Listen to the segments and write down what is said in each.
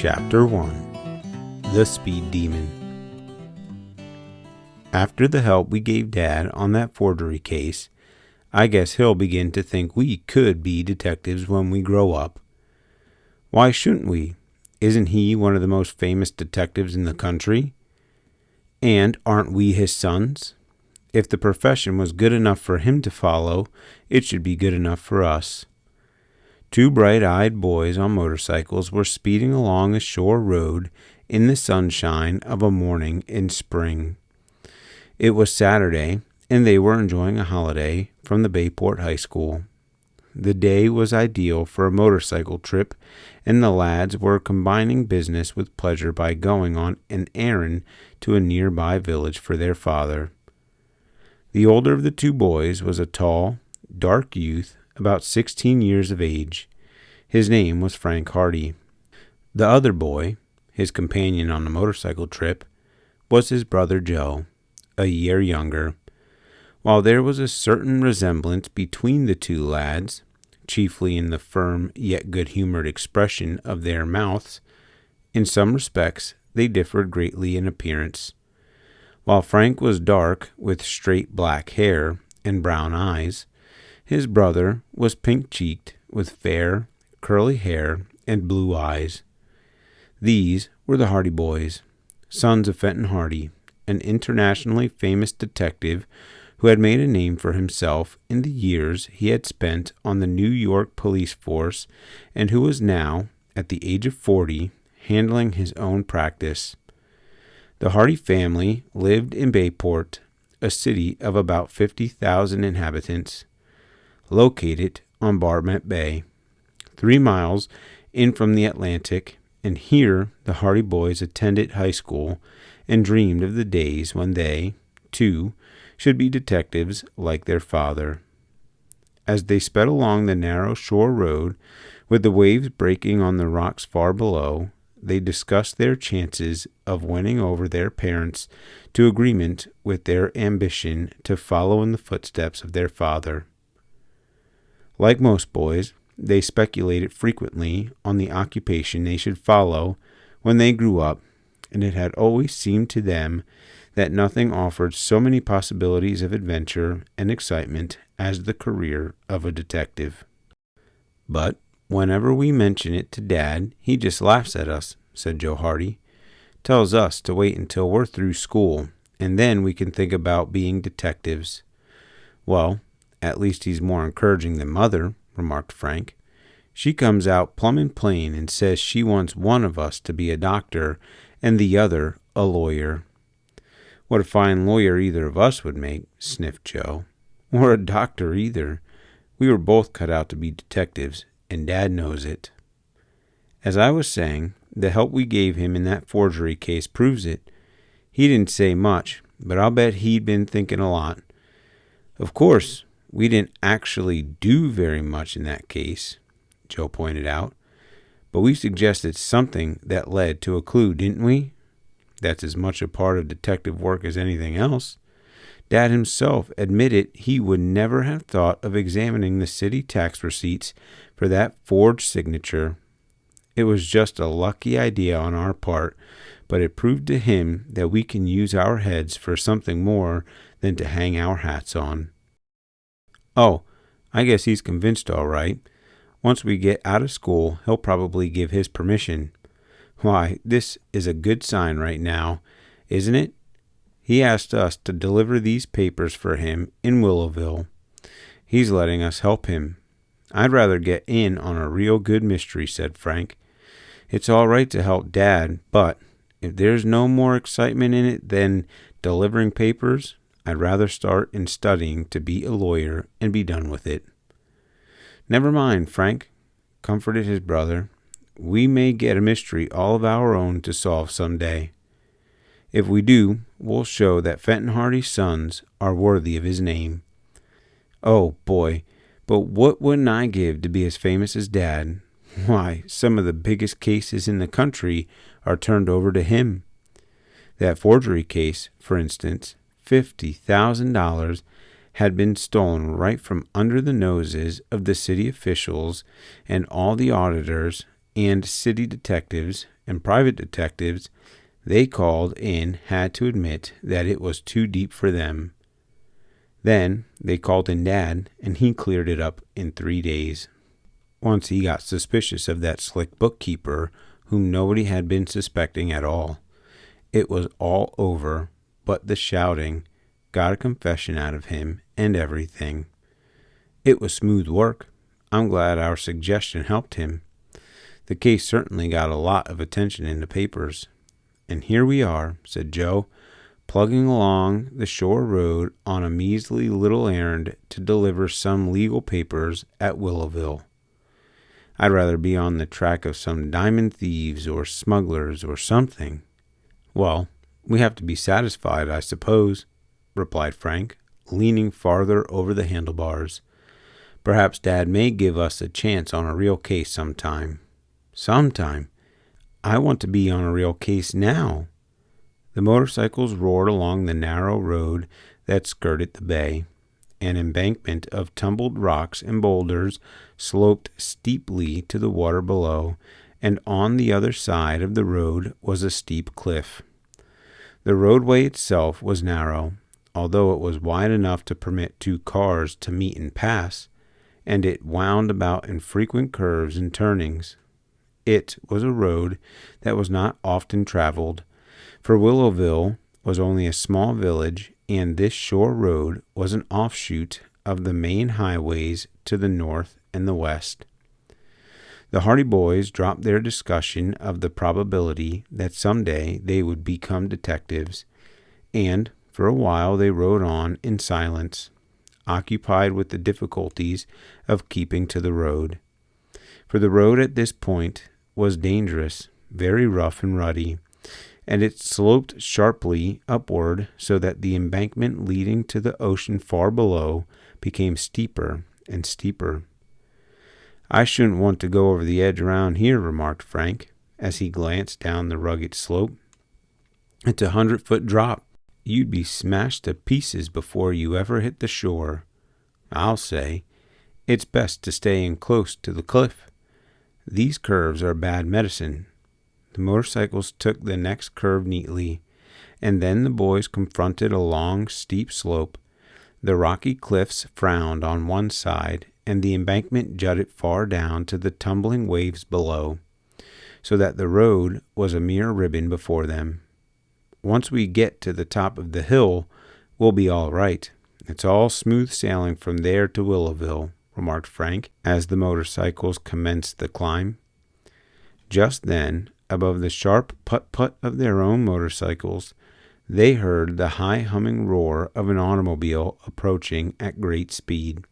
Chapter 1 The Speed Demon. After the help we gave Dad on that forgery case, I guess he'll begin to think we could be detectives when we grow up. Why shouldn't we? Isn't he one of the most famous detectives in the country? And aren't we his sons? If the profession was good enough for him to follow, it should be good enough for us. Two bright-eyed boys on motorcycles were speeding along a shore road in the sunshine of a morning in spring. It was Saturday, and they were enjoying a holiday from the Bayport High School. The day was ideal for a motorcycle trip, and the lads were combining business with pleasure by going on an errand to a nearby village for their father. The older of the two boys was a tall, dark youth, about 16 years of age. His name was Frank Hardy. The other boy, his companion on the motorcycle trip, was his brother Joe, a year younger. While there was a certain resemblance between the two lads, chiefly in the firm yet good-humored expression of their mouths, in some respects they differed greatly in appearance. While Frank was dark, with straight black hair and brown eyes, his brother was pink-cheeked, with fair, curly hair and blue eyes. These were the Hardy boys, sons of Fenton Hardy, an internationally famous detective who had made a name for himself in the years he had spent on the New York police force and who was now, at the age of 40, handling his own practice. The Hardy family lived in Bayport, a city of about 50,000 inhabitants, located on Barmet Bay, 3 miles in from the Atlantic, and here the Hardy boys attended high school and dreamed of the days when they, too, should be detectives like their father. As they sped along the narrow shore road, with the waves breaking on the rocks far below, they discussed their chances of winning over their parents to agreement with their ambition to follow in the footsteps of their father. Like most boys, they speculated frequently on the occupation they should follow when they grew up, and it had always seemed to them that nothing offered so many possibilities of adventure and excitement as the career of a detective. But whenever we mention it to Dad, he just laughs at us, said Joe Hardy. Tells us to wait until we're through school, and then we can think about being detectives. Well, at least he's more encouraging than Mother, remarked Frank. She comes out plumb and plain and says she wants one of us to be a doctor and the other a lawyer. What a fine lawyer either of us would make, sniffed Joe. Or a doctor either. We were both cut out to be detectives, and Dad knows it. As I was saying, the help we gave him in that forgery case proves it. He didn't say much, but I'll bet he'd been thinking a lot. Of course, we didn't actually do very much in that case, Joe pointed out, but we suggested something that led to a clue, didn't we? That's as much a part of detective work as anything else. Dad himself admitted he would never have thought of examining the city tax receipts for that forged signature. It was just a lucky idea on our part, but it proved to him that we can use our heads for something more than to hang our hats on. Oh, I guess he's convinced all right. Once we get out of school, he'll probably give his permission. Why, this is a good sign right now, isn't it? He asked us to deliver these papers for him in Willowville. He's letting us help him. I'd rather get in on a real good mystery, said Frank. It's all right to help Dad, but if there's no more excitement in it than delivering papers, I'd rather start in studying to be a lawyer and be done with it. Never mind, Frank, comforted his brother. We may get a mystery all of our own to solve some day. If we do, we'll show that Fenton Hardy's sons are worthy of his name. Oh, boy, but what wouldn't I give to be as famous as Dad? Why, some of the biggest cases in the country are turned over to him. That forgery case, for instance, $50,000 had been stolen right from under the noses of the city officials and all the auditors and city detectives and private detectives they called in had to admit that it was too deep for them. Then they called in Dad, and he cleared it up in 3 days. Once he got suspicious of that slick bookkeeper whom nobody had been suspecting at all. It was all over, but the shouting got a confession out of him and everything. It was smooth work. I'm glad our suggestion helped him. The case certainly got a lot of attention in the papers. And here we are, said Joe, plugging along the shore road on a measly little errand to deliver some legal papers at Willowville. I'd rather be on the track of some diamond thieves or smugglers or something. Well, we have to be satisfied, I suppose, replied Frank, leaning farther over the handlebars. Perhaps Dad may give us a chance on a real case sometime. Sometime? I want to be on a real case now. The motorcycles roared along the narrow road that skirted the bay. An embankment of tumbled rocks and boulders sloped steeply to the water below, and on the other side of the road was a steep cliff. The roadway itself was narrow, although it was wide enough to permit 2 cars to meet and pass, and it wound about in frequent curves and turnings. It was a road that was not often traveled, for Willowville was only a small village, and this shore road was an offshoot of the main highways to the north and the west. The Hardy boys dropped their discussion of the probability that someday they would become detectives, and for a while they rode on in silence, occupied with the difficulties of keeping to the road. For the road at this point was dangerous, very rough and rutty, and it sloped sharply upward so that the embankment leading to the ocean far below became steeper and steeper. I shouldn't want to go over the edge around here, remarked Frank, as he glanced down the rugged slope. It's 100-foot drop. You'd be smashed to pieces before you ever hit the shore. I'll say, it's best to stay in close to the cliff. These curves are bad medicine. The motorcycles took the next curve neatly, and then the boys confronted a long, steep slope. The rocky cliffs frowned on one side, and the embankment jutted far down to the tumbling waves below, so that the road was a mere ribbon before them. Once we get to the top of the hill, we'll be all right. It's all smooth sailing from there to Willowville, remarked Frank, as the motorcycles commenced the climb. Just then, above the sharp putt-putt of their own motorcycles, they heard the high humming roar of an automobile approaching at great speed.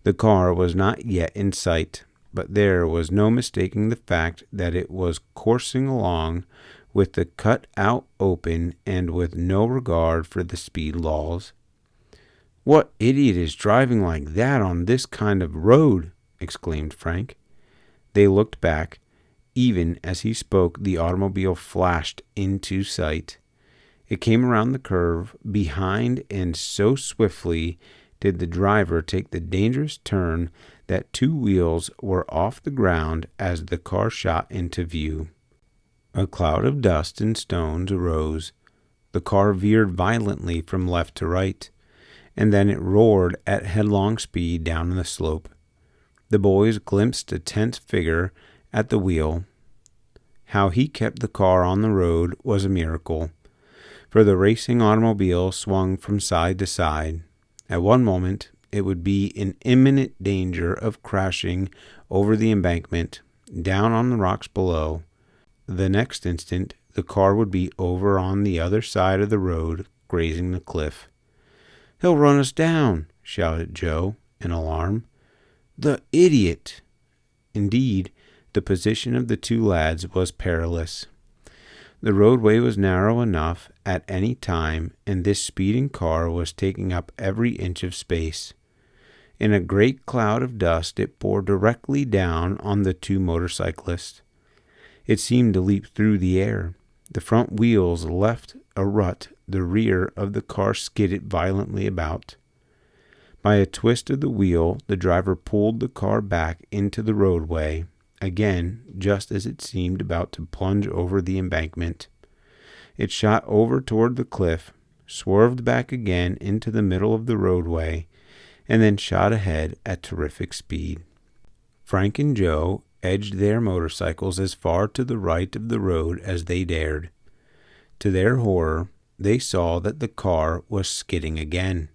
The car was not yet in sight, but there was no mistaking the fact that it was coursing along with the cut-out open and with no regard for the speed laws. "What idiot is driving like that on this kind of road?" exclaimed Frank. They looked back. Even as he spoke, the automobile flashed into sight. It came around the curve behind, and so swiftly did the driver take the dangerous turn that 2 wheels were off the ground as the car shot into view. A cloud of dust and stones arose. The car veered violently from left to right, and then it roared at headlong speed down the slope. The boys glimpsed a tense figure at the wheel. How he kept the car on the road was a miracle, for the racing automobile swung from side to side. At one moment, it would be in imminent danger of crashing over the embankment, down on the rocks below. The next instant, the car would be over on the other side of the road, grazing the cliff. "He'll run us down," shouted Joe, in alarm. "The idiot!" Indeed, the position of the 2 lads was perilous. The roadway was narrow enough at any time, and this speeding car was taking up every inch of space. In a great cloud of dust, it bore directly down on the 2 motorcyclists. It seemed to leap through the air. The front wheels left a rut. The rear of the car skidded violently about. By a twist of the wheel, the driver pulled the car back into the roadway, Again, just as it seemed about to plunge over the embankment, it shot over toward the cliff, swerved back again into the middle of the roadway, and then shot ahead at terrific speed. Frank and Joe edged their motorcycles as far to the right of the road as they dared. To their horror, they saw that the car was skidding again.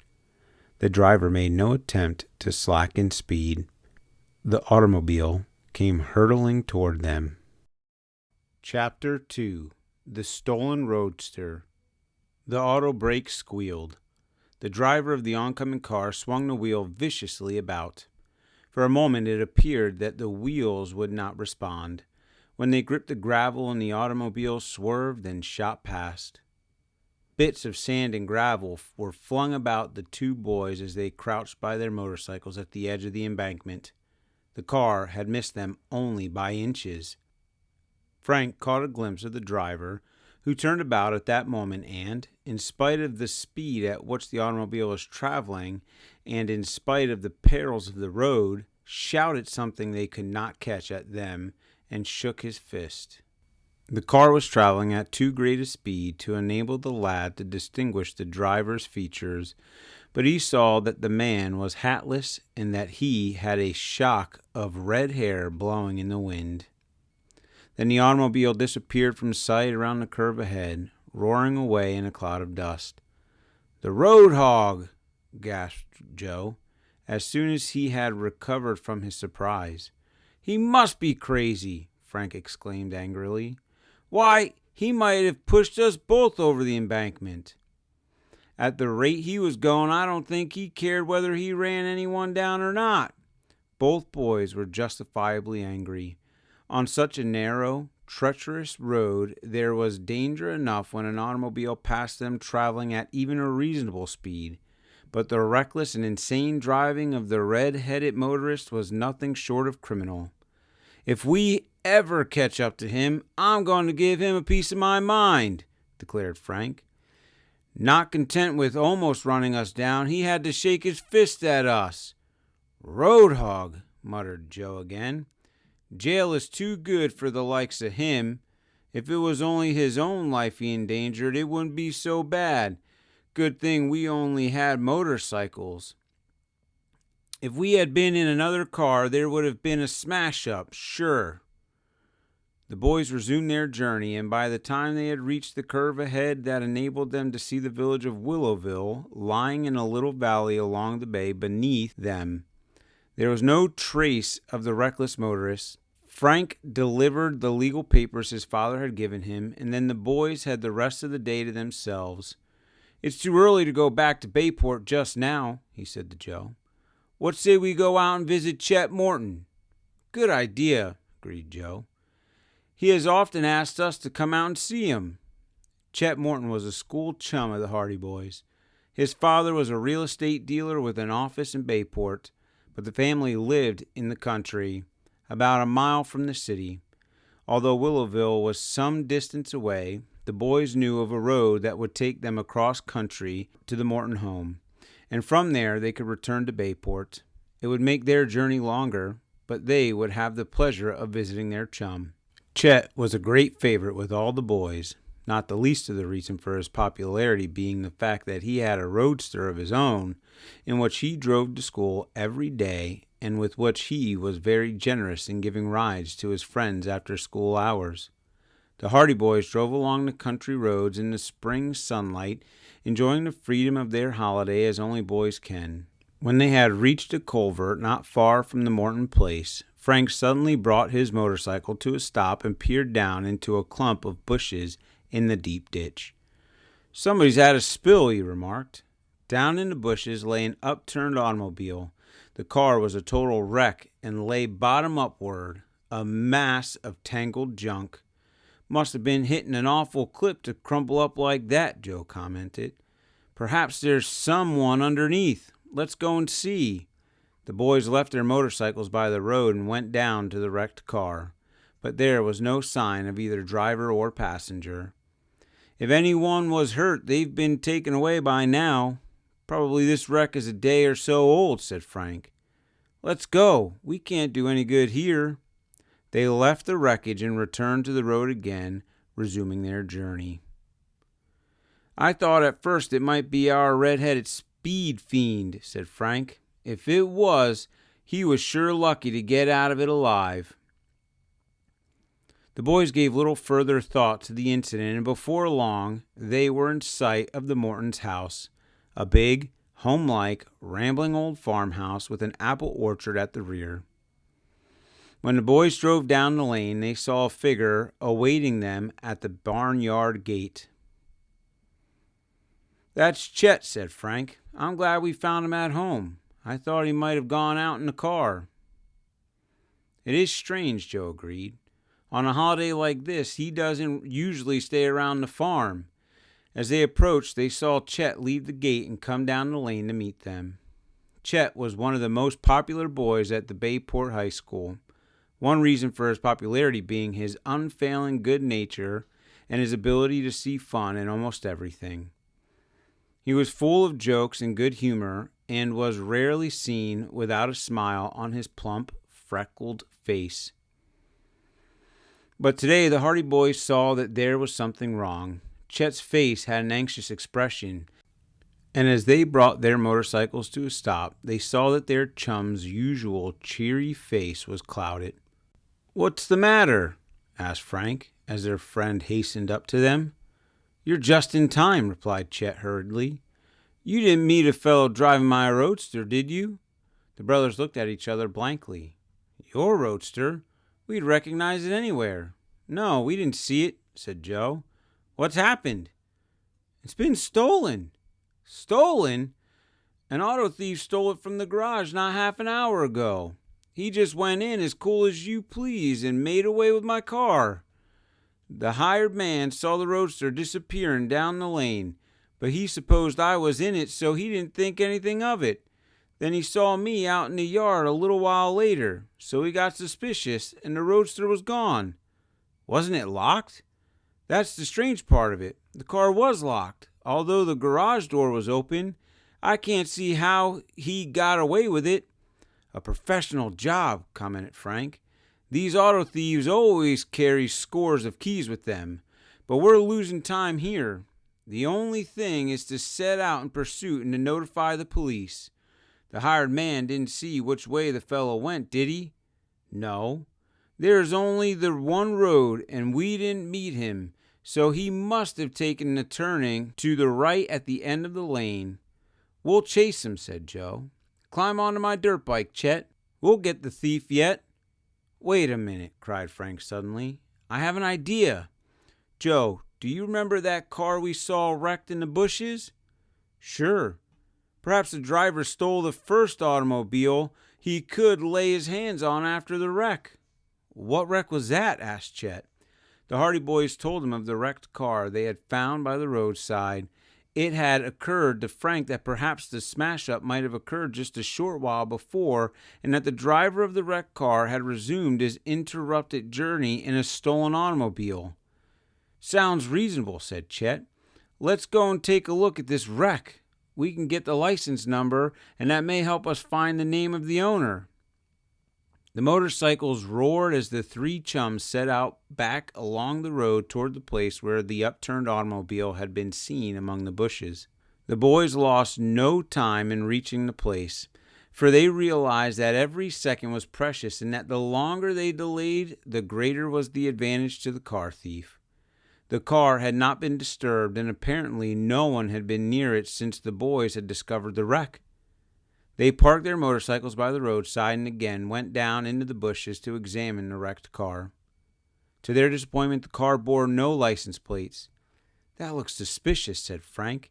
The driver made no attempt to slacken speed. The automobile came hurtling toward them. Chapter 2. The Stolen Roadster. The auto brake squealed. The driver of the oncoming car swung the wheel viciously about. For a moment it appeared that the wheels would not respond. When they gripped the gravel and the automobile swerved and shot past. Bits of sand and gravel were flung about the two boys as they crouched by their motorcycles at the edge of the embankment. The car had missed them only by inches. Frank caught a glimpse of the driver, who turned about at that moment and, in spite of the speed at which the automobile was traveling, and in spite of the perils of the road, shouted something they could not catch at them, and shook his fist. The car was traveling at too great a speed to enable the lad to distinguish the driver's features, but he saw that the man was hatless and that he had a shock of red hair blowing in the wind. Then the automobile disappeared from sight around the curve ahead, roaring away in a cloud of dust. "The road hog!" gasped Joe, as soon as he had recovered from his surprise. "He must be crazy!" Frank exclaimed angrily. "Why, he might have pushed us both over the embankment. At the rate he was going, I don't think he cared whether he ran anyone down or not." Both boys were justifiably angry. On such a narrow, treacherous road, there was danger enough when an automobile passed them traveling at even a reasonable speed, but the reckless and insane driving of the red-headed motorist was nothing short of criminal. "If we ever catch up to him, I'm going to give him a piece of my mind," declared Frank. Not content with almost running us down, he had to shake his fist at us. "Road hog," muttered Joe again. "Jail is too good for the likes of him. If it was only his own life he endangered, it wouldn't be so bad. Good thing we only had motorcycles. If we had been in another car, there would have been a smash-up, sure." The boys resumed their journey, and by the time they had reached the curve ahead that enabled them to see the village of Willowville lying in a little valley along the bay beneath them, there was no trace of the reckless motorist. Frank delivered the legal papers his father had given him, and then the boys had the rest of the day to themselves. "It's too early to go back to Bayport just now," he said to Joe. "What say we go out and visit Chet Morton?" "Good idea," agreed Joe. "He has often asked us to come out and see him." Chet Morton was a school chum of the Hardy boys. His father was a real estate dealer with an office in Bayport, but the family lived in the country, about a mile from the city. Although Willowville was some distance away, the boys knew of a road that would take them across country to the Morton home, and from there they could return to Bayport. It would make their journey longer, but they would have the pleasure of visiting their chum. Chet was a great favorite with all the boys, not the least of the reason for his popularity being the fact that he had a roadster of his own, in which he drove to school every day and with which he was very generous in giving rides to his friends after school hours. The Hardy boys drove along the country roads in the spring sunlight, enjoying the freedom of their holiday as only boys can. When they had reached a culvert not far from the Morton place, Frank suddenly brought his motorcycle to a stop and peered down into a clump of bushes in the deep ditch. "Somebody's had a spill," he remarked. Down in the bushes lay an upturned automobile. The car was a total wreck and lay bottom upward, a mass of tangled junk. "Must have been hitting an awful clip to crumple up like that," Joe commented. "Perhaps there's someone underneath. Let's go and see." The boys left their motorcycles by the road and went down to the wrecked car, but there was no sign of either driver or passenger. "If anyone was hurt, they've been taken away by now. Probably this wreck is a day or so old," said Frank. "Let's go. We can't do any good here." They left the wreckage and returned to the road again, resuming their journey. "I thought at first it might be our red-headed speed fiend," said Frank. "If it was, he was sure lucky to get out of it alive." The boys gave little further thought to the incident, and before long they were in sight of the Mortons' house, a big, homelike, rambling old farmhouse with an apple orchard at the rear. When the boys drove down the lane, they saw a figure awaiting them at the barnyard gate. "That's Chet," said Frank. "I'm glad we found him at home. I thought he might have gone out in the car." "It is strange," Joe agreed. "On a holiday like this, he doesn't usually stay around the farm." As they approached, they saw Chet leave the gate and come down the lane to meet them. Chet was one of the most popular boys at the Bayport High School, one reason for his popularity being his unfailing good nature and his ability to see fun in almost everything. He was full of jokes and good humor and was rarely seen without a smile on his plump, freckled face. But today the Hardy boys saw that there was something wrong. Chet's face had an anxious expression, and as they brought their motorcycles to a stop, they saw that their chum's usual cheery face was clouded. "What's the matter?" asked Frank, as their friend hastened up to them. "You're just in time," replied Chet hurriedly. "You didn't meet a fellow driving my roadster, did you?" The brothers looked at each other blankly. "Your roadster? We'd recognize it anywhere." "No, we didn't see it," said Joe. "What's happened?" "It's been stolen." "Stolen? An auto thief stole it from the garage not half an hour ago. He just went in as cool as you please and made away with my car. The hired man saw the roadster disappearing down the lane, but he supposed I was in it, so he didn't think anything of it. Then he saw me out in the yard a little while later, so he got suspicious, and the roadster was gone." "Wasn't it locked?" "That's the strange part of it. The car was locked. Although the garage door was open, I can't see how he got away with it." "A professional job," commented Frank. "These auto thieves always carry scores of keys with them, but we're losing time here. The only thing is to set out in pursuit and to notify the police. The hired man didn't see which way the fellow went, did he?" "No. There's only the one road, and we didn't meet him, so he must have taken the turning to the right at the end of the lane." "We'll chase him," said Joe. "Climb onto my dirt bike, Chet. We'll get the thief yet." "Wait a minute," cried Frank suddenly. "I have an idea. Joe, do you remember that car we saw wrecked in the bushes?" "Sure. Perhaps the driver stole the first automobile he could lay his hands on after the wreck." "What wreck was that?" asked Chet. The Hardy boys told him of the wrecked car they had found by the roadside. It had occurred to Frank that perhaps the smash-up might have occurred just a short while before, and that the driver of the wrecked car had resumed his interrupted journey in a stolen automobile. "Sounds reasonable," said Chet. "Let's go and take a look at this wreck. We can get the license number, and that may help us find the name of the owner." The motorcycles roared as the three chums set out back along the road toward the place where the upturned automobile had been seen among the bushes. The boys lost no time in reaching the place, for they realized that every second was precious and that the longer they delayed, the greater was the advantage to the car thief. The car had not been disturbed, and apparently no one had been near it since the boys had discovered the wreck. They parked their motorcycles by the roadside and again went down into the bushes to examine the wrecked car. To their disappointment, the car bore no license plates. "That looks suspicious," said Frank.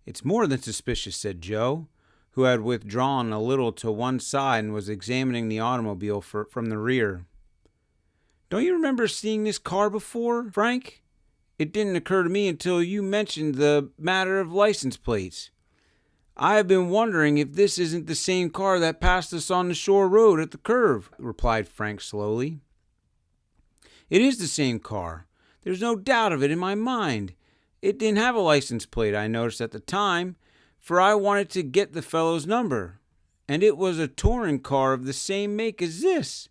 "It's more than suspicious," said Joe, who had withdrawn a little to one side and was examining the automobile from the rear. "Don't you remember seeing this car before, Frank? It didn't occur to me until you mentioned the matter of license plates. I have been wondering if this isn't the same car that passed us on the shore road at the curve," replied Frank slowly. "It is the same car. There's no doubt of it in my mind. It didn't have a license plate, I noticed at the time, for I wanted to get the fellow's number. And it was a touring car of the same make as this.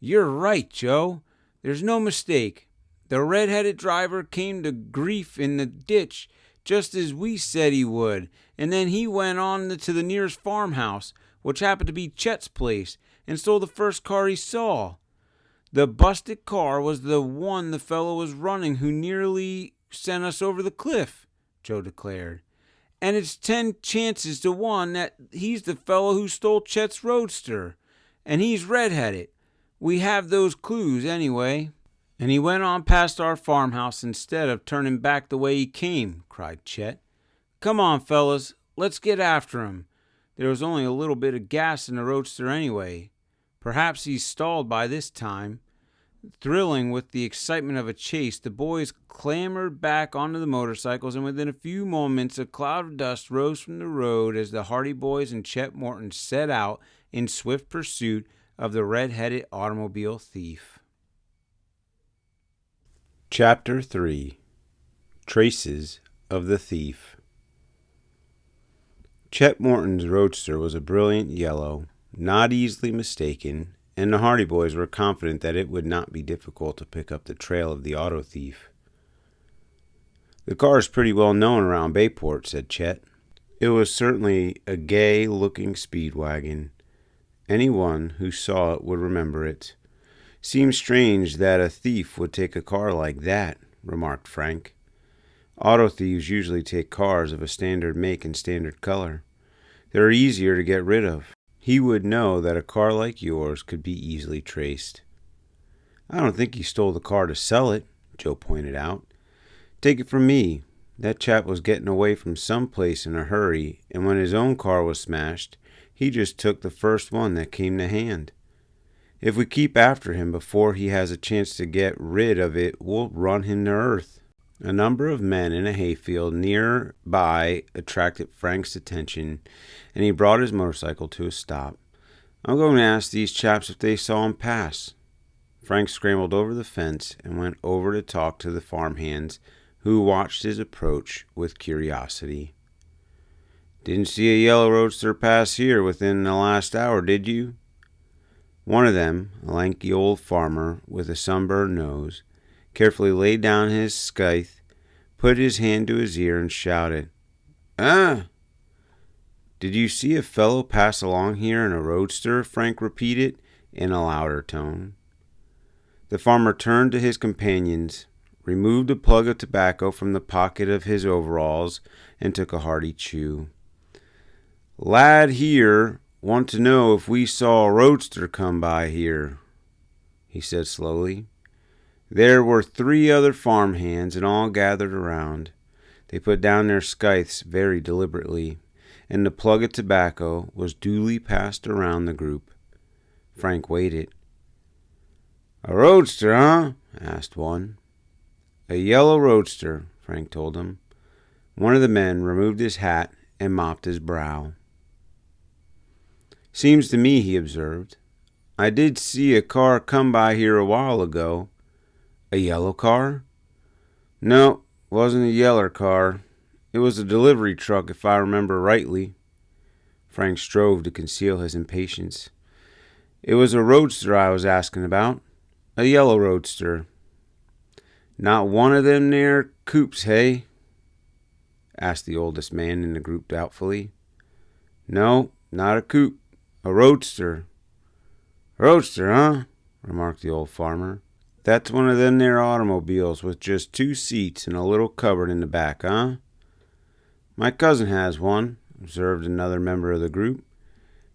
You're right, Joe. There's no mistake. The red-headed driver came to grief in the ditch just as we said he would, and then he went on to the nearest farmhouse, which happened to be Chet's place, and stole the first car he saw. The busted car was the one the fellow was running who nearly sent us over the cliff, Joe declared. And it's 10 chances to 1 that he's the fellow who stole Chet's roadster, and he's red-headed. We have those clues anyway. And he went on past our farmhouse instead of turning back the way he came, cried Chet. Come on, fellas, let's get after him. There was only a little bit of gas in the roadster anyway. Perhaps he's stalled by this time. Thrilling with the excitement of a chase, the boys clambered back onto the motorcycles, and within a few moments a cloud of dust rose from the road as the Hardy boys and Chet Morton set out in swift pursuit of the red-headed automobile thief. Chapter 3. Traces of the Thief. Chet Morton's roadster was a brilliant yellow, not easily mistaken, and the Hardy boys were confident that it would not be difficult to pick up the trail of the auto thief. The car is pretty well known around Bayport, said Chet. It was certainly a gay-looking speed wagon. Anyone who saw it would remember it. Seems strange that a thief would take a car like that, remarked Frank. Auto thieves usually take cars of a standard make and standard color. They're easier to get rid of. He would know that a car like yours could be easily traced. I don't think he stole the car to sell it, Joe pointed out. Take it from me. That chap was getting away from some place in a hurry, and when his own car was smashed, he just took the first one that came to hand. If we keep after him before he has a chance to get rid of it, we'll run him to earth. A number of men in a hayfield near by attracted Frank's attention, and he brought his motorcycle to a stop. I'm going to ask these chaps if they saw him pass. Frank scrambled over the fence and went over to talk to the farmhands, who watched his approach with curiosity. Didn't see a yellow roadster pass here within the last hour, did you? One of them, a lanky old farmer with a sunburned nose, carefully laid down his scythe, put his hand to his ear, and shouted, Did you see a fellow pass along here in a roadster? Frank repeated in a louder tone. The farmer turned to his companions, removed a plug of tobacco from the pocket of his overalls, and took a hearty chew. Lad here want to know if we saw a roadster come by here, he said slowly. There were 3 other farmhands, and all gathered around. They put down their scythes very deliberately, and the plug of tobacco was duly passed around the group. Frank waited. A roadster, huh? Asked one. A yellow roadster, Frank told him. One of the men removed his hat and mopped his brow. Seems to me, he observed, I did see a car come by here a while ago. A yellow car? No, wasn't a yeller car. It was a delivery truck, if I remember rightly. Frank strove to conceal his impatience. It was a roadster I was asking about. A yellow roadster. Not one of them near coupes, hey? Asked the oldest man in the group doubtfully. No, not a coupe. A roadster. Roadster, huh? Remarked the old farmer. That's one of them there automobiles with just 2 seats and a little cupboard in the back, huh? My cousin has one, observed another member of the group.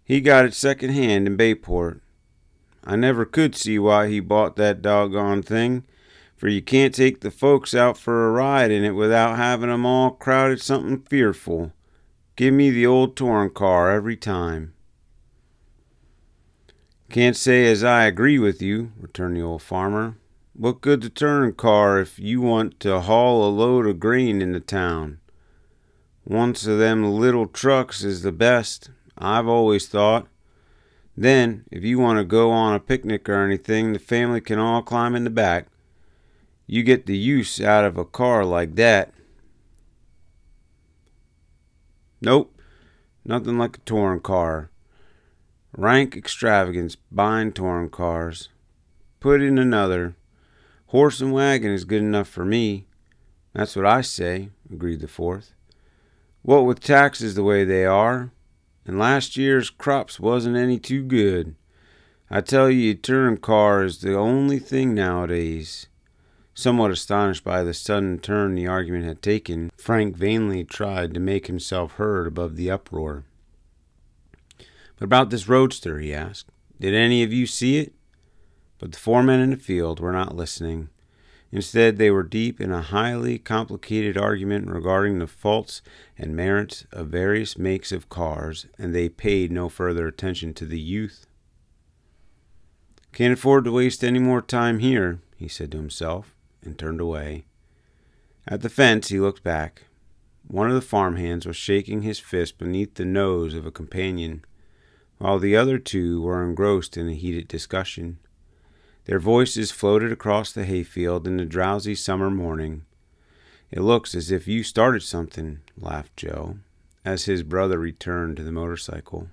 He got it second hand in Bayport. I never could see why he bought that doggone thing, for you can't take the folks out for a ride in it without having 'em all crowded something fearful. Give me the old touring car every time. Can't say as I agree with you, returned the old farmer. What good's a touring car if you want to haul a load of grain into town? Once of them little trucks is the best, I've always thought. Then, if you want to go on a picnic or anything, the family can all climb in the back. You get the use out of a car like that. Nope, nothing like a touring car. Rank extravagance buying touring cars. put in another. Horse and wagon is good enough for me. That's what I say, agreed the fourth. What with taxes the way they are, and last year's crops wasn't any too good. I tell you, a touring car is the only thing nowadays. Somewhat astonished by the sudden turn the argument had taken, Frank vainly tried to make himself heard above the uproar. But about this roadster, he asked. Did any of you see it? But the four men in the field were not listening. Instead, they were deep in a highly complicated argument regarding the faults and merits of various makes of cars, and they paid no further attention to the youth. Can't afford to waste any more time here, he said to himself, and turned away. At the fence, he looked back. One of the farmhands was shaking his fist beneath the nose of a companion, while the other two were engrossed in a heated discussion. Their voices floated across the hayfield in the drowsy summer morning. It looks as if you started something, laughed Joe, as his brother returned to the motorcycle.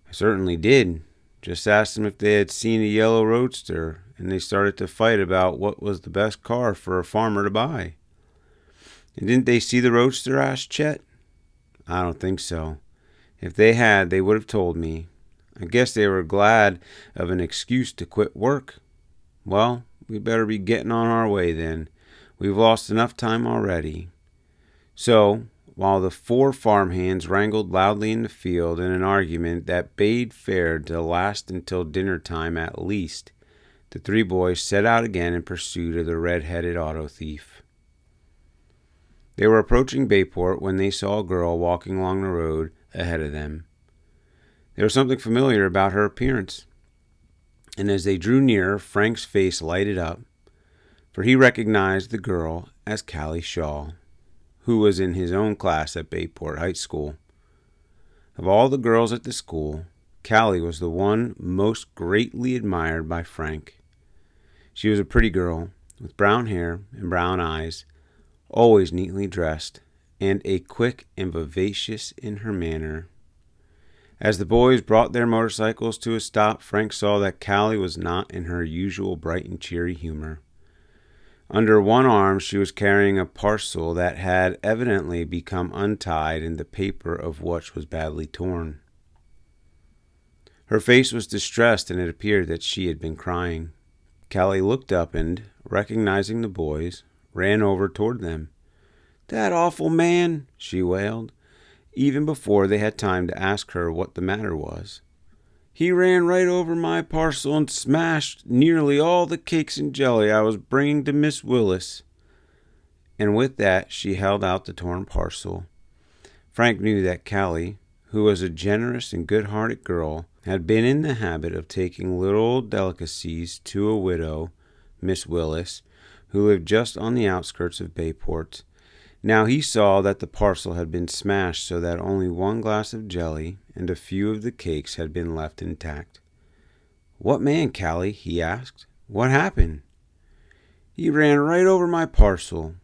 I certainly did. Just asked them if they had seen a yellow roadster, and they started to fight about what was the best car for a farmer to buy. And didn't they see the roadster? Asked Chet. I don't think so. If they had, they would have told me. I guess they were glad of an excuse to quit work. Well, we better be getting on our way then. We've lost enough time already. So, while the four farmhands wrangled loudly in the field in an argument that bade fair to last until dinner time at least, the three boys set out again in pursuit of the red-headed auto thief. They were approaching Bayport when they saw a girl walking along the road ahead of them. There was something familiar about her appearance, and as they drew nearer, Frank's face lighted up, for he recognized the girl as Callie Shaw, who was in his own class at Bayport High School. Of all the girls at the school, Callie was the one most greatly admired by Frank. She was a pretty girl, with brown hair and brown eyes, always neatly dressed, and a quick and vivacious in her manner. As the boys brought their motorcycles to a stop, Frank saw that Callie was not in her usual bright and cheery humor. Under one arm, she was carrying a parcel that had evidently become untied, and the paper of which was badly torn. Her face was distressed, and it appeared that she had been crying. Callie looked up and, recognizing the boys, ran over toward them. "That awful man!" she wailed, even before they had time to ask her what the matter was. "He ran right over my parcel and smashed nearly all the cakes and jelly I was bringing to Miss Willis." And with that she held out the torn parcel. Frank knew that Callie, who was a generous and good-hearted girl, had been in the habit of taking little delicacies to a widow, Miss Willis, who lived just on the outskirts of Bayport. Now he saw that the parcel had been smashed so that only one glass of jelly and a few of the cakes had been left intact. "What man, Callie?" he asked. "What happened?" "He ran right over my parcel."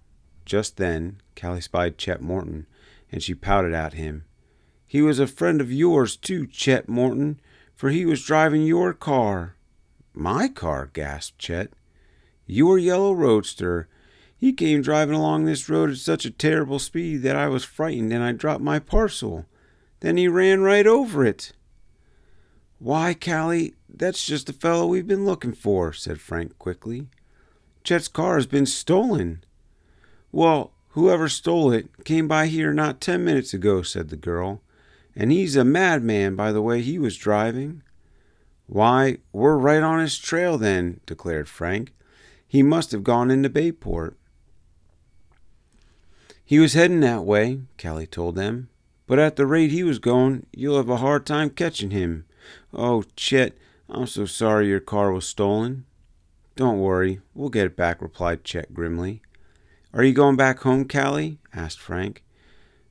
Just then, Callie spied Chet Morton, and she pouted at him. "He was a friend of yours, too, Chet Morton, for he was driving your car." "My car?" gasped Chet. "Your yellow roadster. He came driving along this road at such a terrible speed that I was frightened and I dropped my parcel. Then he ran right over it." "Why, Callie, that's just the fellow we've been looking for," said Frank quickly. "Chet's car has been stolen." "Well, whoever stole it came by here not 10 minutes ago," said the girl. "And he's a madman by the way he was driving." "Why, we're right on his trail then," declared Frank. "He must have gone into Bayport." "He was heading that way," Callie told them. "But at the rate he was going, you'll have a hard time catching him. Oh, Chet, I'm so sorry your car was stolen." "Don't worry, we'll get it back," replied Chet grimly. "Are you going back home, Callie?" asked Frank.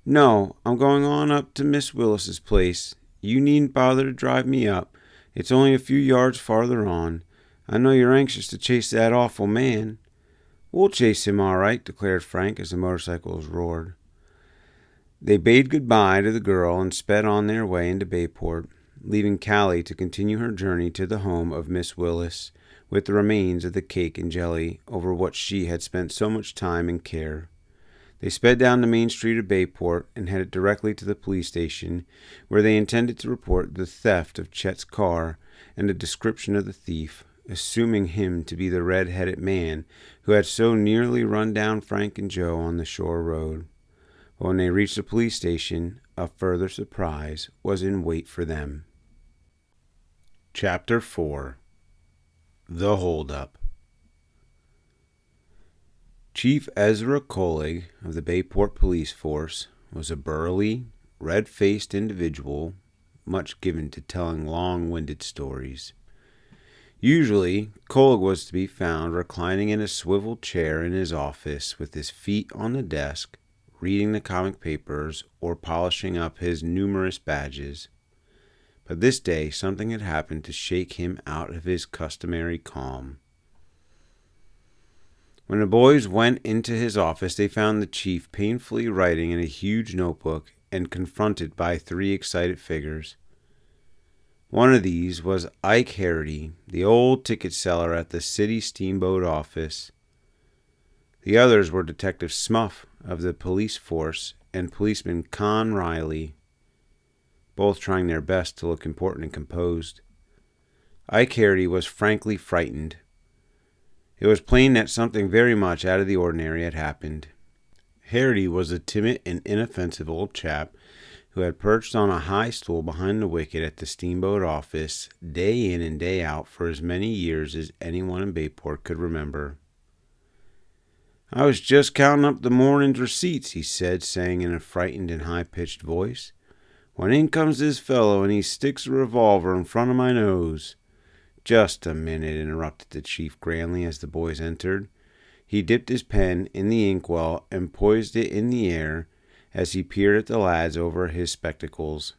"No, I'm going on up to Miss Willis's place. You needn't bother to drive me up. It's only a few yards farther on. I know you're anxious to chase that awful man." "We'll chase him all right," declared Frank as the motorcycles roared. They bade goodbye to the girl and sped on their way into Bayport, leaving Callie to continue her journey to the home of Miss Willis, with the remains of the cake and jelly over which she had spent so much time and care. They sped down the main street of Bayport and headed directly to the police station, where they intended to report the theft of Chet's car and a description of the thief, assuming him to be the red-headed man who had so nearly run down Frank and Joe on the shore road. But when they reached the police station, a further surprise was in wait for them. Chapter 4. The Holdup. Chief Ezra Collig of the Bayport Police Force was a burly, red-faced individual, much given to telling long-winded stories. Usually, Collig was to be found reclining in a swivel chair in his office with his feet on the desk, reading the comic papers or polishing up his numerous badges. But this day something had happened to shake him out of his customary calm. When the boys went into his office, they found the chief painfully writing in a huge notebook and confronted by 3 excited figures. One of these was Ike Hardy, the old ticket seller at the city steamboat office. The others were Detective Smuff of the police force and policeman Con Riley, both trying their best to look important and composed. Ike Hardy was frankly frightened. It was plain that something very much out of the ordinary had happened. Hardy was a timid and inoffensive old chap who had perched on a high stool behind the wicket at the steamboat office day in and day out for as many years as anyone in Bayport could remember. "I was just counting up the morning's receipts," he said, saying in a frightened and high-pitched voice, "when in comes this fellow and he sticks a revolver in front of my nose." "Just a minute," interrupted the chief grandly as the boys entered. He dipped his pen in the inkwell and poised it in the air as he peered at the lads over his spectacles.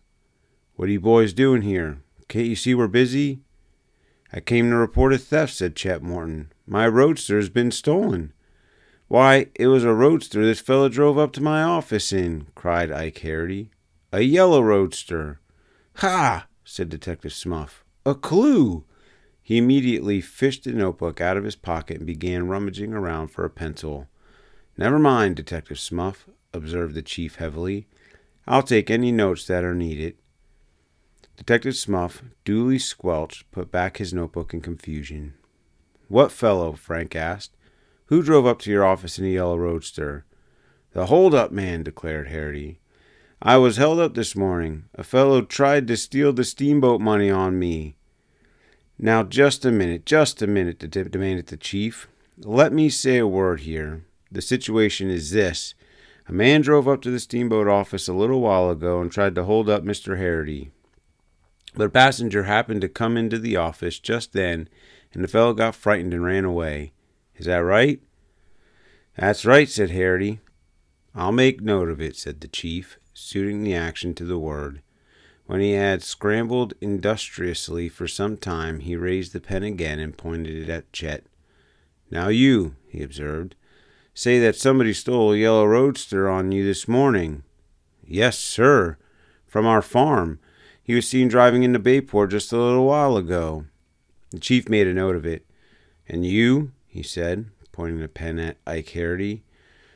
"What are you boys doing here? Can't you see we're busy?" "I came to report a theft," said Chet Morton. "My roadster has been stolen." "Why, it was a roadster this fellow drove up to my office in," cried Ike Hardy. "A yellow roadster." "Ha!" said Detective Smuff. "A clue." He immediately fished a notebook out of his pocket and began rummaging around for a pencil. "Never mind, Detective Smuff," observed the chief heavily. "I'll take any notes that are needed." Detective Smuff, duly squelched, put back his notebook in confusion. "What fellow?" Frank asked. "Who drove up to your office in a yellow roadster?" "The hold-up man," declared Hardy. "I was held up this morning. A fellow tried to steal the steamboat money on me." "Now, just a minute, demanded the chief. "Let me say a word here. The situation is this. A man drove up to the steamboat office a little while ago and tried to hold up Mr. Hardy. But a passenger happened to come into the office just then, and the fellow got frightened and ran away. Is that right?" "That's right," said Hardy. "I'll make note of it," said the chief, suiting the action to the word. When he had scrambled industriously for some time, he raised the pen again and pointed it at Chet. "Now you," he observed, "say that somebody stole a yellow roadster on you this morning." "Yes, sir. From our farm. He was seen driving into Bayport just a little while ago." The chief made a note of it. "And you," he said, pointing the pen at Ike Hardy,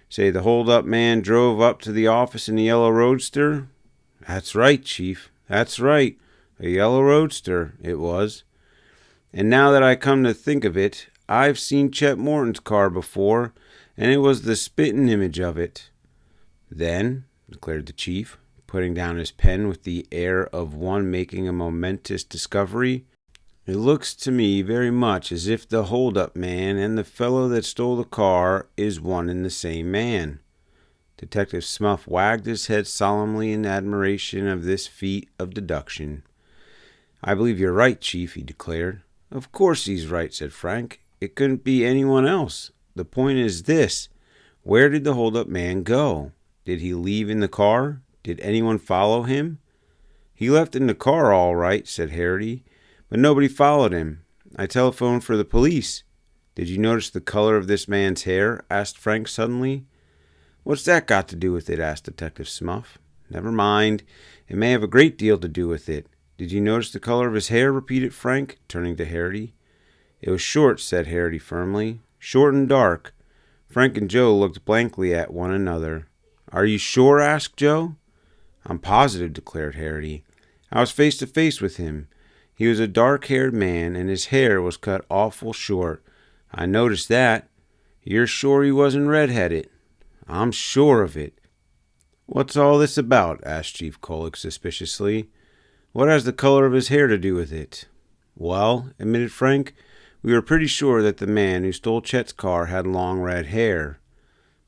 "say the hold-up man drove up to the office in the yellow roadster?" "That's right, Chief. That's right. A yellow roadster, it was. And now that I come to think of it, I've seen Chet Morton's car before, and it was the spitting image of it." "Then," declared the chief, putting down his pen with the air of one making a momentous discovery, "it looks to me very much as if the hold-up man and the fellow that stole the car is one and the same man." Detective Smuff wagged his head solemnly in admiration of this feat of deduction. "I believe you're right, Chief," he declared. "Of course he's right," said Frank. "It couldn't be anyone else. The point is this. Where did the hold-up man go? Did he leave in the car? Did anyone follow him?" "He left in the car all right," said Hardy, "but nobody followed him. I telephoned for the police." "Did you notice the color of this man's hair?" asked Frank suddenly. "What's that got to do with it?" asked Detective Smuff. "Never mind. It may have a great deal to do with it. Did you notice the color of his hair?" repeated Frank, turning to Hardy. It was short, said Hardy firmly. Short and dark. Frank and Joe looked blankly at one another. Are you sure? Asked Joe. I'm positive, declared Hardy. I was face to face with him. He was a dark-haired man, and his hair was cut awful short. I noticed that. You're sure he wasn't red-headed? I'm sure of it. What's all this about? Asked Chief Kolick suspiciously. What has the color of his hair to do with it? Well, admitted Frank, we were pretty sure that the man who stole Chet's car had long red hair.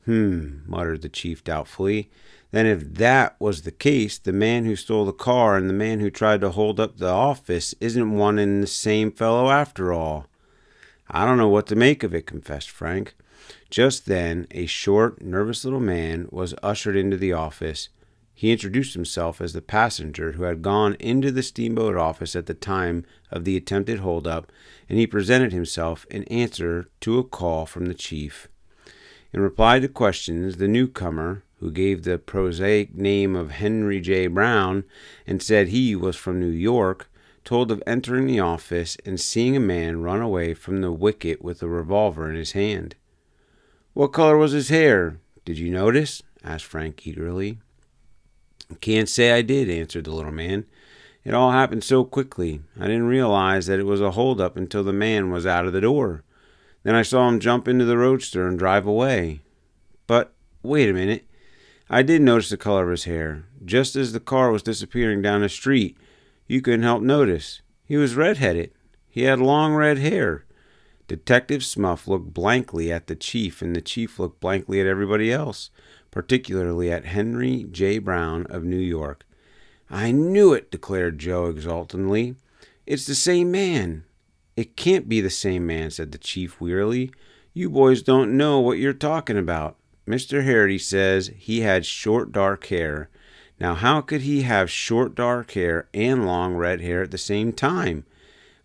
Muttered the chief doubtfully. Then if that was the case, the man who stole the car and the man who tried to hold up the office isn't one and the same fellow after all. I don't know what to make of it, confessed Frank. Just then, a short, nervous little man was ushered into the office. He introduced himself as the passenger who had gone into the steamboat office at the time of the attempted holdup, and he presented himself in answer to a call from the chief. In reply to questions, the newcomer, who gave the prosaic name of Henry J. Brown and said he was from New York, told of entering the office and seeing a man run away from the wicket with a revolver in his hand. What color was his hair? Did you notice? Asked Frank eagerly. Can't say I did, answered the little man. It all happened so quickly. I didn't realize that it was a holdup until the man was out of the door. Then I saw him jump into the roadster and drive away. But, wait a minute. I did notice the color of his hair. Just as the car was disappearing down the street, you couldn't help notice. He was red-headed. He had long red hair. Detective Smuff looked blankly at the chief, and the chief looked blankly at everybody else, particularly at Henry J. Brown of New York. I knew it, declared Joe exultantly. It's the same man. It can't be the same man, said the chief wearily. You boys don't know what you're talking about. Mr. Hardy says he had short dark hair. Now how could he have short dark hair and long red hair at the same time?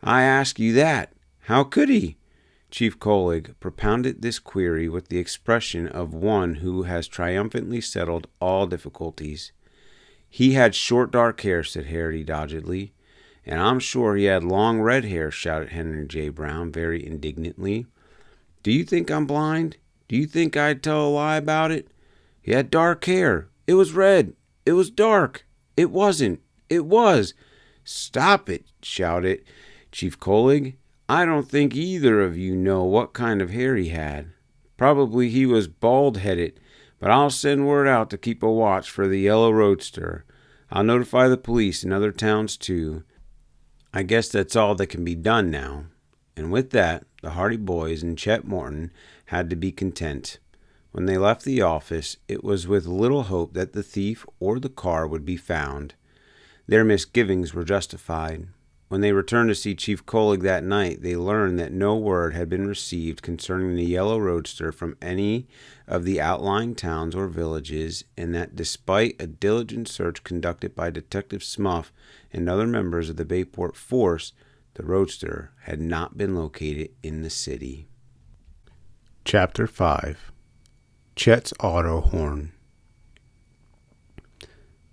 I ask you that. How could he? Chief Kolick propounded this query with the expression of one who has triumphantly settled all difficulties. He had short dark hair, said Hardy doggedly. And I'm sure he had long red hair, shouted Henry J. Brown very indignantly. Do you think I'm blind? Do you think I'd tell a lie about it? He had dark hair. It was red. It was dark. It wasn't. It was. Stop it, shouted Chief Kolick. I don't think either of you know what kind of hair he had. Probably he was bald-headed, but I'll send word out to keep a watch for the yellow roadster. I'll notify the police in other towns, too. I guess that's all that can be done now. And with that, the Hardy boys and Chet Morton had to be content. When they left the office, it was with little hope that the thief or the car would be found. Their misgivings were justified. When they returned to see Chief Kolick that night, they learned that no word had been received concerning the yellow roadster from any of the outlying towns or villages, and that despite a diligent search conducted by Detective Smuff and other members of the Bayport force, the roadster had not been located in the city. Chapter 5. Chet's Auto Horn.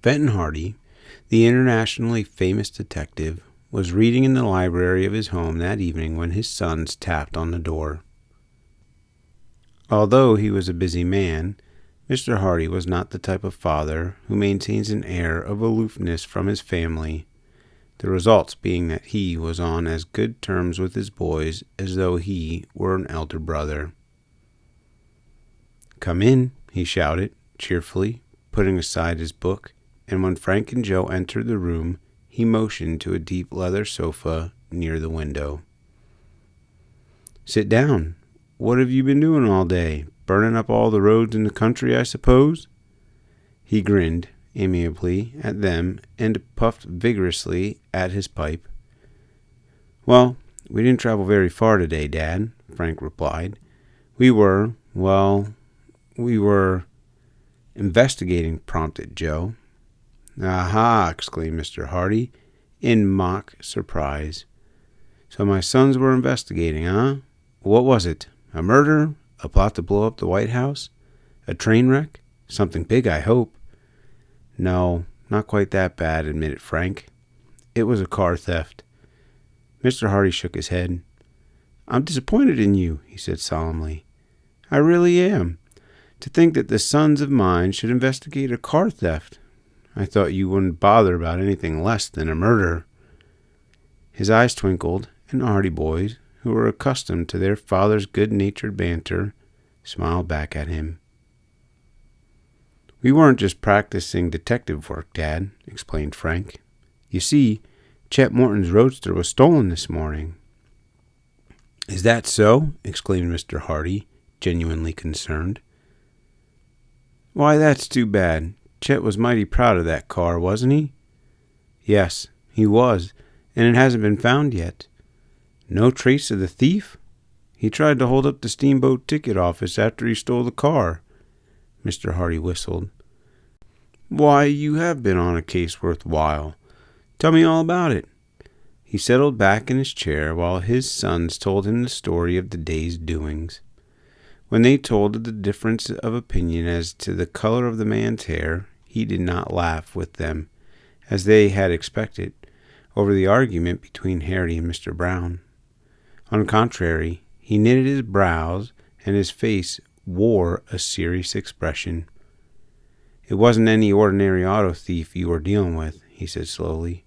Fenton Hardy, the internationally famous detective, was reading in the library of his home that evening when his sons tapped on the door. Although he was a busy man, Mr. Hardy was not the type of father who maintains an air of aloofness from his family, the results being that he was on as good terms with his boys as though he were an elder brother. "Come in," he shouted cheerfully, putting aside his book, and when Frank and Joe entered the room, he motioned to a deep leather sofa near the window. "Sit down. What have you been doing all day? Burning up all the roads in the country, I suppose?" He grinned amiably at them and puffed vigorously at his pipe. "Well, we didn't travel very far today, Dad," Frank replied. We were investigating," prompted Joe. "Aha!" exclaimed Mr. Hardy, in mock surprise. "So my sons were investigating, huh? What was it? A murder? A plot to blow up the White House? A train wreck? Something big, I hope." "No, not quite that bad," admitted Frank. "It was a car theft." Mr. Hardy shook his head. I'm disappointed in you, he said solemnly. I really am. To think that the sons of mine should investigate a car theft. I thought you wouldn't bother about anything less than a murder. His eyes twinkled, and the Hardy boys, who were accustomed to their father's good-natured banter, smiled back at him. We weren't just practicing detective work, Dad, explained Frank. You see, Chet Morton's roadster was stolen this morning. Is that so? Exclaimed Mr. Hardy, genuinely concerned. Why, that's too bad. Chet was mighty proud of that car, wasn't he? Yes, he was, and it hasn't been found yet. No trace of the thief? He tried to hold up the steamboat ticket office after he stole the car. Mr. Hardy whistled. Why, you have been on a case worthwhile. Tell me all about it. He settled back in his chair while his sons told him the story of the day's doings. When they told of the difference of opinion as to the color of the man's hair, he did not laugh with them, as they had expected, over the argument between Hardy and Mr. Brown. On the contrary, he knitted his brows, and his face wore a serious expression. It wasn't any ordinary auto thief you were dealing with, he said slowly.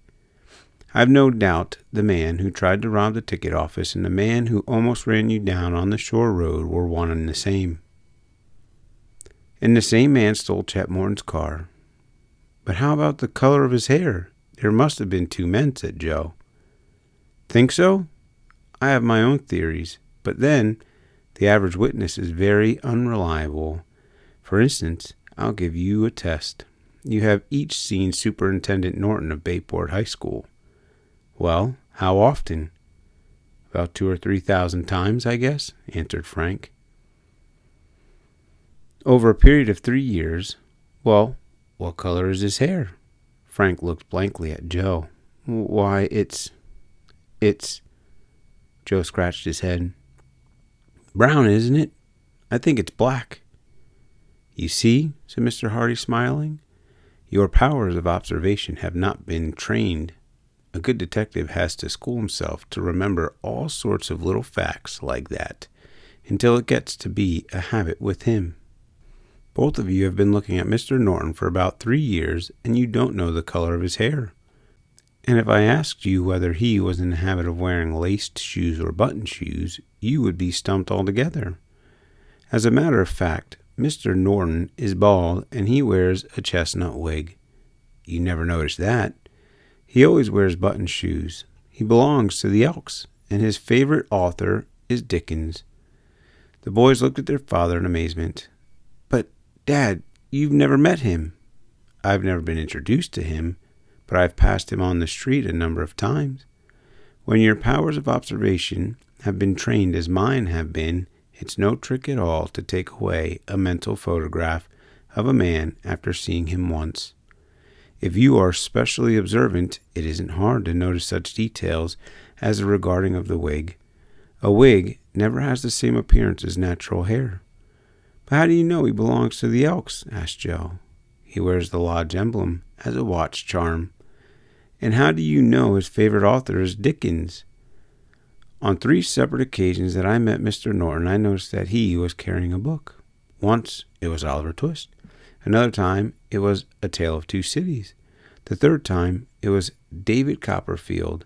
I've no doubt the man who tried to rob the ticket office and the man who almost ran you down on the shore road were one and the same. And the same man stole Chet Morton's car. But how about the color of his hair? There must have been two men, said Joe. Think so? I have my own theories, but then the average witness is very unreliable. For instance, I'll give you a test. You have each seen Superintendent Norton of Bayport High School. Well, how often? About 2,000 or 3,000 times, I guess, answered Frank. Over a period of 3 years. Well, what color is his hair? Frank looked blankly at Joe. Why, it's... Joe scratched his head. Brown, isn't it? I think it's black. You see, said Mr. Hardy, smiling, your powers of observation have not been trained. A good detective has to school himself to remember all sorts of little facts like that, until it gets to be a habit with him. Both of you have been looking at Mr. Norton for about 3 years, and you don't know the color of his hair. And if I asked you whether he was in the habit of wearing laced shoes or button shoes, you would be stumped altogether. As a matter of fact, Mr. Norton is bald, and he wears a chestnut wig. You never noticed that. He always wears button shoes. He belongs to the Elks, and his favorite author is Dickens. The boys looked at their father in amazement. But, Dad, you've never met him. I've never been introduced to him, but I've passed him on the street a number of times. When your powers of observation have been trained as mine have been, it's no trick at all to take away a mental photograph of a man after seeing him once. If you are specially observant, it isn't hard to notice such details as the regarding of the wig. A wig never has the same appearance as natural hair. But how do you know he belongs to the Elks? Asked Joe. He wears the lodge emblem as a watch charm. And how do you know his favorite author is Dickens? On 3 separate occasions that I met Mr. Norton, I noticed that he was carrying a book. Once it was Oliver Twist. Another time it was A Tale of Two Cities. The third time it was David Copperfield.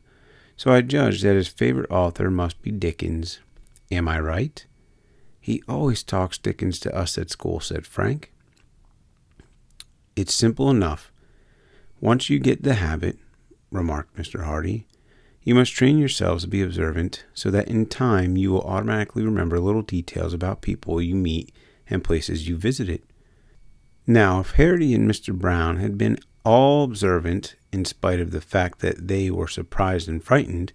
So I judged that his favorite author must be Dickens. Am I right? He always talks Dickens to us at school, said Frank. It's simple enough. Once you get the habit, remarked Mr. Hardy, you must train yourselves to be observant so that in time you will automatically remember little details about people you meet and places you visited. Now, if Hardy and Mr. Brown had been all observant, in spite of the fact that they were surprised and frightened,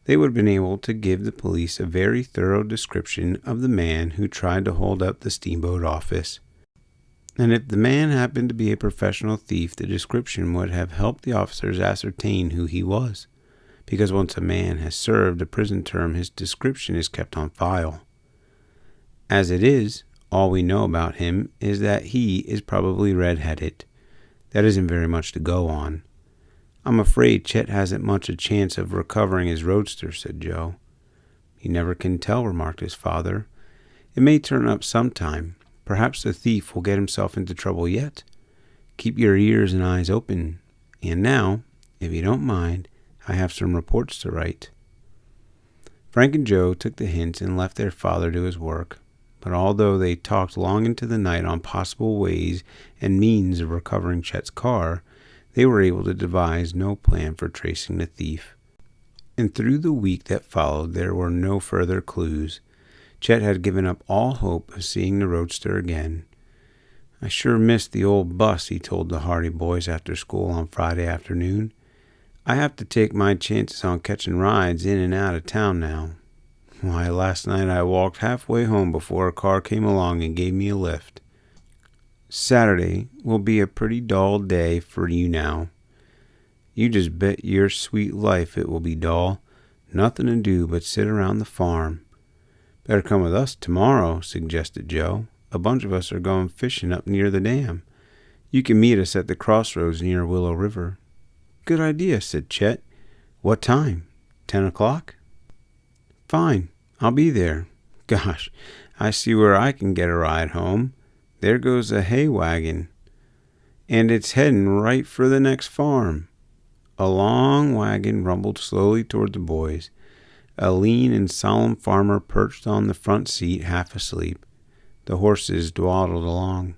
they would have been able to give the police a very thorough description of the man who tried to hold up the steamboat office. And if the man happened to be a professional thief, the description would have helped the officers ascertain who he was, because once a man has served a prison term, his description is kept on file. As it is, all we know about him is that he is probably red-headed. That isn't very much to go on. I'm afraid Chet hasn't much a chance of recovering his roadster, said Joe. "You never can tell," remarked his father. "It may turn up sometime. Perhaps the thief will get himself into trouble yet. Keep your ears and eyes open. And now, if you don't mind, I have some reports to write." Frank and Joe took the hint and left their father to his work. But although they talked long into the night on possible ways and means of recovering Chet's car, they were able to devise no plan for tracing the thief. And through the week that followed, there were no further clues. Chet had given up all hope of seeing the roadster again. "I sure missed the old bus," he told the Hardy boys after school on Friday afternoon. "I have to take my chances on catching rides in and out of town now. Why, last night I walked halfway home before a car came along and gave me a lift. Saturday will be a pretty dull day for you now. You just bet your sweet life it will be dull. Nothing to do but sit around the farm." "Better come with us tomorrow," suggested Joe. "A bunch of us are going fishing up near the dam. You can meet us at the crossroads near Willow River." "Good idea," said Chet. "What time? 10 o'clock? "Fine. I'll be there. Gosh, I see where I can get a ride home. There goes a hay wagon. And it's heading right for the next farm." A long wagon rumbled slowly toward the boys. A lean and solemn farmer perched on the front seat, half asleep. The horses dawdled along.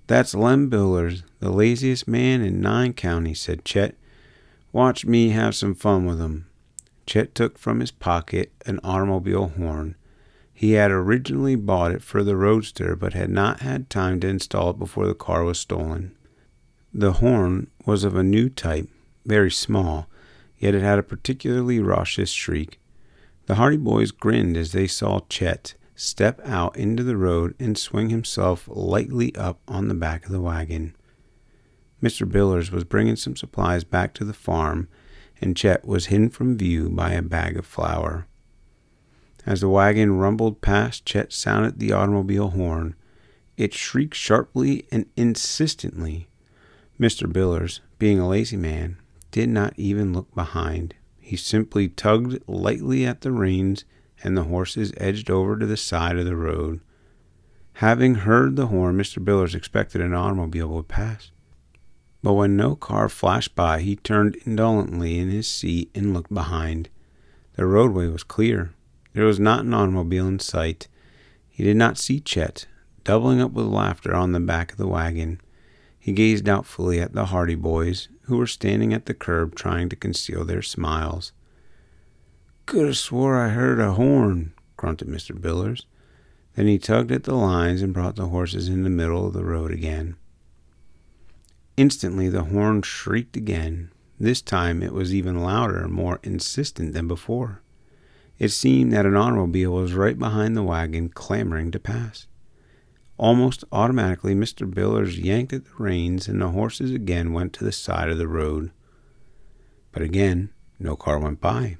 "That's Lem Billers, the laziest man in 9 counties," said Chet. "Watch me have some fun with him." Chet took from his pocket an automobile horn. He had originally bought it for the roadster, but had not had time to install it before the car was stolen. The horn was of a new type, very small, yet it had a particularly raucous shriek. The Hardy boys grinned as they saw Chet step out into the road and swing himself lightly up on the back of the wagon. Mr. Billers was bringing some supplies back to the farm, and Chet was hidden from view by a bag of flour. As the wagon rumbled past, Chet sounded the automobile horn. It shrieked sharply and insistently. Mr. Billers, being a lazy man, did not even look behind. He simply tugged lightly at the reins, and the horses edged over to the side of the road. Having heard the horn, Mr. Billers expected an automobile would pass. But when no car flashed by, he turned indolently in his seat and looked behind. The roadway was clear. There was not an automobile in sight. He did not see Chet, doubling up with laughter on the back of the wagon. He gazed doubtfully at the Hardy boys, who were standing at the curb trying to conceal their smiles. "Could have swore I heard a horn," grunted Mr. Billers. Then he tugged at the lines and brought the horses in the middle of the road again. Instantly the horn shrieked again. This time it was even louder and more insistent than before. It seemed that an automobile was right behind the wagon, clamoring to pass. Almost automatically, Mr. Billers yanked at the reins, and the horses again went to the side of the road. But again, no car went by.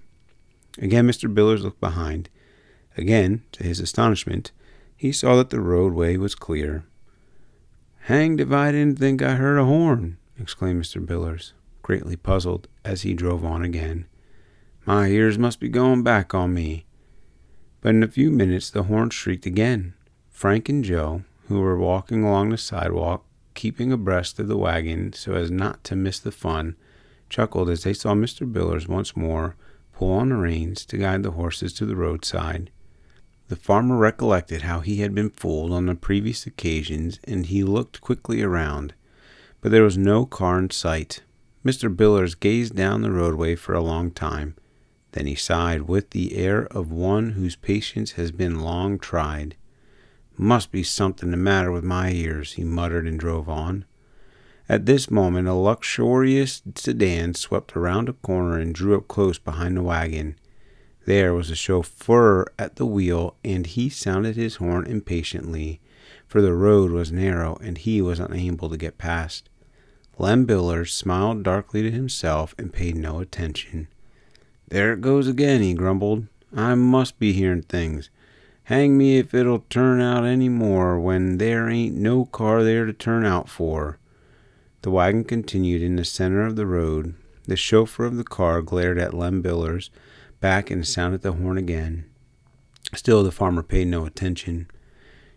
Again, Mr. Billers looked behind. Again, to his astonishment, he saw that the roadway was clear. "Hanged if I didn't think I heard a horn," exclaimed Mr. Billers, greatly puzzled as he drove on again. "My ears must be going back on me." But in a few minutes the horn shrieked again. Frank and Joe, who were walking along the sidewalk, keeping abreast of the wagon so as not to miss the fun, chuckled as they saw Mr. Billers once more pull on the reins to guide the horses to the roadside. The farmer recollected how he had been fooled on the previous occasions, and he looked quickly around. But there was no car in sight. Mr. Billers gazed down the roadway for a long time. Then he sighed with the air of one whose patience has been long tried. "Must be something the matter with my ears," he muttered and drove on. At this moment a luxurious sedan swept around a corner and drew up close behind the wagon. There was a chauffeur at the wheel, and he sounded his horn impatiently, for the road was narrow and he was unable to get past. Lem Billers smiled darkly to himself and paid no attention. "There it goes again," he grumbled. "I must be hearing things. Hang me if it'll turn out any more when there ain't no car there to turn out for." The wagon continued in the center of the road. The chauffeur of the car glared at Lem Billers, back and sounded the horn again. Still, the farmer paid no attention.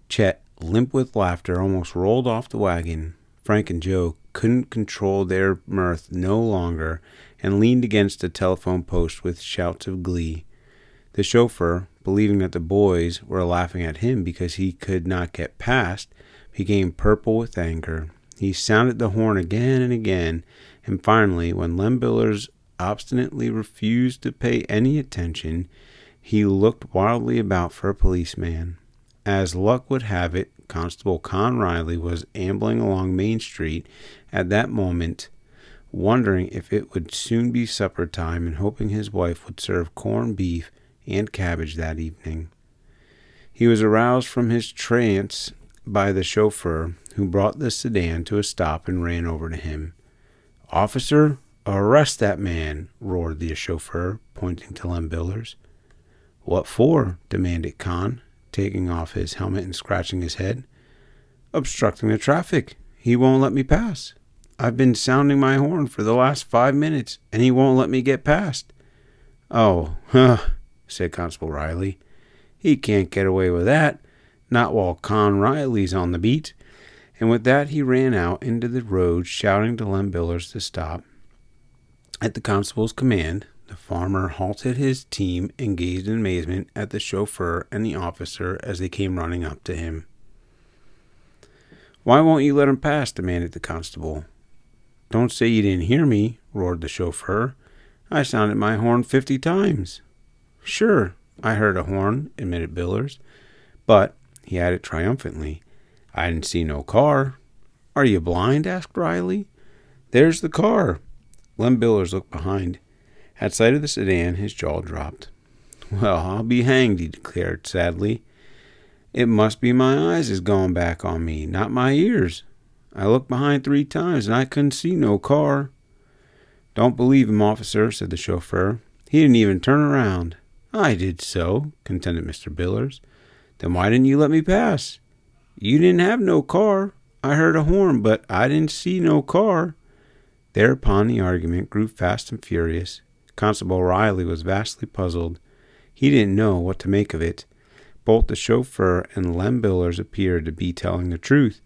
Chet, limp with laughter, almost rolled off the wagon. Frank and Joe couldn't control their mirth no longer and leaned against the telephone post with shouts of glee. The chauffeur, believing that the boys were laughing at him because he could not get past, became purple with anger. He sounded the horn again and again, and finally, when Lem Billers obstinately refused to pay any attention, he looked wildly about for a policeman. As luck would have it, Constable Con Riley was ambling along Main Street at that moment, wondering if it would soon be supper time and hoping his wife would serve corned beef and cabbage that evening. He was aroused from his trance by the chauffeur, who brought the sedan to a stop and ran over to him. "Officer, arrest that man," roared the chauffeur, pointing to Lem Billers. "What for?" demanded Con, taking off his helmet and scratching his head. "Obstructing the traffic. He won't let me pass. I've been sounding my horn for the last 5 minutes, and he won't let me get past." "Oh, said Constable Riley. "He can't get away with that, not while Con Riley's on the beat." And with that he ran out into the road, shouting to Lem Billers to stop. At the constable's command, the farmer halted his team and gazed in amazement at the chauffeur and the officer as they came running up to him. "Why won't you let him pass?" demanded the constable. "Don't say you didn't hear me," roared the chauffeur. "I sounded my horn 50 times. "Sure, I heard a horn," admitted Billers. "But," he added triumphantly, "I didn't see no car." "Are you blind?" asked Riley. "There's the car." Lem Billers looked behind. At sight of the sedan, his jaw dropped. "Well, I'll be hanged," he declared sadly. "It must be my eyes is going back on me, not my ears. I looked behind 3 times, and I couldn't see no car." "Don't believe him, officer," said the chauffeur. "He didn't even turn around." "I did so," contended Mr. Billers. "Then why didn't you let me pass?" "You didn't have no car. I heard a horn, but I didn't see no car." Thereupon the argument grew fast and furious. Constable Riley was vastly puzzled. He didn't know what to make of it. Both the chauffeur and Lem Billers appeared to be telling the truth,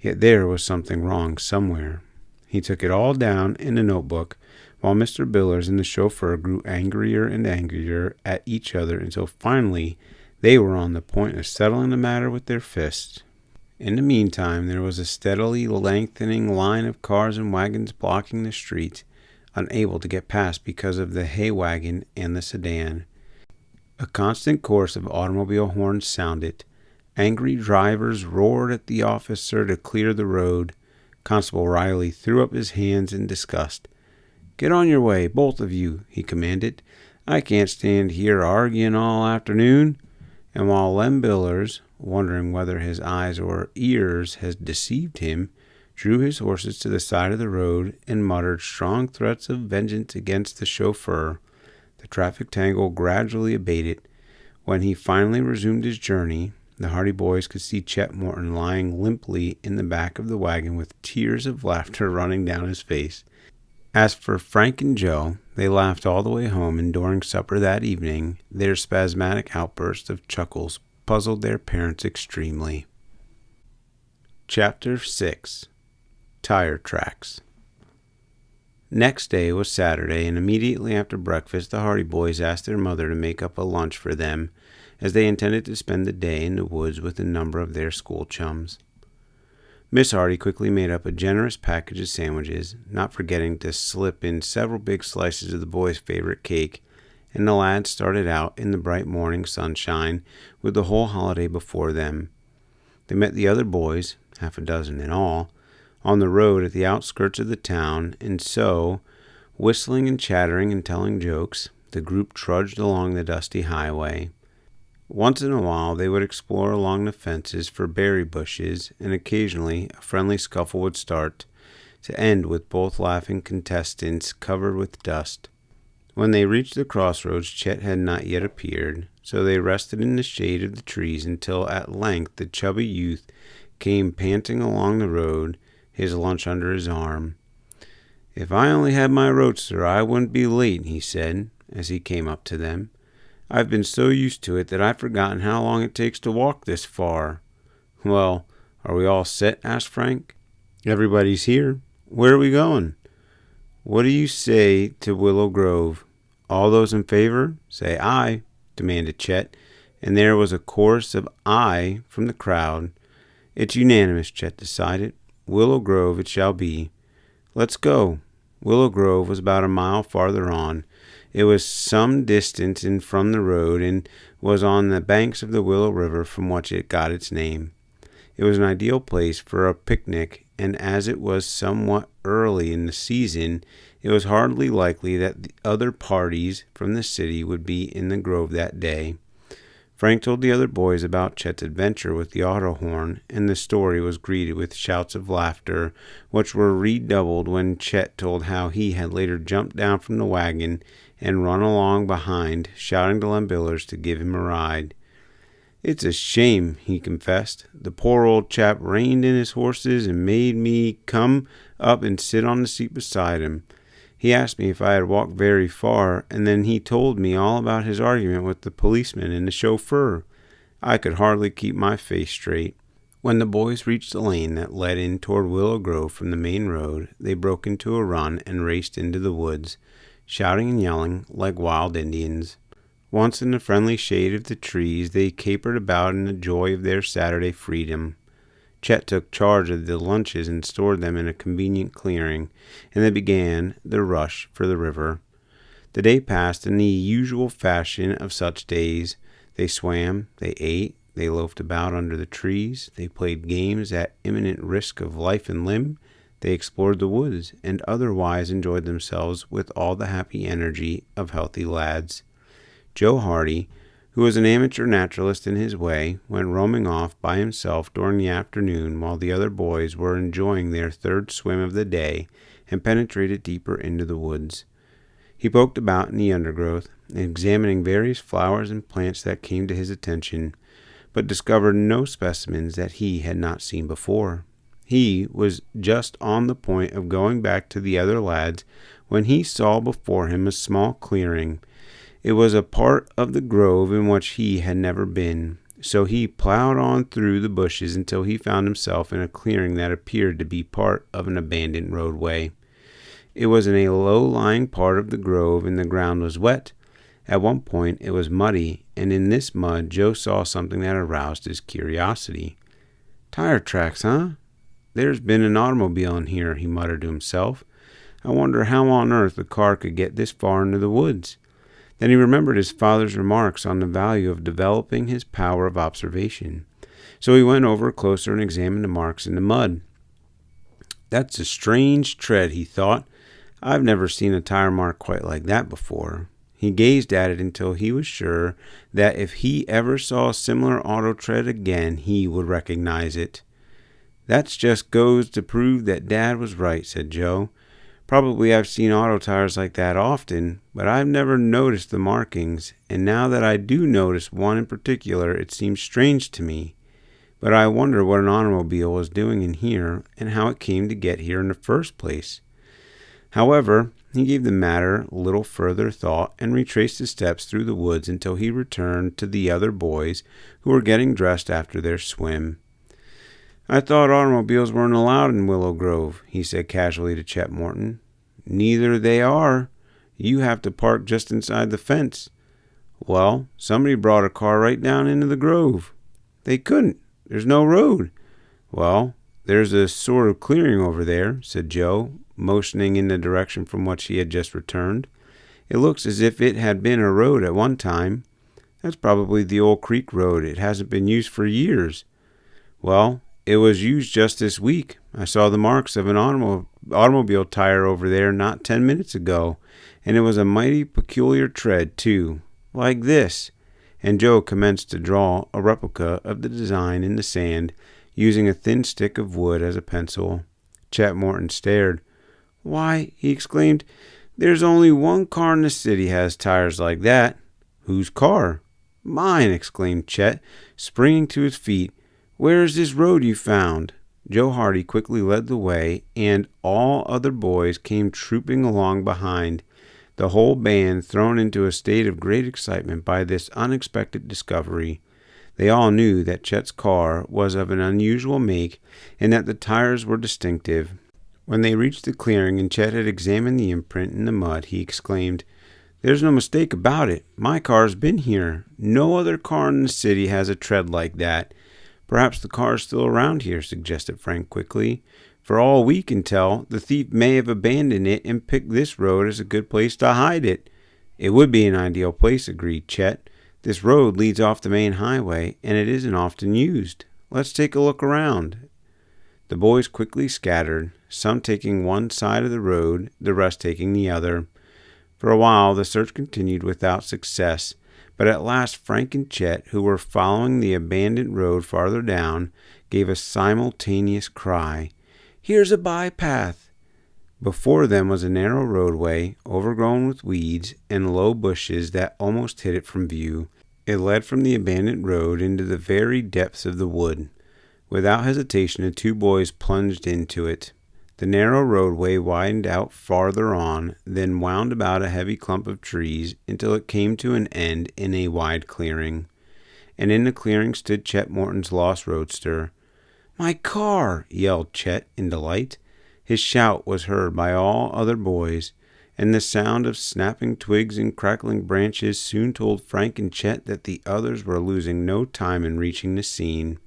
yet there was something wrong somewhere. He took it all down in a notebook, while Mr. Billers and the chauffeur grew angrier and angrier at each other until finally they were on the point of settling the matter with their fists. In the meantime, there was a steadily lengthening line of cars and wagons blocking the street, unable to get past because of the hay wagon and the sedan. A constant chorus of automobile horns sounded. Angry drivers roared at the officer to clear the road. Constable Riley threw up his hands in disgust. "Get on your way, both of you," he commanded. "I can't stand here arguing all afternoon." And while Lem Billers, wondering whether his eyes or ears had deceived him, drew his horses to the side of the road and muttered strong threats of vengeance against the chauffeur, the traffic tangle gradually abated. When he finally resumed his journey, the Hardy boys could see Chet Morton lying limply in the back of the wagon with tears of laughter running down his face. As for Frank and Joe, they laughed all the way home, and during supper that evening, their spasmodic outbursts of chuckles puzzled their parents extremely. Chapter 6. Tire Tracks. Next day was Saturday, and immediately after breakfast, the Hardy boys asked their mother to make up a lunch for them, as they intended to spend the day in the woods with a number of their school chums. Miss Hardy quickly made up a generous package of sandwiches, not forgetting to slip in several big slices of the boys' favorite cake, and the lads started out in the bright morning sunshine with the whole holiday before them. They met the other boys, 6 in all, on the road at the outskirts of the town, and so, whistling and chattering and telling jokes, the group trudged along the dusty highway. Once in a while they would explore along the fences for berry bushes, and occasionally a friendly scuffle would start, to end with both laughing contestants covered with dust. When they reached the crossroads, Chet had not yet appeared, so they rested in the shade of the trees until at length the chubby youth came panting along the road, his lunch under his arm. "If I only had my roadster, I wouldn't be late," he said. as he came up to them. "I've been so used to it that I've forgotten how long it takes to walk this far." "Well, are we all set?" asked Frank. "Everybody's here. Where are we going?" "What do you say to Willow Grove? All those in favor, say aye," demanded Chet, and there was a chorus of aye from the crowd. "It's unanimous," Chet decided. "Willow Grove it shall be. Let's go." Willow Grove was about a mile farther on. It was some distance in from the road and was on the banks of the Willow River, from which it got its name. It was an ideal place for a picnic, and as it was somewhat early in the season, it was hardly likely that the other parties from the city would be in the grove that day. Frank told the other boys about Chet's adventure with the auto horn, and the story was greeted with shouts of laughter, which were redoubled when Chet told how he had later jumped down from the wagon and run along behind, shouting to Lem Billers to give him a ride. "It's a shame," he confessed. "The poor old chap reined in his horses and made me come up and sit on the seat beside him. He asked me if I had walked very far, and then he told me all about his argument with the policeman and the chauffeur. I could hardly keep my face straight." When the boys reached the lane that led in toward Willow Grove from the main road, they broke into a run and raced into the woods, shouting and yelling like wild Indians. Once in the friendly shade of the trees, they capered about in the joy of their Saturday freedom. Chet took charge of the lunches and stored them in a convenient clearing, and they began the rush for the river. The day passed in the usual fashion of such days. They swam, they ate, they loafed about under the trees, they played games at imminent risk of life and limb, they explored the woods, and otherwise enjoyed themselves with all the happy energy of healthy lads. Joe Hardy, who was an amateur naturalist in his way, went roaming off by himself during the afternoon while the other boys were enjoying their third swim of the day, and penetrated deeper into the woods. He poked about in the undergrowth, examining various flowers and plants that came to his attention, but discovered no specimens that he had not seen before. He was just on the point of going back to the other lads when he saw before him a small clearing. It was a part of the grove in which he had never been, so he plowed on through the bushes until he found himself in a clearing that appeared to be part of an abandoned roadway. It was in a low-lying part of the grove, and the ground was wet. At one point it was muddy, and in this mud Joe saw something that aroused his curiosity. "Tire tracks, huh? There's been an automobile in here," he muttered to himself. "I wonder how on earth the car could get this far into the woods." Then he remembered his father's remarks on the value of developing his power of observation. So he went over closer and examined the marks in the mud. "That's a strange tread," he thought. "I've never seen a tire mark quite like that before." He gazed at it until he was sure that if he ever saw a similar auto tread again, he would recognize it. "That just goes to prove that Dad was right," said Joe. "Probably I've seen auto tires like that often, but I've never noticed the markings, and now that I do notice one in particular, it seems strange to me. But I wonder what an automobile was doing in here, and how it came to get here in the first place." However, he gave the matter little further thought and retraced his steps through the woods until he returned to the other boys who were getting dressed after their swim. "I thought automobiles weren't allowed in Willow Grove," he said casually to Chet Morton. "Neither they are. You have to park just inside the fence." "Well, somebody brought a car right down into the grove." "They couldn't. There's no road." "Well, there's a sort of clearing over there," said Joe, motioning in the direction from which he had just returned. "It looks as if it had been a road at one time." "That's probably the old creek road. It hasn't been used for years." "Well, it was used just this week. I saw the marks of an automobile tire over there not 10 minutes ago, and it was a mighty peculiar tread, too, like this." And Joe commenced to draw a replica of the design in the sand, using a thin stick of wood as a pencil. Chet Morton stared. "Why," he exclaimed, "there's only one car in the city has tires like that." "Whose car?" "Mine," exclaimed Chet, springing to his feet. "Where is this road you found?" Joe Hardy quickly led the way, and all other boys came trooping along behind. the whole band thrown into a state of great excitement by this unexpected discovery. They all knew that Chet's car was of an unusual make and that the tires were distinctive. When they reached the clearing and Chet had examined the imprint in the mud, he exclaimed, "There's no mistake about it. My car's been here. No other car in the city has a tread like that." "Perhaps the car's still around here," suggested Frank quickly. "For all we can tell, the thief may have abandoned it and picked this road as a good place to hide it." "It would be an ideal place," agreed Chet. "This road leads off the main highway, and it isn't often used. Let's take a look around." The boys quickly scattered, some taking one side of the road, the rest taking the other. For a while the search continued without success, but at last Frank and Chet, who were following the abandoned road farther down, gave a simultaneous cry. "Here's a bypath!" Before them was a narrow roadway, overgrown with weeds and low bushes that almost hid it from view. It led from the abandoned road into the very depths of the wood. Without hesitation, the two boys plunged into it. The narrow roadway widened out farther on, then wound about a heavy clump of trees until it came to an end in a wide clearing. And in the clearing stood Chet Morton's lost roadster. "My car!" yelled Chet in delight. His shout was heard by all other boys, and the sound of snapping twigs and crackling branches soon told Frank and Chet that the others were losing no time in reaching the scene.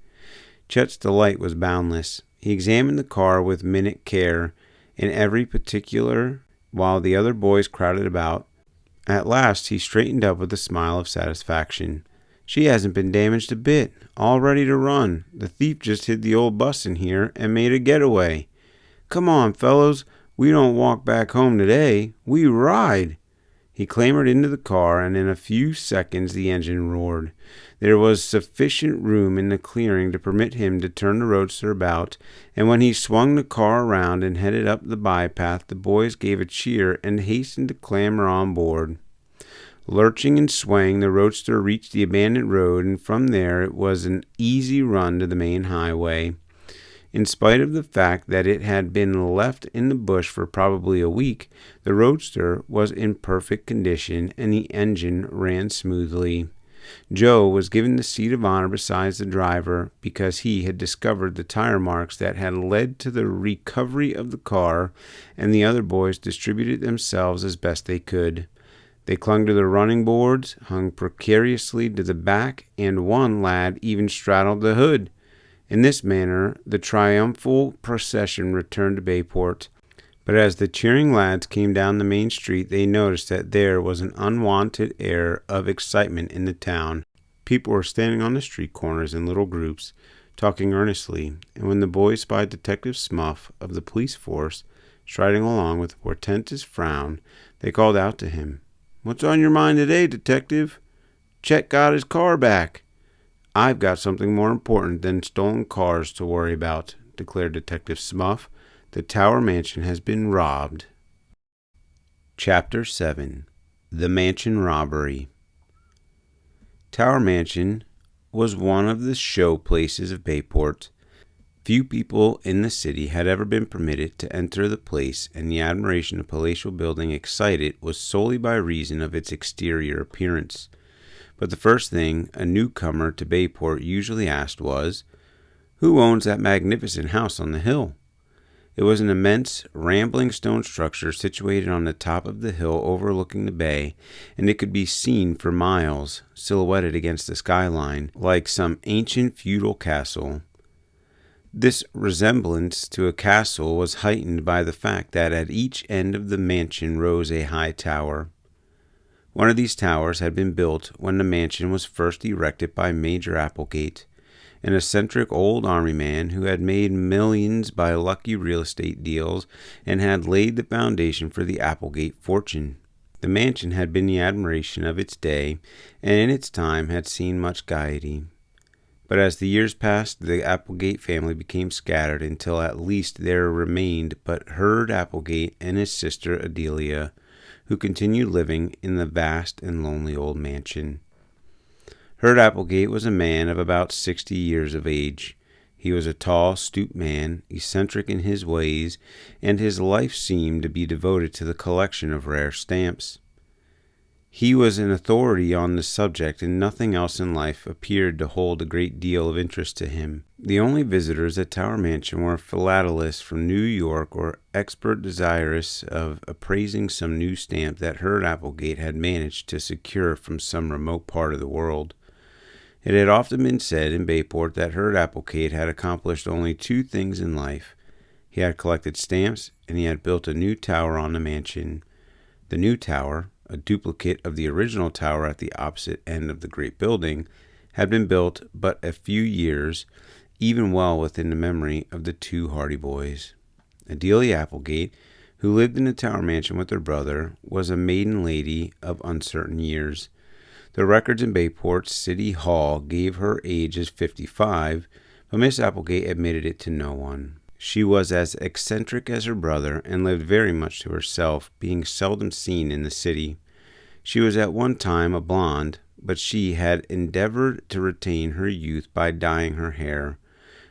Chet's delight was boundless. He examined the car with minute care, in every particular, while the other boys crowded about. At last he straightened up with a smile of satisfaction. "She hasn't been damaged a bit, all ready to run. The thief just hid the old bus in here and made a getaway. Come on, fellows, we don't walk back home today, we ride." He clambered into the car, and in a few seconds the engine roared. There was sufficient room in the clearing to permit him to turn the roadster about, and when he swung the car around and headed up the bypath, the boys gave a cheer and hastened to clamber on board. Lurching and swaying, the roadster reached the abandoned road, and from there it was an easy run to the main highway. In spite of the fact that it had been left in the bush for probably a week, the roadster was in perfect condition and the engine ran smoothly. Joe was given the seat of honor beside the driver because he had discovered the tire marks that had led to the recovery of the car, and the other boys distributed themselves as best they could. They clung to the running boards, hung precariously to the back, and one lad even straddled the hood. In this manner, the triumphal procession returned to Bayport. But as the cheering lads came down the main street, they noticed that there was an unwonted air of excitement in the town. People were standing on the street corners in little groups, talking earnestly, and when the boys spied Detective Smuff of the police force striding along with a portentous frown, they called out to him, "What's on your mind today, Detective?" "Chet got his car back." "I've got something more important than stolen cars to worry about," declared Detective Smuff. "The Tower Mansion has been robbed." Chapter 7. The Mansion Robbery. Tower Mansion was one of the show places of Bayport. Few people in the city had ever been permitted to enter the place, and the admiration the palatial building excited was solely by reason of its exterior appearance. But the first thing a newcomer to Bayport usually asked was, "Who owns that magnificent house on the hill?" It was an immense, rambling stone structure situated on the top of the hill overlooking the bay, and it could be seen for miles, silhouetted against the skyline, like some ancient feudal castle. This resemblance to a castle was heightened by the fact that at each end of the mansion rose a high tower. One of these towers had been built when the mansion was first erected by Major Applegate, an eccentric old army man who had made millions by lucky real estate deals and had laid the foundation for the Applegate fortune. The mansion had been the admiration of its day, and in its time had seen much gaiety. But as the years passed, the Applegate family became scattered until at least there remained but Herd Applegate and his sister Adelia, who continued living in the vast and lonely old mansion. Herd Applegate was a man of about 60 years of age. He was a tall, stooped man, eccentric in his ways, and his life seemed to be devoted to the collection of rare stamps. He was an authority on the subject, and nothing else in life appeared to hold a great deal of interest to him. The only visitors at Tower Mansion were philatelists from New York or expert desirous of appraising some new stamp that Herd Applegate had managed to secure from some remote part of the world. It had often been said in Bayport that Herd Applegate had accomplished only two things in life. He had collected stamps, and he had built a new tower on the mansion. The new tower, a duplicate of the original tower at the opposite end of the great building, had been built but a few years, even well within the memory of the two Hardy boys. Adelia Applegate, who lived in the Tower Mansion with her brother, was a maiden lady of uncertain years. The records in Bayport City Hall gave her age as 55, but Miss Applegate admitted it to no one. She was as eccentric as her brother and lived very much to herself, being seldom seen in the city. She was at one time a blonde, but she had endeavored to retain her youth by dyeing her hair,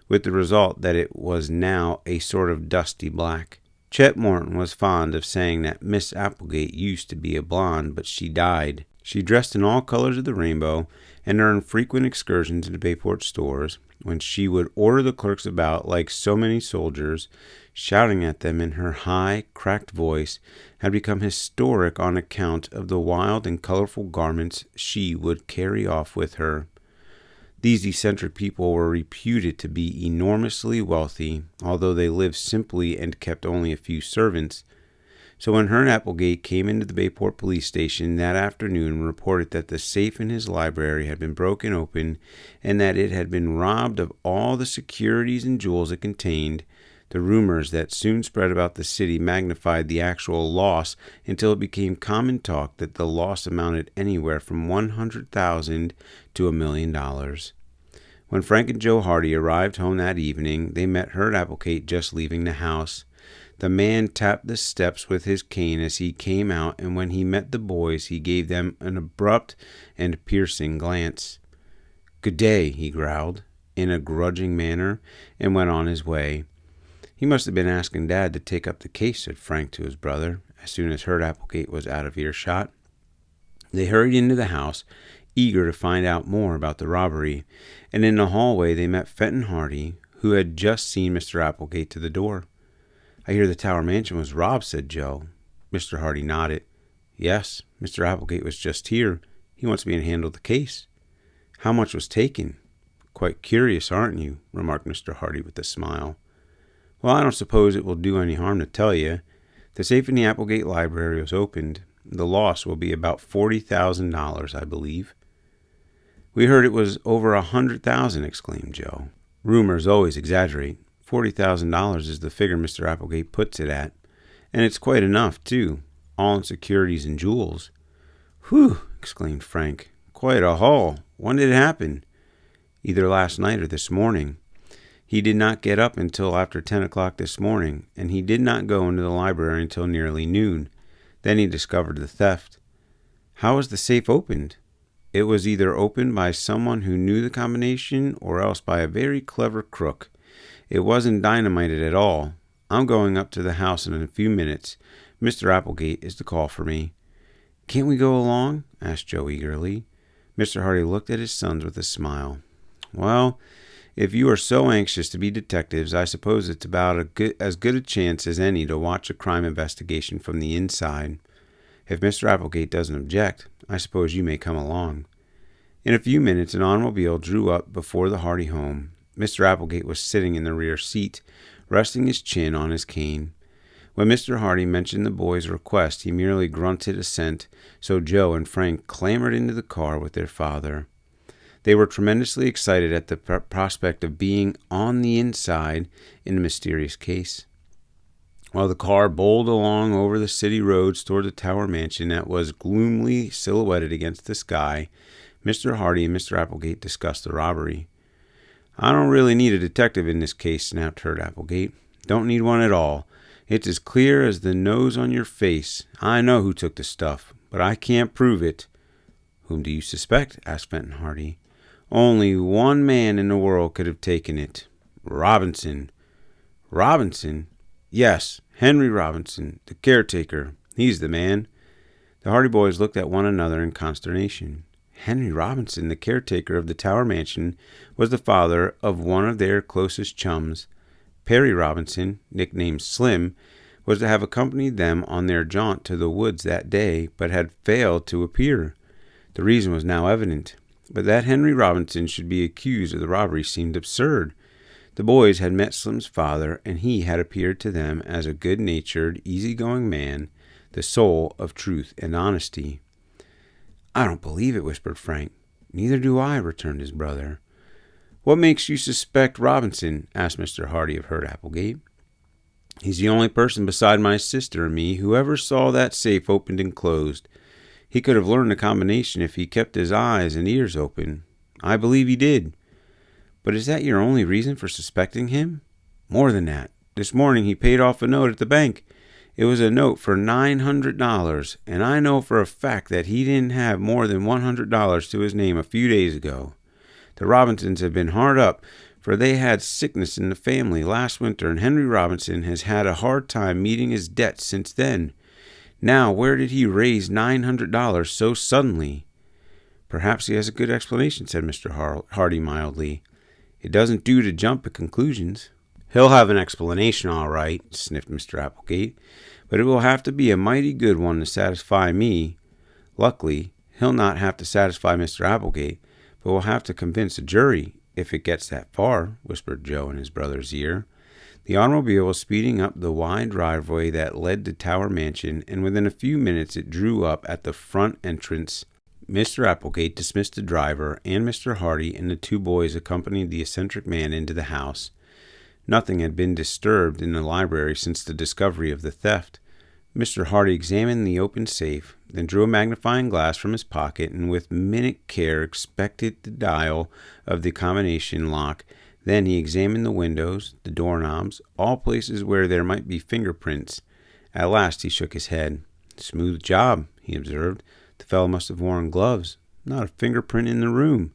with the result that it was now a sort of dusty black. Chet Morton was fond of saying that Miss Applegate used to be a blonde, but she died. She dressed in all colors of the rainbow, and during frequent excursions into Bayport stores, when she would order the clerks about like so many soldiers, shouting at them in her high, cracked voice, had become historic on account of the wild and colorful garments she would carry off with her. These eccentric people were reputed to be enormously wealthy, although they lived simply and kept only a few servants. So when Herd Applegate came into the Bayport police station that afternoon and reported that the safe in his library had been broken open and that it had been robbed of all the securities and jewels it contained, the rumors that soon spread about the city magnified the actual loss until it became common talk that the loss amounted anywhere from $100,000 to $1 million. When Frank and Joe Hardy arrived home that evening, they met Herd Applegate just leaving the house. The man tapped the steps with his cane as he came out, and when he met the boys, he gave them an abrupt and piercing glance. "Good day," he growled, in a grudging manner, and went on his way. "He must have been asking Dad to take up the case," said Frank to his brother, as soon as Herd Applegate was out of earshot. They hurried into the house, eager to find out more about the robbery, and in the hallway they met Fenton Hardy, who had just seen Mr. Applegate to the door. "I hear the Tower Mansion was robbed," said Joe. Mr. Hardy nodded. "Yes, Mr. Applegate was just here. He wants me to handle the case." "How much was taken?" "Quite curious, aren't you?" remarked Mr. Hardy with a smile. "Well, I don't suppose it will do any harm to tell you. The safe in the Applegate library was opened. The loss will be about $40,000, I believe." "We heard it was over $100,000, exclaimed Joe. "Rumors always exaggerate. $40,000 is the figure Mr. Applegate puts it at. And it's quite enough, too, all in securities and jewels." "Whew!" exclaimed Frank. "Quite a haul. When did it happen?" "Either last night or this morning. He did not get up until after 10 o'clock this morning, and he did not go into the library until nearly noon. Then he discovered the theft." "How was the safe opened?" "It was either opened by someone who knew the combination or else by a very clever crook. It wasn't dynamited at all. I'm going up to the house in a few minutes. Mr. Applegate is to call for me." "Can't we go along?" asked Joe eagerly. Mr. Hardy looked at his sons with a smile. "Well, if you are so anxious to be detectives, I suppose it's about as good a chance as any to watch a crime investigation from the inside. If Mr. Applegate doesn't object, I suppose you may come along." In a few minutes, an automobile drew up before the Hardy home. Mr. Applegate was sitting in the rear seat, resting his chin on his cane. When Mr. Hardy mentioned the boy's request, he merely grunted assent, so Joe and Frank clambered into the car with their father. They were tremendously excited at the prospect of being on the inside in the mysterious case. While the car bowled along over the city roads toward the Tower Mansion that was gloomily silhouetted against the sky, Mr. Hardy and Mr. Applegate discussed the robbery. "I don't really need a detective in this case," snapped Herd Applegate. "Don't need one at all. It's as clear as the nose on your face. I know who took the stuff, but I can't prove it." "Whom do you suspect?" asked Fenton Hardy. "Only one man in the world could have taken it." Robinson. Robinson? Yes, Henry Robinson, the caretaker. He's the man. The Hardy boys looked at one another in consternation. Henry Robinson, the caretaker of the Tower Mansion, was the father of one of their closest chums. Perry Robinson, nicknamed Slim, was to have accompanied them on their jaunt to the woods that day, but had failed to appear. The reason was now evident, but that Henry Robinson should be accused of the robbery seemed absurd. The boys had met Slim's father, and he had appeared to them as a good-natured, easy-going man, the soul of truth and honesty. "I don't believe it," whispered Frank. "Neither do I," returned his brother. "What makes you suspect Robinson?" asked Mr. Hardy of Hurt Applegate. "He's the only person beside my sister and me who ever saw that safe opened and closed. He could have learned the combination if he kept his eyes and ears open. I believe he did." "But is that your only reason for suspecting him?" "More than that. This morning he paid off a note at the bank. It was a note for $900, and I know for a fact that he didn't have more than $100 to his name a few days ago. The Robinsons have been hard up, for they had sickness in the family last winter, and Henry Robinson has had a hard time meeting his debts since then. Now, where did he raise $900 so suddenly?" "Perhaps he has a good explanation," said Mr. Hardy mildly. "It doesn't do to jump at conclusions." "He'll have an explanation, all right," sniffed Mr. Applegate, "but it will have to be a mighty good one to satisfy me. Luckily, he'll not have to satisfy Mr. Applegate, but will have to convince a jury, if it gets that far," whispered Joe in his brother's ear. The automobile was speeding up the wide driveway that led to Tower Mansion, and within a few minutes it drew up at the front entrance. Mr. Applegate dismissed the driver, and Mr. Hardy and the two boys accompanied the eccentric man into the house. Nothing had been disturbed in the library since the discovery of the theft. Mr. Hardy examined the open safe, then drew a magnifying glass from his pocket and with minute care inspected the dial of the combination lock. Then he examined the windows, the doorknobs, all places where there might be fingerprints. At last he shook his head. "Smooth job," he observed. "The fellow must have worn gloves. Not a fingerprint in the room."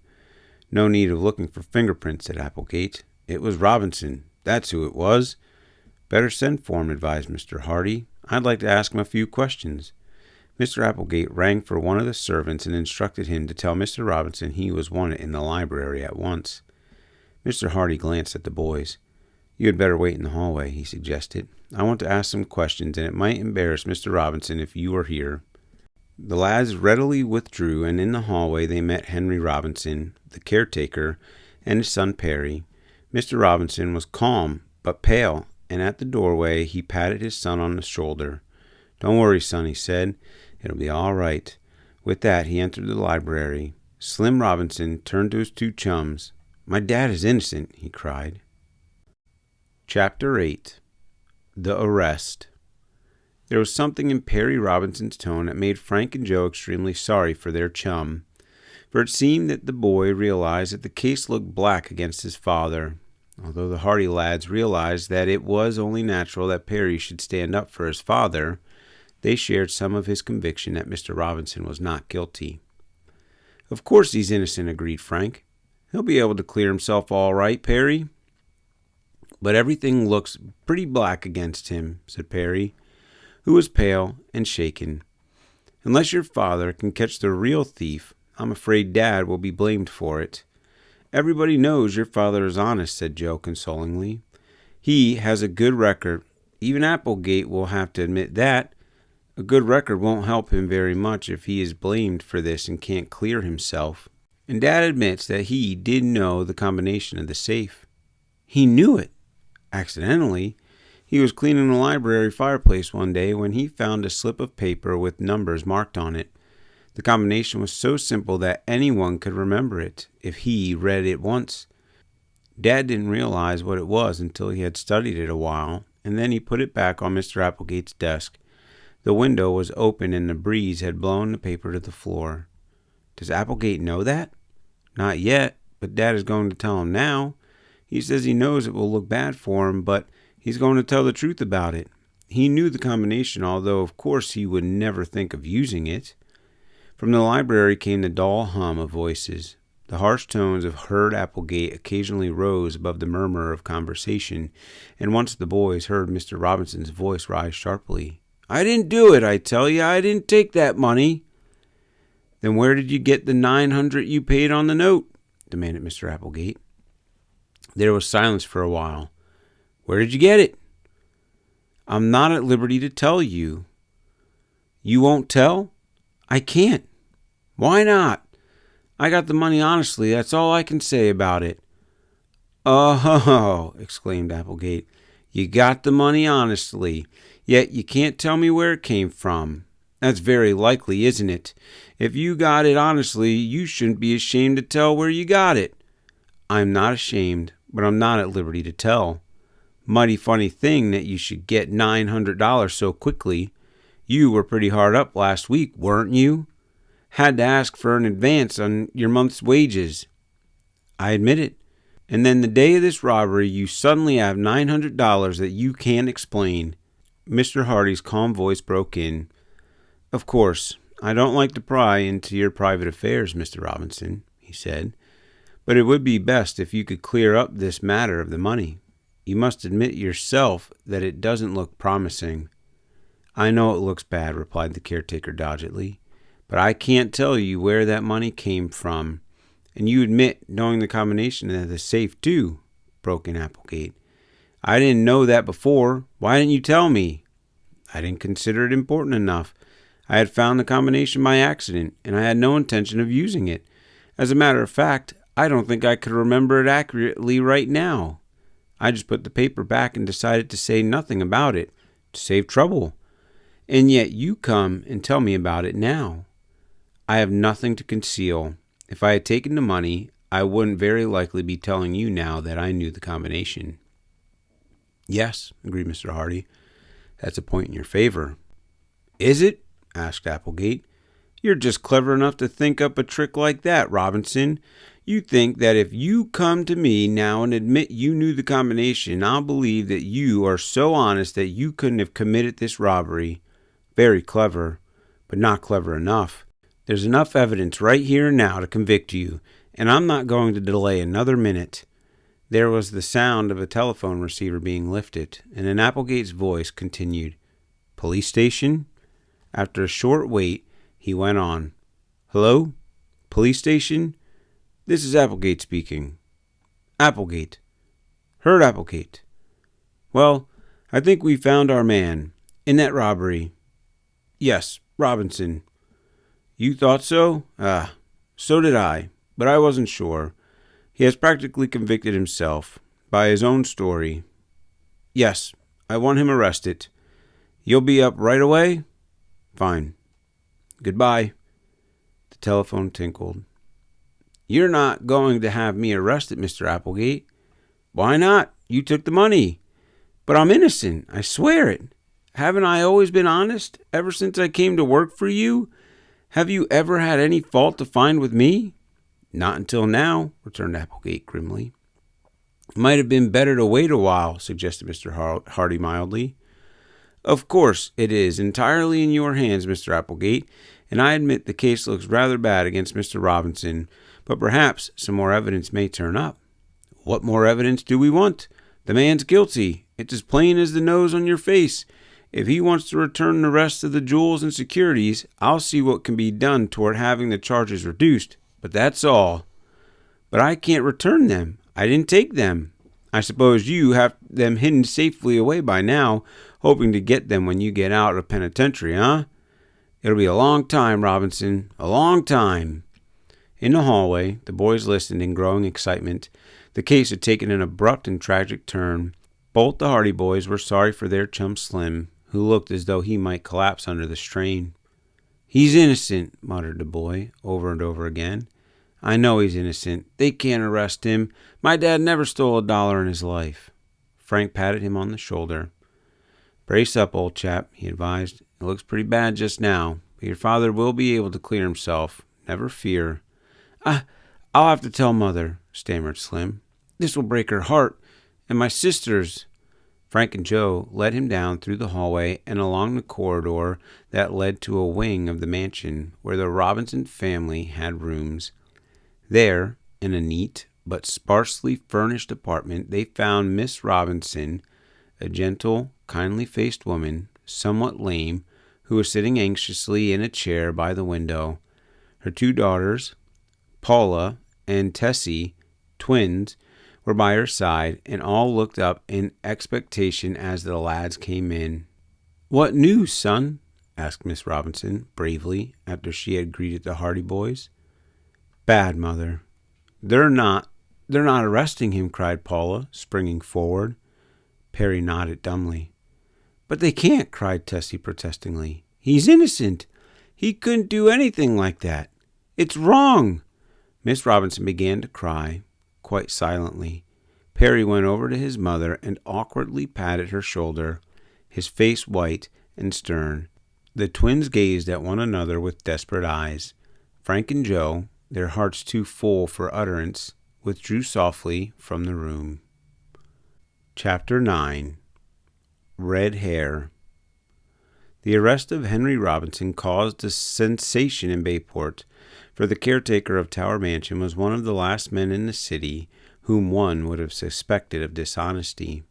"No need of looking for fingerprints," said Applegate. "It was Robinson. That's who it was." "Better send for him," advised Mr. Hardy. "I'd like to ask him a few questions." Mr. Applegate rang for one of the servants and instructed him to tell Mr. Robinson he was wanted in the library at once. Mr. Hardy glanced at the boys. "You had better wait in the hallway," he suggested. "I want to ask some questions, and it might embarrass Mr. Robinson if you were here." The lads readily withdrew, and in the hallway they met Henry Robinson, the caretaker, and his son Perry. Mr. Robinson was calm but pale, and at the doorway he patted his son on the shoulder. "Don't worry, son," he said. "It'll be all right." With that he entered the library. Slim Robinson turned to his two chums. "My dad is innocent," he cried. Chapter 8. The Arrest. There was something in Perry Robinson's tone that made Frank and Joe extremely sorry for their chum, for it seemed that the boy realized that the case looked black against his father. Although the Hardy lads realized that it was only natural that Perry should stand up for his father, they shared some of his conviction that Mr. Robinson was not guilty. "Of course he's innocent," agreed Frank. "He'll be able to clear himself all right, Perry." "But everything looks pretty black against him," said Perry, who was pale and shaken. "Unless your father can catch the real thief, I'm afraid Dad will be blamed for it." "Everybody knows your father is honest," said Joe consolingly. "He has a good record. Even Applegate will have to admit that. A good record won't help him very much if he is blamed for this and can't clear himself. And Dad admits that he did know the combination of the safe." "He knew it?" "Accidentally. He was cleaning the library fireplace one day when he found a slip of paper with numbers marked on it. The combination was so simple that anyone could remember it if he read it once. Dad didn't realize what it was until he had studied it a while, and then he put it back on Mr. Applegate's desk. The window was open and the breeze had blown the paper to the floor." "Does Applegate know that?" "Not yet, but Dad is going to tell him now. He says he knows it will look bad for him, but he's going to tell the truth about it. He knew the combination, although of course he would never think of using it." From the library came the dull hum of voices. The harsh tones of Herd Applegate occasionally rose above the murmur of conversation, and once the boys heard Mr. Robinson's voice rise sharply. "I didn't do it, I tell you. I didn't take that money." "Then where did you get the $900 you paid on the note?" demanded Mr. Applegate. There was silence for a while. "Where did you get it?" "I'm not at liberty to tell you." "You won't tell?" "I can't." "Why not?" "I got the money honestly. That's all I can say about it." "Oh," exclaimed Applegate. "You got the money honestly, yet you can't tell me where it came from. That's very likely, isn't it? If you got it honestly, you shouldn't be ashamed to tell where you got it." "I'm not ashamed, but I'm not at liberty to tell." "Mighty funny thing that you should get $900 so quickly. You were pretty hard up last week, weren't you? Had to ask for an advance on your month's wages." "I admit it." "And then the day of this robbery, you suddenly have $900 that you can't explain." Mr. Hardy's calm voice broke in. "Of course, I don't like to pry into your private affairs, Mr. Robinson," he said, "but it would be best if you could clear up this matter of the money. You must admit yourself that it doesn't look promising." "I know it looks bad," replied the caretaker doggedly, "but I can't tell you where that money came from." "And you admit knowing the combination of the safe, too," broke in Applegate. "I didn't know that before. Why didn't you tell me?" "I didn't consider it important enough. I had found the combination by accident, and I had no intention of using it. As a matter of fact, I don't think I could remember it accurately right now. I just put the paper back and decided to say nothing about it, to save trouble. And yet you come and tell me about it now. I have nothing to conceal. If I had taken the money, I wouldn't very likely be telling you now that I knew the combination." "Yes," agreed Mr. Hardy. "That's a point in your favor." "Is it?" asked Applegate. "You're just clever enough to think up a trick like that, Robinson. You think that if you come to me now and admit you knew the combination, I'll believe that you are so honest that you couldn't have committed this robbery. Very clever, but not clever enough. There's enough evidence right here and now to convict you, and I'm not going to delay another minute." There was the sound of a telephone receiver being lifted, and in Applegate's voice continued, "Police station?" After a short wait, he went on, "Hello? Police station? This is Applegate speaking." "Applegate. Herd Applegate. Well, I think we found our man. In that robbery. Yes, Robinson." "You thought so? So did I, but I wasn't sure. He has practically convicted himself, by his own story. Yes, I want him arrested. You'll be up right away? Fine. Goodbye." The telephone tinkled. "You're not going to have me arrested, Mr. Applegate." "Why not? You took the money." "But I'm innocent. I swear it. Haven't I always been honest, ever since I came to work for you? Have you ever had any fault to find with me?" "Not until now," returned Applegate grimly. "It might have been better to wait a while," suggested Mr. Hardy mildly. "Of course, it is entirely in your hands, Mr. Applegate, and I admit the case looks rather bad against Mr. Robinson, but perhaps some more evidence may turn up." "What more evidence do we want? The man's guilty. It's as plain as the nose on your face. If he wants to return the rest of the jewels and securities, I'll see what can be done toward having the charges reduced, but that's all." "But I can't return them. I didn't take them. I suppose you have them hidden safely away by now, hoping to get them when you get out of penitentiary, huh? It'll be a long time, Robinson, a long time." In the hallway, the boys listened in growing excitement. The case had taken an abrupt and tragic turn. Both the Hardy boys were sorry for their chum Slim, who looked as though he might collapse under the strain. "He's innocent," muttered the boy, over and over again. "I know he's innocent. They can't arrest him. My dad never stole $1 in his life." Frank patted him on the shoulder. "Brace up, old chap," he advised. "It looks pretty bad just now, but your father will be able to clear himself. Never fear." I'll have to tell Mother," stammered Slim. "This will break her heart. And my sisters." Frank and Joe led him down through the hallway and along the corridor that led to a wing of the mansion where the Robinson family had rooms. There, In a neat but sparsely furnished apartment, they found Miss Robinson, a gentle, kindly-faced woman, somewhat lame, who was sitting anxiously in a chair by the window. Her 2 daughters, Paula and Tessie, twins, were by her side, and all looked up in expectation as the lads came in. "What news, son?" asked Miss Robinson, bravely, after she had greeted the Hardy boys. "Bad, Mother. They're not arresting him," cried Paula, springing forward. Perry nodded dumbly. "But they can't," cried Tessie protestingly. "He's innocent. He couldn't do anything like that. It's wrong." Miss Robinson began to cry, quite silently. Perry went over to his mother and awkwardly patted her shoulder, his face white and stern. The twins gazed at one another with desperate eyes. Frank and Joe, their hearts too full for utterance, withdrew softly from the room. Chapter 9. Red Hair. The arrest of Henry Robinson caused a sensation in Bayport, for the caretaker of Tower Mansion was one of the last men in the city whom one would have suspected of dishonesty.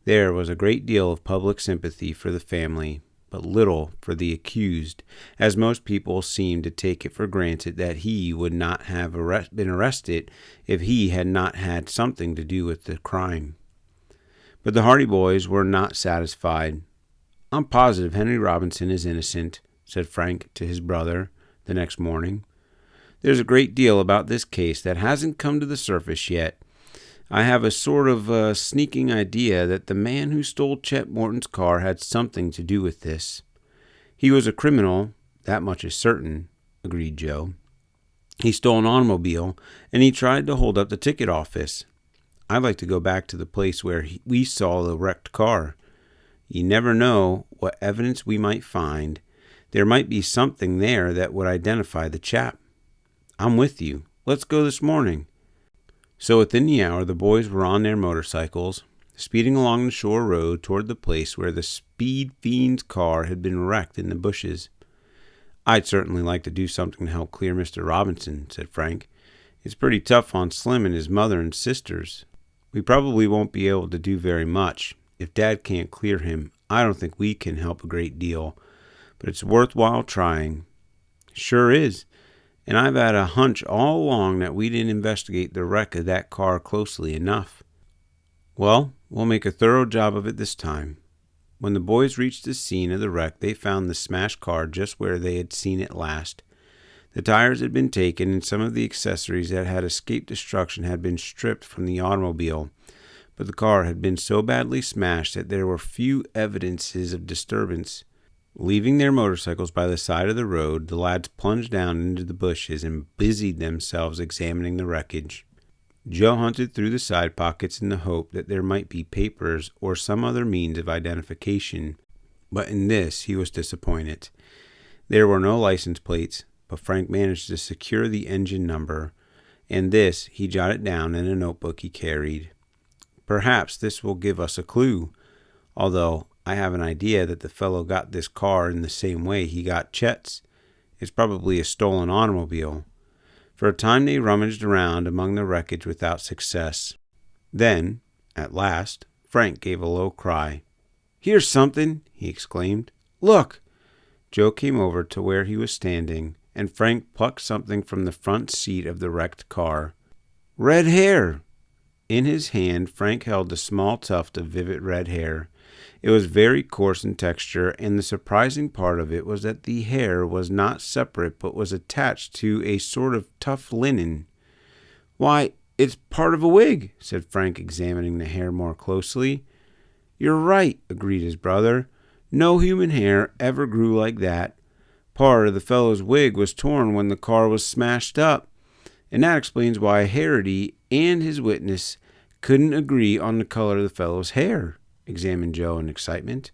There was a great deal of public sympathy for the family, but little for the accused, as most people seemed to take it for granted that he would not have been arrested if he had not had something to do with the crime. But the Hardy boys were not satisfied. "I'm positive Henry Robinson is innocent," said Frank to his brother the next morning. "There's a great deal about this case that hasn't come to the surface yet. I have a sort of sneaking idea that the man who stole Chet Morton's car had something to do with this." "He was a criminal, that much is certain," agreed Joe. "He stole an automobile, and he tried to hold up the ticket office. I'd like to go back to the place where we saw the wrecked car. You never know what evidence we might find. There might be something there that would identify the chap." "I'm with you. Let's go this morning." So within the hour the boys were on their motorcycles, speeding along the shore road toward the place where the speed fiend's car had been wrecked in the bushes. "I'd certainly like to do something to help clear Mr. Robinson," said Frank. "It's pretty tough on Slim and his mother and sisters. We probably won't be able to do very much. If Dad can't clear him, I don't think we can help a great deal. But it's worthwhile trying." "Sure is. And I've had a hunch all along that we didn't investigate the wreck of that car closely enough." "Well, we'll make a thorough job of it this time." When the boys reached the scene of the wreck, they found the smashed car just where they had seen it last. The tires had been taken, and some of the accessories that had escaped destruction had been stripped from the automobile, but the car had been so badly smashed that there were few evidences of disturbance. Leaving their motorcycles by the side of the road, the lads plunged down into the bushes and busied themselves examining the wreckage. Joe hunted through the side pockets in the hope that there might be papers or some other means of identification, but in this he was disappointed. There were no license plates, but Frank managed to secure the engine number, and this he jotted down in a notebook he carried. "Perhaps this will give us a clue, although I have an idea that the fellow got this car in the same way he got Chet's. It's probably a stolen automobile." For a time they rummaged around among the wreckage without success. Then, at last, Frank gave a low cry. "Here's something!" he exclaimed. "Look!" Joe came over to where he was standing, and Frank plucked something from the front seat of the wrecked car. "Red hair!" In his hand, Frank held a small tuft of vivid red hair. It was very coarse in texture, and the surprising part of it was that the hair was not separate but was attached to a sort of tough linen. "Why, it's part of a wig," said Frank, examining the hair more closely. "You're right," agreed his brother. "No human hair ever grew like that. Part of the fellow's wig was torn when the car was smashed up, and that explains why Hardy and his witness couldn't agree on the color of the fellow's hair," examined Joe in excitement.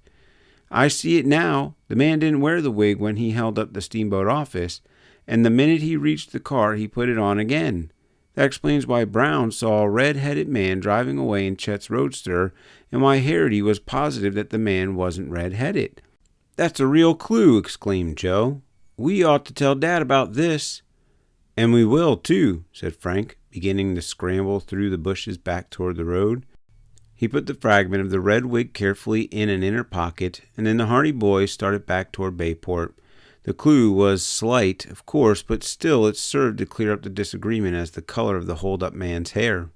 "I see it now. The man didn't wear the wig when he held up the steamboat office, and the minute he reached the car he put it on again. That explains why Brown saw a red-headed man driving away in Chet's roadster, and why Hardy was positive that the man wasn't red-headed." "That's a real clue," exclaimed Joe. "We ought to tell Dad about this." "And we will, too," said Frank, beginning to scramble through the bushes back toward the road. He put the fragment of the red wig carefully in an inner pocket, and then the Hardy boys started back toward Bayport. The clue was slight, of course, but still it served to clear up the disagreement as the color of the hold-up man's hair.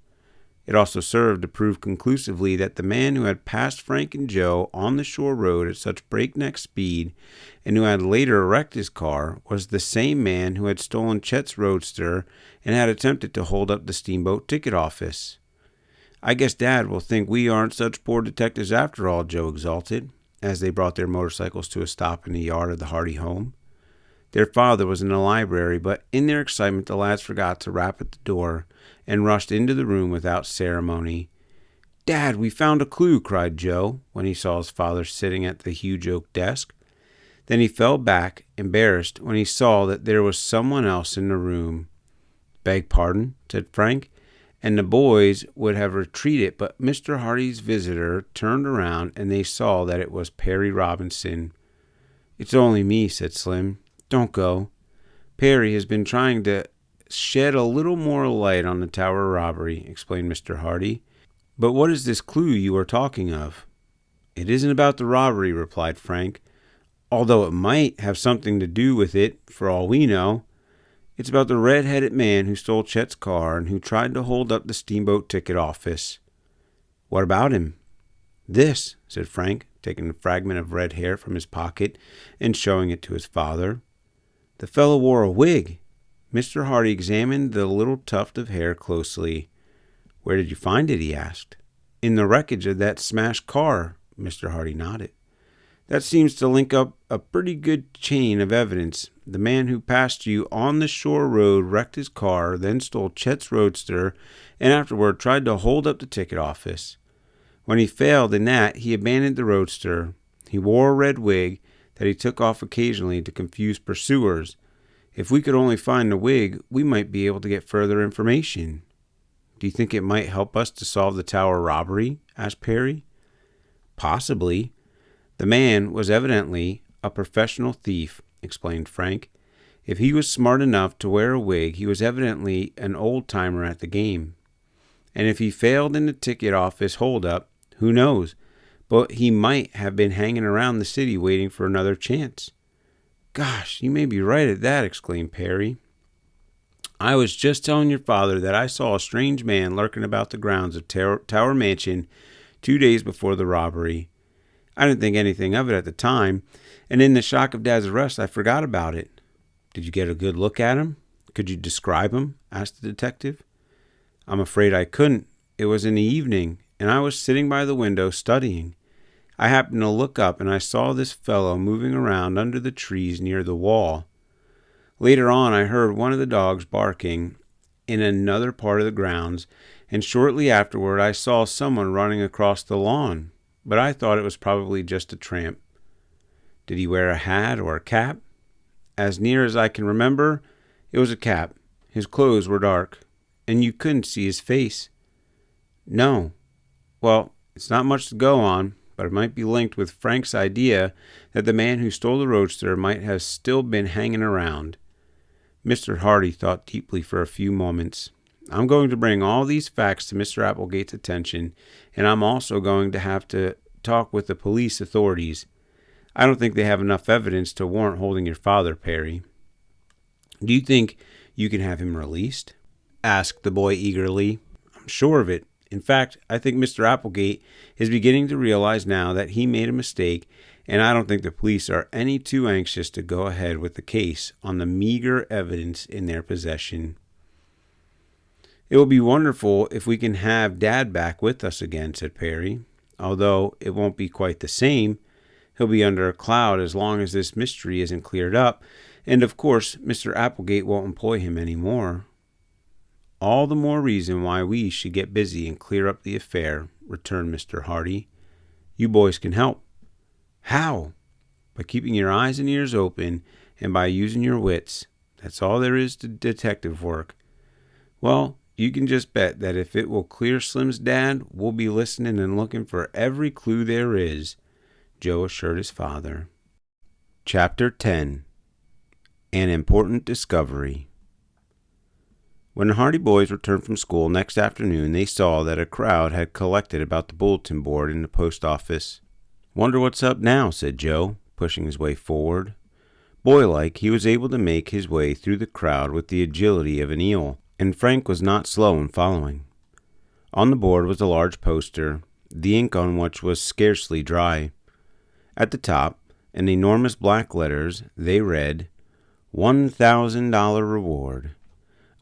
It also served to prove conclusively that the man who had passed Frank and Joe on the shore road at such breakneck speed and who had later wrecked his car was the same man who had stolen Chet's roadster and had attempted to hold up the steamboat ticket office. "I guess Dad will think we aren't such poor detectives after all," Joe exulted, as they brought their motorcycles to a stop in the yard of the Hardy home. Their father was in the library, but in their excitement the lads forgot to rap at the door and rushed into the room without ceremony. "Dad, we found a clue," cried Joe, when he saw his father sitting at the huge oak desk. Then he fell back, embarrassed, when he saw that there was someone else in the room. "Beg pardon," said Frank, and the boys would have retreated, but Mr. Hardy's visitor turned around and they saw that it was Perry Robinson. "It's only me," said Slim. "Don't go." "Perry has been trying to shed a little more light on the Tower robbery," explained Mr. Hardy. "But what is this clue you are talking of?" "It isn't about the robbery," replied Frank, "although it might have something to do with it, for all we know. It's about the red-headed man who stole Chet's car and who tried to hold up the steamboat ticket office." "What about him?" "This," said Frank, taking a fragment of red hair from his pocket and showing it to his father. "The fellow wore a wig." Mr. Hardy examined the little tuft of hair closely. "Where did you find it?" he asked. "In the wreckage of that smashed car." Mr. Hardy nodded. "That seems to link up a pretty good chain of evidence. The man who passed you on the shore road wrecked his car, then stole Chet's roadster, and afterward tried to hold up the ticket office. When he failed in that, he abandoned the roadster. He wore a red wig that he took off occasionally to confuse pursuers. If we could only find the wig, we might be able to get further information." "Do you think it might help us to solve the Tower robbery?" asked Perry. "Possibly. The man was evidently a professional thief," explained Frank. "If he was smart enough to wear a wig, he was evidently an old-timer at the game. And if he failed in the ticket office hold-up, who knows, but he might have been hanging around the city waiting for another chance." "Gosh, you may be right at that," exclaimed Perry. "I was just telling your father that I saw a strange man lurking about the grounds of Tower Mansion 2 days before the robbery. I didn't think anything of it at the time, and in the shock of Dad's arrest, I forgot about it." "Did you get a good look at him? Could you describe him?" asked the detective. "I'm afraid I couldn't. It was in the evening, and I was sitting by the window studying. I happened to look up, and I saw this fellow moving around under the trees near the wall. Later on, I heard one of the dogs barking in another part of the grounds, and shortly afterward, I saw someone running across the lawn, but I thought it was probably just a tramp." "Did he wear a hat or a cap?" "As near as I can remember, it was a cap. His clothes were dark, and you couldn't see his face." "No. Well, it's not much to go on, but it might be linked with Frank's idea that the man who stole the roadster might have still been hanging around." Mr. Hardy thought deeply for a few moments. "I'm going to bring all these facts to Mr. Applegate's attention, and I'm also going to have to talk with the police authorities. I don't think they have enough evidence to warrant holding your father, Perry." "Do you think you can have him released?" asked the boy eagerly. "I'm sure of it. In fact, I think Mr. Applegate is beginning to realize now that he made a mistake, and I don't think the police are any too anxious to go ahead with the case on the meager evidence in their possession." "It will be wonderful if we can have Dad back with us again," said Perry, "although it won't be quite the same. He'll be under a cloud as long as this mystery isn't cleared up, and of course Mr. Applegate won't employ him any more." "All the more reason why we should get busy and clear up the affair," returned Mr. Hardy. "You boys can help." "How?" "By keeping your eyes and ears open and by using your wits. That's all there is to detective work. Well, you can just bet that if it will clear Slim's dad, we'll be listening and looking for every clue there is," Joe assured his father. Chapter 10. An Important Discovery. When the Hardy boys returned from school next afternoon, they saw that a crowd had collected about the bulletin board in the post office. "Wonder what's up now," said Joe, pushing his way forward. Boy-like, he was able to make his way through the crowd with the agility of an eel, and Frank was not slow in following. On the board was a large poster, the ink on which was scarcely dry. At the top, in enormous black letters, they read, $1,000 reward.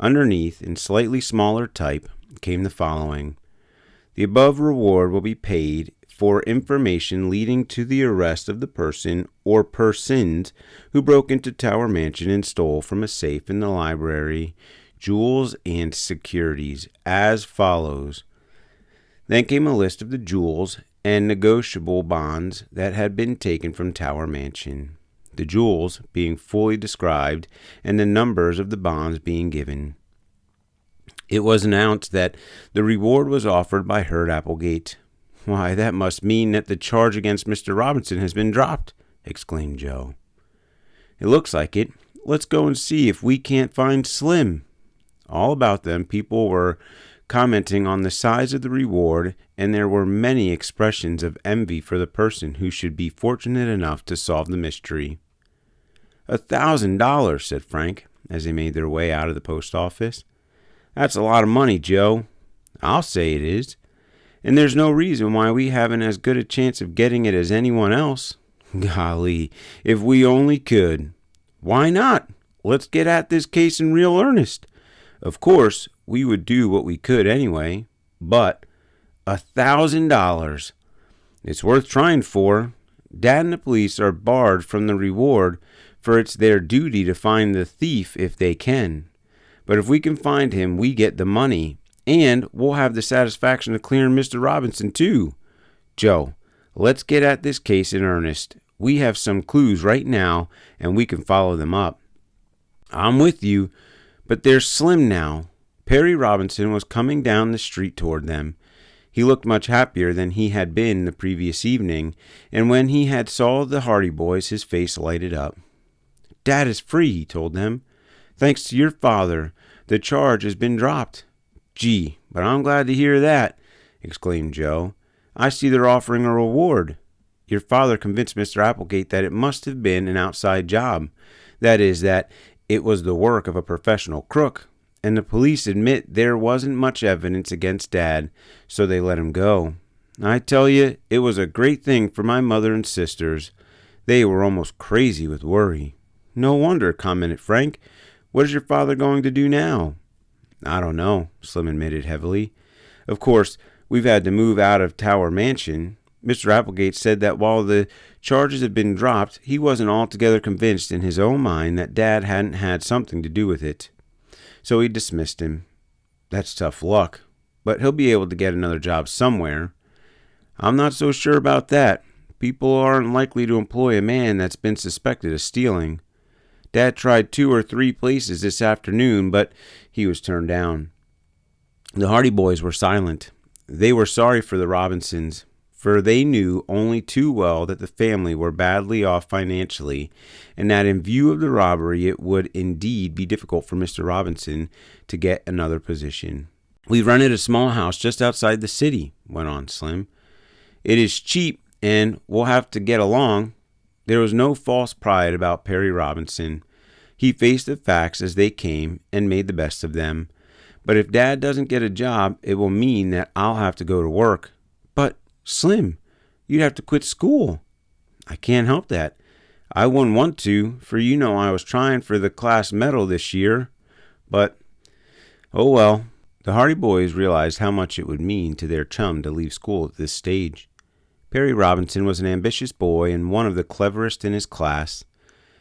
Underneath, in slightly smaller type, came the following: "The above reward will be paid for information leading to the arrest of the person or persons who broke into Tower Mansion and stole from a safe in the library jewels and securities as follows." Then came a list of the jewels and negotiable bonds that had been taken from Tower Mansion, the jewels being fully described and the numbers of the bonds being given. It was announced that the reward was offered by Herd Applegate. "Why, that must mean that the charge against Mr. Robinson has been dropped," exclaimed Joe. "It looks like it. Let's go and see if we can't find Slim." All about them, people were commenting on the size of the reward, and there were many expressions of envy for the person who should be fortunate enough to solve the mystery. $1,000, said Frank, as they made their way out of the post office. "That's a lot of money, Joe." "I'll say it is. And there's no reason why we haven't as good a chance of getting it as anyone else." "Golly, if we only could." "Why not? Let's get at this case in real earnest. Of course, we would do what we could anyway, but $1,000. It's worth trying for. Dad and the police are barred from the reward, for it's their duty to find the thief if they can. But if we can find him, we get the money, and we'll have the satisfaction of clearing Mr. Robinson too. Joe, let's get at this case in earnest. We have some clues right now, and we can follow them up." "I'm with you, but there's Slim now." Perry Robinson was coming down the street toward them. He looked much happier than he had been the previous evening, and when he had saw the Hardy boys, his face lighted up. "Dad is free," he told them. "Thanks to your father, the charge has been dropped." "Gee, but I'm glad to hear that," exclaimed Joe. "I see they're offering a reward. Your father convinced Mr. Applegate that it must have been an outside job. That is, that it was the work of a professional crook. And the police admit there wasn't much evidence against Dad, so they let him go. I tell you, it was a great thing for my mother and sisters. They were almost crazy with worry." "No wonder," commented Frank. "What is your father going to do now?" "I don't know," Slim admitted heavily. "Of course, we've had to move out of Tower Mansion. Mr. Applegate said that while the charges had been dropped, he wasn't altogether convinced in his own mind that Dad hadn't had something to do with it. So he dismissed him. That's tough luck, but he'll be able to get another job somewhere." "I'm not so sure about that. People aren't likely to employ a man that's been suspected of stealing. Dad tried 2 or 3 places this afternoon, but he was turned down." The Hardy boys were silent. They were sorry for the Robinsons, for they knew only too well that the family were badly off financially, and that in view of the robbery it would indeed be difficult for Mr. Robinson to get another position. "We rented a small house just outside the city," went on Slim. "It is cheap, and we'll have to get along." There was no false pride about Perry Robinson. He faced the facts as they came and made the best of them. "But if Dad doesn't get a job, it will mean that I'll have to go to work." "But, Slim, you'd have to quit school." "I can't help that. I wouldn't want to, for you know I was trying for the class medal this year. But, oh well." The Hardy boys realized how much it would mean to their chum to leave school at this stage. Perry Robinson was an ambitious boy and one of the cleverest in his class.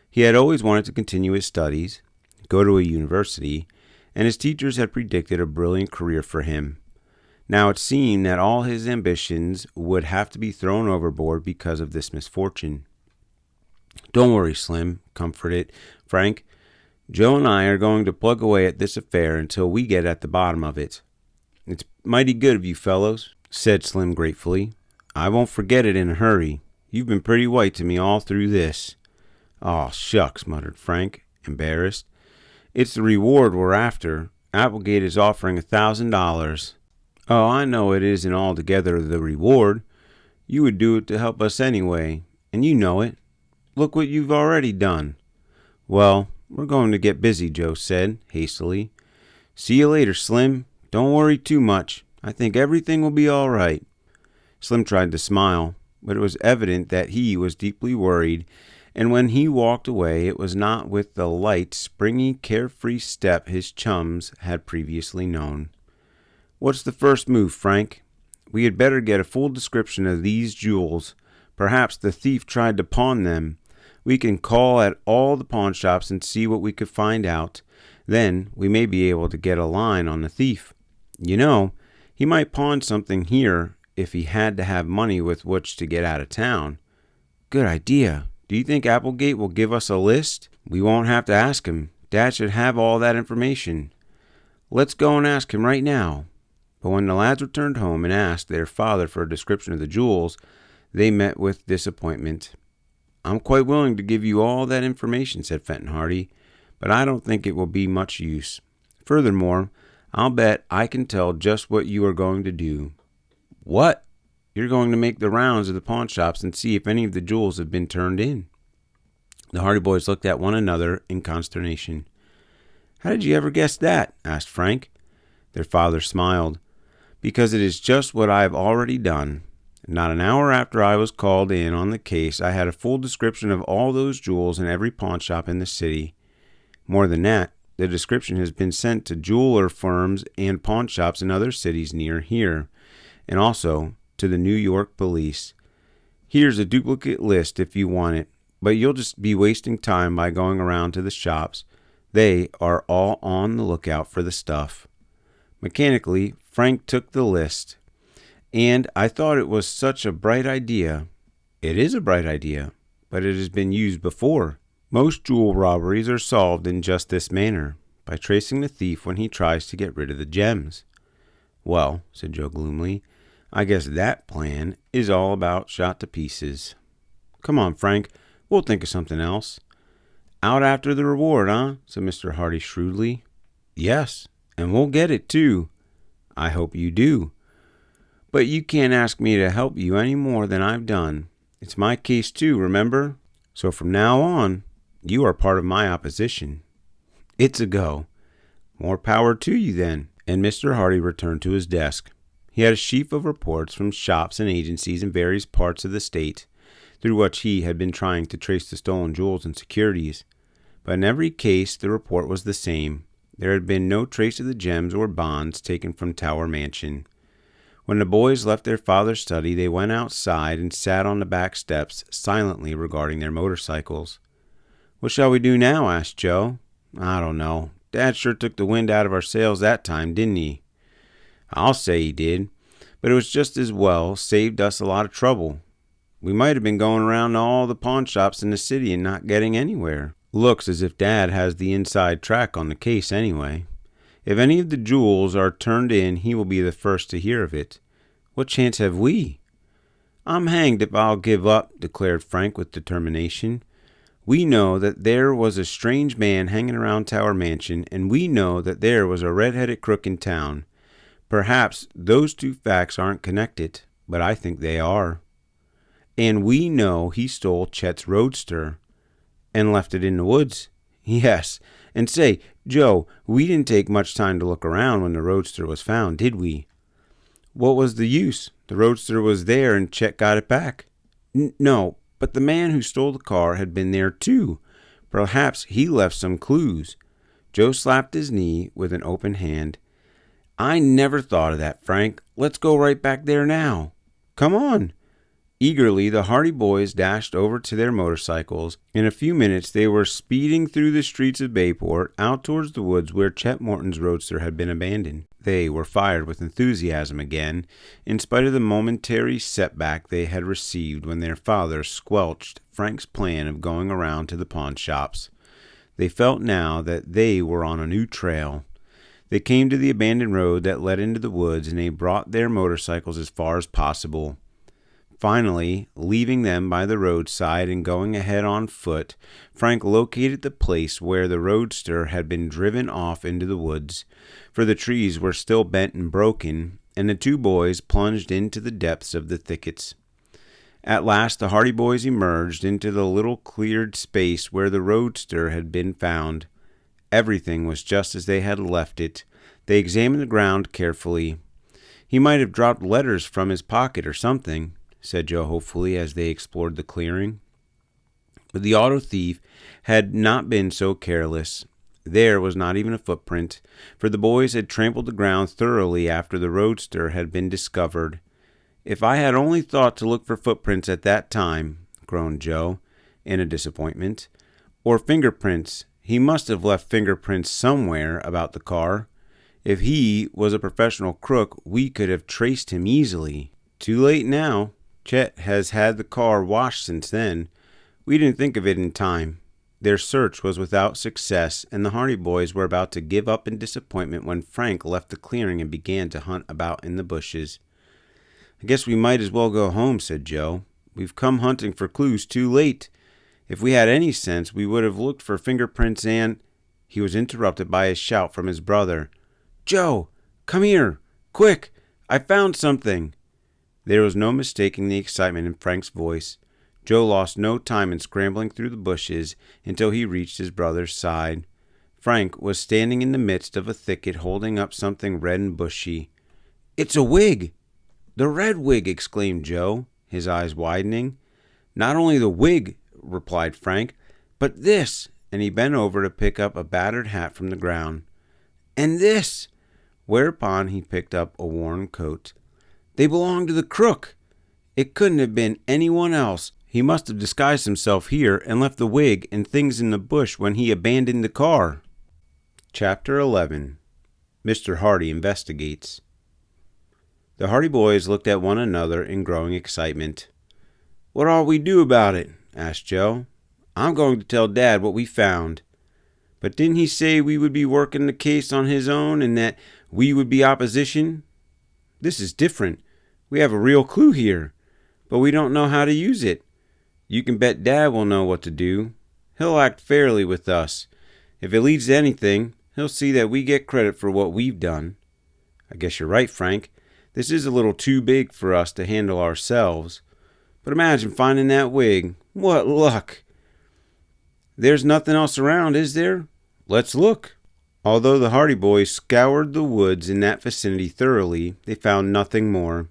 He had always wanted to continue his studies, go to a university, and his teachers had predicted a brilliant career for him. Now it seemed that all his ambitions would have to be thrown overboard because of this misfortune. "Don't worry, Slim," comforted Frank. "Joe and I are going to plug away at this affair until we get at the bottom of it." "It's mighty good of you fellows," said Slim gratefully. "I won't forget it in a hurry. You've been pretty white to me all through this." "Aw, shucks," muttered Frank, embarrassed. "It's the reward we're after. Applegate is offering $1,000. Oh, I know it isn't altogether the reward. You would do it to help us anyway, and you know it. Look what you've already done." "Well, we're going to get busy," Joe said, hastily. "See you later, Slim. Don't worry too much. I think everything will be all right." Slim tried to smile, but it was evident that he was deeply worried, and when he walked away, it was not with the light, springy, carefree step his chums had previously known. "What's the first move, Frank?" "We had better get a full description of these jewels. Perhaps the thief tried to pawn them. We can call at all the pawn shops and see what we could find out. Then we may be able to get a line on the thief. You know, he might pawn something here if he had to have money with which to get out of town." "Good idea. Do you think Applegate will give us a list?" "We won't have to ask him. Dad should have all that information." "Let's go and ask him right now." But when the lads returned home and asked their father for a description of the jewels, they met with disappointment. "I'm quite willing to give you all that information," said Fenton Hardy, "but I don't think it will be much use. Furthermore, I'll bet I can tell just what you are going to do." "What?" "You're going to make the rounds of the pawn shops and see if any of the jewels have been turned in." The Hardy boys looked at one another in consternation. "How did you ever guess that?" asked Frank. Their father smiled. "Because it is just what I have already done. Not an hour after I was called in on the case, I had a full description of all those jewels in every pawn shop in the city. More than that, the description has been sent to jeweler firms and pawn shops in other cities near here, and also to the New York police. Here's a duplicate list if you want it, but you'll just be wasting time by going around to the shops. They are all on the lookout for the stuff." Mechanically, Frank took the list. "And I thought it was such a bright idea." "It is a bright idea, but it has been used before. Most jewel robberies are solved in just this manner, by tracing the thief when he tries to get rid of the gems." "Well," said Joe gloomily, "I guess that plan is all about shot to pieces." "Come on, Frank, we'll think of something else." "Out after the reward, huh?" said Mr. Hardy shrewdly. "Yes, and we'll get it, too." "I hope you do. But you can't ask me to help you any more than I've done. It's my case, too, remember? So from now on, you are part of my opposition." "It's a go." "More power to you, then." And Mr. Hardy returned to his desk. He had a sheaf of reports from shops and agencies in various parts of the state, through which he had been trying to trace the stolen jewels and securities. But in every case, the report was the same. There had been no trace of the gems or bonds taken from Tower Mansion. When the boys left their father's study, they went outside and sat on the back steps, silently regarding their motorcycles. "What shall we do now?" asked Joe. "I don't know. Dad sure took the wind out of our sails that time, didn't he?" "I'll say he did. But it was just as well. Saved us a lot of trouble. We might have been going around to all the pawn shops in the city and not getting anywhere. Looks as if Dad has the inside track on the case anyway. If any of the jewels are turned in, he will be the first to hear of it. What chance have we?" "I'm hanged if I'll give up," declared Frank with determination. "We know that there was a strange man hanging around Tower Mansion, and we know that there was a red-headed crook in town. Perhaps those two facts aren't connected, but I think they are. And we know he stole Chet's roadster and left it in the woods. Yes, and say, Joe, we didn't take much time to look around when the roadster was found, did we?" "What was the use? The roadster was there and Chet got it back." No, but the man who stole the car had been there too. Perhaps he left some clues." Joe slapped his knee with an open hand. "I never thought of that, Frank. Let's go right back there now." "Come on." Eagerly, the Hardy boys dashed over to their motorcycles. In a few minutes, they were speeding through the streets of Bayport, out towards the woods where Chet Morton's roadster had been abandoned. They were fired with enthusiasm again, in spite of the momentary setback they had received when their father squelched Frank's plan of going around to the pawn shops. They felt now that they were on a new trail. They came to the abandoned road that led into the woods, and they brought their motorcycles as far as possible. Finally, leaving them by the roadside and going ahead on foot, Frank located the place where the roadster had been driven off into the woods, for the trees were still bent and broken, and the two boys plunged into the depths of the thickets. At last the Hardy boys emerged into the little cleared space where the roadster had been found. Everything was just as they had left it. They examined the ground carefully. "He might have dropped letters from his pocket or something," said Joe hopefully as they explored the clearing. But the auto thief had not been so careless. There was not even a footprint, for the boys had trampled the ground thoroughly after the roadster had been discovered. "If I had only thought to look for footprints at that time," groaned Joe, in a disappointment. "Or fingerprints. He must have left fingerprints somewhere about the car. If he was a professional crook, we could have traced him easily. Too late now. Chet has had the car washed since then. We didn't think of it in time." Their search was without success, and the Hardy boys were about to give up in disappointment when Frank left the clearing and began to hunt about in the bushes. "I guess we might as well go home," said Joe. "We've come hunting for clues too late. If we had any sense, we would have looked for fingerprints and—" He was interrupted by a shout from his brother. "Joe, come here! Quick! I found something!" There was no mistaking the excitement in Frank's voice. Joe lost no time in scrambling through the bushes until he reached his brother's side. Frank was standing in the midst of a thicket holding up something red and bushy. "It's a wig! The red wig!" exclaimed Joe, his eyes widening. "Not only the wig," replied Frank, "but this," and he bent over to pick up a battered hat from the ground. "And this," whereupon he picked up a worn coat. "They belong to the crook. It couldn't have been anyone else. He must have disguised himself here and left the wig and things in the bush when he abandoned the car." Chapter 11. Mr. Hardy Investigates. The Hardy boys looked at one another in growing excitement. "What ought we do about it?" asked Joe. "I'm going to tell Dad what we found." "But didn't he say we would be working the case on his own and that we would be opposition? This is different. We have a real clue here, but we don't know how to use it. You can bet Dad will know what to do. He'll act fairly with us. If it leads to anything, he'll see that we get credit for what we've done." "I guess you're right, Frank. This is a little too big for us to handle ourselves. But imagine finding that wig. What luck!" "There's nothing else around, is there? Let's look." Although the Hardy boys scoured the woods in that vicinity thoroughly, they found nothing more.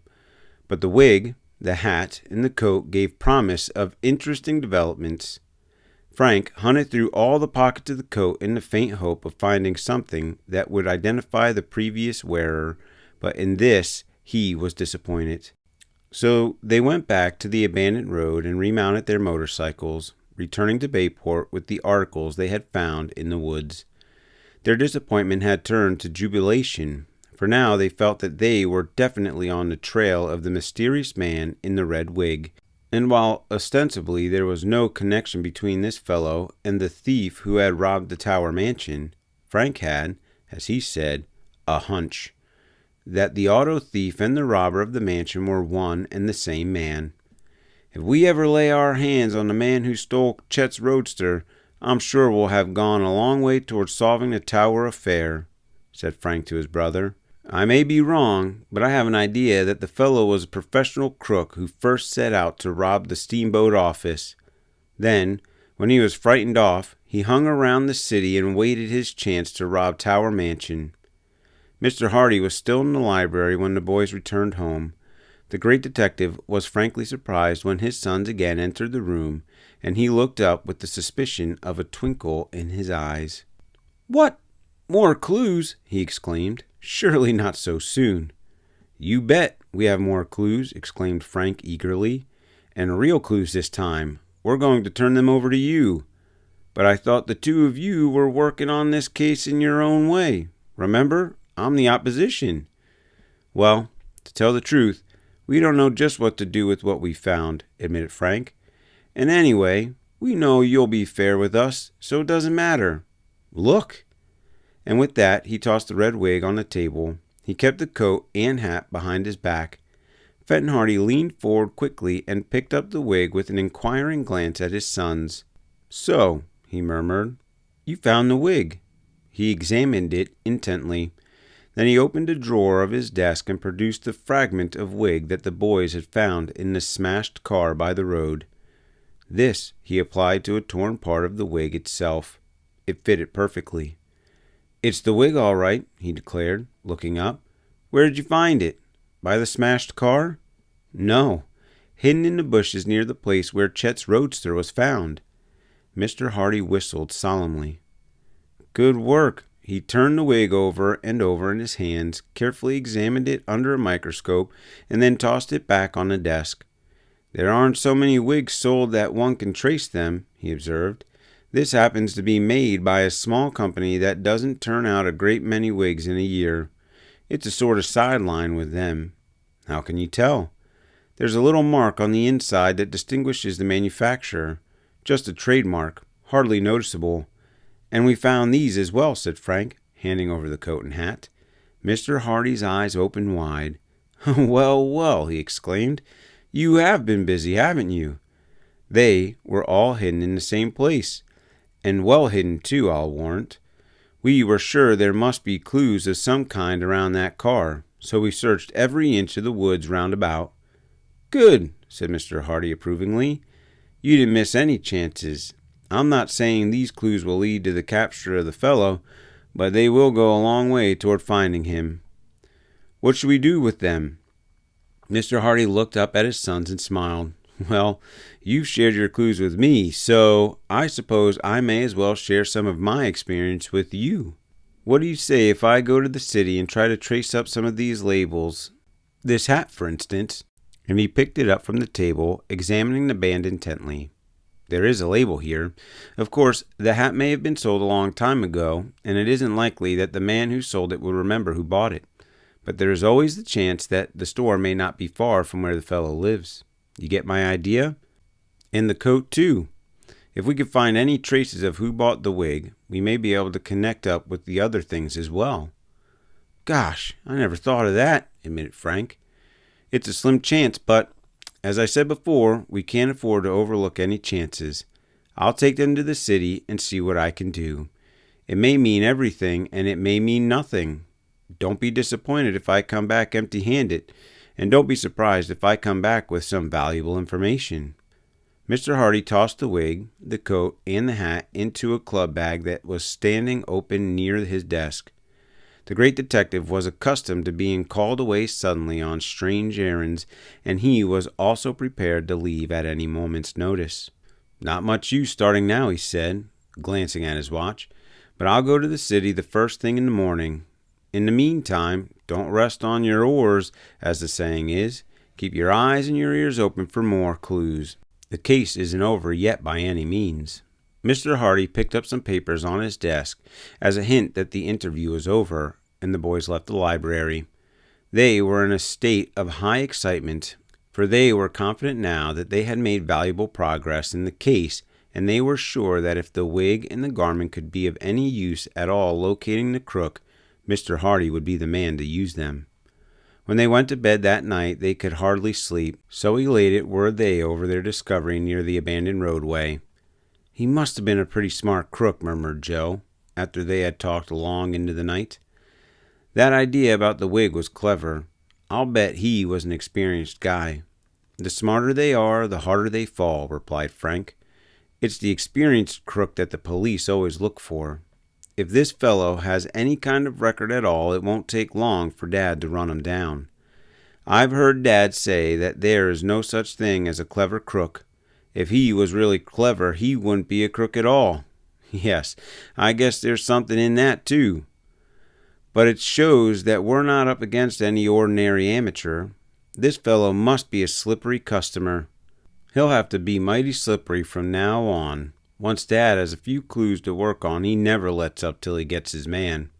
But the wig, the hat, and the coat gave promise of interesting developments. Frank hunted through all the pockets of the coat in the faint hope of finding something that would identify the previous wearer, but in this he was disappointed. So they went back to the abandoned road and remounted their motorcycles, returning to Bayport with the articles they had found in the woods. Their disappointment had turned to jubilation, for now they felt that they were definitely on the trail of the mysterious man in the red wig, and while ostensibly there was no connection between this fellow and the thief who had robbed the Tower Mansion, Frank had, as he said, a hunch that the auto thief and the robber of the mansion were one and the same man. "If we ever lay our hands on the man who stole Chet's roadster, I'm sure we'll have gone a long way towards solving the Tower affair," said Frank to his brother. "I may be wrong, but I have an idea that the fellow was a professional crook who first set out to rob the steamboat office. Then, when he was frightened off, he hung around the city and waited his chance to rob Tower Mansion." Mr. Hardy was still in the library when the boys returned home. The great detective was frankly surprised when his sons again entered the room, and he looked up with the suspicion of a twinkle in his eyes. "What? More clues?" he exclaimed. "Surely not so soon." "You bet we have more clues," exclaimed Frank eagerly. "And real clues this time. We're going to turn them over to you. But I thought the two of you were working on this case in your own way. Remember, I'm the opposition." "Well, to tell the truth, we don't know just what to do with what we found," admitted Frank. "And anyway, we know you'll be fair with us, so it doesn't matter. Look." And with that, he tossed the red wig on the table. He kept the coat and hat behind his back. Fenton Hardy leaned forward quickly and picked up the wig with an inquiring glance at his sons. "So," he murmured, "you found the wig." He examined it intently. Then he opened a drawer of his desk and produced the fragment of wig that the boys had found in the smashed car by the road. This he applied to a torn part of the wig itself. It fitted perfectly. "It's the wig, all right," he declared, looking up. "Where did you find it? By the smashed car?" "No, hidden in the bushes near the place where Chet's roadster was found." Mr. Hardy whistled solemnly. "Good work." He turned the wig over and over in his hands, carefully examined it under a microscope, and then tossed it back on the desk. "There aren't so many wigs sold that one can trace them," he observed. "This happens to be made by a small company that doesn't turn out a great many wigs in a year. It's a sort of sideline with them." "How can you tell?" "There's a little mark on the inside that distinguishes the manufacturer. Just a trademark, hardly noticeable." "And we found these as well," said Frank, handing over the coat and hat. Mr. Hardy's eyes opened wide. "Well, well," he exclaimed. "You have been busy, haven't you?" "They were all hidden in the same place. And well hidden, too, I'll warrant. We were sure there must be clues of some kind around that car, so we searched every inch of the woods round about." "Good," said Mr. Hardy approvingly. "You didn't miss any chances. I'm not saying these clues will lead to the capture of the fellow, but they will go a long way toward finding him." "What should we do with them?" Mr. Hardy looked up at his sons and smiled. "Well, you've shared your clues with me, so I suppose I may as well share some of my experience with you. What do you say if I go to the city and try to trace up some of these labels? This hat, for instance." And he picked it up from the table, examining the band intently. "There is a label here. Of course, the hat may have been sold a long time ago, and it isn't likely that the man who sold it will remember who bought it. But there is always the chance that the store may not be far from where the fellow lives. You get my idea? And the coat, too. If we could find any traces of who bought the wig, we may be able to connect up with the other things as well." "Gosh, I never thought of that," admitted Frank. "It's a slim chance, but as I said before, we can't afford to overlook any chances. I'll take them to the city and see what I can do. It may mean everything, and it may mean nothing. Don't be disappointed if I come back empty-handed, and don't be surprised if I come back with some valuable information." Mr. Hardy tossed the wig, the coat, and the hat into a club bag that was standing open near his desk. The great detective was accustomed to being called away suddenly on strange errands, and he was also prepared to leave at any moment's notice. "Not much use starting now," he said, glancing at his watch, "but I'll go to the city the first thing in the morning. In the meantime, don't rest on your oars, as the saying is. Keep your eyes and your ears open for more clues. The case isn't over yet by any means." Mr. Hardy picked up some papers on his desk as a hint that the interview was over, and the boys left the library. They were in a state of high excitement, for they were confident now that they had made valuable progress in the case, and they were sure that if the wig and the garment could be of any use at all locating the crook, Mr. Hardy would be the man to use them. When they went to bed that night, they could hardly sleep, so elated were they over their discovery near the abandoned roadway. "He must have been a pretty smart crook," murmured Joe, after they had talked long into the night. "That idea about the wig was clever. I'll bet he was an experienced guy." "The smarter they are, the harder they fall," replied Frank. "It's the experienced crook that the police always look for. If this fellow has any kind of record at all, it won't take long for Dad to run him down. I've heard Dad say that there is no such thing as a clever crook. If he was really clever, he wouldn't be a crook at all. Yes, I guess there's something in that, too. But it shows that we're not up against any ordinary amateur. This fellow must be a slippery customer. He'll have to be mighty slippery from now on. Once Dad has a few clues to work on, he never lets up till he gets his man.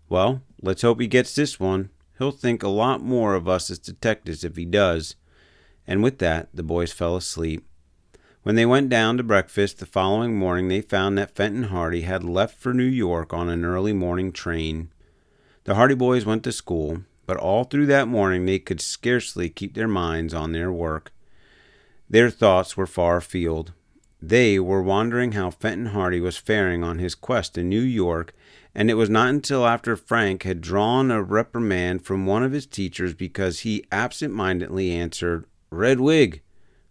Well, let's hope he gets this one. He'll think a lot more of us as detectives if he does." And with that, the boys fell asleep. When they went down to breakfast the following morning, they found that Fenton Hardy had left for New York on an early morning train. The Hardy boys went to school. but all through that morning they could scarcely keep their minds on their work. Their thoughts were far afield. They were wondering how Fenton Hardy was faring on his quest to New York, and it was not until after Frank had drawn a reprimand from one of his teachers because he absent-mindedly answered, "Red Wig,"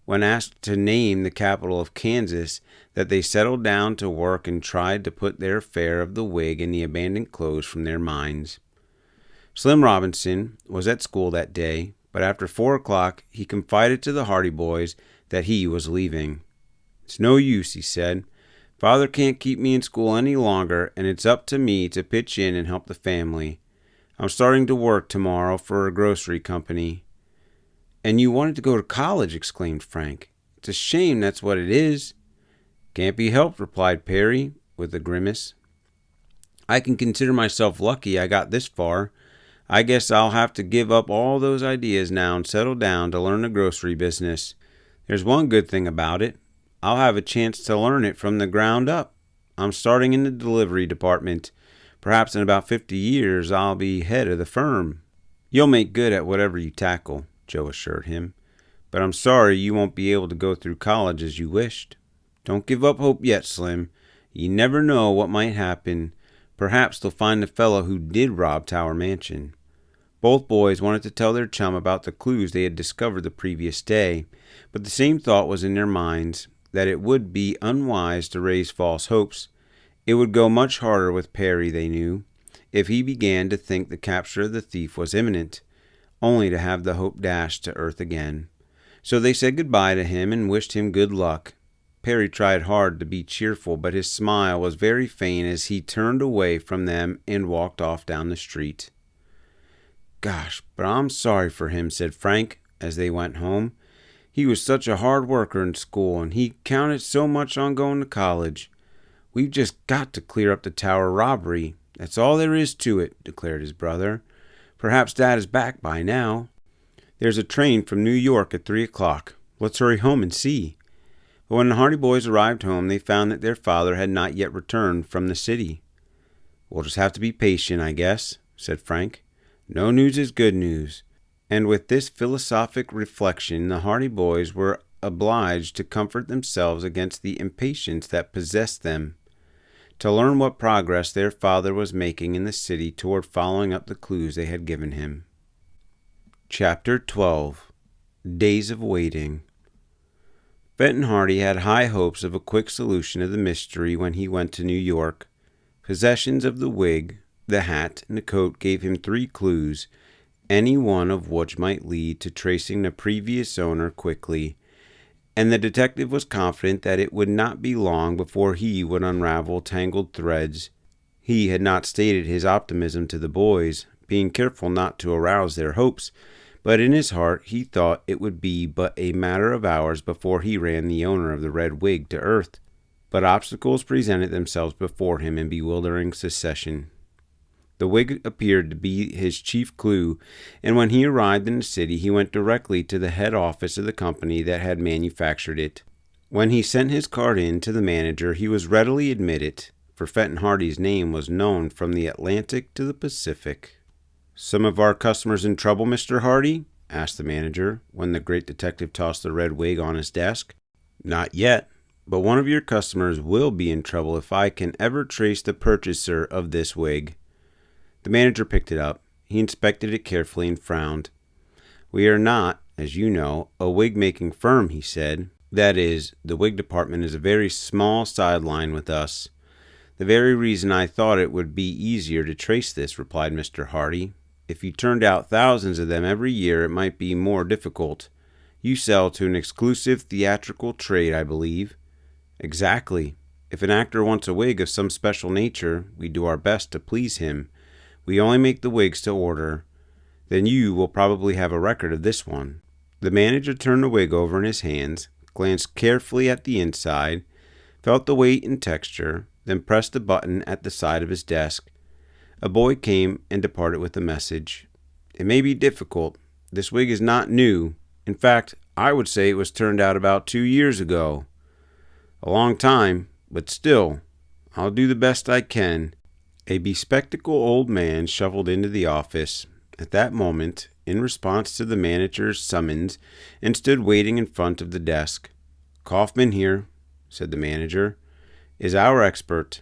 when asked to name the capital of Kansas, that they settled down to work and tried to put their fear of the wig and the abandoned clothes from their minds. Slim Robinson was at school that day, but after 4 o'clock he confided to the Hardy boys that he was leaving. "It's no use," he said. "Father can't keep me in school any longer, and it's up to me to pitch in and help the family. I'm starting to work tomorrow for a grocery company." "And you wanted to go to college," exclaimed Frank. "It's a shame that's what it is." "Can't be helped," replied Perry, with a grimace. "I can consider myself lucky I got this far. I guess I'll have to give up all those ideas now and settle down to learn the grocery business. There's one good thing about it. I'll have a chance to learn it from the ground up. I'm starting in the delivery department. Perhaps in about 50 years I'll be head of the firm." "You'll make good at whatever you tackle," Joe assured him. "But I'm sorry you won't be able to go through college as you wished." "Don't give up hope yet, Slim. You never know what might happen. Perhaps they'll find the fellow who did rob Tower Mansion." Both boys wanted to tell their chum about the clues they had discovered the previous day, but the same thought was in their minds, that it would be unwise to raise false hopes. It would go much harder with Perry, they knew, if he began to think the capture of the thief was imminent, only to have the hope dashed to earth again. So they said goodbye to him and wished him good luck. Perry tried hard to be cheerful, but his smile was very faint as he turned away from them and walked off down the street. "Gosh, but I'm sorry for him," said Frank as they went home. "He was such a hard worker in school, and he counted so much on going to college. We've just got to clear up the Tower robbery. That's all there is to it," declared his brother. "Perhaps Dad is back by now. There's a train from New York at 3 o'clock. Let's hurry home and see." But when the Hardy boys arrived home, they found that their father had not yet returned from the city. "We'll just have to be patient, I guess," said Frank. "No news is good news." And with this philosophic reflection, the Hardy boys were obliged to comfort themselves against the impatience that possessed them, to learn what progress their father was making in the city toward following up the clues they had given him. Chapter 12. Days of Waiting. Fenton Hardy had high hopes of a quick solution of the mystery when he went to New York. Possessions of the wig, the hat, and the coat gave him 3 clues, any one of which might lead to tracing the previous owner quickly, and the detective was confident that it would not be long before he would unravel tangled threads. He had not stated his optimism to the boys, being careful not to arouse their hopes, but in his heart he thought it would be but a matter of hours before he ran the owner of the red wig to earth. But obstacles presented themselves before him in bewildering succession. The wig appeared to be his chief clue, and when he arrived in the city he went directly to the head office of the company that had manufactured it. When he sent his card in to the manager, he was readily admitted, for Fenton Hardy's name was known from the Atlantic to the Pacific. "Some of our customers in trouble, Mr. Hardy?" asked the manager, when the great detective tossed the red wig on his desk. "Not yet, but one of your customers will be in trouble if I can ever trace the purchaser of this wig." The manager picked it up. He inspected it carefully and frowned. "We are not, as you know, a wig-making firm," he said. "That is, the wig department is a very small sideline with us." "The very reason I thought it would be easier to trace this," replied Mr. Hardy. "If you turned out thousands of them every year, it might be more difficult. You sell to an exclusive theatrical trade, I believe." "Exactly. If an actor wants a wig of some special nature, we do our best to please him. We only make the wigs to order. Then you will probably have a record of this one." The manager turned the wig over in his hands, glanced carefully at the inside, felt the weight and texture, then pressed a button at the side of his desk. A boy came and departed with a message. "It may be difficult. This wig is not new. In fact, I would say it was turned out about 2 years ago. A long time, but still, I'll do the best I can." A bespectacled old man shuffled into the office. at that moment in response to the manager's summons and stood waiting in front of the desk. "Kaufman here," said the manager, "is our expert.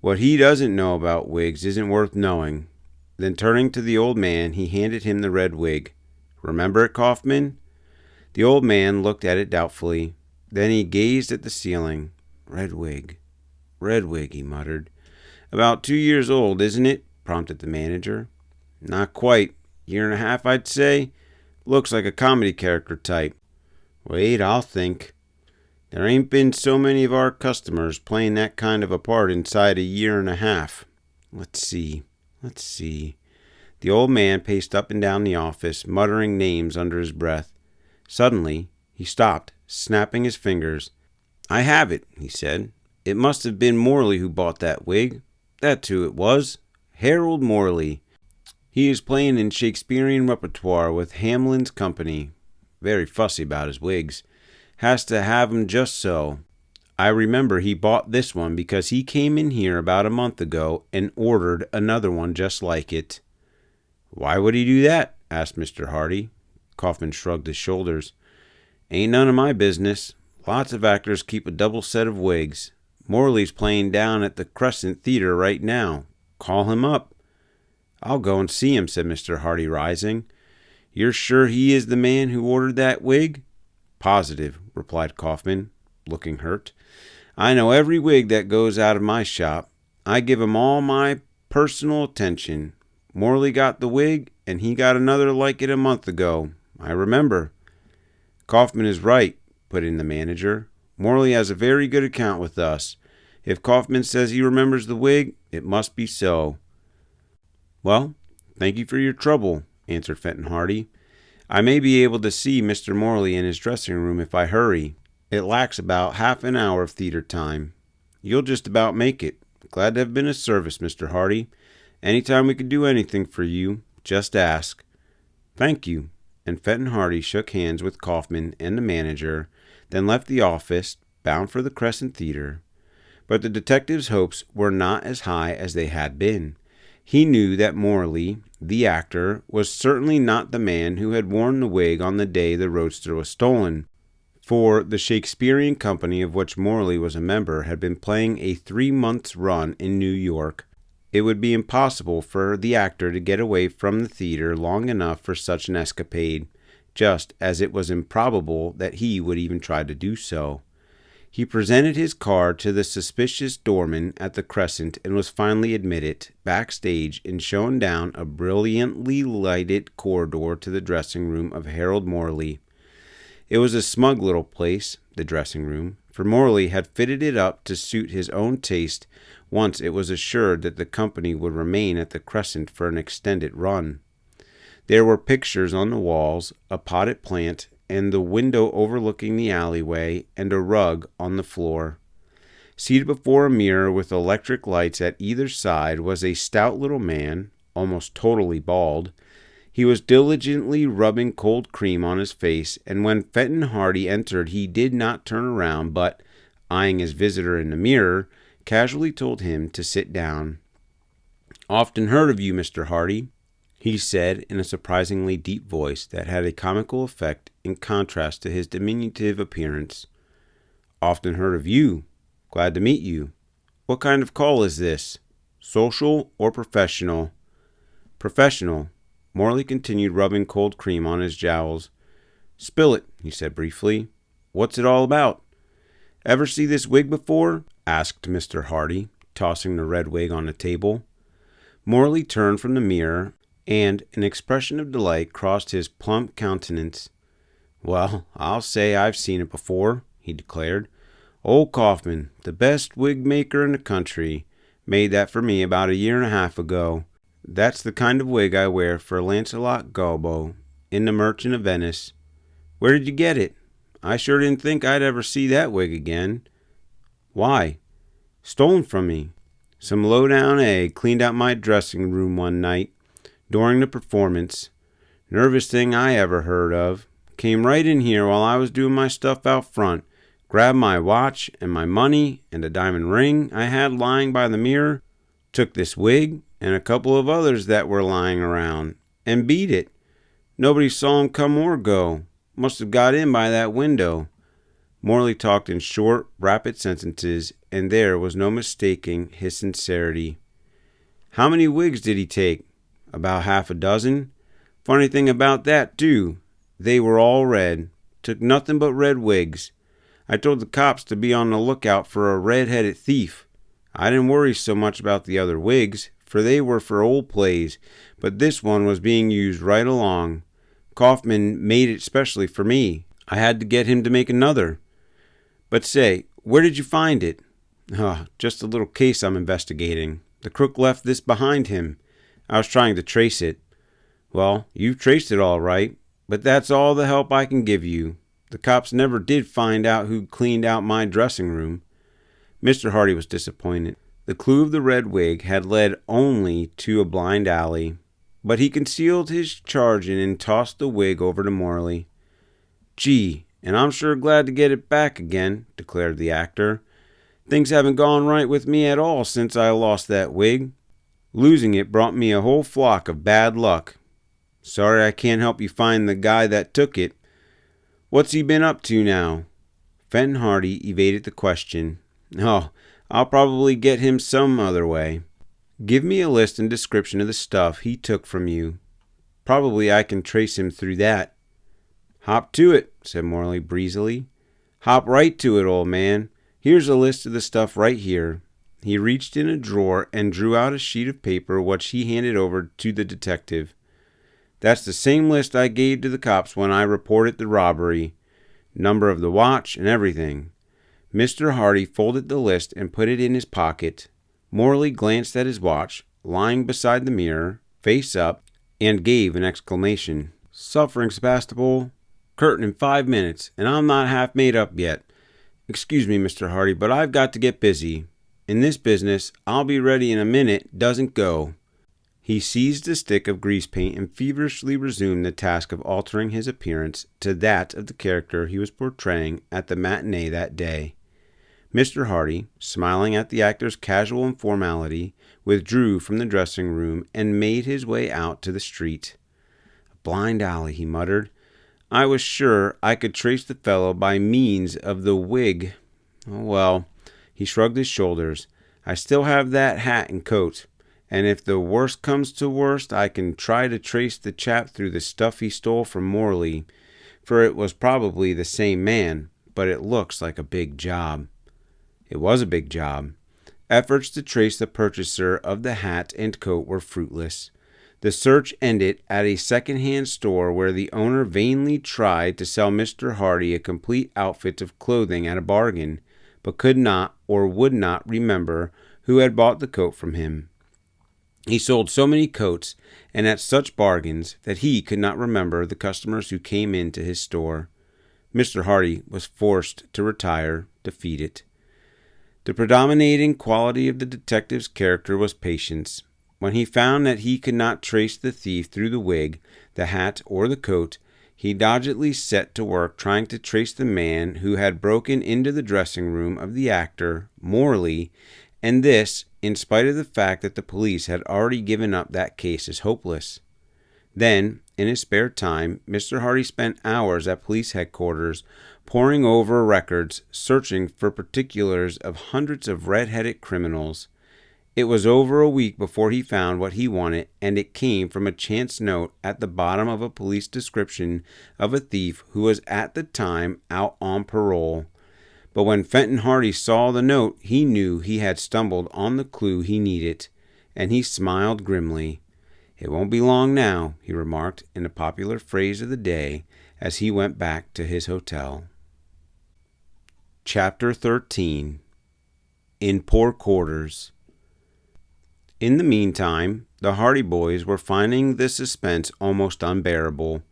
What he doesn't know about wigs isn't worth knowing." Then turning to the old man, he handed him the red wig. "Remember it, Kaufman?" The old man looked at it doubtfully. Then he gazed at the ceiling. Red wig, he muttered. "About 2 years old, isn't it?" prompted the manager. "Not quite. Year and a half, I'd say. Looks like a comedy character type." "Wait, I'll think. There ain't been so many of our customers playing that kind of a part inside a year and a half. Let's see. The old man paced up and down the office, muttering names under his breath. Suddenly, he stopped, snapping his fingers. "I have it," he said. "It must have been Morley who bought that wig. That's who it was. Harold Morley. He is playing in Shakespearean repertoire with Hamlin's company. Very fussy about his wigs. Has to have 'em just so. I remember he bought this one because he came in here about a month ago and ordered another one just like it." "Why would he do that?" asked Mr. Hardy. Kaufman shrugged his shoulders. "Ain't none of my business. Lots of actors keep a double set of wigs. Morley's playing down at the Crescent Theater right now. Call him up." "I'll go and see him," said Mr. Hardy, rising. "You're sure he is the man who ordered that wig?" "Positive," replied Kaufman, looking hurt. "I know every wig that goes out of my shop. I give 'em all my personal attention. Morley got the wig, and he got another like it a month ago. I remember." "Kaufman is right," put in the manager. "Morley has a very good account with us. If Kaufman says he remembers the wig, it must be so." "Well, thank you for your trouble," answered Fenton Hardy. "I may be able to see Mr. Morley in his dressing room if I hurry. It lacks about half an hour of theater time. You'll just about make it. Glad to have been of service, Mr. Hardy. Anytime we can do anything for you, just ask." "Thank you," and Fenton Hardy shook hands with Kaufman and the manager, then left the office, bound for the Crescent Theater. But the detective's hopes were not as high as they had been. He knew that Morley, the actor, was certainly not the man who had worn the wig on the day the roadster was stolen, for the Shakespearean company of which Morley was a member had been playing a 3-month run in New York. It would be impossible for the actor to get away from the theater long enough for such an escapade, just as it was improbable that he would even try to do so. He presented his card to the suspicious doorman at the Crescent and was finally admitted backstage and shown down a brilliantly lighted corridor to the dressing room of Harold Morley. It was a smug little place, the dressing room, for Morley had fitted it up to suit his own taste once it was assured that the company would remain at the Crescent for an extended run. There were pictures on the walls, a potted plant, and the window overlooking the alleyway, and a rug on the floor. Seated before a mirror with electric lights at either side was a stout little man, almost totally bald. He was diligently rubbing cold cream on his face, and when Fenton Hardy entered he did not turn around, but, eyeing his visitor in the mirror, casually told him to sit down. "Often heard of you, Mr. Hardy," he said in a surprisingly deep voice that had a comical effect in contrast to his diminutive appearance. "Often heard of you. Glad to meet you. What kind of call is this? Social or professional?" "Professional." Morley continued rubbing cold cream on his jowls. "Spill it," he said briefly. "What's it all about?" "Ever see this wig before?" asked Mr. Hardy, tossing the red wig on the table. Morley turned from the mirror, and an expression of delight crossed his plump countenance. "Well, I'll say I've seen it before," he declared. "Old Kaufman, the best wig maker in the country, made that for me about a year and a half ago. That's the kind of wig I wear for Lancelot Gobbo in The Merchant of Venice. Where did you get it? I sure didn't think I'd ever see that wig again." "Why?" "Stolen from me. Some low-down egg cleaned out my dressing room one night during the performance. Nervous thing I ever heard of. Came right in here while I was doing my stuff out front, grabbed my watch and my money and a diamond ring I had lying by the mirror, took this wig and a couple of others that were lying around, and beat it. Nobody saw him come or go. Must have got in by that window." Morley talked in short, rapid sentences, and there was no mistaking his sincerity. "How many wigs did he take?" "About half a dozen. Funny thing about that, too. They were all red. Took nothing but red wigs. I told the cops to be on the lookout for a red-headed thief. I didn't worry so much about the other wigs, for they were for old plays, but this one was being used right along. Kaufman made it specially for me. I had to get him to make another. But say, where did you find it?" "Oh, just a little case I'm investigating. The crook left this behind him. I was trying to trace it." "Well, you've traced it all right, but that's all the help I can give you. The cops never did find out who cleaned out my dressing room." Mr. Hardy was disappointed. The clue of the red wig had led only to a blind alley, but he concealed his charge in and tossed the wig over to Morley. "Gee, and I'm sure glad to get it back again," declared the actor. "Things haven't gone right with me at all since I lost that wig. Losing it brought me a whole flock of bad luck. Sorry I can't help you find the guy that took it. What's he been up to now?" Fenton Hardy evaded the question. "Oh, I'll probably get him some other way. Give me a list and description of the stuff he took from you. Probably I can trace him through that." "Hop to it," said Morley breezily. "Hop right to it, old man. Here's a list of the stuff right here." He reached in a drawer and drew out a sheet of paper which he handed over to the detective. "That's the same list I gave to the cops when I reported the robbery. Number of the watch and everything." Mr. Hardy folded the list and put it in his pocket. Morley glanced at his watch, lying beside the mirror, face up, and gave an exclamation. "Suffering Sebastopol. Curtain in 5 minutes, and I'm not half made up yet. Excuse me, Mr. Hardy, but I've got to get busy. In this business, I'll be ready in a minute doesn't go." He seized a stick of grease paint and feverishly resumed the task of altering his appearance to that of the character he was portraying at the matinee that day. Mr. Hardy, smiling at the actor's casual informality, withdrew from the dressing room and made his way out to the street. "A blind alley," he muttered. "I was sure I could trace the fellow by means of the wig. Oh, well," he shrugged his shoulders, "I still have that hat and coat, and if the worst comes to worst, I can try to trace the chap through the stuff he stole from Morley, for it was probably the same man, but it looks like a big job." It was a big job. Efforts to trace the purchaser of the hat and coat were fruitless. The search ended at a second-hand store where the owner vainly tried to sell Mr. Hardy a complete outfit of clothing at a bargain, but could not or would not remember who had bought the coat from him. He sold so many coats and at such bargains that he could not remember the customers who came into his store. Mr. Hardy was forced to retire, defeated. The predominating quality of the detective's character was patience. When he found that he could not trace the thief through the wig, the hat, or the coat, he doggedly set to work trying to trace the man who had broken into the dressing room of the actor, Morley, and this, in spite of the fact that the police had already given up that case as hopeless. Then, in his spare time, Mr. Hardy spent hours at police headquarters, poring over records, searching for particulars of hundreds of red-headed criminals. It was over a week before he found what he wanted, and it came from a chance note at the bottom of a police description of a thief who was at the time out on parole. But when Fenton Hardy saw the note, he knew he had stumbled on the clue he needed, and he smiled grimly. "It won't be long now," he remarked in a popular phrase of the day as he went back to his hotel. Chapter 13. In Poor Quarters. In the meantime, the Hardy boys were finding the suspense almost unbearable.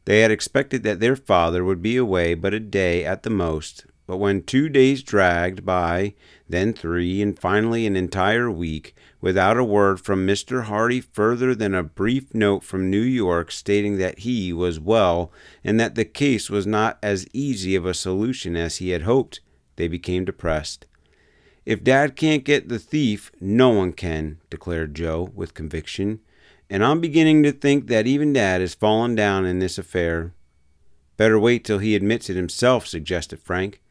They had expected that their father would be away but a day at the most, but when 2 days dragged by, then 3, and finally an entire week, without a word from Mr. Hardy further than a brief note from New York stating that he was well and that the case was not as easy of a solution as he had hoped, they became depressed. "If Dad can't get the thief, no one can," declared Joe with conviction. and I'm beginning to think that even Dad has fallen down in this affair." "Better wait till he admits it himself," suggested Frank.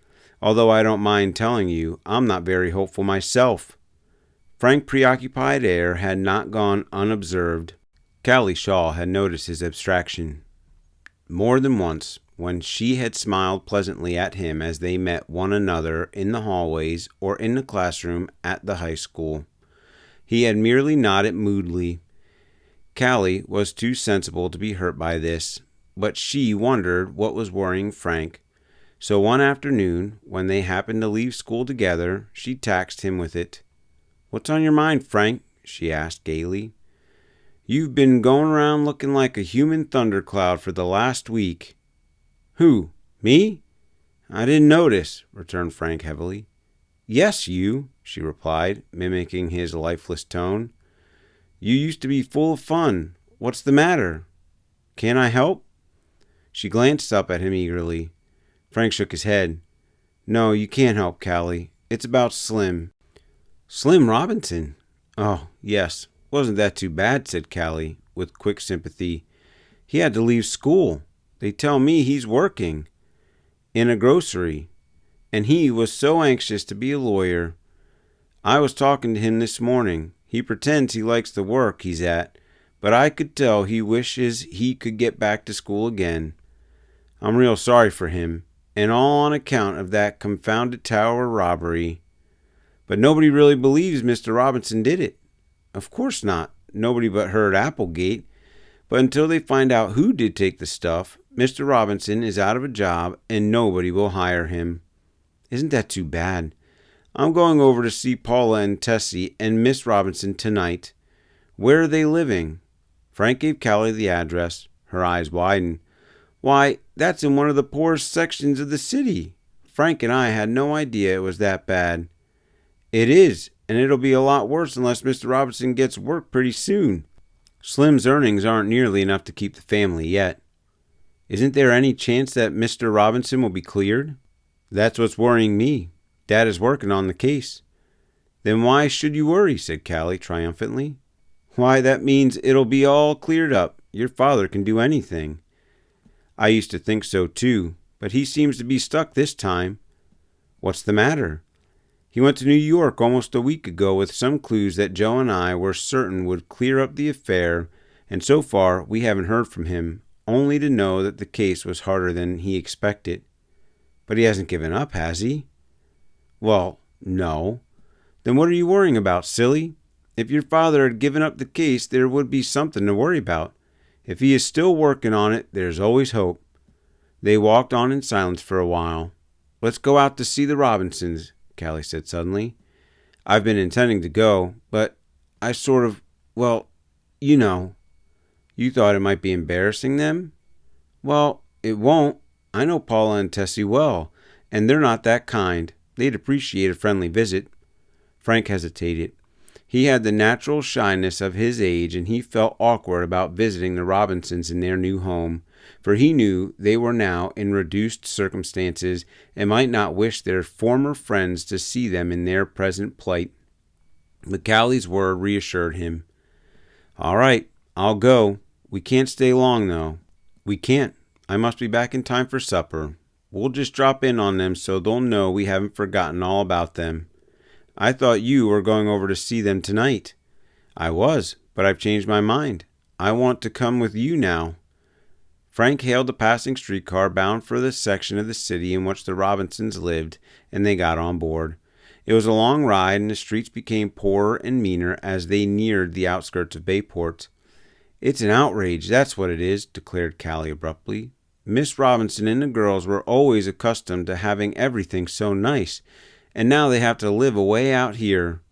"Although I don't mind telling you, I'm not very hopeful myself." Frank's preoccupied air had not gone unobserved. Callie Shaw had noticed his abstraction more than once when she had smiled pleasantly at him as they met one another in the hallways or in the classroom at the high school. He had merely nodded moodily. Callie was too sensible to be hurt by this, but she wondered what was worrying Frank. So one afternoon, when they happened to leave school together, she taxed him with it. "What's on your mind, Frank?" she asked gaily. "You've been going around looking like a human thundercloud for the last week." "Who? Me?" "I didn't notice," returned Frank heavily. "Yes, you," she replied, mimicking his lifeless tone. "You used to be full of fun. What's the matter? Can't I help?" She glanced up at him eagerly. Frank shook his head. "No, you can't help, Callie. It's about Slim." "Slim Robinson? Oh, yes. Wasn't that too bad?" said Callie, with quick sympathy. "He had to leave school. They tell me he's working in a grocery, and he was so anxious to be a lawyer. I was talking to him this morning. He pretends he likes the work he's at, but I could tell he wishes he could get back to school again. I'm real sorry for him, and all on account of that confounded tower robbery. But nobody really believes Mr. Robinson did it." "Of course not. Nobody but her at Applegate. But until they find out who did take the stuff, Mr. Robinson is out of a job and nobody will hire him." "Isn't that too bad? I'm going over to see Paula and Tessie and Miss Robinson tonight." "Where are they living?" Frank gave Callie the address. Her eyes widened. "Why, that's in one of the poorest sections of the city. Frank and I had no idea it was that bad." "It is, and it'll be a lot worse unless Mr. Robinson gets work pretty soon. Slim's earnings aren't nearly enough to keep the family yet." "Isn't there any chance that Mr. Robinson will be cleared?" "That's what's worrying me. Dad is working on the case." "Then why should you worry?" said Callie triumphantly. "Why, that means it'll be all cleared up. Your father can do anything." "I used to think so too, but he seems to be stuck this time." "What's the matter?" "He went to New York almost a week ago with some clues that Joe and I were certain would clear up the affair, and so far we haven't heard from him, only to know that the case was harder than he expected." "But he hasn't given up, has he?" "Well, no." "Then what are you worrying about, silly? If your father had given up the case, there would be something to worry about. If he is still working on it, there's always hope." They walked on in silence for a while. "Let's go out to see the Robinsons," Callie said suddenly. "I've been intending to go, but I well, you know." "You thought it might be embarrassing them?" "Well, it won't. I know Paula and Tessie well, and they're not that kind. They'd appreciate a friendly visit." Frank hesitated. He had the natural shyness of his age, and he felt awkward about visiting the Robinsons in their new home, for he knew they were now in reduced circumstances and might not wish their former friends to see them in their present plight. But Callie's word reassured him. "All right, I'll go. We can't stay long, though." "We can't. I must be back in time for supper. We'll just drop in on them so they'll know we haven't forgotten all about them." "I thought you were going over to see them tonight." "I was, but I've changed my mind. I want to come with you now." Frank hailed a passing streetcar bound for the section of the city in which the Robinsons lived, and they got on board. It was a long ride, and the streets became poorer and meaner as they neared the outskirts of Bayport. "It's an outrage, that's what it is," declared Callie abruptly. "Miss Robinson and the girls were always accustomed to having everything so nice, and now they have to live away out here.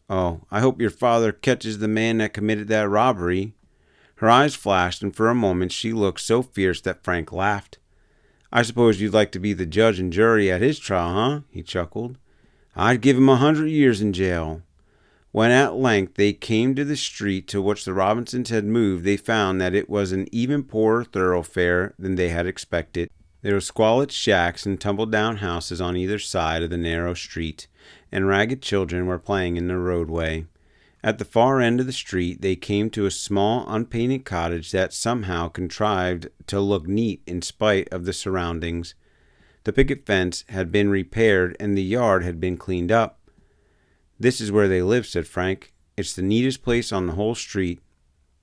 Oh, I hope your father catches the man that committed that robbery." Her eyes flashed, and for a moment she looked so fierce that Frank laughed. "I suppose you'd like to be the judge and jury at his trial, huh?" he chuckled. "I'd give him 100 years in jail." When at length they came to the street to which the Robinsons had moved, they found that it was an even poorer thoroughfare than they had expected. There were squalid shacks and tumble-down houses on either side of the narrow street, and ragged children were playing in the roadway. At the far end of the street, they came to a small, unpainted cottage that somehow contrived to look neat in spite of the surroundings. The picket fence had been repaired and the yard had been cleaned up. "This is where they live," said Frank. "It's the neatest place on the whole street."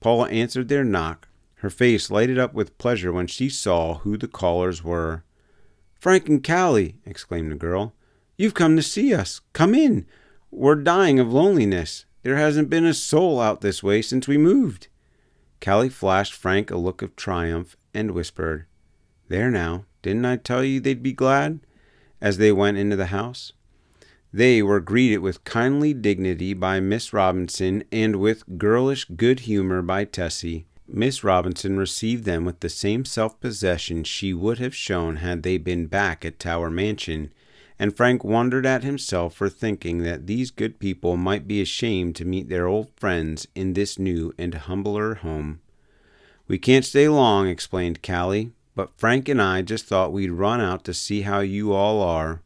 Paula answered their knock. Her face lighted up with pleasure when she saw who the callers were. "Frank and Callie," exclaimed the girl. "You've come to see us. Come in. We're dying of loneliness. There hasn't been a soul out this way since we moved." Callie flashed Frank a look of triumph and whispered, "There now, didn't I tell you they'd be glad?" as they went into the house. They were greeted with kindly dignity by Miss Robinson and with girlish good humor by Tessie. Miss Robinson received them with the same self-possession she would have shown had they been back at Tower Mansion, and Frank wondered at himself for thinking that these good people might be ashamed to meet their old friends in this new and humbler home. "We can't stay long," explained Callie, "but Frank and I just thought we'd run out to see how you all are."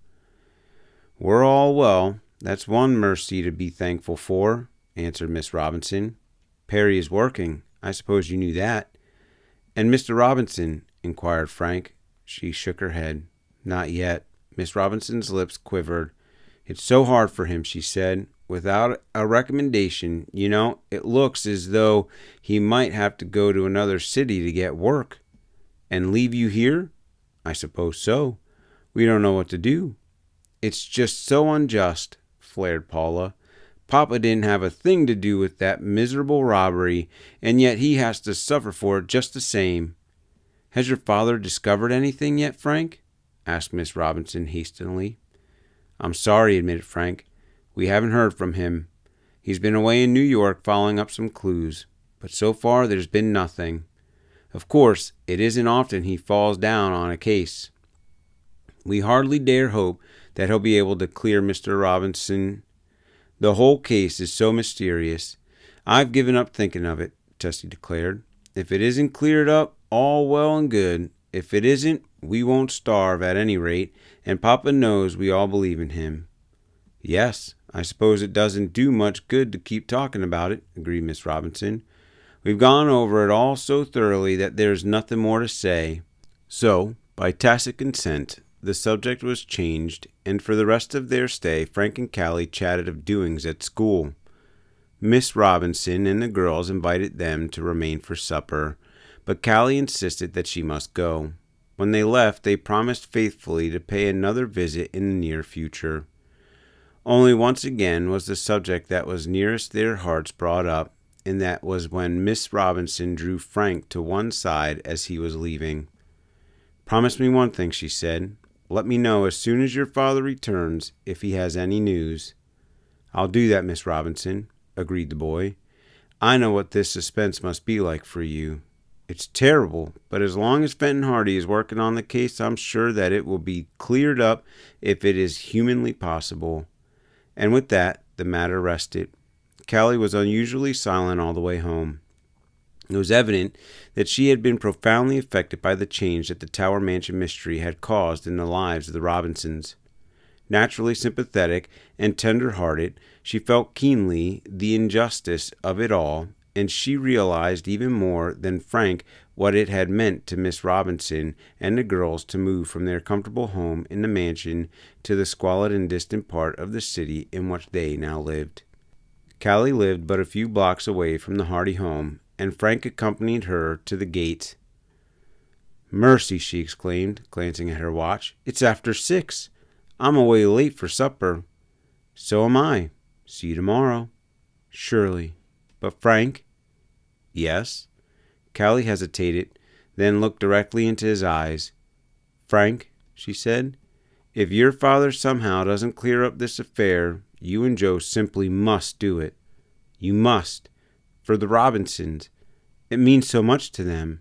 "We're all well. That's one mercy to be thankful for," answered Miss Robinson. "Perry is working. I suppose you knew that." "And Mr. Robinson?" inquired Frank. She shook her head. "Not yet." Miss Robinson's lips quivered. "It's so hard for him," she said. "Without a recommendation, it looks as though he might have to go to another city to get work." "And leave you here?" "I suppose so. We don't know what to do." "It's just so unjust," flared Paula. "Papa didn't have a thing to do with that miserable robbery, and yet he has to suffer for it just the same." "Has your father discovered anything yet, Frank?" asked Miss Robinson hastily. "I'm sorry," admitted Frank. "We haven't heard from him. He's been away in New York following up some clues, but so far there's been nothing. Of course, it isn't often he falls down on a case. We hardly dare hope that he'll be able to clear Mr. Robinson. The whole case is so mysterious. I've given up thinking of it," Tessie declared. "If it isn't cleared up, all well and good. If it isn't, we won't starve at any rate, and Papa knows we all believe in him." "Yes, I suppose it doesn't do much good to keep talking about it," agreed Miss Robinson. "We've gone over it all so thoroughly that there's nothing more to say." So, by tacit consent, the subject was changed, and for the rest of their stay, Frank and Callie chatted of doings at school. Miss Robinson and the girls invited them to remain for supper, but Callie insisted that she must go. When they left, they promised faithfully to pay another visit in the near future. Only once again was the subject that was nearest their hearts brought up, and that was when Miss Robinson drew Frank to one side as he was leaving. "Promise me one thing," she said. "Let me know as soon as your father returns if he has any news." "I'll do that, Miss Robinson," agreed the boy. "I know what this suspense must be like for you. It's terrible, but as long as Fenton Hardy is working on the case, I'm sure that it will be cleared up if it is humanly possible." And with that, the matter rested. Callie was unusually silent all the way home. It was evident that she had been profoundly affected by the change that the Tower Mansion mystery had caused in the lives of the Robinsons. Naturally sympathetic and tender-hearted, she felt keenly the injustice of it all, and she realized even more than Frank what it had meant to Miss Robinson and the girls to move from their comfortable home in the mansion to the squalid and distant part of the city in which they now lived. Callie lived but a few blocks away from the Hardy home, and Frank accompanied her to the gate. "Mercy," she exclaimed, glancing at her watch. "It's after 6. I'm away late for supper." "So am I. See you tomorrow." "Surely. But Frank—" "Yes?" Callie hesitated, then looked directly into his eyes. "Frank," she said, "if your father somehow doesn't clear up this affair, you and Joe simply must do it. You must. For the Robinsons. It means so much to them.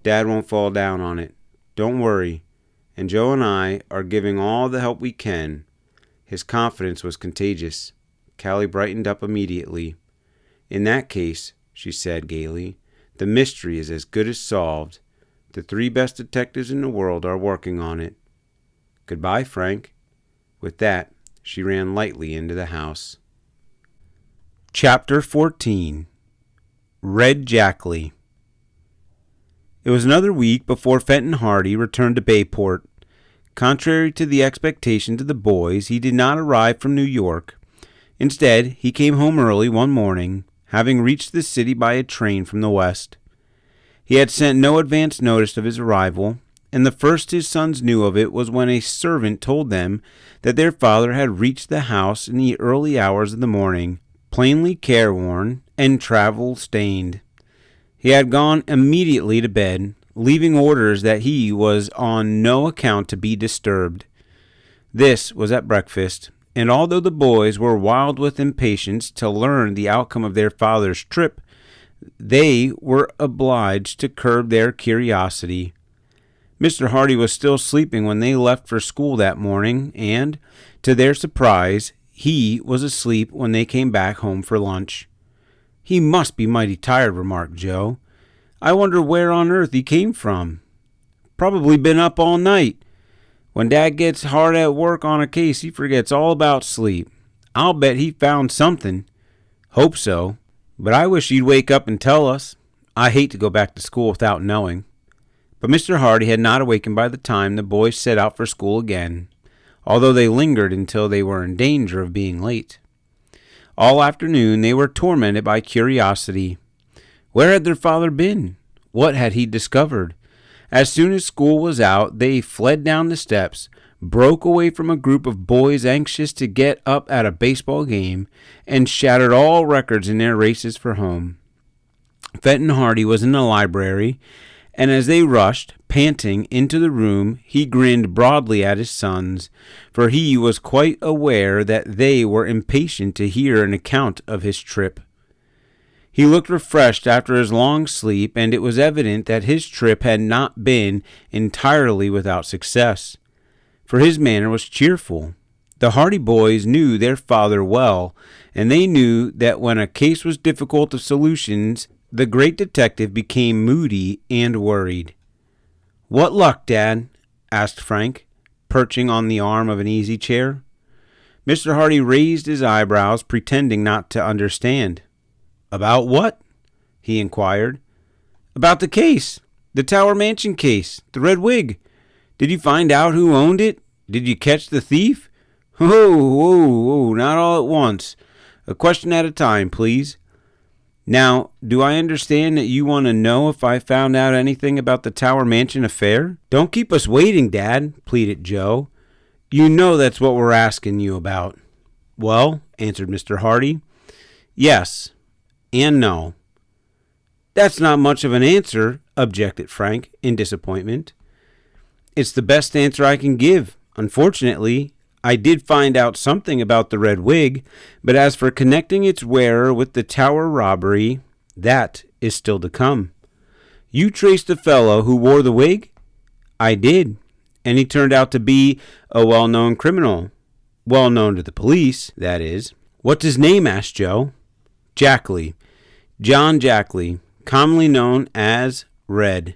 Dad won't fall down on it. Don't worry. And Joe and I are giving all the help we can." His confidence was contagious. Callie brightened up immediately. "In that case," she said gaily, "the mystery is as good as solved. The 3 best detectives in the world are working on it. Goodbye, Frank." With that, she ran lightly into the house. Chapter 14. Red Jackley. It was another week before Fenton Hardy returned to Bayport. Contrary to the expectations of the boys, he did not arrive from New York. Instead, he came home early one morning, having reached the city by a train from the west. He had sent no advance notice of his arrival, and the first his sons knew of it was when a servant told them that their father had reached the house in the early hours of the morning, plainly careworn and travel-stained. He had gone immediately to bed, leaving orders that he was on no account to be disturbed. This was at breakfast, and although the boys were wild with impatience to learn the outcome of their father's trip, they were obliged to curb their curiosity. Mr. Hardy was still sleeping when they left for school that morning, and, to their surprise, he was asleep when they came back home for lunch. "He must be mighty tired," remarked Joe. "I wonder where on earth he came from. Probably been up all night. When Dad gets hard at work on a case, he forgets all about sleep. I'll bet he found something." "Hope so. But I wish he'd wake up and tell us. I hate to go back to school without knowing." But Mr. Hardy had not awakened by the time the boys set out for school again, although they lingered until they were in danger of being late. All afternoon they were tormented by curiosity. Where had their father been? What had he discovered? As soon as school was out, they fled down the steps, broke away from a group of boys anxious to get up at a baseball game, and shattered all records in their races for home. Fenton Hardy was in the library, and as they rushed, panting, into the room, he grinned broadly at his sons, for he was quite aware that they were impatient to hear an account of his trip. He looked refreshed after his long sleep, and it was evident that his trip had not been entirely without success, for his manner was cheerful. The Hardy boys knew their father well, and they knew that when a case was difficult of solutions, the great detective became moody and worried. "What luck, Dad?" asked Frank, perching on the arm of an easy chair. Mr. Hardy raised his eyebrows, pretending not to understand. "About what?" he inquired. "About the case. The Tower Mansion case. The red wig. Did you find out who owned it? Did you catch the thief?" "Whoa, not all at once. A question at a time, please. Now, do I understand that you want to know if I found out anything about the Tower Mansion affair?" "Don't keep us waiting, Dad," pleaded Joe. "You know that's what we're asking you about." "Well," answered Mr. Hardy, "yes and no." "That's not much of an answer," objected Frank, in disappointment. "It's the best answer I can give. Unfortunately, I did find out something about the red wig, but as for connecting its wearer with the Tower robbery, that is still to come." "You traced the fellow who wore the wig?" "I did, and he turned out to be a well-known criminal. Well-known to the police, that is." "What's his name?" asked Joe. "Jackley. John Jackley, commonly known as Red."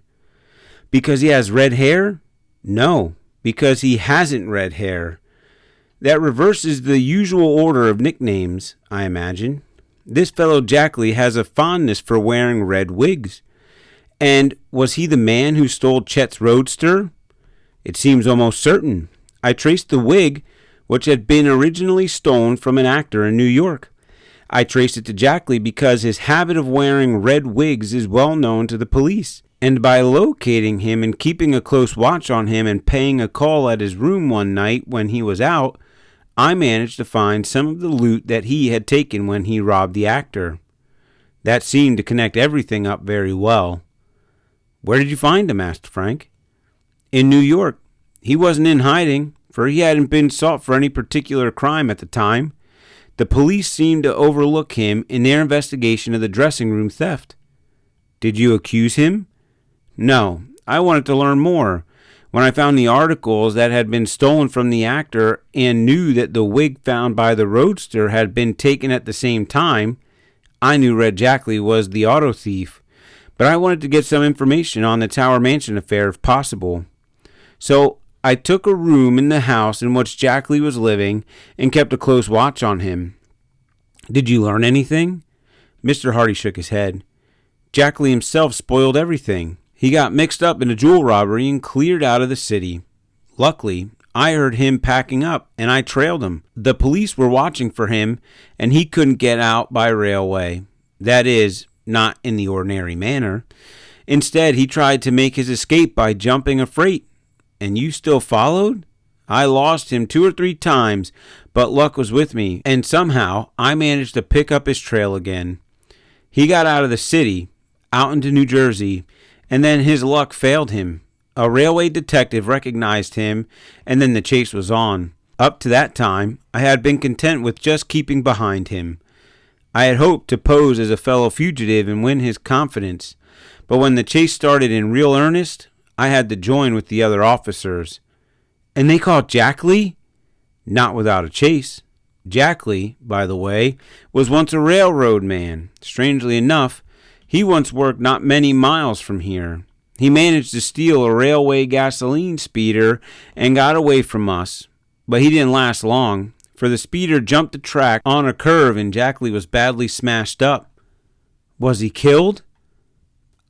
"Because he has red hair?" "No, because he hasn't red hair. That reverses the usual order of nicknames, I imagine. This fellow Jackley has a fondness for wearing red wigs. And was he the man who stole Chet's roadster?" "It seems almost certain. I traced the wig, which had been originally stolen from an actor in New York. I traced it to Jackley because his habit of wearing red wigs is well known to the police. And by locating him and keeping a close watch on him and paying a call at his room one night when he was out, I managed to find some of the loot that he had taken when he robbed the actor. That seemed to connect everything up very well." "Where did you find him?" asked Frank. "In New York. He wasn't in hiding, for he hadn't been sought for any particular crime at the time. The police seemed to overlook him in their investigation of the dressing room theft." "Did you accuse him?" "No, I wanted to learn more. When I found the articles that had been stolen from the actor and knew that the wig found by the roadster had been taken at the same time, I knew Red Jackley was the auto thief. But I wanted to get some information on the Tower Mansion affair if possible. So I took a room in the house in which Jackley was living and kept a close watch on him. Did you learn anything? Mr. Hardy shook his head. Jackley himself spoiled everything. He got mixed up in a jewel robbery and cleared out of the city. Luckily, I heard him packing up, and I trailed him. The police were watching for him, and he couldn't get out by railway. That is, not in the ordinary manner. Instead, he tried to make his escape by jumping a freight. And you still followed? I lost him 2 or 3 times, but luck was with me, and somehow I managed to pick up his trail again. He got out of the city, out into New Jersey, and then his luck failed him. A railway detective recognized him, and then the chase was on. Up to that time, I had been content with just keeping behind him. I had hoped to pose as a fellow fugitive and win his confidence, but when the chase started in real earnest, I had to join with the other officers. And they caught Jackley? Not without a chase. Jackley, by the way, was once a railroad man. Strangely enough, he once worked not many miles from here. He managed to steal a railway gasoline speeder and got away from us. But he didn't last long, for the speeder jumped the track on a curve and Jackley was badly smashed up. Was he killed?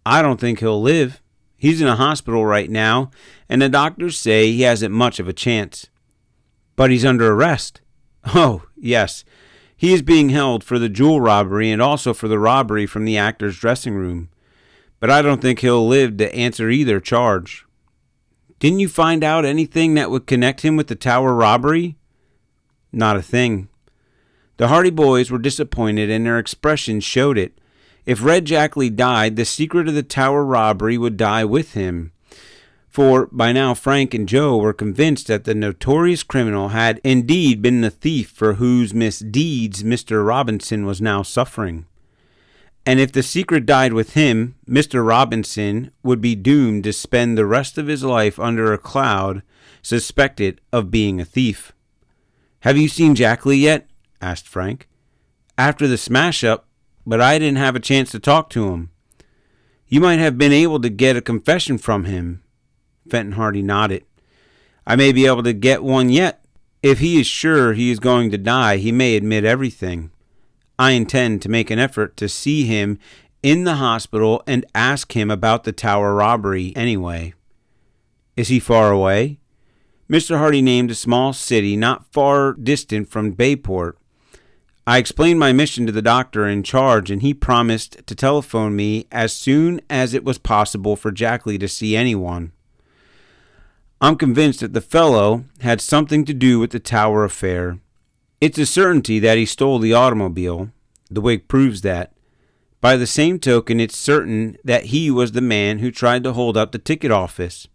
I don't think he'll live. He's in a hospital right now, and the doctors say he hasn't much of a chance. But he's under arrest. Oh, yes. He is being held for the jewel robbery and also for the robbery from the actor's dressing room. But I don't think he'll live to answer either charge. Didn't you find out anything that would connect him with the Tower robbery? Not a thing. The Hardy boys were disappointed, and their expressions showed it. If Red Jackley died, the secret of the Tower robbery would die with him. For by now Frank and Joe were convinced that the notorious criminal had indeed been the thief for whose misdeeds Mr. Robinson was now suffering. And if the secret died with him, Mr. Robinson would be doomed to spend the rest of his life under a cloud, suspected of being a thief. "Have you seen Jackley yet?" asked Frank. "After the smash-up, but I didn't have a chance to talk to him." "You might have been able to get a confession from him." Fenton Hardy nodded. "I may be able to get one yet. If he is sure he is going to die, he may admit everything. I intend to make an effort to see him in the hospital and ask him about the Tower robbery anyway." "Is he far away?" Mr. Hardy named a small city not far distant from Bayport. "I explained my mission to the doctor in charge, and he promised to telephone me as soon as it was possible for Jackley to see anyone. I'm convinced that the fellow had something to do with the Tower affair. It's a certainty that he stole the automobile. The wig proves that. By the same token, it's certain that he was the man who tried to hold up the ticket office.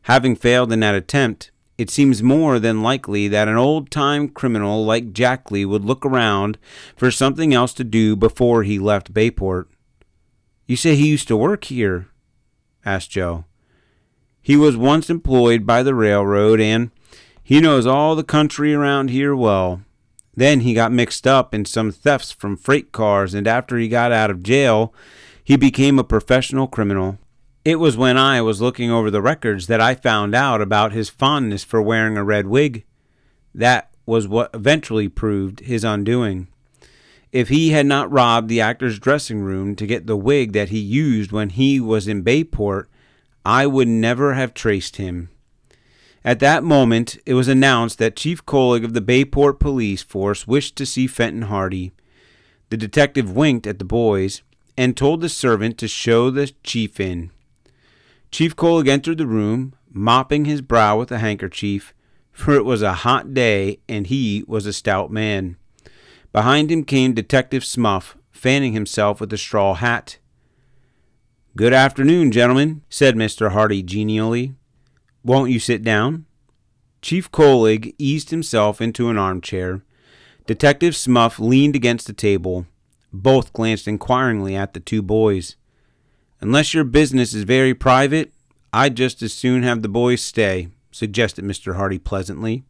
Having failed in that attempt, it seems more than likely that an old-time criminal like Jackley would look around for something else to do before he left Bayport." "You say he used to work here?" asked Joe. "He was once employed by the railroad, and he knows all the country around here well. Then he got mixed up in some thefts from freight cars, and after he got out of jail, he became a professional criminal. It was when I was looking over the records that I found out about his fondness for wearing a red wig. That was what eventually proved his undoing. If he had not robbed the actor's dressing room to get the wig that he used when he was in Bayport, I would never have traced him. At that moment, it was announced that Chief Collig of the Bayport police force wished to see Fenton Hardy. The detective winked at the boys and told the servant to show the chief in. Chief Collig entered the room, mopping his brow with a handkerchief, for it was a hot day and he was a stout man. Behind him came Detective Smuff, fanning himself with a straw hat. "Good afternoon, gentlemen," said Mr. Hardy genially. "Won't you sit down?" Chief Collig eased himself into an armchair. Detective Smuff leaned against the table. Both glanced inquiringly at the two boys. "Unless your business is very private, I'd just as soon have the boys stay," suggested Mr. Hardy pleasantly.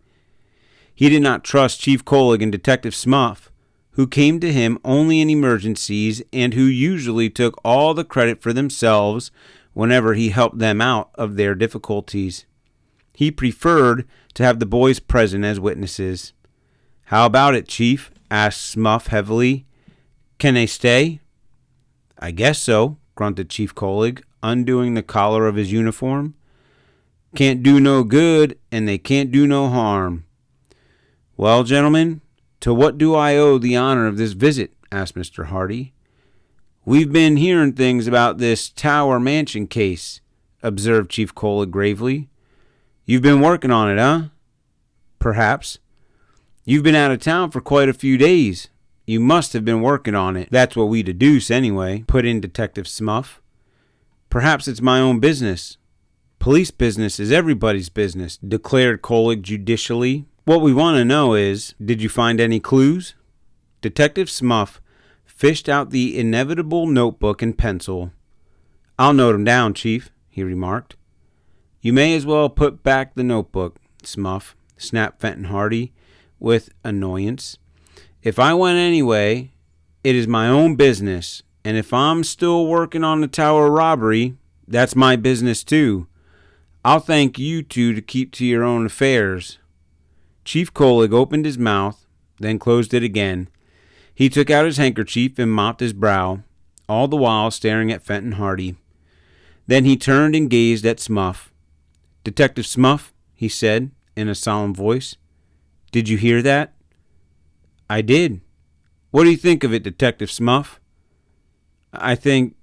He did not trust Chief Collig and Detective Smuff, who came to him only in emergencies and who usually took all the credit for themselves whenever he helped them out of their difficulties. He preferred to have the boys present as witnesses. "How about it, Chief?" asked Smuff heavily. Can they stay? I guess so, grunted Chief Colig, undoing the collar of his uniform. Can't do no good, and they can't do no harm. Well, gentlemen, to what do I owe the honor of this visit? Asked Mr. Hardy. We've been hearing things about this Tower Mansion case, observed Chief Colig gravely. You've been working on it, huh? Perhaps. You've been out of town for quite a few days. You must have been working on it. That's what we deduce, anyway, put in Detective Smuff. Perhaps it's my own business. Police business is everybody's business, declared Colig judicially. What we want to know is, did you find any clues? Detective Smuff fished out the inevitable notebook and pencil. I'll note 'em down, Chief, he remarked. You may as well put back the notebook, Smuff, snapped Fenton Hardy with annoyance. If I went anyway, it is my own business, and if I'm still working on the Tower robbery, that's my business too. I'll thank you two to keep to your own affairs. Chief Colig opened his mouth, then closed it again. He took out his handkerchief and mopped his brow, all the while staring at Fenton Hardy. Then he turned and gazed at Smuff. Detective Smuff, he said in a solemn voice, did you hear that? I did. What do you think of it, Detective Smuff? I think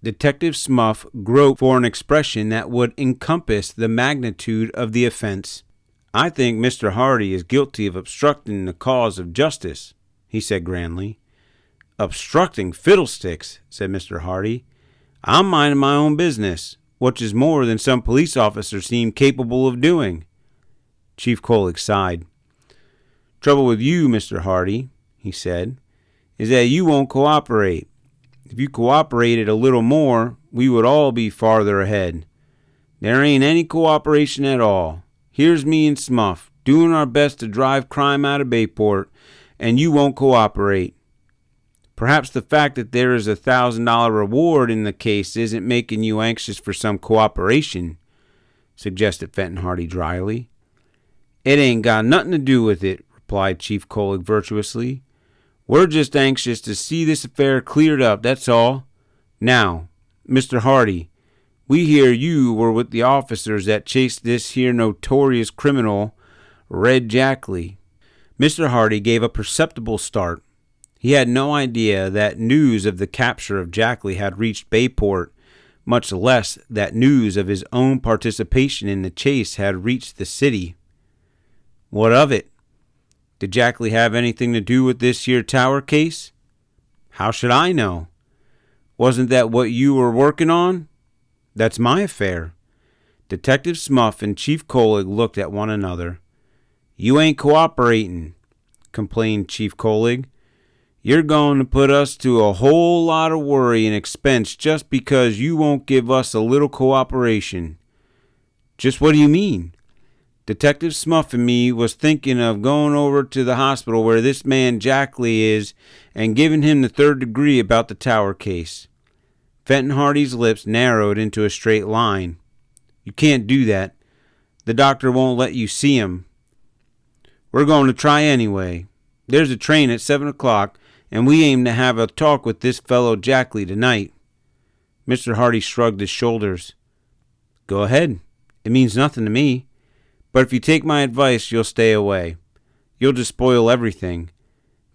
Detective Smuff groped for an expression that would encompass the magnitude of the offense. I think Mr. Hardy is guilty of obstructing the cause of justice, he said grandly. Obstructing fiddlesticks, said Mr. Hardy. I'm minding my own business, which is more than some police officers seem capable of doing. Chief Colig sighed. Trouble with you, Mr. Hardy, he said, is that you won't cooperate. If you cooperated a little more, we would all be farther ahead. There ain't any cooperation at all. Here's me and Smuff, doing our best to drive crime out of Bayport, and you won't cooperate. Perhaps the fact that there is a $1,000 reward in the case isn't making you anxious for some cooperation, suggested Fenton Hardy dryly. It ain't got nothing to do with it, replied Chief Colig virtuously. We're just anxious to see this affair cleared up, that's all. Now, Mr. Hardy, we hear you were with the officers that chased this here notorious criminal, Red Jackley. Mr. Hardy gave a perceptible start. He had no idea that news of the capture of Jackley had reached Bayport, much less that news of his own participation in the chase had reached the city. What of it? Did Jackley have anything to do with this here Tower case? How should I know? Wasn't that what you were working on? That's my affair. Detective Smuff and Chief Colig looked at one another. You ain't cooperating, complained Chief Colig. You're going to put us to a whole lot of worry and expense just because you won't give us a little cooperation. Just what do you mean? Detective Smuff and me was thinking of going over to the hospital where this man Jackley is and giving him the 3rd degree about the Tower case. Fenton Hardy's lips narrowed into a straight line. You can't do that. The doctor won't let you see him. We're going to try anyway. There's a train at 7 o'clock, and we aim to have a talk with this fellow Jackley tonight. Mr. Hardy shrugged his shoulders. Go ahead. It means nothing to me. But if you take my advice, you'll stay away. You'll just spoil everything.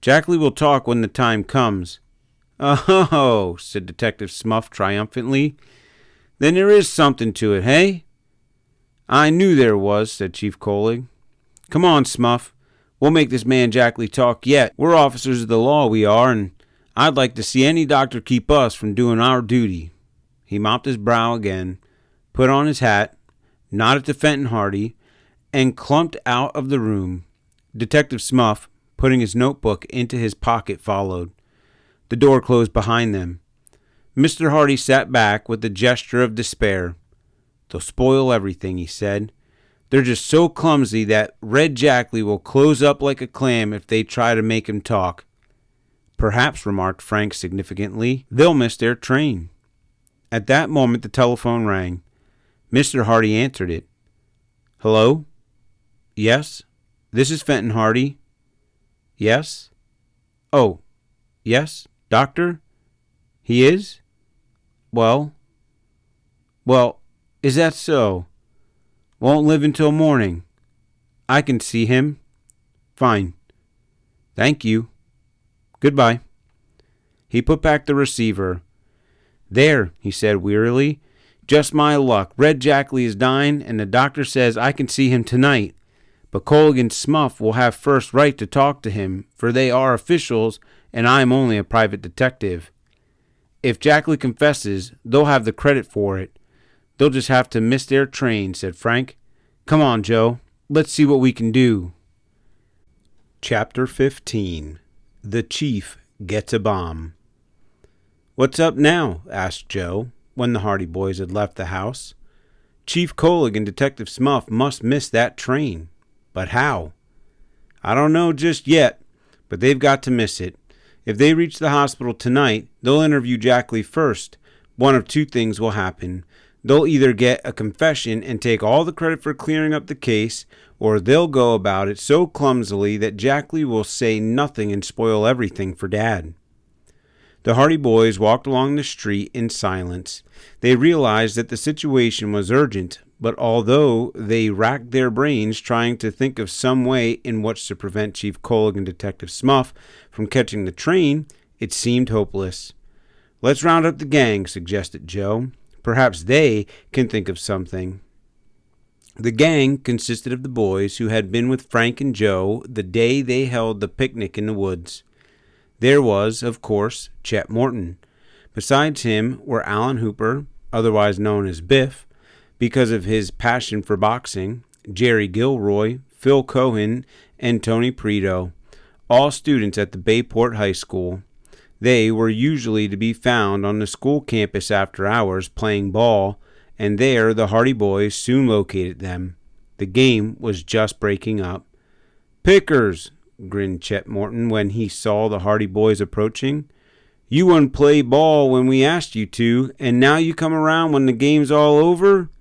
Jackley will talk when the time comes. Oh, said Detective Smuff triumphantly. Then there is something to it, hey? I knew there was, said Chief Colig. Come on, Smuff. We'll make this man Jackley talk yet. We're officers of the law, we are, and I'd like to see any doctor keep us from doing our duty. He mopped his brow again, put on his hat, nodded to Fenton Hardy, and clumped out of the room. Detective Smuff, putting his notebook into his pocket, followed. The door closed behind them. Mr. Hardy sat back with a gesture of despair. They'll spoil everything, he said. They're just so clumsy that Red Jackley will close up like a clam if they try to make him talk. Perhaps, remarked Frank significantly, they'll miss their train. At that moment the telephone rang. Mr. Hardy answered it. Hello? Yes? This is Fenton Hardy. Yes? Oh, yes, doctor? He is? Well, is that so? Won't live until morning. I can see him. Fine. Thank you. Goodbye. He put back the receiver. There, he said wearily. Just my luck. Red Jackley is dying, and the doctor says I can see him tonight. But Colligan Smuff will have first right to talk to him, for they are officials, and I am only a private detective. If Jackley confesses, they'll have the credit for it. They'll just have to miss their train, said Frank. Come on, Joe. Let's see what we can do. Chapter 15. The Chief Gets a Bomb. What's up now? Asked Joe, when the Hardy boys had left the house. Chief Colligan and Detective Smuff must miss that train. But how? I don't know just yet, but they've got to miss it. If they reach the hospital tonight, they'll interview Jackley first. One of two things will happen. They'll either get a confession and take all the credit for clearing up the case, or they'll go about it so clumsily that Jackley will say nothing and spoil everything for Dad. The Hardy boys walked along the street in silence. They realized that the situation was urgent, but although they racked their brains trying to think of some way in which to prevent Chief Colligan and Detective Smuff from catching the train, it seemed hopeless. Let's round up the gang, suggested Joe. Perhaps they can think of something. The gang consisted of the boys who had been with Frank and Joe the day they held the picnic in the woods. There was, of course, Chet Morton. Besides him were Alan Hooper, otherwise known as Biff, because of his passion for boxing, Jerry Gilroy, Phil Cohen, and Tony Prito, all students at the Bayport High School. They were usually to be found on the school campus after hours playing ball, and there the Hardy boys soon located them. The game was just breaking up. "Pickers," grinned Chet Morton when he saw the Hardy boys approaching. "You wouldn't play ball when we asked you to, and now you come around when the game's all over?"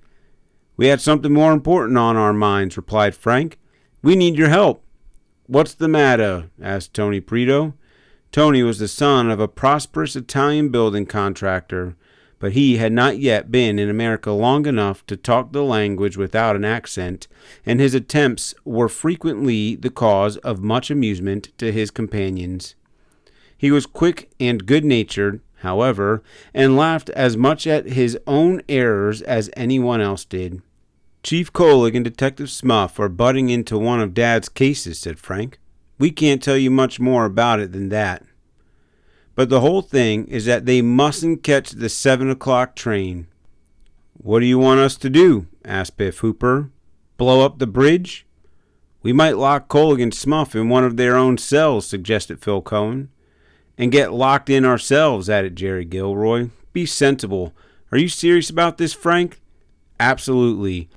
"We had something more important on our minds," replied Frank. "We need your help." "What's the matter?" asked Tony Prito. Tony was the son of a prosperous Italian building contractor, but he had not yet been in America long enough to talk the language without an accent, and his attempts were frequently the cause of much amusement to his companions. He was quick and good-natured, however, and laughed as much at his own errors as anyone else did. "Chief Colligan and Detective Smuff are butting into one of Dad's cases," said Frank. "We can't tell you much more about it than that. But the whole thing is that they mustn't catch the 7 o'clock train." "What do you want us to do?" asked Biff Hooper. "Blow up the bridge?" "We might lock Colligan Smuff in one of their own cells," suggested Phil Cohen. "And get locked in ourselves," added Jerry Gilroy. "Be sensible. Are you serious about this, Frank?" "Absolutely.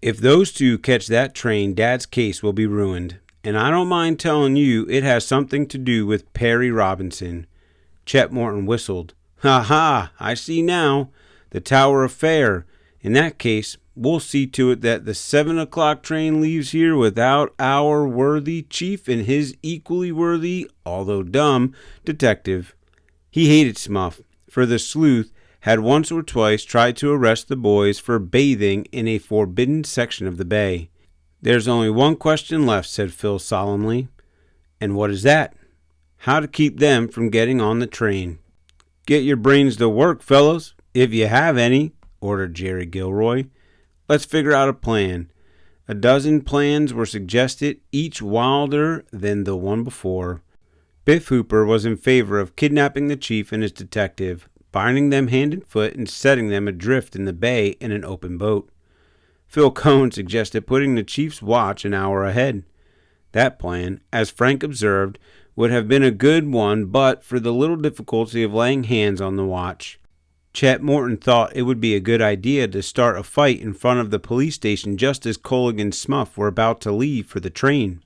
If those two catch that train, Dad's case will be ruined. And I don't mind telling you it has something to do with Perry Robinson." Chet Morton whistled. "Ha ha, I see now. The Tower Affair. In that case, we'll see to it that the 7 o'clock train leaves here without our worthy chief and his equally worthy, although dumb, detective." He hated Smuff, for the sleuth had once or twice tried to arrest the boys for bathing in a forbidden section of the bay. "There's only one question left," said Phil solemnly. "And what is that?" "How to keep them from getting on the train." "Get your brains to work, fellows, if you have any," ordered Jerry Gilroy. "Let's figure out a plan." A dozen plans were suggested, each wilder than the one before. Biff Hooper was in favor of kidnapping the chief and his detective, binding them hand and foot, and setting them adrift in the bay in an open boat. Phil Cohen suggested putting the chief's watch an hour ahead. That plan, as Frank observed, would have been a good one but for the little difficulty of laying hands on the watch. Chet Morton thought it would be a good idea to start a fight in front of the police station just as Colligan and Smuff were about to leave for the train.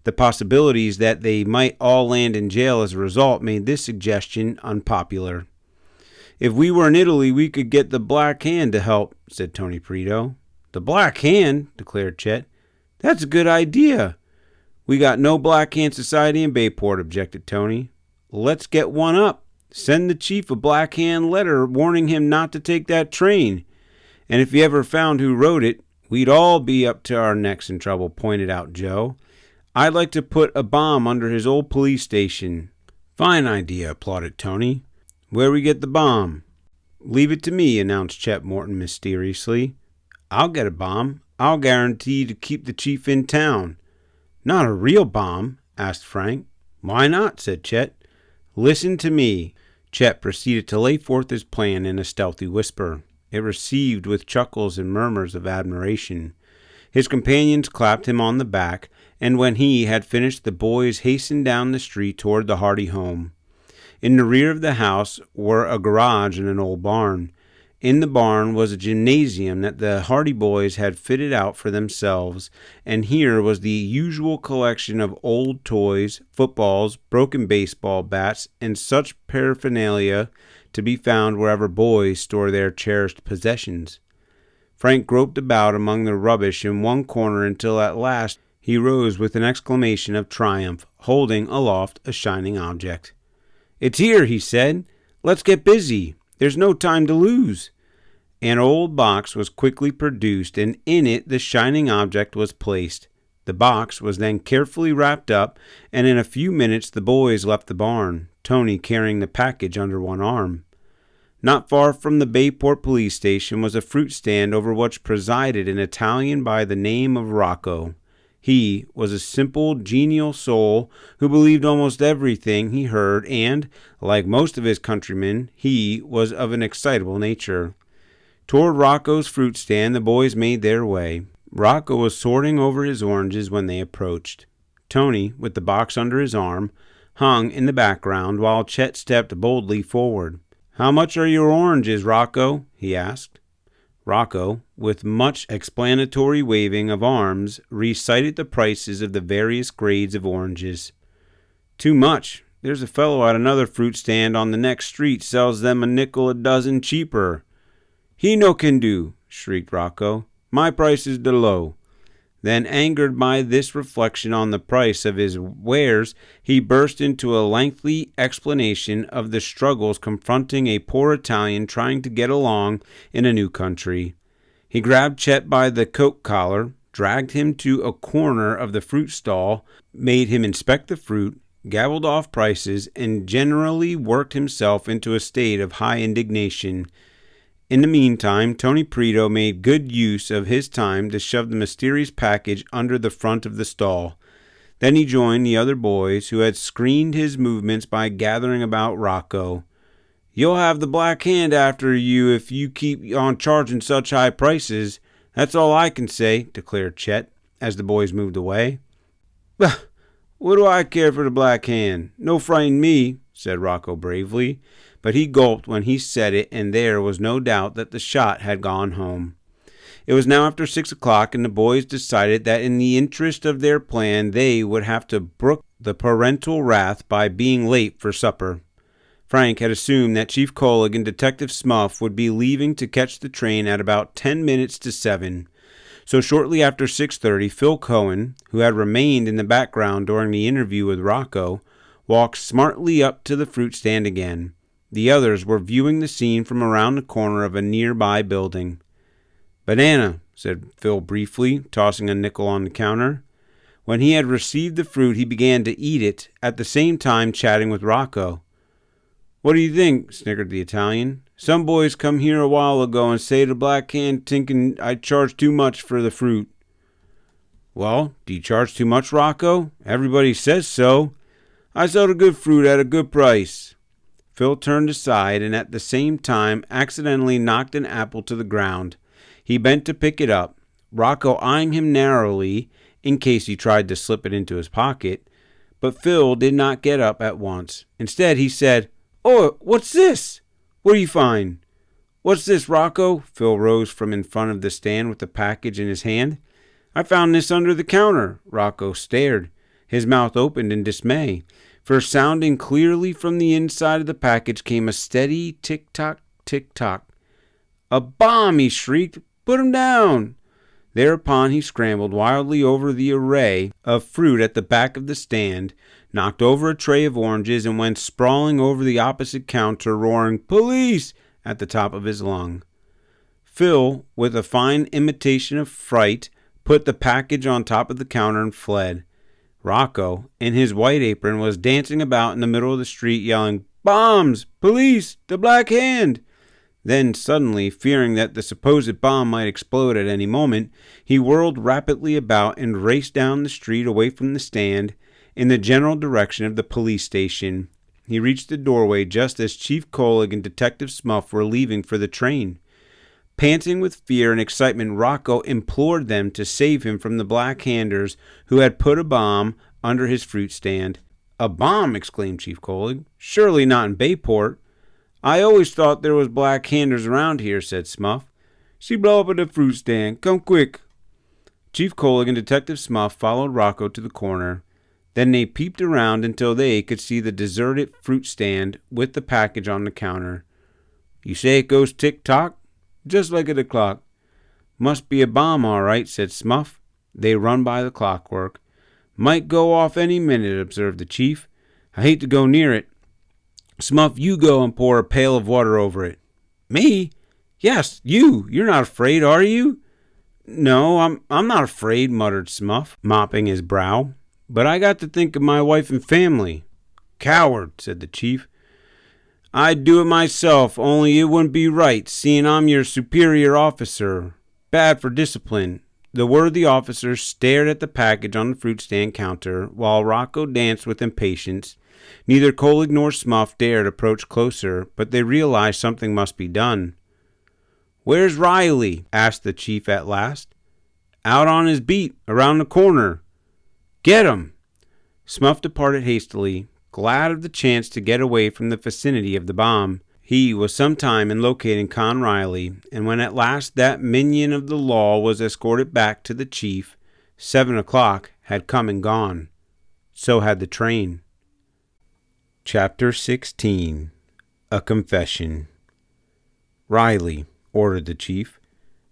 The possibilities that they might all land in jail as a result made this suggestion unpopular. "If we were in Italy, we could get the Black Hand to help," said Tony Prito. "The Black Hand?" declared Chet. "That's a good idea. We got no Black Hand Society in Bayport, objected Tony. Let's get one up. Send the chief a Black Hand letter warning him not to take that train. And if he ever found who wrote it, we'd all be up to our necks in trouble, pointed out Joe. I'd like to put a bomb under his old police station. Fine idea, applauded Tony. Where we get the bomb? Leave it to me, announced Chet Morton mysteriously. I'll get a bomb. I'll guarantee to keep the chief in town. Not a real bomb? Asked Frank. Why not? Said Chet. Listen to me. Chet proceeded to lay forth his plan in a stealthy whisper. It received with chuckles and murmurs of admiration. His companions clapped him on the back, and when he had finished, the boys hastened down the street toward the Hardy home. In the rear of the house were a garage and an old barn. In the barn was a gymnasium that the Hardy boys had fitted out for themselves, and here was the usual collection of old toys, footballs, broken baseball bats, and such paraphernalia to be found wherever boys store their cherished possessions. Frank groped about among the rubbish in one corner until at last he rose with an exclamation of triumph, holding aloft a shining object. "It's here," he said. "Let's get busy. There's no time to lose." An old box was quickly produced, and in it the shining object was placed. The box was then carefully wrapped up, and in a few minutes the boys left the barn, Tony carrying the package under one arm. Not far from the Bayport police station was a fruit stand over which presided an Italian by the name of Rocco. He was a simple, genial soul who believed almost everything he heard, and, like most of his countrymen, he was of an excitable nature. Toward Rocco's fruit stand the boys made their way. Rocco was sorting over his oranges when they approached. Tony, with the box under his arm, hung in the background while Chet stepped boldly forward. "How much are your oranges, Rocco?" he asked. Rocco, with much explanatory waving of arms, recited the prices of the various grades of oranges. "Too much. There's a fellow at another fruit stand on the next street sells them a nickel a dozen cheaper." "He no can do," shrieked Rocco. "My price is the low." Then, angered by this reflection on the price of his wares, he burst into a lengthy explanation of the struggles confronting a poor Italian trying to get along in a new country. He grabbed Chet by the coat collar, dragged him to a corner of the fruit stall, made him inspect the fruit, gabbled off prices, and generally worked himself into a state of high indignation. In the meantime, Tony Preto made good use of his time to shove the mysterious package under the front of the stall. Then he joined the other boys, who had screened his movements by gathering about Rocco. "You'll have the Black Hand after you if you keep on charging such high prices. That's all I can say," declared Chet, as the boys moved away. "Bah! What do I care for the Black Hand? No frighten me," said Rocco bravely. But he gulped when he said it, and there was no doubt that the shot had gone home. It was now after 6 o'clock, and the boys decided that in the interest of their plan they would have to brook the parental wrath by being late for supper. Frank had assumed that Chief Colligan and Detective Smuff would be leaving to catch the train at about 10 minutes to 7. So shortly after 6:30, Phil Cohen, who had remained in the background during the interview with Rocco, walked smartly up to the fruit stand again. The others were viewing the scene from around the corner of a nearby building. "Banana," said Phil briefly, tossing a nickel on the counter. When he had received the fruit, he began to eat it, at the same time chatting with Rocco. "What do you think?" snickered the Italian. "Some boys come here a while ago and say the Black Hand thinking I charge too much for the fruit." "Well, do you charge too much, Rocco? Everybody says so. I sell the good fruit at a good price." Phil turned aside and at the same time accidentally knocked an apple to the ground. He bent to pick it up, Rocco eyeing him narrowly in case he tried to slip it into his pocket. But Phil did not get up at once. Instead, he said, "Oh, what's this? What do you find?" "What's this, Rocco?" Phil rose from in front of the stand with the package in his hand. "I found this under the counter." Rocco stared, his mouth opened in dismay. For sounding clearly from the inside of the package came a steady tick-tock, tick-tock. "A bomb!" he shrieked. "Put him down!" Thereupon he scrambled wildly over the array of fruit at the back of the stand, knocked over a tray of oranges, and went sprawling over the opposite counter, roaring, "Police!" at the top of his lung. Phil, with a fine imitation of fright, put the package on top of the counter and fled. Rocco, in his white apron, was dancing about in the middle of the street, yelling, "Bombs! Police! The Black Hand!" Then, suddenly, fearing that the supposed bomb might explode at any moment, he whirled rapidly about and raced down the street away from the stand, in the general direction of the police station. He reached the doorway just as Chief Collig and Detective Smuff were leaving for the train. Panting with fear and excitement, Rocco implored them to save him from the Black Handers who had put a bomb under his fruit stand. "A bomb!" exclaimed Chief Collig. "Surely not in Bayport." "I always thought there was Black Handers around here," said Smuff. "She blow up at the fruit stand. Come quick." Chief Collig and Detective Smuff followed Rocco to the corner. Then they peeped around until they could see the deserted fruit stand with the package on the counter. "You say it goes tick-tock?" "Just like at the clock." "Must be a bomb, all right," said Smuff. They run by the clockwork. "Might go off any minute," observed the chief. "I hate to go near it." "Smuff, you go and pour a pail of water over it." "Me?" "Yes, you. You're not afraid, are you?" "No, I'm not afraid," muttered Smuff, mopping his brow. "But I got to think of my wife and family." "Coward," said the chief. "I'd do it myself, only it wouldn't be right, seeing I'm your superior officer. Bad for discipline." The worthy officer stared at the package on the fruit stand counter, while Rocco danced with impatience. Neither Collig nor Smuff dared approach closer, but they realized something must be done. "Where's Riley?" asked the chief at last. "Out on his beat, around the corner." "Get him!" Smuff departed hastily, glad of the chance to get away from the vicinity of the bomb. He was some time in locating Con Riley, and when at last that minion of the law was escorted back to the chief, 7 o'clock had come and gone. So had the train. Chapter 16. A Confession. "Riley," ordered the chief,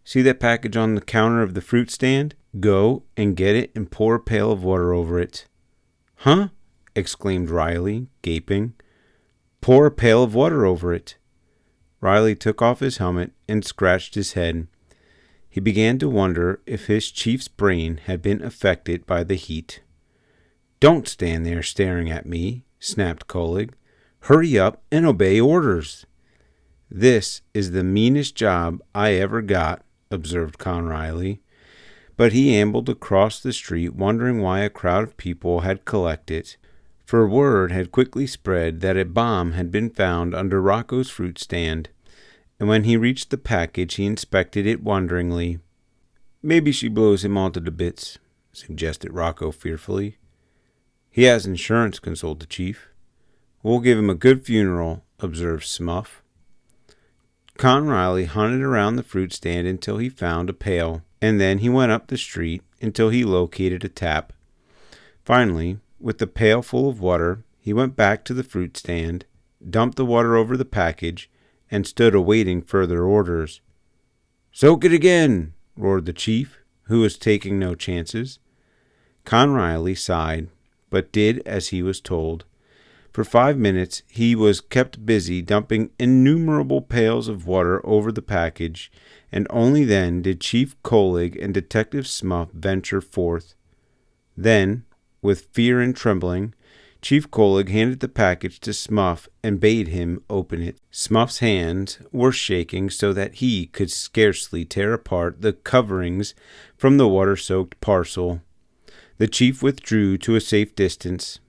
"see that package on the counter of the fruit stand? Go and get it and pour a pail of water over it." "Huh?" exclaimed Riley, gaping. "Pour a pail of water over it." Riley took off his helmet and scratched his head. He began to wonder if his chief's brain had been affected by the heat. "Don't stand there staring at me," snapped Collig. "Hurry up and obey orders." "This is the meanest job I ever got," observed Con Riley. But he ambled across the street, wondering why a crowd of people had collected, for word had quickly spread that a bomb had been found under Rocco's fruit stand, and when he reached the package he inspected it wonderingly. "Maybe she blows him all to the bits," suggested Rocco fearfully. "He has insurance," consoled the chief. "We'll give him a good funeral," observed Smuff. Con Riley hunted around the fruit stand until he found a pail, and then he went up the street until he located a tap. Finally, with the pail full of water, he went back to the fruit stand, dumped the water over the package, and stood awaiting further orders. "Soak it again," roared the chief, who was taking no chances. Con Riley sighed, but did as he was told. For 5 minutes he was kept busy dumping innumerable pails of water over the package, and only then did Chief Collig and Detective Smuff venture forth. Then, with fear and trembling, Chief Collig handed the package to Smuff and bade him open it. Smuff's hands were shaking so that he could scarcely tear apart the coverings from the water-soaked parcel. The chief withdrew to a safe distance.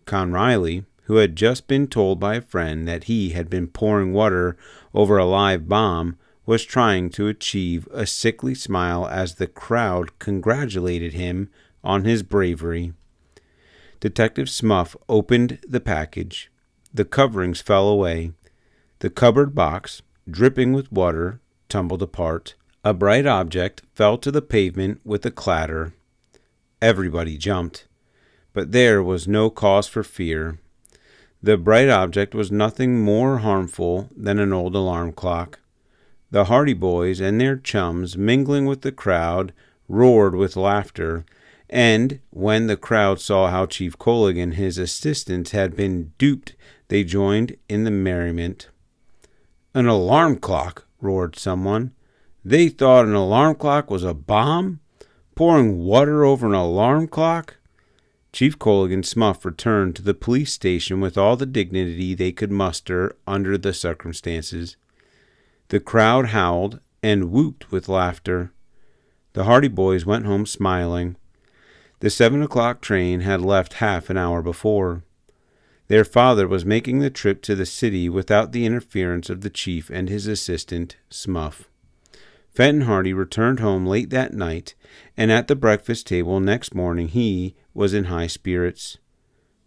Con Riley, who had just been told by a friend that he had been pouring water over a live bomb, was trying to achieve a sickly smile as the crowd congratulated him on his bravery. Detective Smuff opened the package. The coverings fell away. The cupboard box, dripping with water, tumbled apart. A bright object fell to the pavement with a clatter. Everybody jumped, but there was no cause for fear. The bright object was nothing more harmful than an old alarm clock. The Hardy boys and their chums, mingling with the crowd, roared with laughter, and when the crowd saw how Chief Colig and his assistants had been duped, they joined in the merriment. "An alarm clock!" roared someone. "They thought an alarm clock was a bomb? Pouring water over an alarm clock?" Chief Colig and Smuff returned to the police station with all the dignity they could muster under the circumstances. The crowd howled and whooped with laughter. The Hardy boys went home smiling. The 7 o'clock train had left half an hour before. Their father was making the trip to the city without the interference of the chief and his assistant, Smuff. Fenton Hardy returned home late that night, and at the breakfast table next morning he was in high spirits.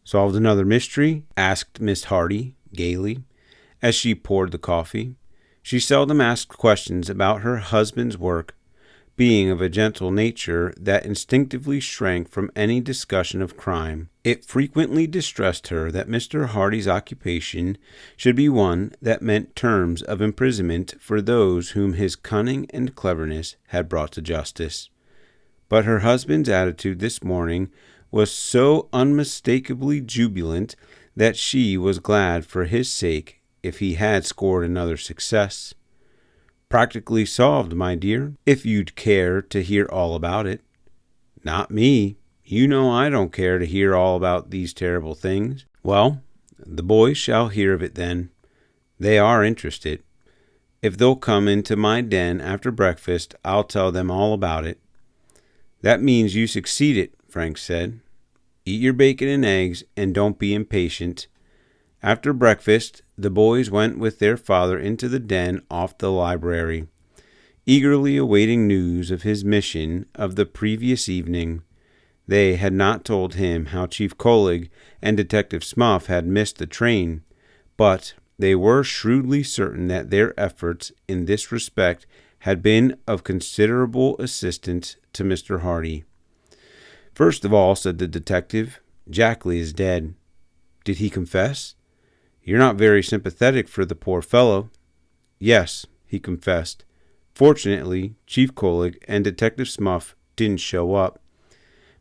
"Solved another mystery?" asked Miss Hardy, gaily, as she poured the coffee. She seldom asked questions about her husband's work, being of a gentle nature that instinctively shrank from any discussion of crime. It frequently distressed her that Mr. Hardy's occupation should be one that meant terms of imprisonment for those whom his cunning and cleverness had brought to justice. But her husband's attitude this morning was so unmistakably jubilant that she was glad for his sake if he had scored another success. "Practically solved, my dear, if you'd care to hear all about it." "Not me. You know I don't care to hear all about these terrible things." "Well, the boys shall hear of it then. They are interested. If they'll come into my den after breakfast, I'll tell them all about it." "That means you succeeded," Frank said. "Eat your bacon and eggs, and don't be impatient." After breakfast, the boys went with their father into the den off the library, eagerly awaiting news of his mission of the previous evening. They had not told him how Chief Colig and Detective Smuff had missed the train, but they were shrewdly certain that their efforts in this respect had been of considerable assistance to Mr. Hardy. "First of all," said the detective, "Jackley is dead." "Did he confess?" "You're not very sympathetic for the poor fellow." "Yes," he confessed. "Fortunately, Chief Colig and Detective Smuff didn't show up."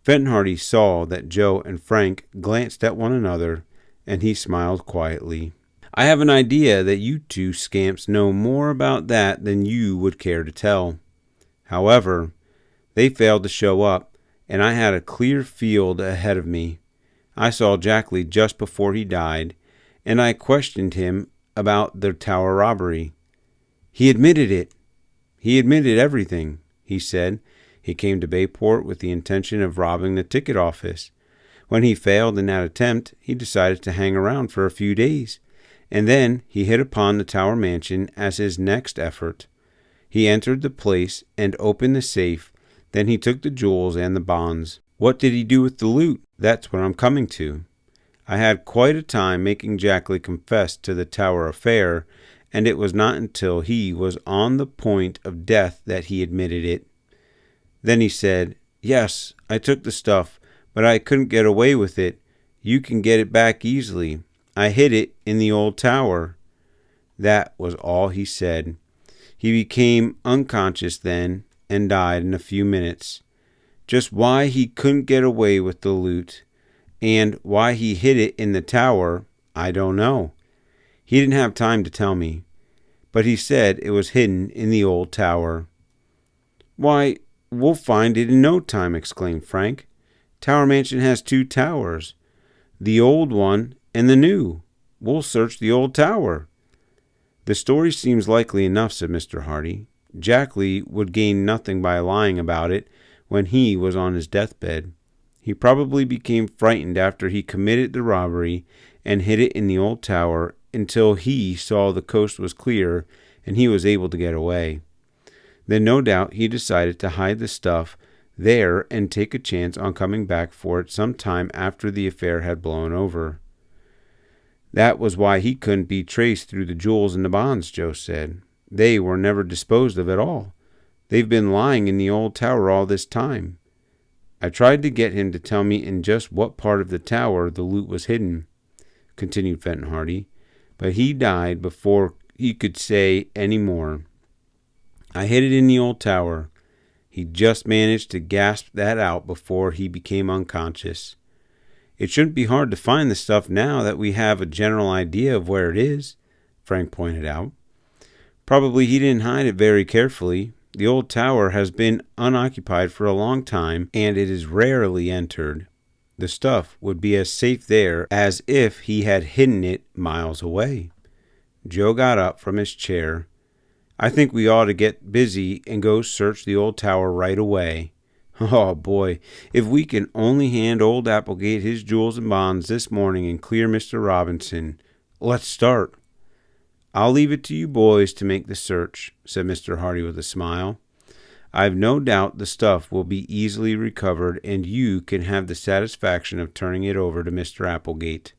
Fenton Hardy saw that Joe and Frank glanced at one another, and he smiled quietly. "I have an idea that you two scamps know more about that than you would care to tell. However, they failed to show up, and I had a clear field ahead of me. I saw Jackley just before he died, and I questioned him about the tower robbery. He admitted it. He admitted everything," he said. "He came to Bayport with the intention of robbing the ticket office. When he failed in that attempt, he decided to hang around for a few days, and then he hit upon the Tower Mansion as his next effort. He entered the place and opened the safe, then he took the jewels and the bonds." "What did he do with the loot?" "That's what I'm coming to. I had quite a time making Jackley confess to the Tower affair, and it was not until he was on the point of death that he admitted it. Then he said, 'Yes, I took the stuff, but I couldn't get away with it. You can get it back easily. I hid it in the old tower.' That was all he said. He became unconscious then and died in a few minutes. Just why he couldn't get away with the loot and why he hid it in the tower, I don't know. He didn't have time to tell me, but he said it was hidden in the old tower." "Why, we'll find it in no time," exclaimed Frank. "Tower Mansion has 2 towers, the old one and the new. We'll search the old tower." "The story seems likely enough," said Mr. Hardy. "Jackley would gain nothing by lying about it when he was on his deathbed. He probably became frightened after he committed the robbery and hid it in the old tower until he saw the coast was clear and he was able to get away. Then no doubt he decided to hide the stuff there and take a chance on coming back for it some time after the affair had blown over." "That was why he couldn't be traced through the jewels and the bonds," Joe said. "They were never disposed of at all. They've been lying in the old tower all this time. I tried to get him to tell me in just what part of the tower the loot was hidden," continued Fenton Hardy, "but he died before he could say any more. I hid it in the old tower. He just managed to gasp that out before he became unconscious. It shouldn't be hard to find the stuff now that we have a general idea of where it is, Frank pointed out. Probably he didn't hide it very carefully. The old tower has been unoccupied for a long time, and it is rarely entered. The stuff would be as safe there as if he had hidden it miles away. Joe got up from his chair. I think we ought to get busy and go search the old tower right away. Oh, boy, if we can only hand old Applegate his jewels and bonds this morning and clear Mr. Robinson. Let's start. I'll leave it to you boys to make the search, said Mr. Hardy with a smile. I've no doubt the stuff will be easily recovered, and you can have the satisfaction of turning it over to Mr. Applegate.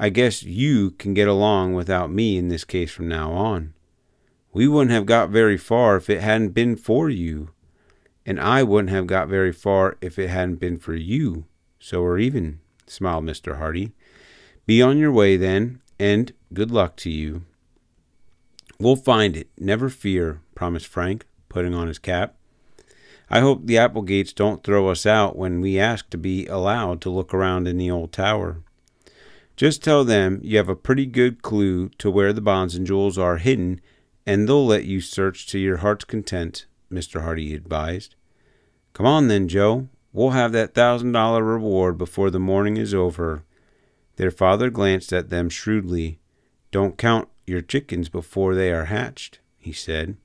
I guess you can get along without me in this case from now on. We wouldn't have got very far if it hadn't been for you. And I wouldn't have got very far if it hadn't been for you. So we're even, smiled Mr. Hardy. Be on your way then, and good luck to you. We'll find it, never fear, promised Frank, putting on his cap. I hope the Applegates don't throw us out when we ask to be allowed to look around in the old tower. Just tell them you have a pretty good clue to where the bonds and jewels are hidden, and they'll let you search to your heart's content, Mr. Hardy advised. Come on then, Joe. We'll have that $1,000 reward before the morning is over. Their father glanced at them shrewdly. Don't count your chickens before they are hatched, he said.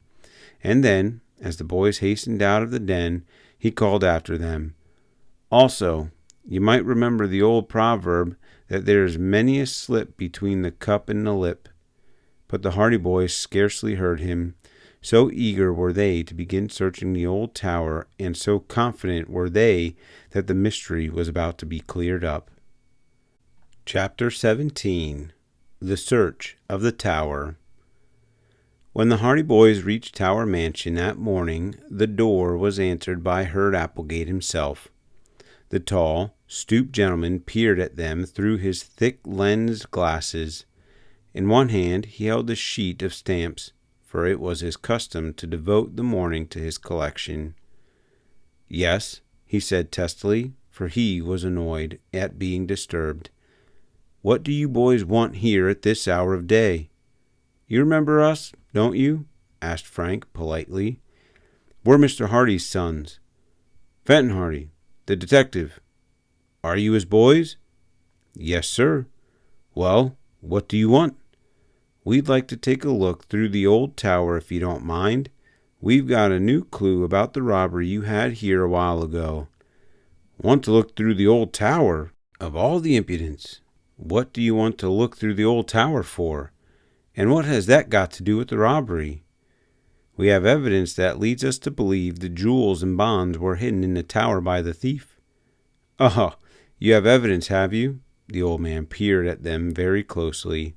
And then, as the boys hastened out of the den, he called after them. Also, you might remember the old proverb that there is many a slip between the cup and the lip. But the Hardy boys scarcely heard him. So eager were they to begin searching the old tower, and so confident were they that the mystery was about to be cleared up. Chapter 17. The Search of the Tower. When the Hardy boys reached Tower Mansion that morning, the door was answered by Herd Applegate himself. The tall, stooped gentleman peered at them through his thick lensed glasses. In one hand he held a sheet of stamps, for it was his custom to devote the morning to his collection. Yes, he said testily, for he was annoyed at being disturbed. What do you boys want here at this hour of day? You remember us, don't you? Asked Frank politely. We're Mr. Hardy's sons. Fenton Hardy, the detective. Are you his boys? Yes, sir. Well, what do you want? We'd like to take a look through the old tower if you don't mind. We've got a new clue about the robbery you had here a while ago. Want to look through the old tower? Of all the impudence! What do you want to look through the old tower for? And what has that got to do with the robbery? We have evidence that leads us to believe the jewels and bonds were hidden in the tower by the thief. Oh, you have evidence, have you? The old man peered at them very closely.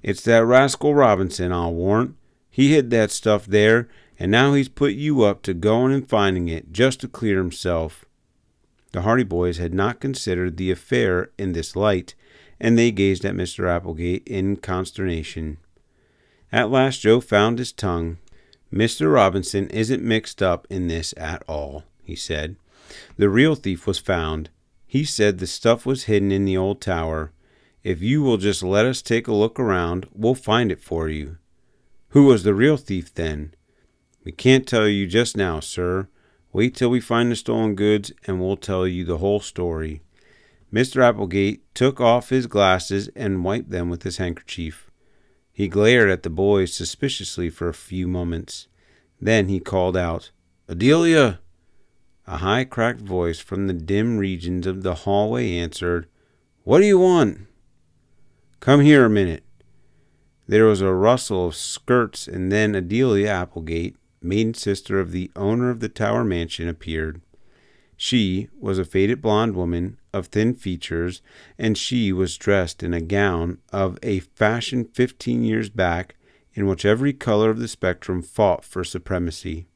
It's that rascal Robinson, I'll warrant. He hid that stuff there, and now he's put you up to going and finding it, just to clear himself. The Hardy boys had not considered the affair in this light, and they gazed at Mr. Applegate in consternation. At last Joe found his tongue. Mr. Robinson isn't mixed up in this at all, he said. The real thief was found. He said the stuff was hidden in the old tower. If you will just let us take a look around, we'll find it for you. Who was the real thief, then? We can't tell you just now, sir. Wait till we find the stolen goods, and we'll tell you the whole story. Mr. Applegate took off his glasses and wiped them with his handkerchief. He glared at the boys suspiciously for a few moments. Then he called out, "Adelia!" A high, cracked voice from the dim regions of the hallway answered, "What do you want?" "Come here a minute." There was a rustle of skirts, and then Adelia Applegate, maiden sister of the owner of the Tower Mansion, appeared. She was a faded blonde woman of thin features, and she was dressed in a gown of a fashion 15 years back, in which every color of the spectrum fought for supremacy.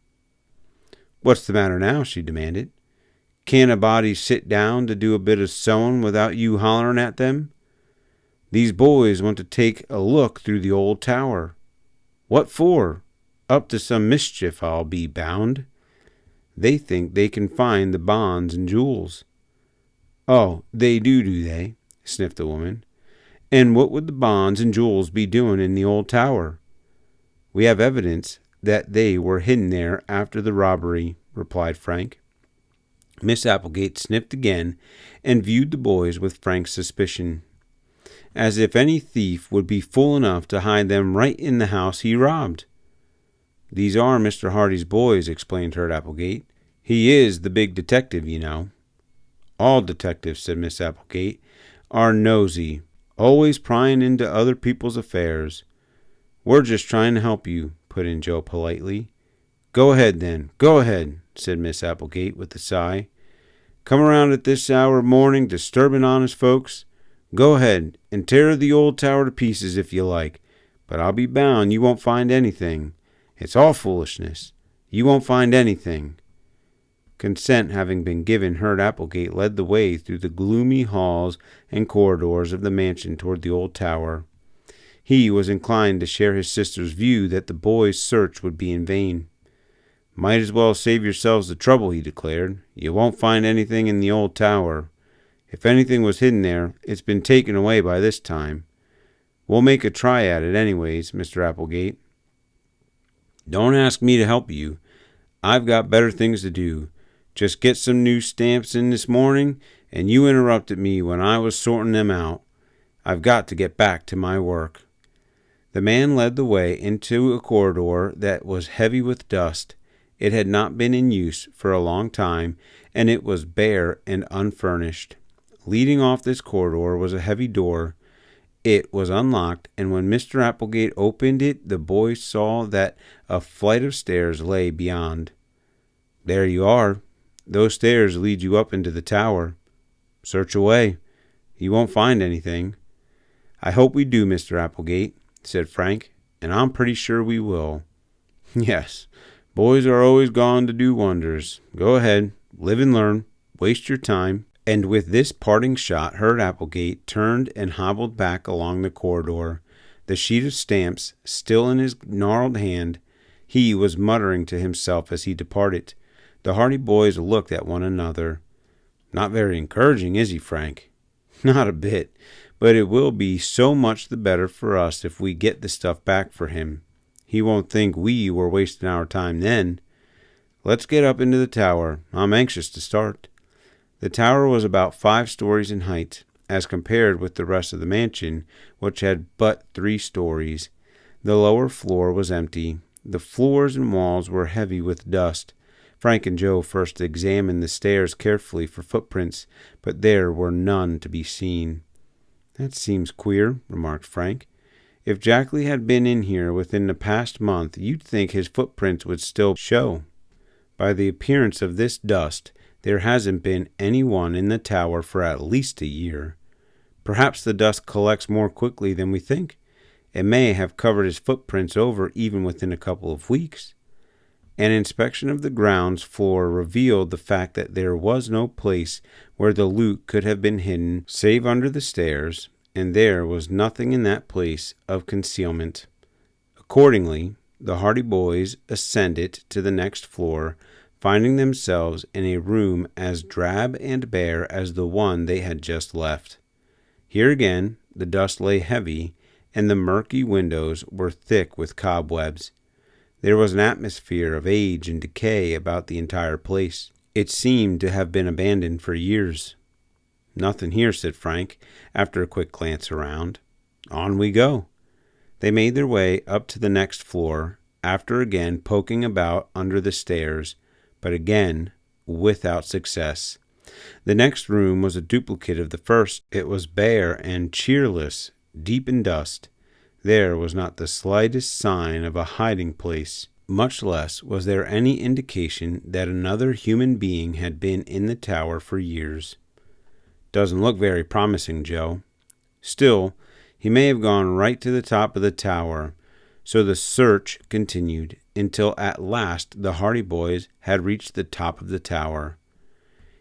"What's the matter now?" she demanded. "Can't a body sit down to do a bit of sewing without you hollering at them? These boys want to take a look through the old tower. What for? Up to some mischief, I'll be bound." They think they can find the bonds and jewels." "Oh, they do they?" sniffed the woman. "And what would the bonds and jewels be doing in the old tower?" "We have evidence that they were hidden there after the robbery," replied Frank. Miss Applegate sniffed again and viewed the boys with frank suspicion. "As if any thief would be fool enough to hide them right in the house he robbed." "These are Mr. Hardy's boys," explained Herb Applegate. "He is the big detective, you know." "All detectives," said Miss Applegate, "are nosy, always prying into other people's affairs." "We're just trying to help you," put in Joe politely. "Go ahead, then. Go ahead," said Miss Applegate with a sigh. "Come around at this hour of morning, disturbing honest folks. Go ahead and tear the old tower to pieces if you like, but I'll be bound you won't find anything. It's all foolishness. You won't find anything." Consent having been given, Herb Applegate led the way through the gloomy halls and corridors of the mansion toward the old tower. He was inclined to share his sister's view that the boys' search would be in vain. "Might as well save yourselves the trouble," he declared. "You won't find anything in the old tower. If anything was hidden there, it's been taken away by this time. We'll make a try at it anyways, Mr. Applegate." "Don't ask me to help you. I've got better things to do. Just get some new stamps in this morning, and you interrupted me when I was sorting them out. I've got to get back to my work." The man led the way into a corridor that was heavy with dust. It had not been in use for a long time, and it was bare and unfurnished. Leading off this corridor was a heavy door. It was unlocked, and when Mr. Applegate opened it, the boys saw that a flight of stairs lay beyond. "There you are. Those stairs lead you up into the tower. Search away. You won't find anything." "I hope we do, Mr. Applegate," said Frank, "and I'm pretty sure we will." "Yes, boys are always gone to do wonders. Go ahead, live and learn. Waste your time." And with this parting shot, Herb Applegate turned and hobbled back along the corridor, the sheet of stamps still in his gnarled hand. He was muttering to himself as he departed. The Hardy boys looked at one another. "Not very encouraging, is he, Frank?" "Not a bit, but it will be so much the better for us if we get the stuff back for him. He won't think we were wasting our time then. Let's get up into the tower. I'm anxious to start." The tower was about 5 stories in height, as compared with the rest of the mansion, which had but 3 stories. The lower floor was empty. The floors and walls were heavy with dust. Frank and Joe first examined the stairs carefully for footprints, but there were none to be seen. "That seems queer," remarked Frank. "If Jackley had been in here within the past month, you'd think his footprints would still show. By the appearance of this dust, there hasn't been any one in the tower for at least a year. Perhaps the dust collects more quickly than we think. It may have covered his footprints over even within a couple of weeks." An inspection of the grounds floor revealed the fact that there was no place where the loot could have been hidden save under the stairs, and there was nothing in that place of concealment. Accordingly, the Hardy boys ascended to the next floor, finding themselves in a room as drab and bare as the one they had just left. Here again the dust lay heavy, and the murky windows were thick with cobwebs. There was an atmosphere of age and decay about the entire place. It seemed to have been abandoned for years. "Nothing here," said Frank, after a quick glance around. "On we go." They made their way up to the next floor, after again poking about under the stairs, but again without success. The next room was a duplicate of the first. It was bare and cheerless, deep in dust. There was not the slightest sign of a hiding place. Much less was there any indication that another human being had been in the tower for years. "Doesn't look very promising, Joe. Still, he may have gone right to the top of the tower." So the search continued until at last the Hardy boys had reached the top of the tower.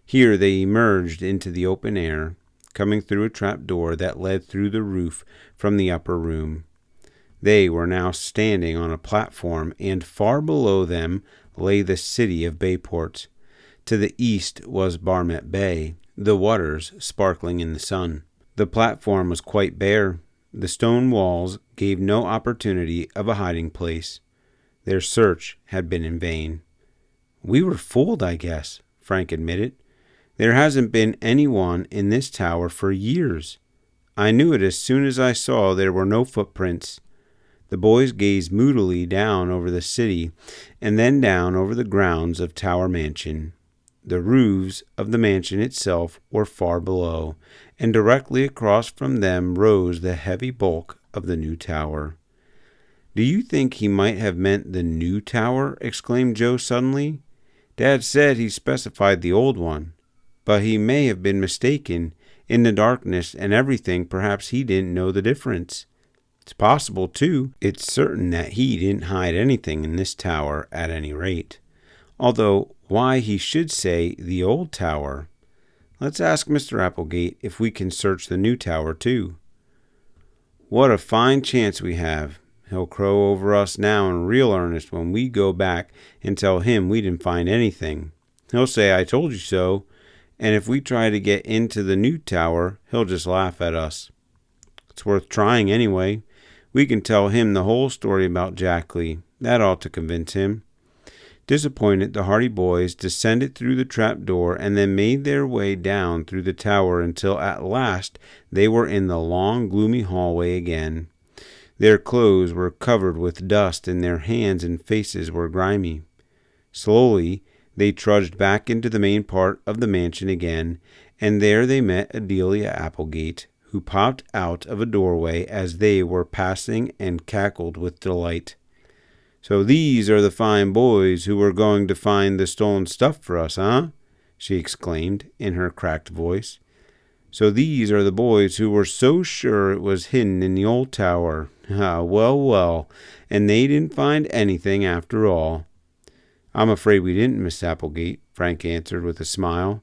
Here they emerged into the open air, coming through a trap door that led through the roof from the upper room. They were now standing on a platform, and far below them lay the city of Bayport. To the east was Barmet Bay, the waters sparkling in the sun. The platform was quite bare. The stone walls gave no opportunity of a hiding place. Their search had been in vain. "We were fooled, I guess," Frank admitted. "There hasn't been anyone in this tower for years. I knew it as soon as I saw there were no footprints." The boys gazed moodily down over the city and then down over the grounds of Tower Mansion. The roofs of the mansion itself were far below, and directly across from them rose the heavy bulk of the new tower. "Do you think he might have meant the new tower?" exclaimed Joe suddenly. "Dad said he specified the old one, but he may have been mistaken. In the darkness and everything, perhaps he didn't know the difference. It's possible, too. It's certain that he didn't hide anything in this tower at any rate. Although, why he should say the old tower. Let's ask Mr. Applegate if we can search the new tower, too." "What a fine chance we have. He'll crow over us now in real earnest when we go back and tell him we didn't find anything. He'll say, 'I told you so,' and if we try to get into the new tower, he'll just laugh at us. It's worth trying anyway. We can tell him the whole story about Jack Lee. That ought to convince him." Disappointed, the Hardy boys descended through the trap door and then made their way down through the tower until at last they were in the long, gloomy hallway again. Their clothes were covered with dust and their hands and faces were grimy. Slowly, they trudged back into the main part of the mansion again, and there they met Adelia Applegate, who popped out of a doorway as they were passing and cackled with delight. "So these are the fine boys who were going to find the stolen stuff for us, huh?" she exclaimed in her cracked voice. "So these are the boys who were so sure it was hidden in the old tower. Ah, well, well, and they didn't find anything after all." "I'm afraid we didn't, Miss Applegate," Frank answered with a smile.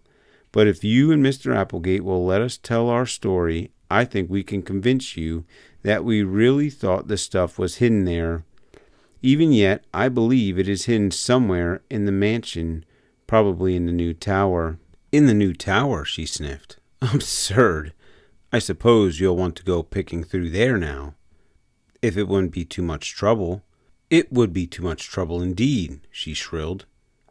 "But if you and Mr. Applegate will let us tell our story, I think we can convince you that we really thought the stuff was hidden there. Even yet, I believe it is hidden somewhere in the mansion, probably in the new tower." "In the new tower," she sniffed. "Absurd. I suppose you'll want to go picking through there now." "If it wouldn't be too much trouble." "It would be too much trouble indeed," she shrilled.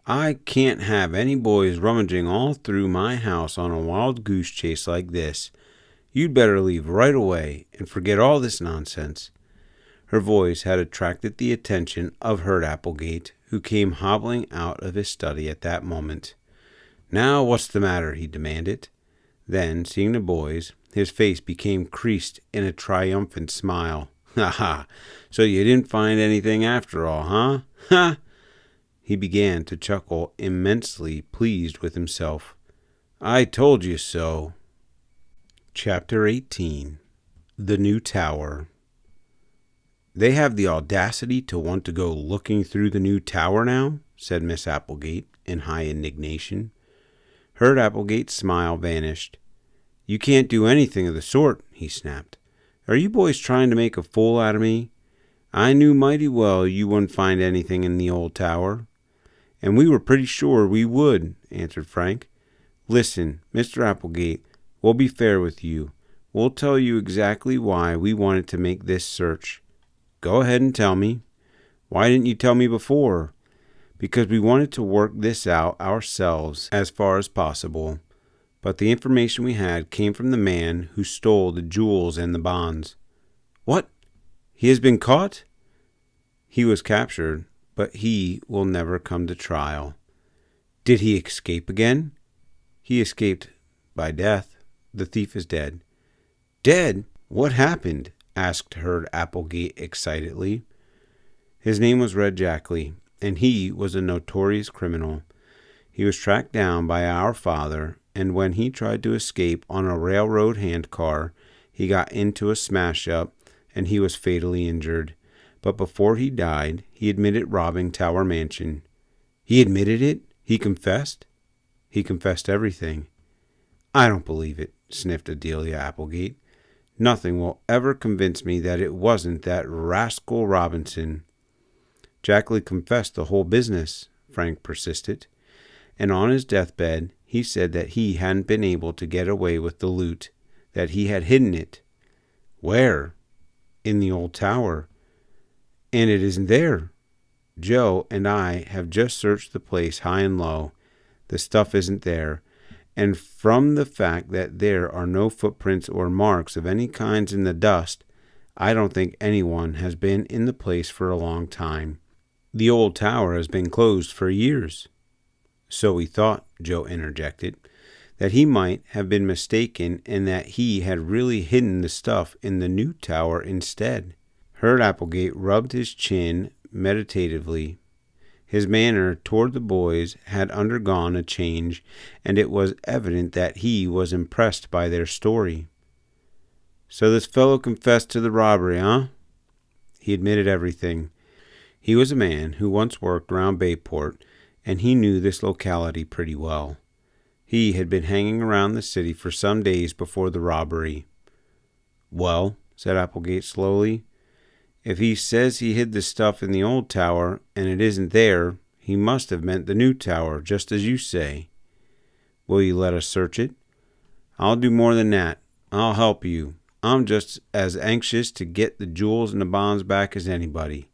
"I can't have any boys rummaging all through my house on a wild goose chase like this. You'd better leave right away and forget all this nonsense." Her voice had attracted the attention of Herd Applegate, who came hobbling out of his study at that moment. "Now, what's the matter?" he demanded. Then, seeing the boys, his face became creased in a triumphant smile. "Ha ha! So you didn't find anything after all, huh? Ha!" He began to chuckle, immensely pleased with himself. "I told you so." Chapter 18. The New Tower. "They have the audacity to want to go looking through the new tower now?" said Miss Applegate in high indignation. Herd Applegate's smile vanished. "You can't do anything of the sort," he snapped. "Are you boys trying to make a fool out of me? I knew mighty well you wouldn't find anything in the old tower." "And we were pretty sure we would," answered Frank. "Listen, Mr. Applegate, we'll be fair with you. We'll tell you exactly why we wanted to make this search." "Go ahead and tell me." "Why didn't you tell me before?" "Because we wanted to work this out ourselves as far as possible. But the information we had came from the man who stole the jewels and the bonds." "What? He has been caught?" "He was captured, but he will never come to trial." "Did he escape again?" "He escaped by death. The thief is dead." "Dead? What happened?" asked Herd Applegate excitedly. "His name was Red Jack Lee, and he was a notorious criminal. He was tracked down by our father, and when he tried to escape on a railroad handcar, he got into a smash-up, and he was fatally injured. But before he died, he admitted robbing Tower Mansion." "He admitted it? He confessed?" "He confessed everything." "I don't believe it," sniffed Adelia Applegate. Nothing will ever convince me that it wasn't that rascal Robinson." "Jackley confessed the whole business," Frank persisted. "And on his deathbed, he said that he hadn't been able to get away with the loot, that he had hidden it." "Where?" "In the old tower. And it isn't there. Joe and I have just searched the place high and low. The stuff isn't there. And from the fact that there are no footprints or marks of any kinds in the dust, I don't think anyone has been in the place for a long time. The old tower has been closed for years." "So we thought," Joe interjected, "that he might have been mistaken and that he had really hidden the stuff in the new tower instead." Herb Applegate rubbed his chin meditatively. His manner toward the boys had undergone a change, and it was evident that he was impressed by their story. "So this fellow confessed to the robbery, huh?" "He admitted everything. He was a man who once worked around Bayport, and he knew this locality pretty well. He had been hanging around the city for some days before the robbery." "Well," said Applegate slowly, "if he says he hid the stuff in the old tower and it isn't there, he must have meant the new tower, just as you say." "Will you let us search it?" "I'll do more than that. I'll help you. I'm just as anxious to get the jewels and the bonds back as anybody."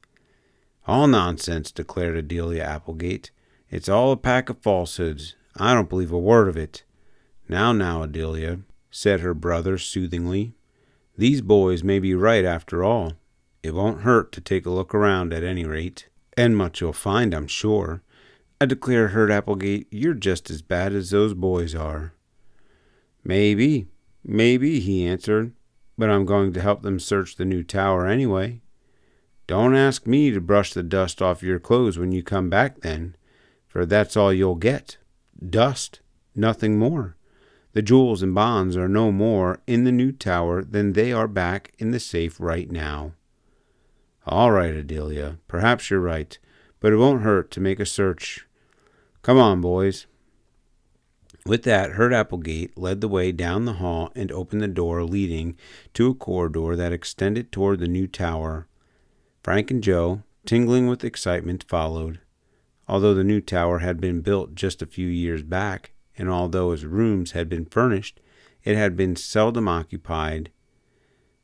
"All nonsense," declared Adelia Applegate. "It's all a pack of falsehoods. I don't believe a word of it." Now, Adelia," said her brother soothingly. "These boys may be right after all. It won't hurt to take a look around at any rate. And much you'll find, I'm sure. I declare, Herb Applegate, you're just as bad as those boys are." Maybe, he answered. "But I'm going to help them search the new tower anyway." "Don't ask me to brush the dust off your clothes when you come back then, for that's all you'll get. Dust, nothing more. The jewels and bonds are no more in the new tower than they are back in the safe right now." "All right, Adelia, perhaps you're right, but it won't hurt to make a search. Come on, boys." With that, Herb Applegate led the way down the hall and opened the door leading to a corridor that extended toward the new tower. Frank and Joe, tingling with excitement, followed. Although the new tower had been built just a few years back, and although its rooms had been furnished, it had been seldom occupied,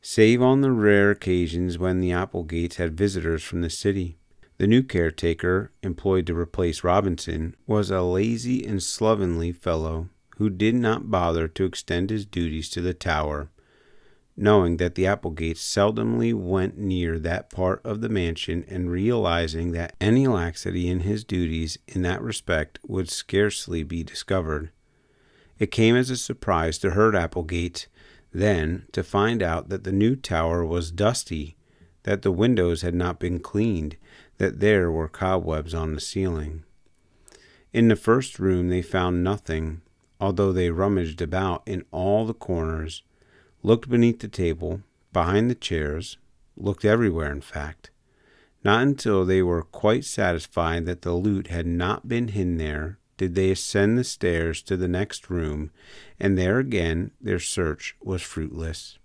save on the rare occasions when the Applegates had visitors from the city. The new caretaker, employed to replace Robinson, was a lazy and slovenly fellow who did not bother to extend his duties to the tower, knowing that the Applegates seldomly went near that part of the mansion and realizing that any laxity in his duties in that respect would scarcely be discovered. It came as a surprise to Herb Applegate then to find out that the new tower was dusty, that the windows had not been cleaned, that there were cobwebs on the ceiling. In the first room they found nothing, although they rummaged about in all the corners, looked beneath the table, behind the chairs, looked everywhere, in fact. Not until they were quite satisfied that the loot had not been hidden there did they ascend the stairs to the next room, and there again their search was fruitless.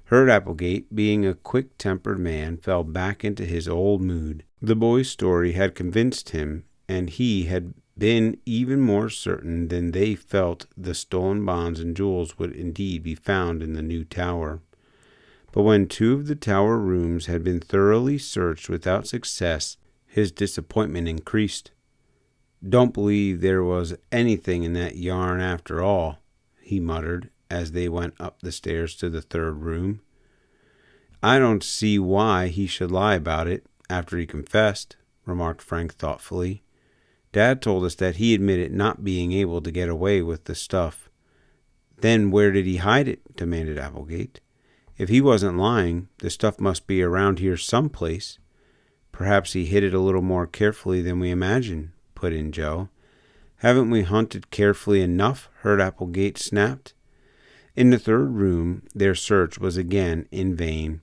Herb Applegate, being a quick-tempered man, fell back into his old mood. The boy's story had convinced him, and he had been even more certain than they felt the stolen bonds and jewels would indeed be found in the new tower. But when 2 of the tower rooms had been thoroughly searched without success, his disappointment increased. "Don't believe there was anything in that yarn after all," he muttered as they went up the stairs to the 3rd room. "I don't see why he should lie about it after he confessed," remarked Frank thoughtfully. "Dad told us that he admitted not being able to get away with the stuff." "Then where did he hide it?" demanded Applegate. "If he wasn't lying, the stuff must be around here someplace." "Perhaps he hid it a little more carefully than we imagine," put in Joe. "Haven't we hunted carefully enough?" Herb Applegate snapped. In the 3rd room, their search was again in vain.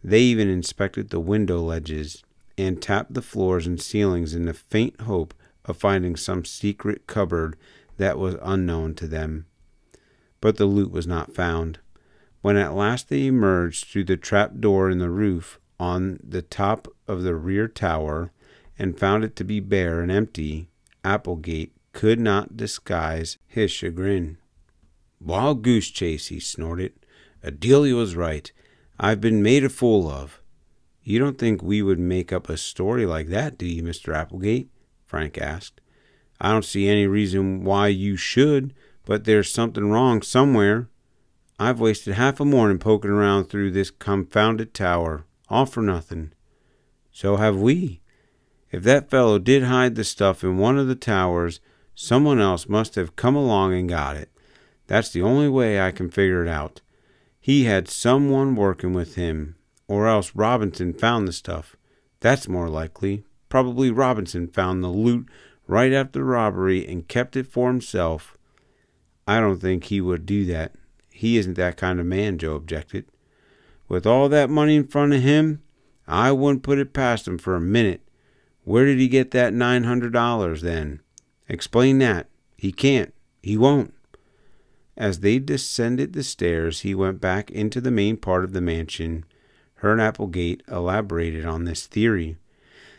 They even inspected the window ledges and tapped the floors and ceilings in the faint hope of finding some secret cupboard that was unknown to them. But the loot was not found. When at last they emerged through the trap door in the roof on the top of the rear tower and found it to be bare and empty, Applegate could not disguise his chagrin. "Wild goose chase," he snorted. "Adelia was right. I've been made a fool of." "You don't think we would make up a story like that, do you, Mr. Applegate?" Frank asked. "I don't see any reason why you should, but there's something wrong somewhere. I've wasted half a morning poking around through this confounded tower, all for nothing." "So have we. If that fellow did hide the stuff in one of the towers, someone else must have come along and got it. That's the only way I can figure it out. He had someone working with him, or else Robinson found the stuff. That's more likely. Probably Robinson found the loot right after the robbery and kept it for himself." "I don't think he would do that. He isn't that kind of man," Joe objected. "With all that money in front of him, I wouldn't put it past him for a minute. Where did he get that $900 then? Explain that. He can't. He won't." As they descended the stairs, he went back into the main part of the mansion. Hearn Applegate elaborated on this theory.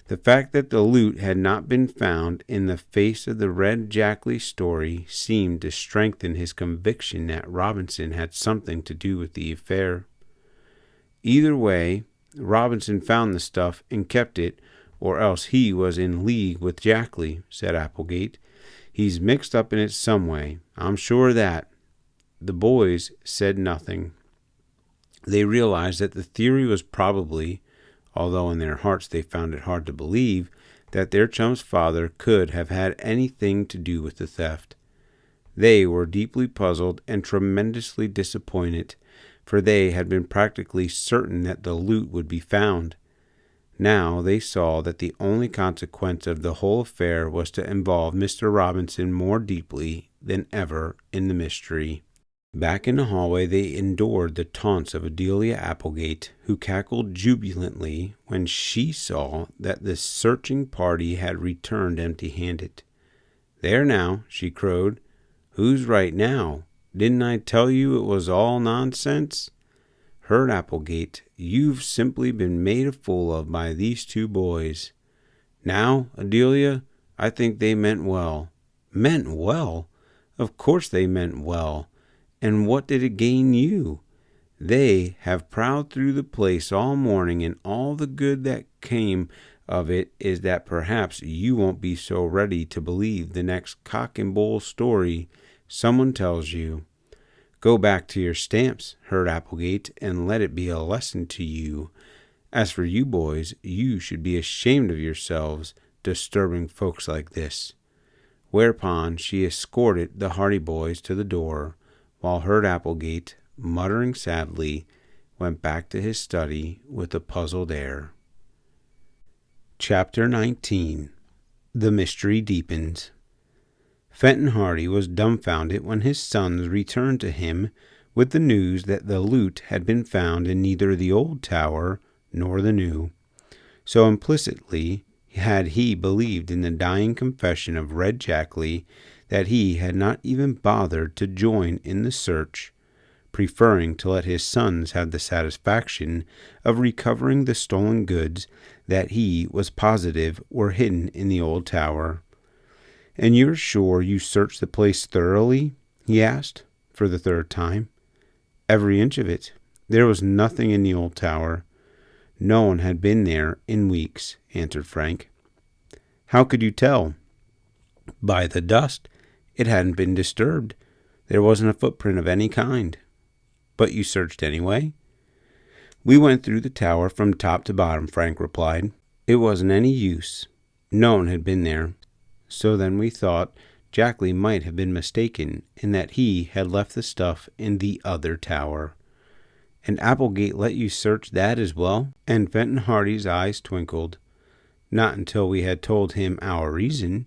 The fact that the loot had not been found in the face of the Red Jackley story seemed to strengthen his conviction that Robinson had something to do with the affair. "Either way, Robinson found the stuff and kept it, or else he was in league with Jackley," said Applegate. "He's mixed up in it some way. I'm sure of that." The boys said nothing. They realized that the theory was probably, although in their hearts they found it hard to believe, that their chum's father could have had anything to do with the theft. They were deeply puzzled and tremendously disappointed, for they had been practically certain that the loot would be found. Now they saw that the only consequence of the whole affair was to involve Mr. Robinson more deeply than ever in the mystery. Back in the hallway they endured the taunts of Adelia Applegate, who cackled jubilantly when she saw that the searching party had returned empty-handed. "There now," she crowed. "Who's right now? Didn't I tell you it was all nonsense? Hearn Applegate, you've simply been made a fool of by these two boys." "Now, Adelia, I think they meant well." "Meant well? Of course they meant well. And what did it gain you? They have prowled through the place all morning, and all the good that came of it is that perhaps you won't be so ready to believe the next cock and bull story someone tells you. Go back to your stamps, Hearn Applegate, and let it be a lesson to you. As for you boys, you should be ashamed of yourselves, disturbing folks like this." Whereupon she escorted the Hardy boys to the door, while Hearn Applegate, muttering sadly, went back to his study with a puzzled air. Chapter 19. The Mystery Deepens. Fenton Hardy was dumbfounded when his sons returned to him with the news that the loot had been found in neither the old tower nor the new. So implicitly had he believed in the dying confession of Red Jackley that he had not even bothered to join in the search, preferring to let his sons have the satisfaction of recovering the stolen goods that he was positive were hidden in the old tower. "And you're sure you searched the place thoroughly?" he asked, for the third time. "Every inch of it. There was nothing in the old tower. No one had been there in weeks," answered Frank. "How could you tell?" "By the dust. It hadn't been disturbed. There wasn't a footprint of any kind." "But you searched anyway?" "We went through the tower from top to bottom," Frank replied. "It wasn't any use. No one had been there. So then we thought Jackley might have been mistaken, and that he had left the stuff in the other tower." "And Applegate let you search that as well?" And Fenton Hardy's eyes twinkled. "Not until we had told him our reason.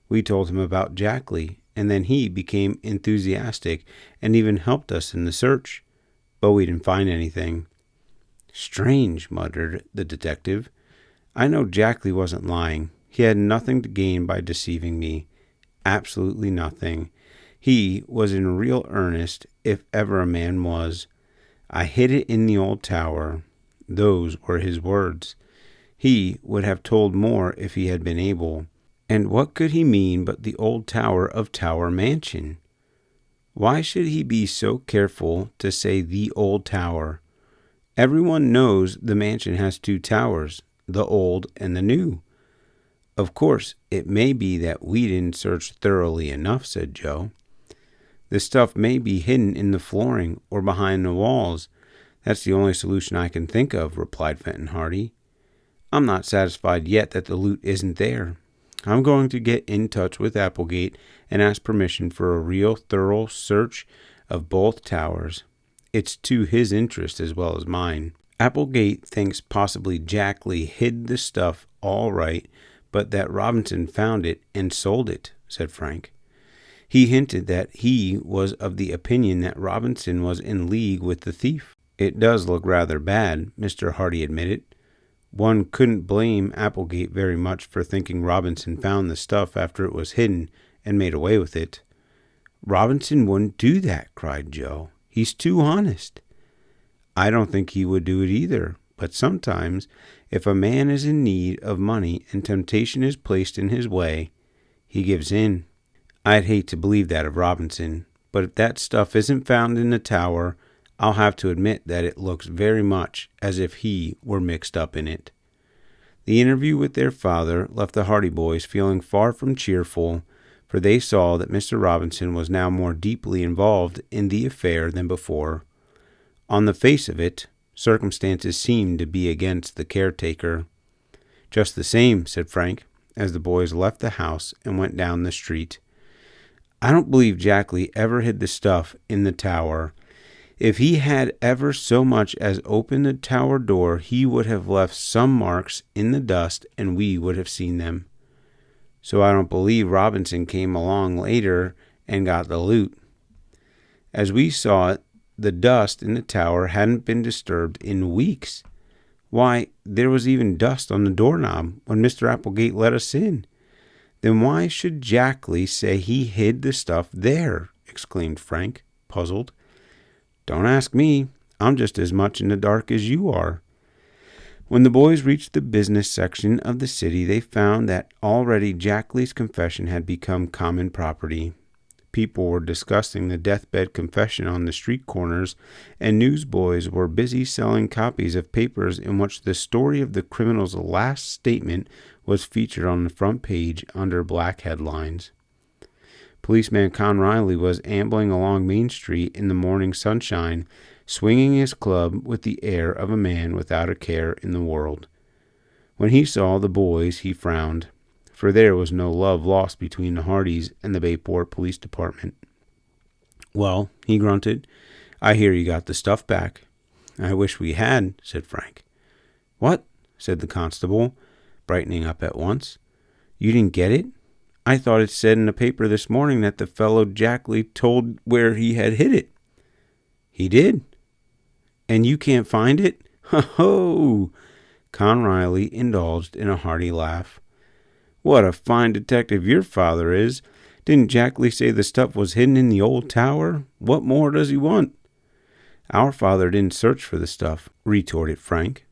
We told him about Jackley, and then he became enthusiastic and even helped us in the search. But we didn't find anything." "Strange," muttered the detective. "I know Jackley wasn't lying. He had nothing to gain by deceiving me. Absolutely nothing. He was in real earnest, if ever a man was. I hid it in the old tower. Those were his words. He would have told more if he had been able. And what could he mean but the old tower of Tower Mansion? Why should he be so careful to say the old tower? Everyone knows the mansion has two towers, the old and the new. Of course, it may be that we didn't search thoroughly enough, said Joe. The stuff may be hidden in the flooring or behind the walls. That's the only solution I can think of, replied Fenton Hardy. I'm not satisfied yet that the loot isn't there. I'm going to get in touch with Applegate and ask permission for a real thorough search of both towers. It's to his interest as well as mine. Applegate thinks possibly Jack Lee hid the stuff all right, but that Robinson found it and sold it, said Frank. He hinted that he was of the opinion that Robinson was in league with the thief. It does look rather bad, Mr. Hardy admitted. One couldn't blame Applegate very much for thinking Robinson found the stuff after it was hidden and made away with it. Robinson wouldn't do that, cried Joe. He's too honest. I don't think he would do it either, but sometimes, if a man is in need of money and temptation is placed in his way, he gives in. I'd hate to believe that of Robinson, but if that stuff isn't found in the tower, I'll have to admit that it looks very much as if he were mixed up in it. The interview with their father left the Hardy boys feeling far from cheerful, for they saw that Mr. Robinson was now more deeply involved in the affair than before. On the face of it, circumstances seemed to be against the caretaker. Just the same, said Frank, as the boys left the house and went down the street. I don't believe Jack Lee ever hid the stuff in the tower. If he had ever so much as opened the tower door, he would have left some marks in the dust, and we would have seen them. So I don't believe Robinson came along later and got the loot. As we saw it, the dust in the tower hadn't been disturbed in weeks. Why, there was even dust on the doorknob when Mr. Applegate let us in. Then why should Jack Lee say he hid the stuff there? Exclaimed Frank, puzzled. Don't ask me. I'm just as much in the dark as you are. When the boys reached the business section of the city, they found that already Jack Lee's confession had become common property. People were discussing the deathbed confession on the street corners, and newsboys were busy selling copies of papers in which the story of the criminal's last statement was featured on the front page under black headlines. Policeman Con Riley was ambling along Main Street in the morning sunshine, swinging his club with the air of a man without a care in the world. When he saw the boys, he frowned, for there was no love lost between the Hardys and the Bayport Police Department. Well, he grunted, I hear you got the stuff back. I wish we had, said Frank. What? Said the constable, brightening up at once. You didn't get it? I thought it said in the paper this morning that the fellow Jack Lee told where he had hid it. He did. And you can't find it? Ho-ho! Con Riley indulged in a hearty laugh. What a fine detective your father is. Didn't Jack Lee say the stuff was hidden in the old tower? What more does he want? Our father didn't search for the stuff, retorted Frank.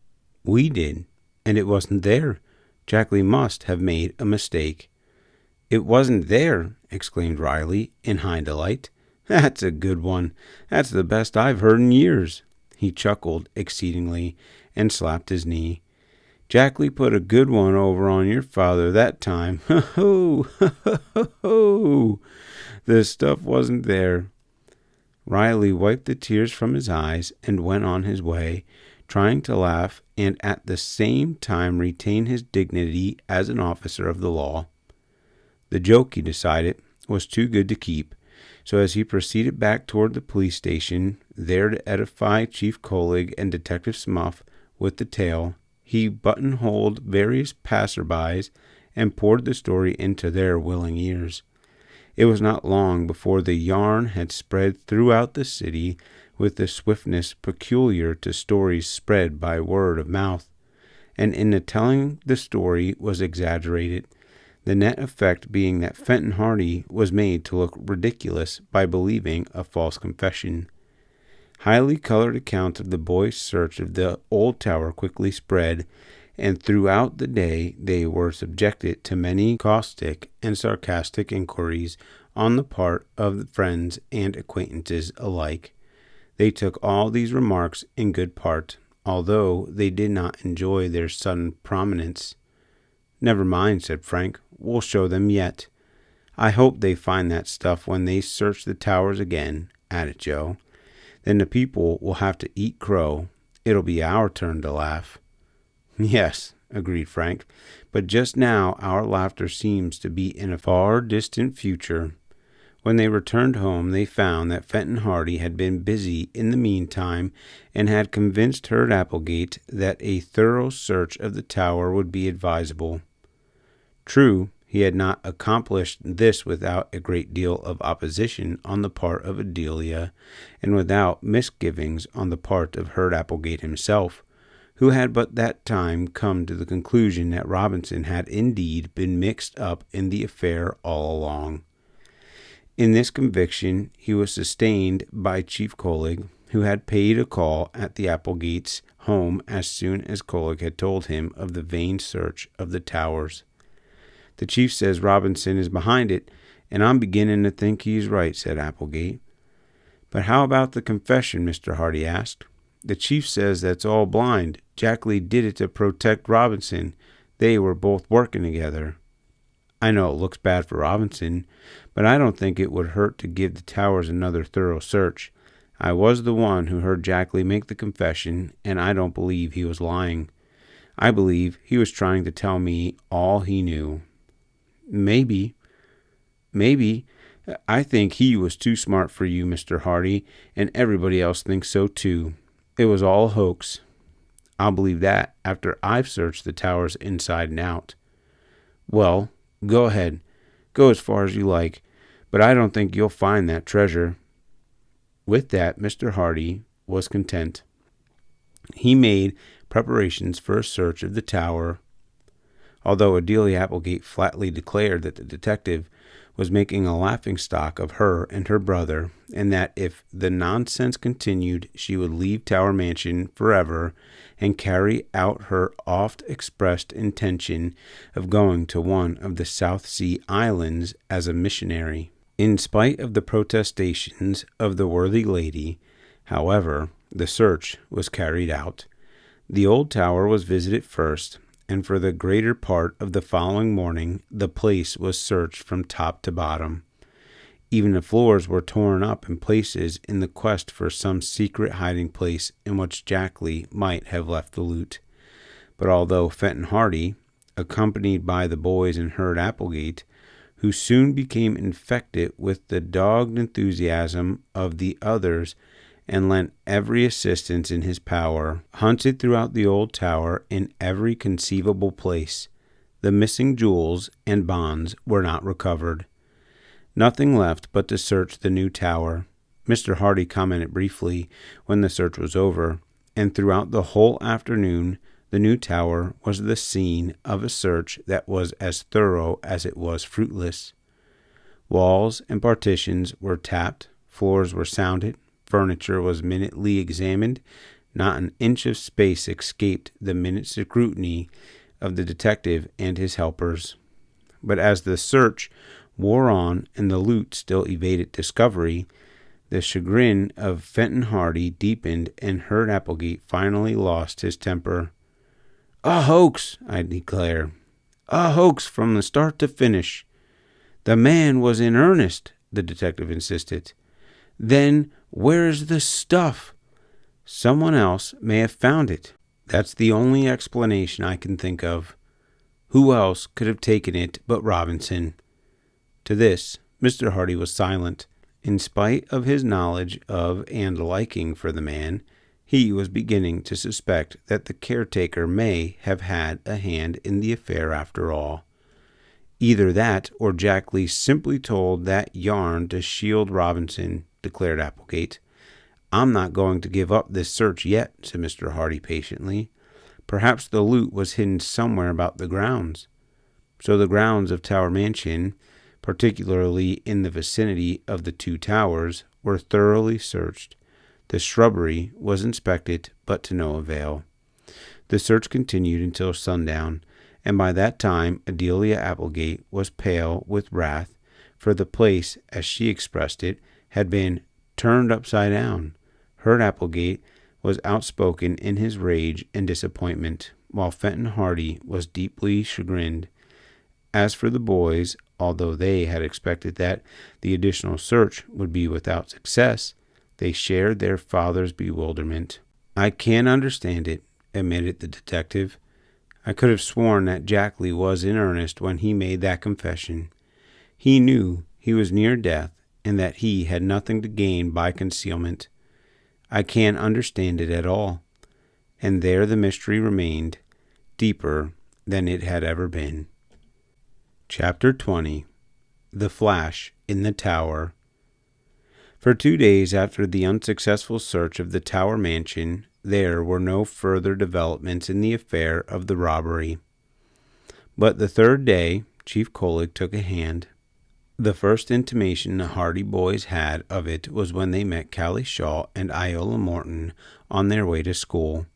We did, and it wasn't there. Jack Lee must have made a mistake. It wasn't there, exclaimed Riley in high delight. That's a good one. That's the best I've heard in years. He chuckled exceedingly and slapped his knee. Jack Lee put a good one over on your father that time. Ho-ho! Ho-ho! The stuff wasn't there. Riley wiped the tears from his eyes and went on his way, trying to laugh and at the same time retain his dignity as an officer of the law. The joke, he decided, was too good to keep, so as he proceeded back toward the police station, there to edify Chief Collig and Detective Smuff with the tale, he buttonholed various passerbys and poured the story into their willing ears. It was not long before the yarn had spread throughout the city with the swiftness peculiar to stories spread by word of mouth, and in the telling the story was exaggerated, the net effect being that Fenton Hardy was made to look ridiculous by believing a false confession. Highly colored accounts of the boys' search of the old tower quickly spread, and throughout the day they were subjected to many caustic and sarcastic inquiries on the part of friends and acquaintances alike. They took all these remarks in good part, although they did not enjoy their sudden prominence. "Never mind," said Frank. "We'll show them yet." "I hope they find that stuff when they search the towers again," added Joe. "Then the people will have to eat crow. It'll be our turn to laugh." "Yes," agreed Frank, "but just now our laughter seems to be in a far distant future." When they returned home, they found that Fenton Hardy had been busy in the meantime and had convinced Herd Applegate that a thorough search of the tower would be advisable. True, he had not accomplished this without a great deal of opposition on the part of Adelia, and without misgivings on the part of Herd Applegate himself, who had but that time come to the conclusion that Robinson had indeed been mixed up in the affair all along. In this conviction he was sustained by Chief Colig, who had paid a call at the Applegates' home as soon as Colig had told him of the vain search of the towers. "The chief says Robinson is behind it, and I'm beginning to think he's right," said Applegate. "But how about the confession?" Mr. Hardy asked. "The chief says that's all blind. Jack Lee did it to protect Robinson. They were both working together." "I know it looks bad for Robinson, but I don't think it would hurt to give the towers another thorough search. I was the one who heard Jack Lee make the confession, and I don't believe he was lying. I believe he was trying to tell me all he knew." Maybe. I think he was too smart for you, Mr. Hardy, and everybody else thinks so too. It was all a hoax." "I'll believe that after I've searched the towers inside and out." "Well, go ahead. Go as far as you like, but I don't think you'll find that treasure." With that, Mr. Hardy was content. He made preparations for a search of the tower, although Adelia Applegate flatly declared that the detective was making a laughing-stock of her and her brother, and that if the nonsense continued she would leave Tower Mansion forever and carry out her oft-expressed intention of going to one of the South Sea Islands as a missionary. In spite of the protestations of the worthy lady, however, the search was carried out. The old tower was visited first, and for the greater part of the following morning the place was searched from top to bottom. Even the floors were torn up in places in the quest for some secret hiding place in which Jack Lee might have left the loot. But although Fenton Hardy, accompanied by the boys and Herd Applegate, who soon became infected with the dogged enthusiasm of the others and lent every assistance in his power, hunted throughout the old tower in every conceivable place, the missing jewels and bonds were not recovered. Nothing left but to search the new tower. Mr. Hardy commented briefly when the search was over, and throughout the whole afternoon the new tower was the scene of a search that was as thorough as it was fruitless. Walls and partitions were tapped, floors were sounded, furniture was minutely examined. Not an inch of space escaped the minute scrutiny of the detective and his helpers. But as the search wore on and the loot still evaded discovery, the chagrin of Fenton Hardy deepened and Herd Applegate finally lost his temper. "A hoax, I declare. A hoax from the start to finish." "The man was in earnest," the detective insisted. "Then where is the stuff?" "Someone else may have found it. That's the only explanation I can think of. Who else could have taken it but Robinson?" To this, Mr. Hardy was silent. In spite of his knowledge of and liking for the man, he was beginning to suspect that the caretaker may have had a hand in the affair after all. "Either that or Jack Lee simply told that yarn to shield Robinson," declared Applegate. "I'm not going to give up this search yet," said Mr. Hardy patiently. "Perhaps the loot was hidden somewhere about the grounds." So the grounds of Tower Mansion, particularly in the vicinity of the two towers, were thoroughly searched. The shrubbery was inspected, but to no avail. The search continued until sundown, and by that time Adelia Applegate was pale with wrath, for the place, as she expressed it, had been turned upside down. Herd Applegate was outspoken in his rage and disappointment, while Fenton Hardy was deeply chagrined. As for the boys, although they had expected that the additional search would be without success, they shared their father's bewilderment. "I can't understand it," admitted the detective. "I could have sworn that Jackley was in earnest when he made that confession. He knew he was near death and that he had nothing to gain by concealment. I can't understand it at all." And there the mystery remained, deeper than it had ever been. Chapter 20. The Flash in the Tower. For 2 days after the unsuccessful search of the Tower mansion, there were no further developments in the affair of the robbery. But the third day, Chief Colig took a hand. The first intimation the Hardy boys had of it was when they met Callie Shaw and Iola Morton on their way to school.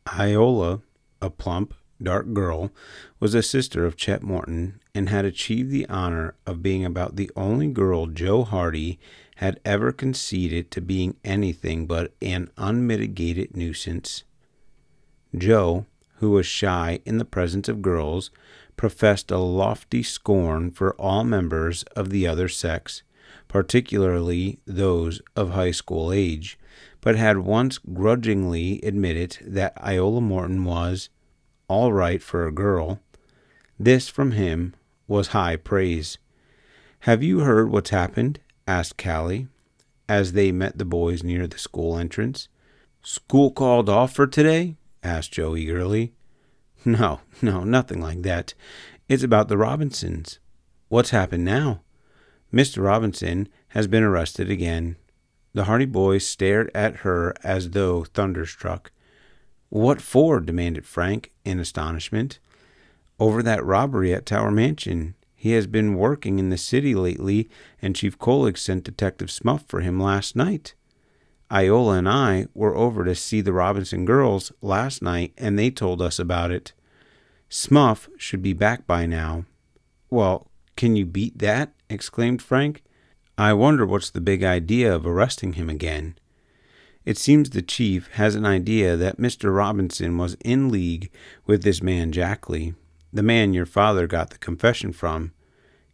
Iola, a plump, dark girl, was a sister of Chet Morton and had achieved the honor of being about the only girl Joe Hardy had ever conceded to being anything but an unmitigated nuisance. Joe, who was shy in the presence of girls, professed a lofty scorn for all members of the other sex, particularly those of high school age, but had once grudgingly admitted that Iola Morton was all right for a girl. This, from him, was high praise. "Have you heard what's happened?" asked Callie, as they met the boys near the school entrance. "School called off for today?" asked Joe eagerly. No, nothing like that. It's about the Robinsons." "What's happened now?" "Mr. Robinson has been arrested again." The Hardy boys stared at her as though thunderstruck. "What for?" demanded Frank, in astonishment. "Over that robbery at Tower Mansion. He has been working in the city lately, and Chief Colig sent Detective Smuff for him last night. Iola and I were over to see the Robinson girls last night, and they told us about it. Smuff should be back by now." "Well, can you beat that?" exclaimed Frank. "I wonder what's the big idea of arresting him again." "It seems the chief has an idea that Mr. Robinson was in league with this man Jackley, the man your father got the confession from.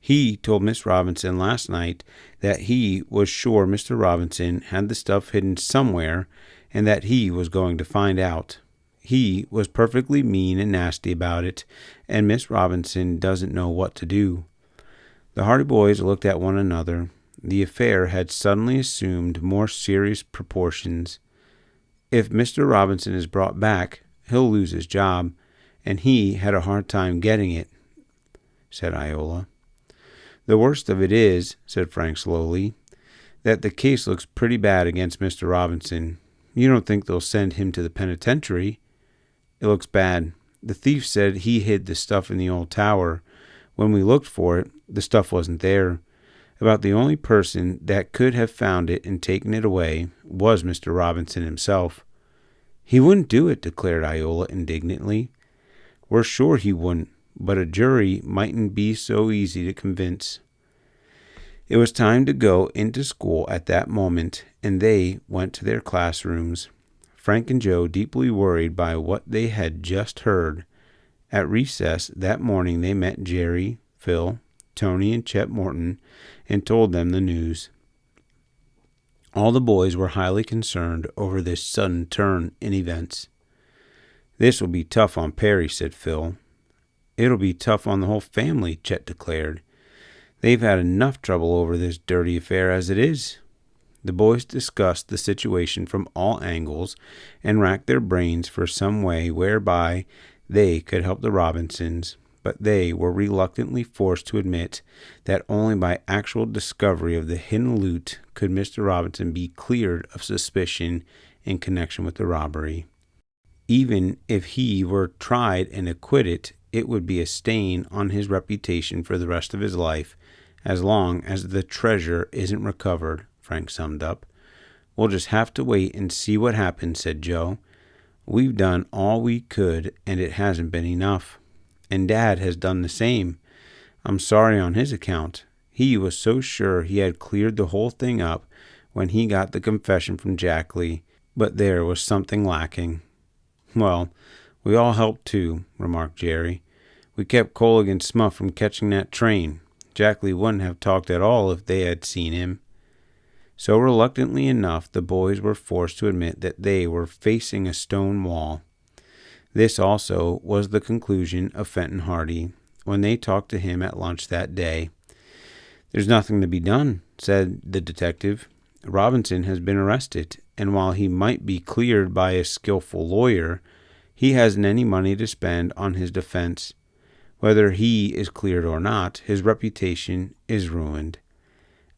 He told Miss Robinson last night that he was sure Mr. Robinson had the stuff hidden somewhere and that he was going to find out. He was perfectly mean and nasty about it, and Miss Robinson doesn't know what to do." The Hardy boys looked at one another. The affair had suddenly assumed more serious proportions. "If Mr. Robinson is brought back, he'll lose his job, and he had a hard time getting it," said Iola. "The worst of it is," said Frank slowly, "that the case looks pretty bad against Mr. Robinson. You don't think they'll send him to the penitentiary?" "It looks bad. The thief said he hid the stuff in the old tower. When we looked for it, the stuff wasn't there. About the only person that could have found it and taken it away was Mr. Robinson himself." "He wouldn't do it," declared Iola indignantly. "We're sure he wouldn't, but a jury mightn't be so easy to convince." It was time to go into school at that moment, and they went to their classrooms, Frank and Joe deeply worried by what they had just heard. At recess that morning they met Jerry, Phil, Tony, and Chet Morton and told them the news. All the boys were highly concerned over this sudden turn in events. "This will be tough on Perry," said Phil. "It'll be tough on the whole family," Chet declared. "They've had enough trouble over this dirty affair as it is." The boys discussed the situation from all angles and racked their brains for some way whereby they could help the Robinsons, but they were reluctantly forced to admit that only by actual discovery of the hidden loot could Mr. Robinson be cleared of suspicion in connection with the robbery. Even if he were tried and acquitted, it would be a stain on his reputation for the rest of his life, as long as the treasure isn't recovered, Frank summed up. We'll just have to wait and see what happens, said Joe. We've done all we could, and it hasn't been enough. And Dad has done the same. I'm sorry on his account. He was so sure he had cleared the whole thing up when he got the confession from Jack Lee, but there was something lacking. Well, we all helped too, remarked Jerry. We kept Colligan Smuff from catching that train. Jack Lee wouldn't have talked at all if they had seen him. So reluctantly enough, the boys were forced to admit that they were facing a stone wall. This also was the conclusion of Fenton Hardy when they talked to him at lunch that day. There's nothing to be done, said the detective. Robinson has been arrested, and while he might be cleared by a skillful lawyer, he hasn't any money to spend on his defense. Whether he is cleared or not, his reputation is ruined.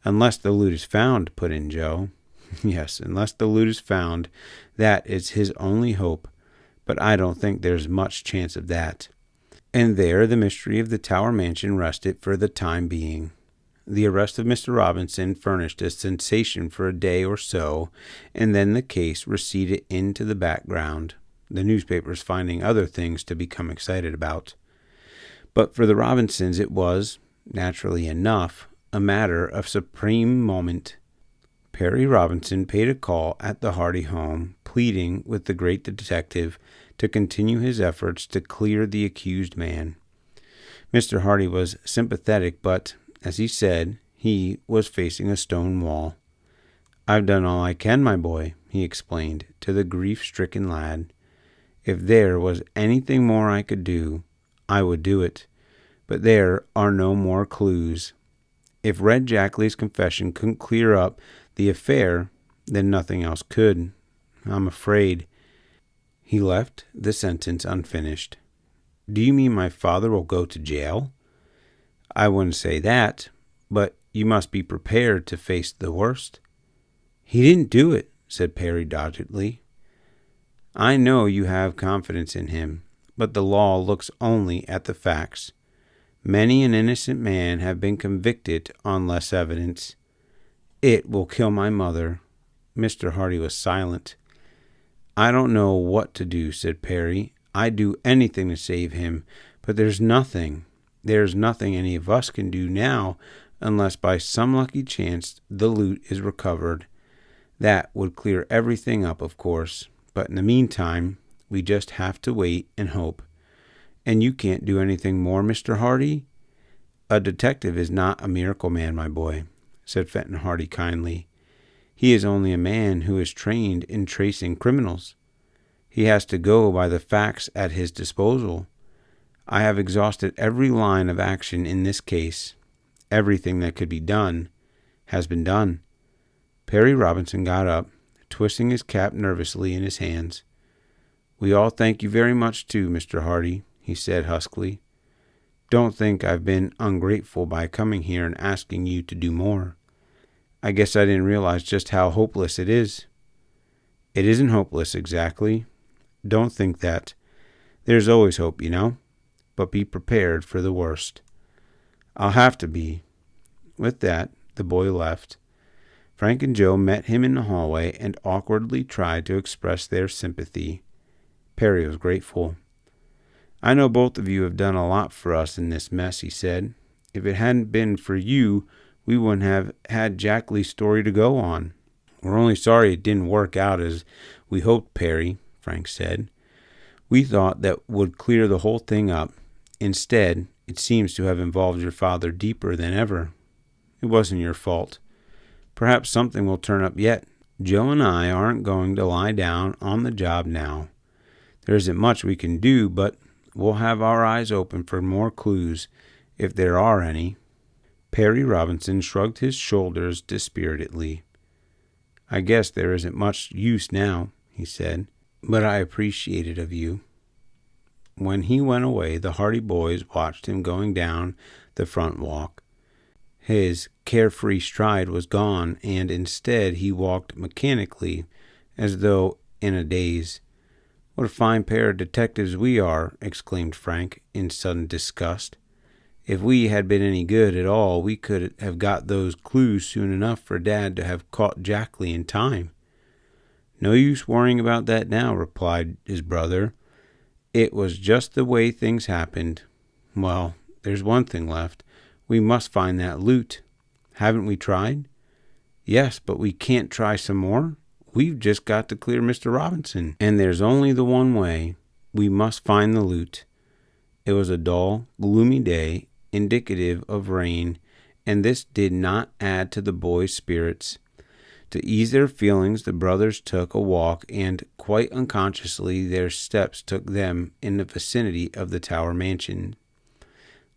Unless the loot is found, put in Joe. Yes, unless the loot is found, that is his only hope, but I don't think there's much chance of that. And there the mystery of the Tower Mansion rested for the time being. The arrest of Mr. Robinson furnished a sensation for a day or so, and then the case receded into the background, the newspapers finding other things to become excited about. But for the Robinsons it was, naturally enough, a matter of supreme moment. Perry Robinson paid a call at the Hardy home, pleading with the great detective to continue his efforts to clear the accused man. Mr. Hardy was sympathetic, but, as he said, he was facing a stone wall. I've done all I can, my boy, he explained to the grief-stricken lad. If there was anything more I could do, I would do it, but there are no more clues. If Red Jack Lee's confession couldn't clear up the affair, then nothing else could. I'm afraid. He left the sentence unfinished. Do you mean my father will go to jail? I wouldn't say that, but you must be prepared to face the worst. He didn't do it, said Perry doggedly. I know you have confidence in him, but the law looks only at the facts. Many an innocent man have been convicted on less evidence. It will kill my mother. Mr. Hardy was silent. I don't know what to do, said Perry. I'd do anything to save him, but there's nothing any of us can do now unless by some lucky chance the loot is recovered. That would clear everything up, of course, but in the meantime, we just have to wait and hope. And you can't do anything more, Mr. Hardy? A detective is not a miracle man, my boy, said Fenton Hardy kindly. He is only a man who is trained in tracing criminals. He has to go by the facts at his disposal. I have exhausted every line of action in this case. Everything that could be done has been done. Perry Robinson got up, twisting his cap nervously in his hands. We all thank you very much too, Mr. Hardy, he said huskily. Don't think I've been ungrateful by coming here and asking you to do more. I guess I didn't realize just how hopeless it is. It isn't hopeless exactly. Don't think that. There's always hope, you know. But be prepared for the worst. I'll have to be. With that, the boy left. Frank and Joe met him in the hallway and awkwardly tried to express their sympathy. Perry was grateful. I know both of you have done a lot for us in this mess, he said. If it hadn't been for you, we wouldn't have had Jack Lee's story to go on. We're only sorry it didn't work out as we hoped, Perry, Frank said. We thought that would clear the whole thing up. Instead, it seems to have involved your father deeper than ever. It wasn't your fault. Perhaps something will turn up yet. Joe and I aren't going to lie down on the job now. There isn't much we can do, but we'll have our eyes open for more clues, if there are any. Perry Robinson shrugged his shoulders dispiritedly. I guess there isn't much use now, he said, but I appreciate it of you. When he went away, the Hardy boys watched him going down the front walk. His carefree stride was gone, and instead he walked mechanically, as though in a daze. What a fine pair of detectives we are, exclaimed Frank, in sudden disgust. If we had been any good at all, we could have got those clues soon enough for Dad to have caught Jack Lee in time. No use worrying about that now, replied his brother. It was just the way things happened. Well, there's one thing left. We must find that loot. Haven't we tried? Yes, but we can't try some more. We've just got to clear Mr. Robinson. And there's only the one way. We must find the loot. It was a dull, gloomy day, indicative of rain, and this did not add to the boys' spirits. To ease their feelings, the brothers took a walk, and quite unconsciously their steps took them in the vicinity of the Tower mansion.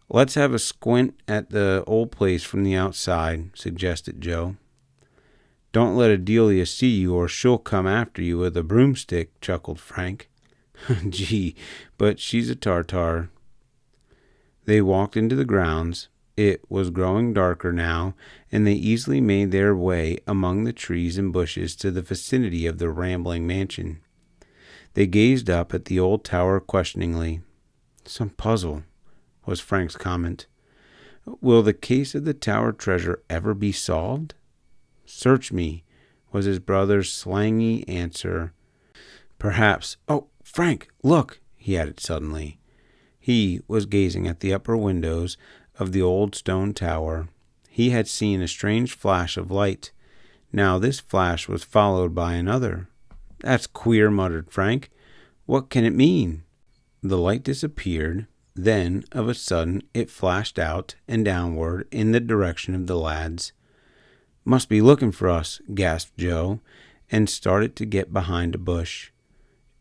Let's have a squint at the old place from the outside, suggested Joe. Don't let Adelia see you, or she'll come after you with a broomstick, chuckled Frank. Gee, but she's a tartar. They walked into the grounds. It was growing darker now, and they easily made their way among the trees and bushes to the vicinity of the rambling mansion. They gazed up at the old tower questioningly. Some puzzle, was Frank's comment. Will the case of the tower treasure ever be solved? Search me, was his brother's slangy answer. Perhaps. Oh, Frank, look, he added suddenly. He was gazing at the upper windows of the old stone tower. He had seen a strange flash of light. Now this flash was followed by another. That's queer, muttered Frank. What can it mean? The light disappeared. Then, of a sudden, it flashed out and downward in the direction of the lads. Must be looking for us, gasped Joe, and started to get behind a bush.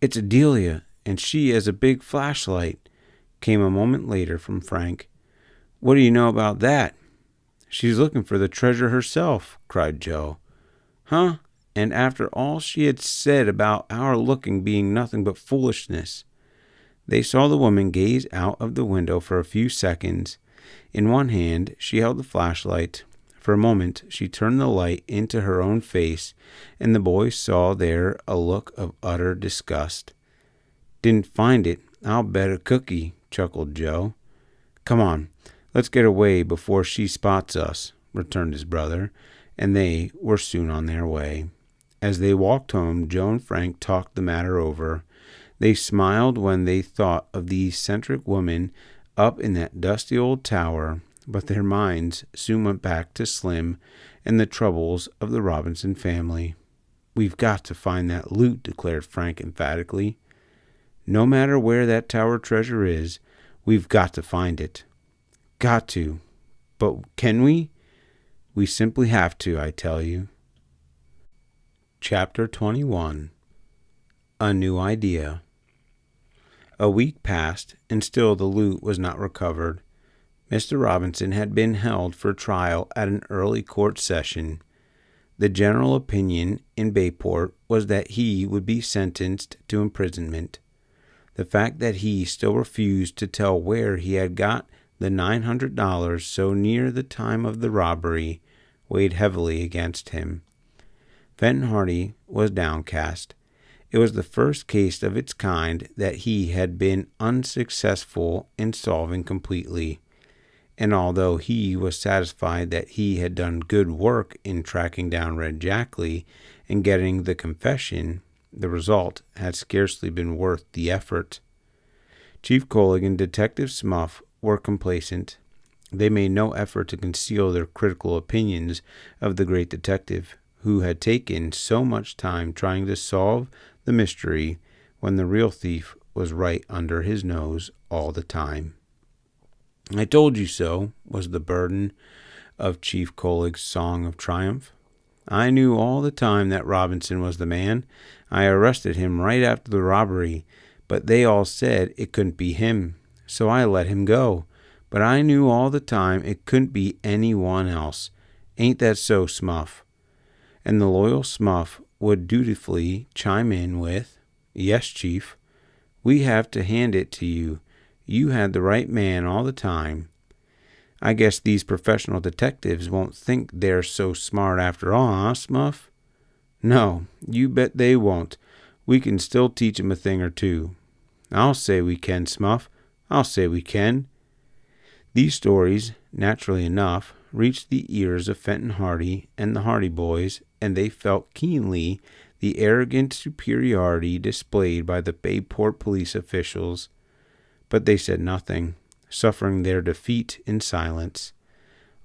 It's Adelia, and she has a big flashlight, came a moment later from Frank. What do you know about that? She's looking for the treasure herself, cried Joe. Huh? And after all she had said about our looking being nothing but foolishness. They saw the woman gaze out of the window for a few seconds. In one hand she held the flashlight. For a moment she turned the light into her own face, and the boys saw there a look of utter disgust. Didn't find it, I'll bet a cookie, chuckled Joe. Come on, let's get away before she spots us, returned his brother, and they were soon on their way. As they walked home, Joe and Frank talked the matter over. They smiled when they thought of the eccentric woman up in that dusty old tower, but their minds soon went back to Slim and the troubles of the Robinson family. We've got to find that loot, declared Frank emphatically. No matter where that tower treasure is, we've got to find it. Got to. But can we? We simply have to, I tell you. Chapter 21. A New Idea. A week passed, and still the loot was not recovered. Mr. Robinson had been held for trial at an early court session. The general opinion in Bayport was that he would be sentenced to imprisonment. The fact that he still refused to tell where he had got the $900 so near the time of the robbery weighed heavily against him. Fenton Hardy was downcast. It was the first case of its kind that he had been unsuccessful in solving completely, and although he was satisfied that he had done good work in tracking down Red Jackley and getting the confession, the result had scarcely been worth the effort. Chief Collig and Detective Smuff were complacent. They made no effort to conceal their critical opinions of the great detective, who had taken so much time trying to solve the mystery when the real thief was right under his nose all the time. I told you so, was the burden of Chief Collig's song of triumph. I knew all the time that Robinson was the man. I arrested him right after the robbery, but they all said it couldn't be him, so I let him go. But I knew all the time it couldn't be anyone else. Ain't that so, Smuff? And the loyal Smuff would dutifully chime in with, Yes, Chief. We have to hand it to you. You had the right man all the time. I guess these professional detectives won't think they're so smart after all, huh, Smuff? No, you bet they won't. We can still teach 'em a thing or two. I'll say we can, Smuff. I'll say we can. These stories, naturally enough, reached the ears of Fenton Hardy and the Hardy boys, and they felt keenly the arrogant superiority displayed by the Bayport police officials, but they said nothing, suffering their defeat in silence.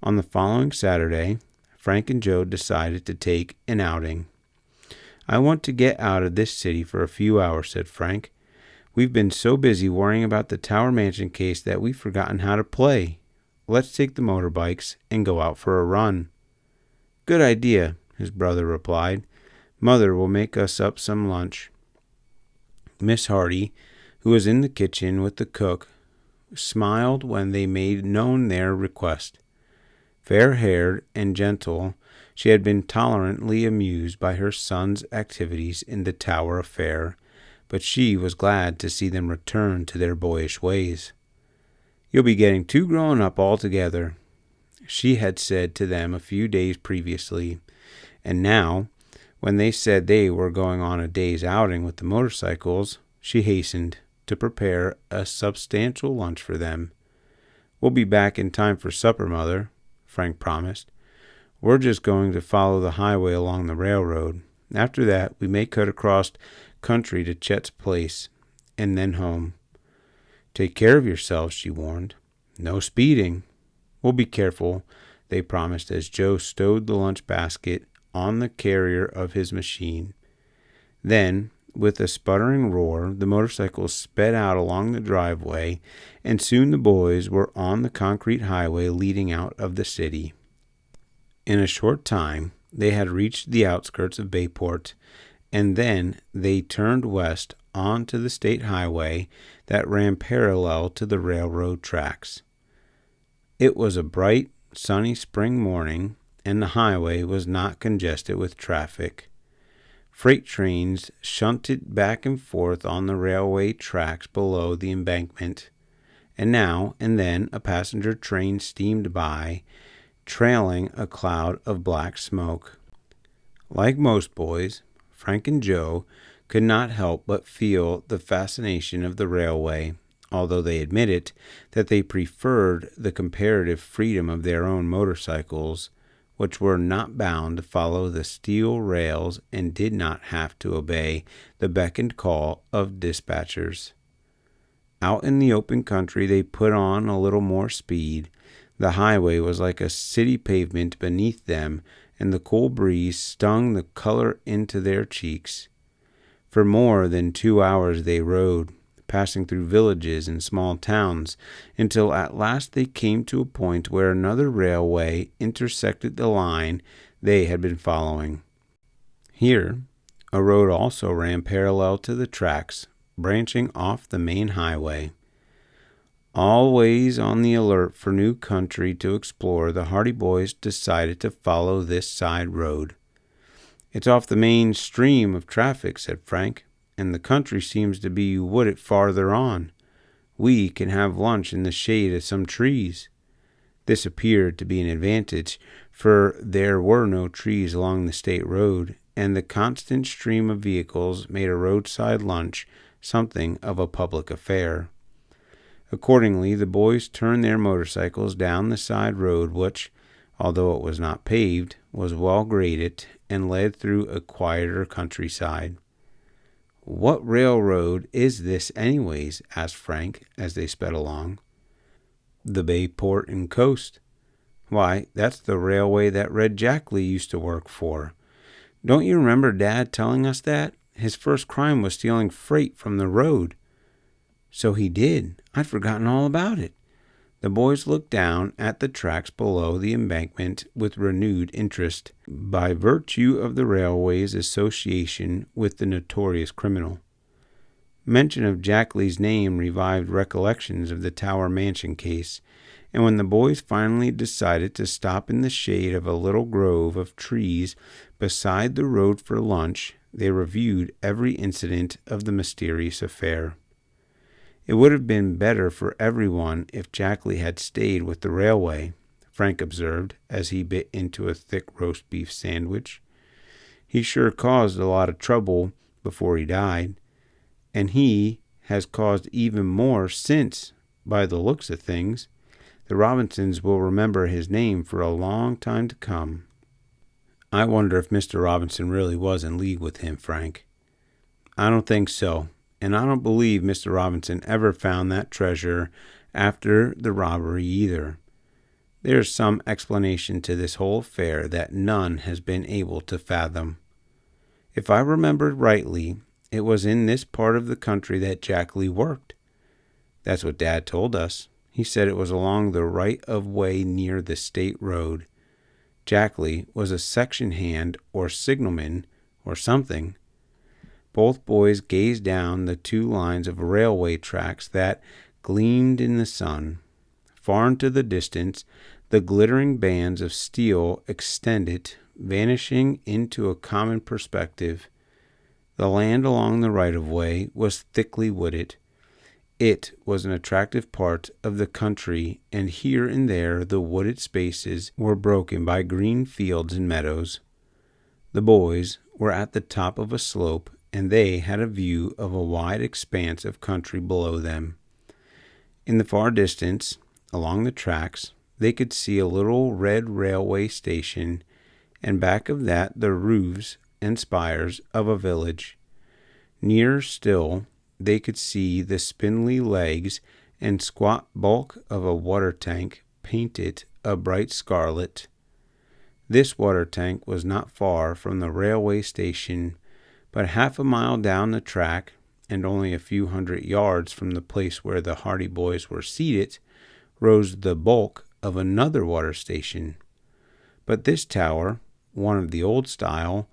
On the following Saturday, Frank and Joe decided to take an outing. "I want to get out of this city for a few hours," said Frank. "We've been so busy worrying about the Tower Mansion case that we've forgotten how to play. Let's take the motorbikes and go out for a run." "Good idea," his brother replied. "Mother will make us up some lunch." Miss Hardy, who was in the kitchen with the cook, smiled when they made known their request. Fair-haired and gentle, she had been tolerantly amused by her son's activities in the Tower affair, but she was glad to see them return to their boyish ways. "You'll be getting too grown up altogether," she had said to them a few days previously, and now, when they said they were going on a day's outing with the motorcycles, she hastened to prepare a substantial lunch for them. "We'll be back in time for supper, Mother," Frank promised. "We're just going to follow the highway along the railroad. After that, we may cut across country to Chet's place, and then home." "Take care of yourselves," she warned. "No speeding." "We'll be careful," they promised as Joe stowed the lunch basket on the carrier of his machine. Then, with a sputtering roar, the motorcycles sped out along the driveway, and soon the boys were on the concrete highway leading out of the city. In a short time, they had reached the outskirts of Bayport, and then they turned west onto the state highway that ran parallel to the railroad tracks. It was a bright, sunny spring morning, and the highway was not congested with traffic. Freight trains shunted back and forth on the railway tracks below the embankment, and now and then a passenger train steamed by, trailing a cloud of black smoke. Like most boys, Frank and Joe could not help but feel the fascination of the railway, although they admitted that they preferred the comparative freedom of their own motorcycles, which were not bound to follow the steel rails and did not have to obey the beck and call of dispatchers. Out in the open country they put on a little more speed. The highway was like a city pavement beneath them, and the cool breeze stung the color into their cheeks. For more than 2 hours they rode, passing through villages and small towns, until at last they came to a point where another railway intersected the line they had been following. Here, a road also ran parallel to the tracks, branching off the main highway. Always on the alert for new country to explore, the Hardy boys decided to follow this side road. "It's off the main stream of traffic," said Frank, "and the country seems to be wooded farther on. We can have lunch in the shade of some trees." This appeared to be an advantage, for there were no trees along the state road, and the constant stream of vehicles made a roadside lunch something of a public affair. Accordingly, the boys turned their motorcycles down the side road, which, although it was not paved, was well graded and led through a quieter countryside. "What railroad is this anyways?" asked Frank as they sped along. "The Bayport and Coast." "Why, that's the railway that Red Jackley used to work for. Don't you remember Dad telling us that? His first crime was stealing freight from the road." "So he did. I'd forgotten all about it." The boys looked down at the tracks below the embankment with renewed interest, by virtue of the railway's association with the notorious criminal. Mention of Jackley's name revived recollections of the Tower Mansion case, and when the boys finally decided to stop in the shade of a little grove of trees beside the road for lunch, they reviewed every incident of the mysterious affair. "It would have been better for everyone if Jackley had stayed with the railway," Frank observed as he bit into a thick roast beef sandwich. "He sure caused a lot of trouble before he died, and he has caused even more since, by the looks of things. The Robinsons will remember his name for a long time to come." I wonder if Mr. Robinson really was in league with him, Frank. I don't think so, and I don't believe Mr. Robinson ever found that treasure after the robbery either. There's some explanation to this whole affair that none has been able to fathom. If I remember rightly, it was in this part of the country that Jack Lee worked. That's what Dad told us. He said it was along the right-of-way near the state road. Jack Lee was a section hand or signalman or something. Both boys gazed down the two lines of railway tracks that gleamed in the sun. Far into the distance, the glittering bands of steel extended, vanishing into a common perspective. The land along the right-of-way was thickly wooded. It was an attractive part of the country, and here and there the wooded spaces were broken by green fields and meadows. The boys were at the top of a slope, and they had a view of a wide expanse of country below them. In the far distance, along the tracks, they could see a little red railway station, and back of that the roofs and spires of a village. Nearer still, they could see the spindly legs and squat bulk of a water tank painted a bright scarlet. This water tank was not far from the railway station, but half a mile down the track, and only a few hundred yards from the place where the Hardy boys were seated, rose the bulk of another water station. But this tower, one of the old style,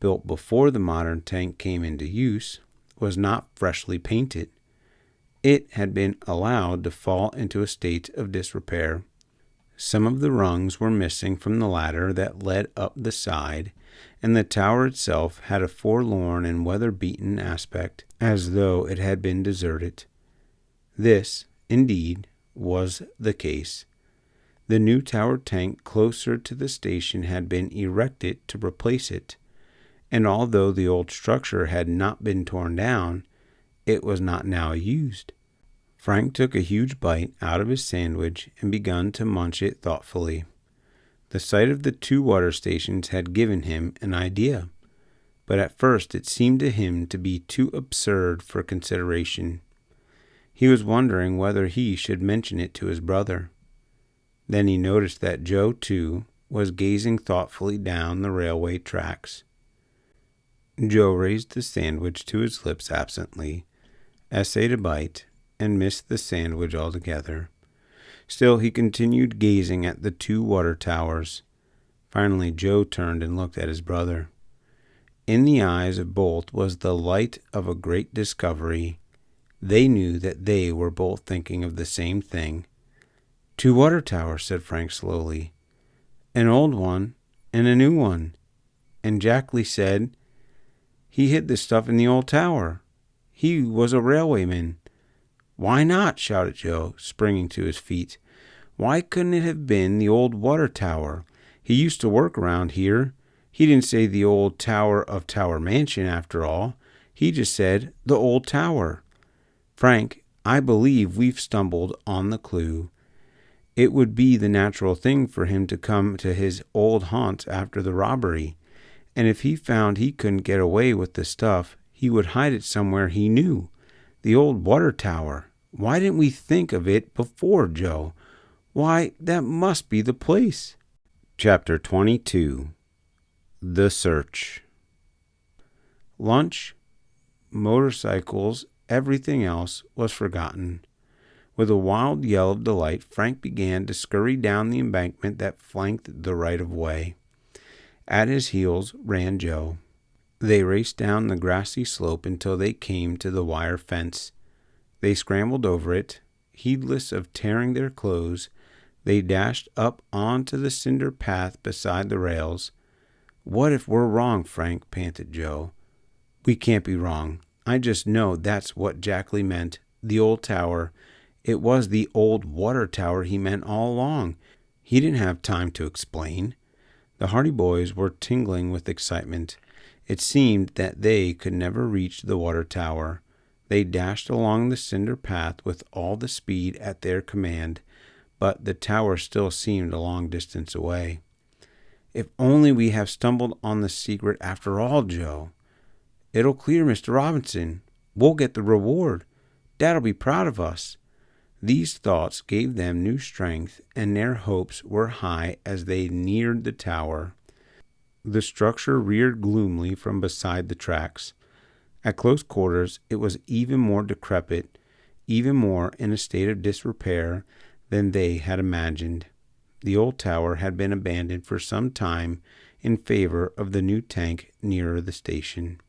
built before the modern tank came into use, was not freshly painted. It had been allowed to fall into a state of disrepair. Some of the rungs were missing from the ladder that led up the side, and the tower itself had a forlorn and weather-beaten aspect, as though it had been deserted. This, indeed, was the case. The new tower tank closer to the station had been erected to replace it, and although the old structure had not been torn down, it was not now used. Frank took a huge bite out of his sandwich and began to munch it thoughtfully. The sight of the two water stations had given him an idea, but at first it seemed to him to be too absurd for consideration. He was wondering whether he should mention it to his brother. Then he noticed that Joe, too, was gazing thoughtfully down the railway tracks. Joe raised the sandwich to his lips absently, essayed a bite, and missed the sandwich altogether. Still he continued gazing at the two water towers. Finally Joe turned and looked at his brother. In the eyes of both was the light of a great discovery. They knew that they were both thinking of the same thing. "Two water towers," said Frank slowly. "An old one and a new one." And Jack Lee said, "He hid the stuff in the old tower. He was a railwayman." "Why not?" shouted Joe, springing to his feet. "Why couldn't it have been the old water tower? He used to work around here. He didn't say the old tower of Tower Mansion after all. He just said the old tower. Frank, I believe we've stumbled on the clue. It would be the natural thing for him to come to his old haunts after the robbery, and if he found he couldn't get away with the stuff, he would hide it somewhere he knew. The old water tower. Why didn't we think of it before, Joe? Why, that must be the place." Chapter 22. The Search. Lunch, motorcycles, everything else was forgotten. With a wild yell of delight, Frank began to scurry down the embankment that flanked the right-of-way. At his heels ran Joe. They raced down the grassy slope until they came to the wire fence. They scrambled over it. Heedless of tearing their clothes, they dashed up onto the cinder path beside the rails. "What if we're wrong, Frank?" panted Joe. "We can't be wrong. I just know that's what Jack Lee meant. The old tower. It was the old water tower he meant all along. He didn't have time to explain." The Hardy boys were tingling with excitement. It seemed that they could never reach the water tower. They dashed along the cinder path with all the speed at their command, but the tower still seemed a long distance away. If only we have stumbled on the secret after all, Joe. It'll clear Mr. Robinson. We'll get the reward. Dad'll be proud of us." These thoughts gave them new strength, and their hopes were high as they neared the tower. The structure reared gloomily from beside the tracks. At close quarters, it was even more decrepit, even more in a state of disrepair than they had imagined. The old tower had been abandoned for some time in favor of the new tank nearer the station.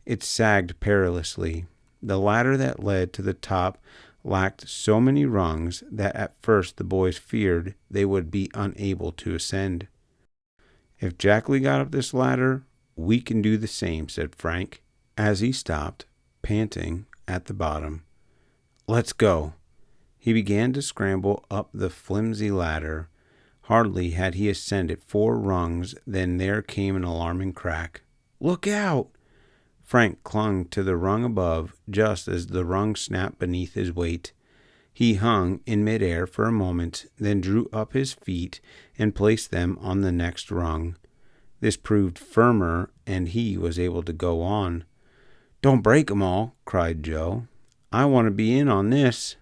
It sagged perilously. The ladder that led to the top lacked so many rungs that at first the boys feared they would be unable to ascend. "If Jackley got up this ladder, we can do the same," said Frank, as he stopped, panting, at the bottom. "Let's go." He began to scramble up the flimsy ladder. Hardly had he ascended 4 rungs than there came an alarming crack. "Look out!" Frank clung to the rung above just as the rung snapped beneath his weight. He hung in midair for a moment, then drew up his feet and placed them on the next rung. This proved firmer, and he was able to go on. "Don't break 'em all," cried Joe. "I want to be in on this."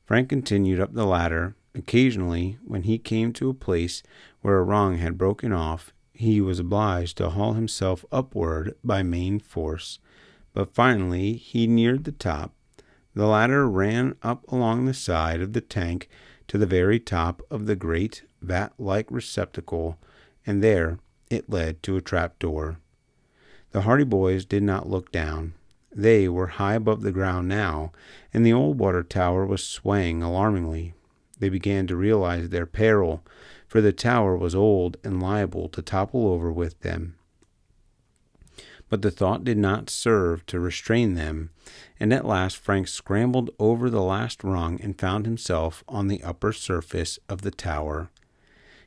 Frank continued up the ladder. Occasionally, when he came to a place where a rung had broken off, he was obliged to haul himself upward by main force. But finally he neared the top. The ladder ran up along the side of the tank to the very top of the great vat-like receptacle, and there it led to a trapdoor. The Hardy boys did not look down. They were high above the ground now, and the old water tower was swaying alarmingly. They began to realize their peril, for the tower was old and liable to topple over with them. But the thought did not serve to restrain them, and at last Frank scrambled over the last rung and found himself on the upper surface of the tower.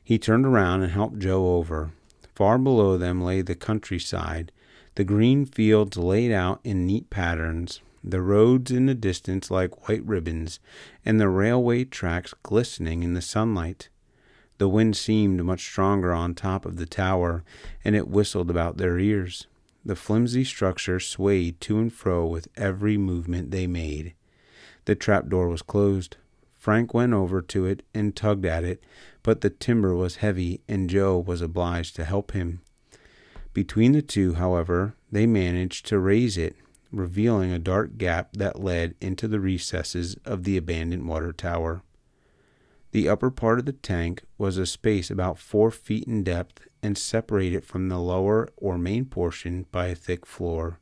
He turned around and helped Joe over. Far below them lay the countryside, the green fields laid out in neat patterns, the roads in the distance like white ribbons, and the railway tracks glistening in the sunlight. The wind seemed much stronger on top of the tower, and it whistled about their ears. The flimsy structure swayed to and fro with every movement they made. The trapdoor was closed. Frank went over to it and tugged at it, but the timber was heavy, and Joe was obliged to help him. Between the two, however, they managed to raise it, revealing a dark gap that led into the recesses of the abandoned water tower. The upper part of the tank was a space about 4 feet in depth and separated from the lower or main portion by a thick floor.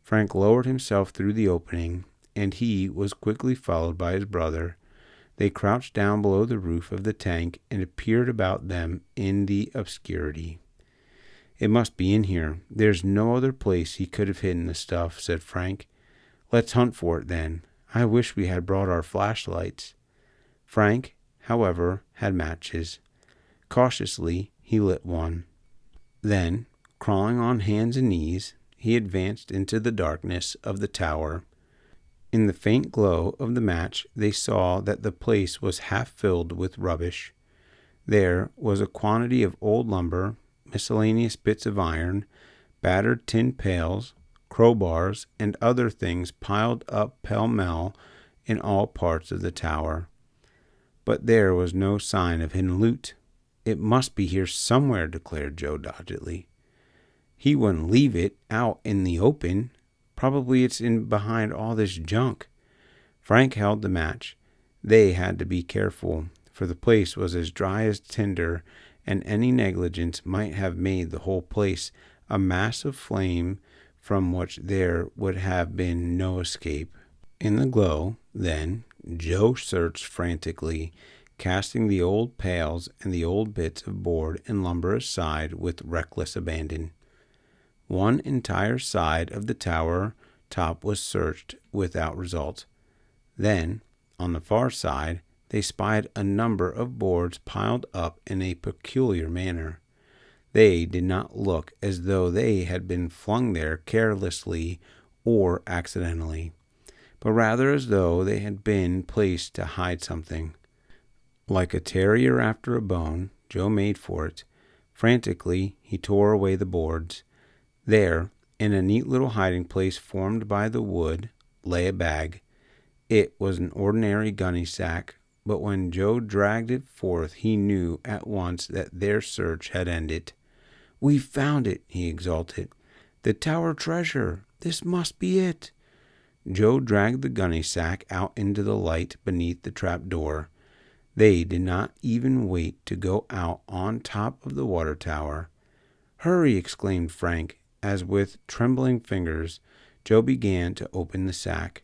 Frank lowered himself through the opening, and he was quickly followed by his brother. They crouched down below the roof of the tank and peered about them in the obscurity. "It must be in here. There's no other place he could have hidden the stuff," said Frank. "Let's hunt for it, then. I wish we had brought our flashlights." Frank, however, had matches. Cautiously, he lit one. Then, crawling on hands and knees, he advanced into the darkness of the tower. In the faint glow of the match, they saw that the place was half filled with rubbish. There was a quantity of old lumber, miscellaneous bits of iron, battered tin pails, crowbars, and other things piled up pell-mell in all parts of the tower. But there was no sign of hidden loot. "It must be here somewhere," declared Joe doggedly. "He wouldn't leave it out in the open. Probably it's in behind all this junk." Frank held the match. They had to be careful, for the place was as dry as tinder, and any negligence might have made the whole place a mass of flame from which there would have been no escape. In the glow, then, Joe searched frantically, casting the old pails and the old bits of board and lumber aside with reckless abandon. One entire side of the tower top was searched without result. Then, on the far side, they spied a number of boards piled up in a peculiar manner. They did not look as though they had been flung there carelessly or accidentally, but rather as though they had been placed to hide something. Like a terrier after a bone, Joe made for it. Frantically, he tore away the boards. There, in a neat little hiding place formed by the wood, lay a bag. It was an ordinary gunny sack, but when Joe dragged it forth, he knew at once that their search had ended. "We've found it," he exulted. "The tower treasure! This must be it!" Joe dragged the gunny sack out into the light beneath the trap door. They did not even wait to go out on top of the water tower. "Hurry!" exclaimed Frank, as with trembling fingers Joe began to open the sack.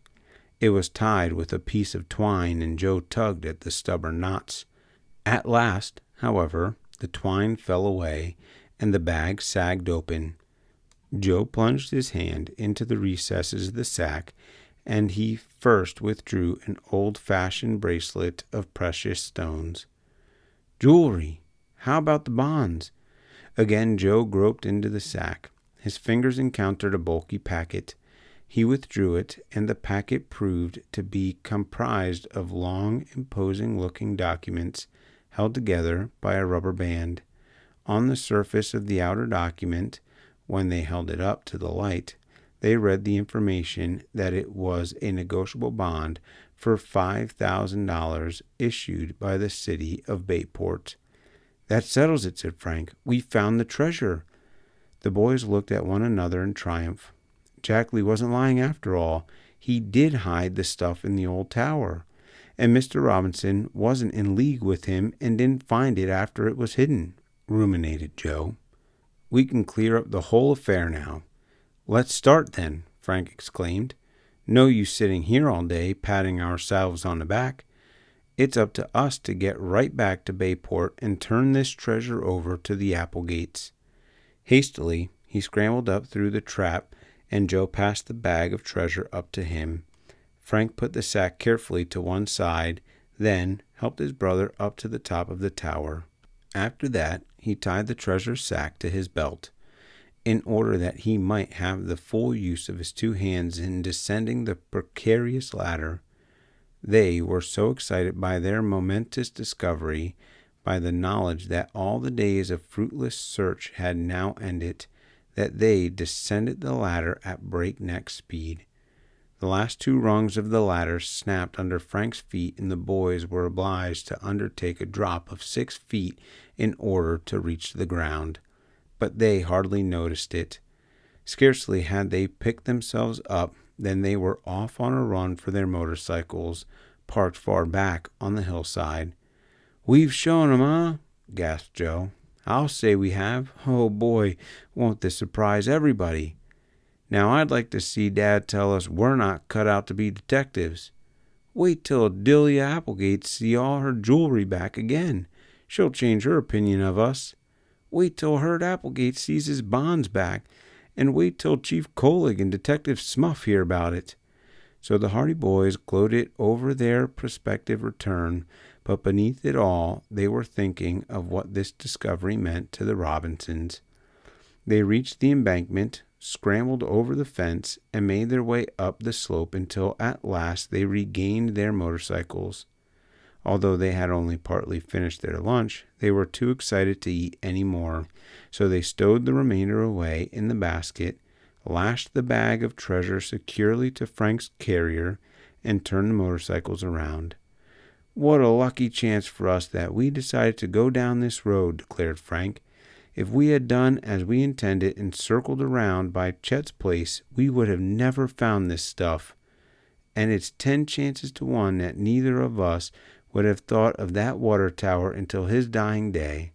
It was tied with a piece of twine, and Joe tugged at the stubborn knots. At last, however, the twine fell away, and the bag sagged open. Joe plunged his hand into the recesses of the sack, and he first withdrew an old-fashioned bracelet of precious stones. "Jewelry! How about the bonds?" Again Joe groped into the sack. His fingers encountered a bulky packet. He withdrew it, and the packet proved to be comprised of long, imposing-looking documents held together by a rubber band. On the surface of the outer document, when they held it up to the light, they read the information that it was a negotiable bond for $5,000 issued by the city of Bayport. "That settles it," said Frank. "We found the treasure." The boys looked at one another in triumph. Jack Lee wasn't lying after all. He did hide the stuff in the old tower, and Mr. Robinson wasn't in league with him and didn't find it after it was hidden, ruminated Joe. "We can clear up the whole affair now." "Let's start then," Frank exclaimed. "No use sitting here all day patting ourselves on the back. It's up to us to get right back to Bayport and turn this treasure over to the Applegates." Hastily, he scrambled up through the trap, and Joe passed the bag of treasure up to him. Frank put the sack carefully to one side, then helped his brother up to the top of the tower. After that, he tied the treasure sack to his belt, in order that he might have the full use of his two hands in descending the precarious ladder. They were so excited by their momentous discovery, by the knowledge that all the days of fruitless search had now ended, that they descended the ladder at breakneck speed. The last two rungs of the ladder snapped under Frank's feet, and the boys were obliged to undertake a drop of 6 feet in order to reach the ground. But they hardly noticed it. Scarcely had they picked themselves up than they were off on a run for their motorcycles, parked far back on the hillside. "We've shown 'em, huh?" gasped Joe. "I'll say we have. Oh, boy, won't this surprise everybody. Now I'd like to see Dad tell us we're not cut out to be detectives. Wait till Delia Applegate see all her jewelry back again. She'll change her opinion of us. Wait till Herd Applegate sees his bonds back, and wait till Chief Colig and Detective Smuff hear about it." So the Hardy boys gloated over their prospective return, but beneath it all they were thinking of what this discovery meant to the Robinsons. They reached the embankment, scrambled over the fence, and made their way up the slope until at last they regained their motorcycles. Although they had only partly finished their lunch, they were too excited to eat any more, so they stowed the remainder away in the basket, lashed the bag of treasure securely to Frank's carrier, and turned the motorcycles around. "What a lucky chance for us that we decided to go down this road," declared Frank. "If we had done as we intended and circled around by Chet's place, we would have never found this stuff. And it's 10 chances to 1 that neither of us would have thought of that water tower until his dying day."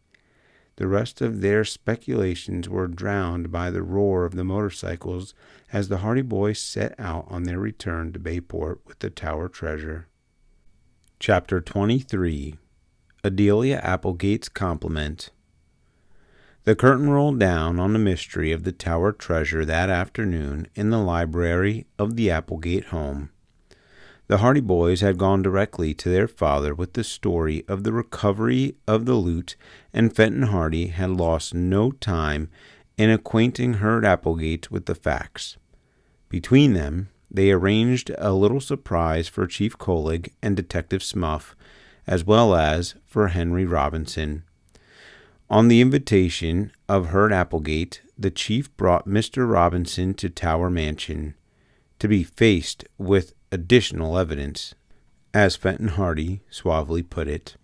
The rest of their speculations were drowned by the roar of the motorcycles as the Hardy boys set out on their return to Bayport with the tower treasure. Chapter 23. Adelia Applegate's Compliment. The curtain rolled down on the mystery of the tower treasure that afternoon in the library of the Applegate home. The Hardy boys had gone directly to their father with the story of the recovery of the loot, and Fenton Hardy had lost no time in acquainting Herd Applegate with the facts. Between them, they arranged a little surprise for Chief Colig and Detective Smuff, as well as for Henry Robinson. On the invitation of Herd Applegate, the chief brought Mr. Robinson to Tower Mansion to be faced with additional evidence, as Fenton Hardy suavely put it.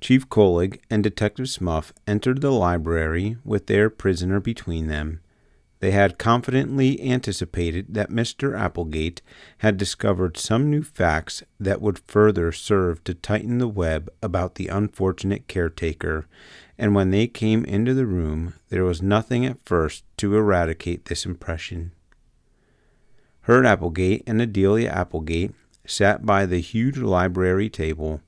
Chief Collig and Detective Smuff entered the library with their prisoner between them. They had confidently anticipated that Mr. Applegate had discovered some new facts that would further serve to tighten the web about the unfortunate caretaker, and when they came into the room, there was nothing at first to eradicate this impression. Herd Applegate and Adelia Applegate sat by the huge library table,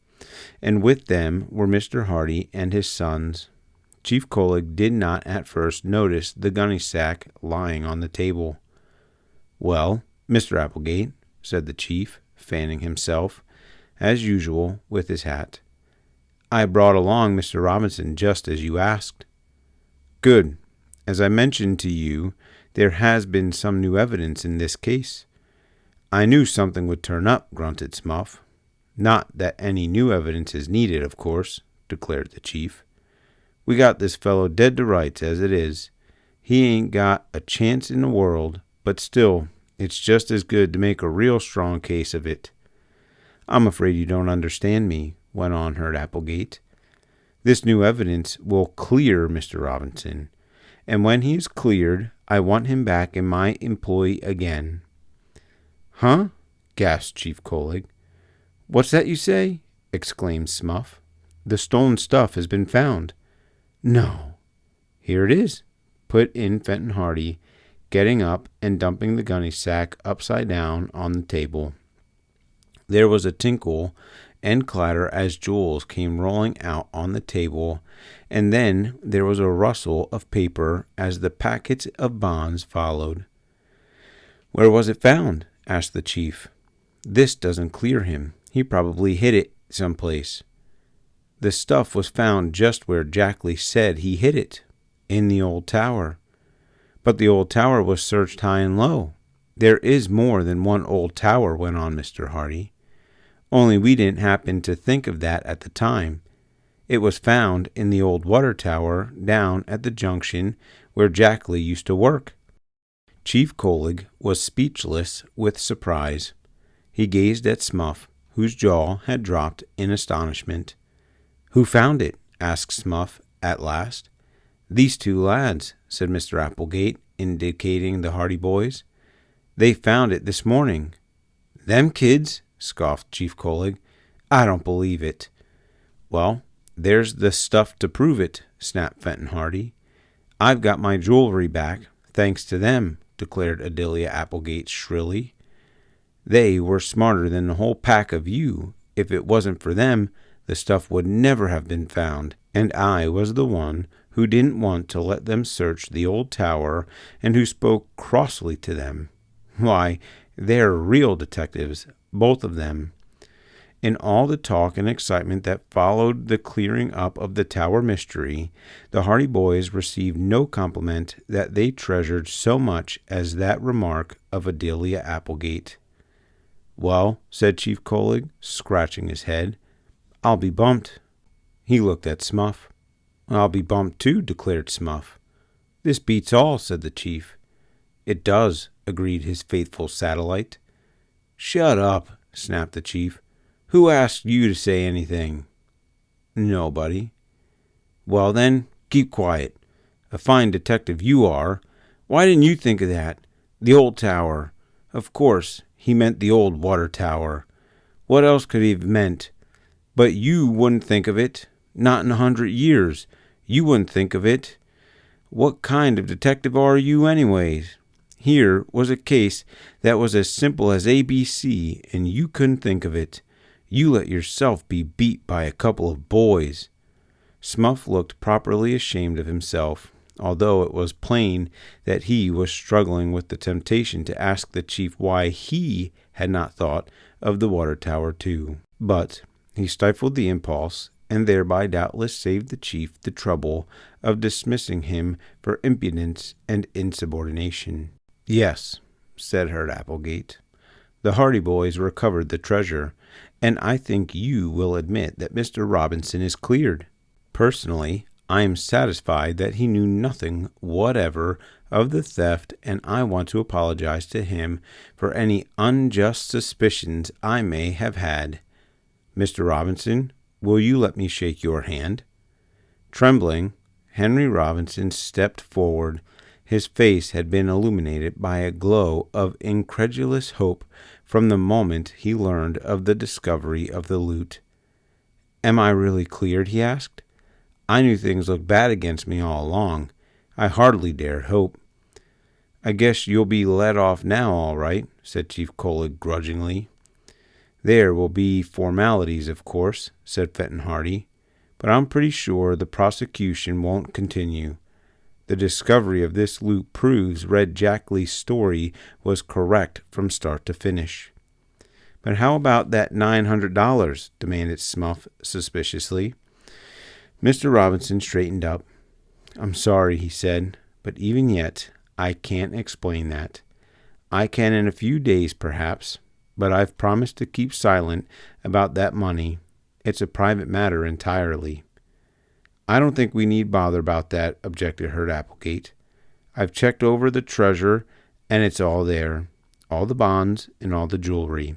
and with them were Mr. Hardy and his sons. Chief Collig did not at first notice the gunny sack lying on the table. "Well, Mr. Applegate," said the chief, fanning himself, as usual, with his hat. "I brought along Mr. Robinson just as you asked." "Good. As I mentioned to you, there has been some new evidence in this case." "I knew something would turn up," grunted Smuff. "Not that any new evidence is needed, of course," declared the chief. "We got this fellow dead to rights as it is. He ain't got a chance in the world, but still, it's just as good to make a real strong case of it." "I'm afraid you don't understand me," went on Herd Applegate. "This new evidence will clear Mr. Robinson, and when he is cleared, I want him back in my employ again." "Huh?" gasped Chief Collig. "What's that you say?" exclaimed Smuff. "The stolen stuff has been found." "No." "Here it is," put in Fenton Hardy, getting up and dumping the gunny sack upside down on the table. There was a tinkle and clatter as jewels came rolling out on the table, and then there was a rustle of paper as the packets of bonds followed. "Where was it found?" asked the chief. "This doesn't clear him. He probably hid it someplace." "The stuff was found just where Jackley said he hid it, in the old tower." "But the old tower was searched high and low." "There is more than one old tower," went on Mr. Hardy. "Only we didn't happen to think of that at the time. It was found in the old water tower down at the junction where Jackley used to work." Chief Collig was speechless with surprise. He gazed at Smuff, whose jaw had dropped in astonishment. "Who found it?" asked Smuff at last. "These two lads," said Mr. Applegate, indicating the Hardy boys. "They found it this morning." "Them kids?" scoffed Chief Collig. "I don't believe it." "Well, there's the stuff to prove it," snapped Fenton Hardy. "I've got my jewelry back, thanks to them," declared Adelia Applegate shrilly. "They were smarter than the whole pack of you. If it wasn't for them, the stuff would never have been found, and I was the one who didn't want to let them search the old tower and who spoke crossly to them. Why, they're real detectives, both of them." In all the talk and excitement that followed the clearing up of the tower mystery, the Hardy boys received no compliment that they treasured so much as that remark of Adelia Applegate. "Well," said Chief Collig, scratching his head, "I'll be bumped." He looked at Smuff. "I'll be bumped too," declared Smuff. "This beats all," said the chief. "It does," agreed his faithful satellite. "Shut up," snapped the chief. "Who asked you to say anything?" "Nobody." "Well, then, keep quiet. A fine detective you are. Why didn't you think of that? The old tower. Of course, he meant the old water tower. What else could he have meant? But you wouldn't think of it. Not in 100 years. You wouldn't think of it. What kind of detective are you, anyways? Here was a case that was as simple as ABC, and you couldn't think of it. You let yourself be beat by a couple of boys." Smuff looked properly ashamed of himself, although it was plain that he was struggling with the temptation to ask the chief why he had not thought of the water tower too. But he stifled the impulse, and thereby doubtless saved the chief the trouble of dismissing him for impudence and insubordination. "Yes," said Herd Applegate, "the Hardy boys recovered the treasure, and I think you will admit that Mr. Robinson is cleared. Personally, I am satisfied that he knew nothing whatever of the theft, and I want to apologize to him for any unjust suspicions I may have had. Mr. Robinson, will you let me shake your hand?" Trembling, Henry Robinson stepped forward. His face had been illuminated by a glow of incredulous hope from the moment he learned of the discovery of the loot. "Am I really cleared?" he asked. "I knew things looked bad against me all along. I hardly dared hope." "I guess you'll be let off now, all right," said Chief Colig grudgingly. "There will be formalities, of course," said Fenton Hardy, "but I'm pretty sure the prosecution won't continue. The discovery of this loot proves Red Jack Lee's story was correct from start to finish." "But how about that $900? demanded Smuff suspiciously. Mr. Robinson straightened up. "I'm sorry," he said, "but even yet, I can't explain that. I can in a few days, perhaps, but I've promised to keep silent about that money. It's a private matter entirely." "I don't think we need bother about that," objected Herd Applegate. "I've checked over the treasure, and it's all there. All the bonds and all the jewelry.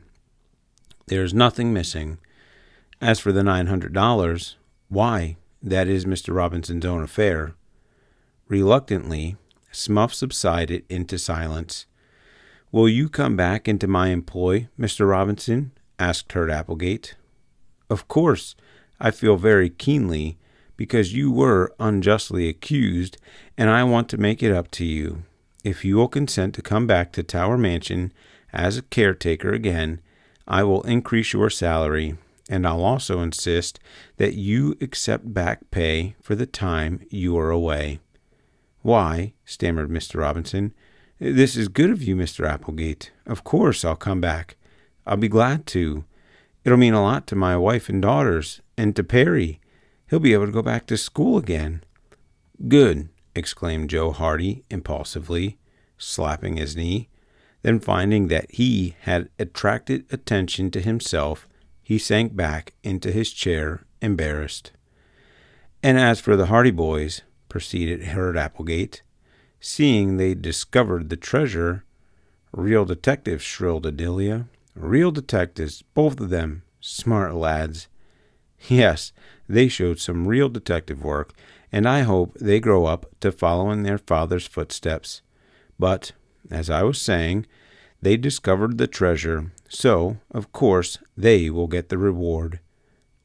There's nothing missing. As for the $900, why, that is Mr. Robinson's own affair." Reluctantly, Smuff subsided into silence. "Will you come back into my employ, Mr. Robinson?" asked Herd Applegate. "Of course, I feel very keenly, because you were unjustly accused, and I want to make it up to you. If you will consent to come back to Tower Mansion as a caretaker again, I will increase your salary, and I'll also insist that you accept back pay for the time you are away." "Why," stammered Mr. Robinson, "this is good of you, Mr. Applegate. Of course I'll come back. I'll be glad to. It'll mean a lot to my wife and daughters, and to Perry. He'll be able to go back to school again." "Good," exclaimed Joe Hardy impulsively, slapping his knee. Then, finding that he had attracted attention to himself, he sank back into his chair, embarrassed. "And as for the Hardy boys," proceeded Herd Applegate, "seeing they discovered the treasure—" "Real detectives," shrilled Adelia. "Real detectives, both of them. Smart lads." "Yes, they showed some real detective work, and I hope they grow up to follow in their father's footsteps. But, as I was saying, they discovered the treasure, so, of course, they will get the reward."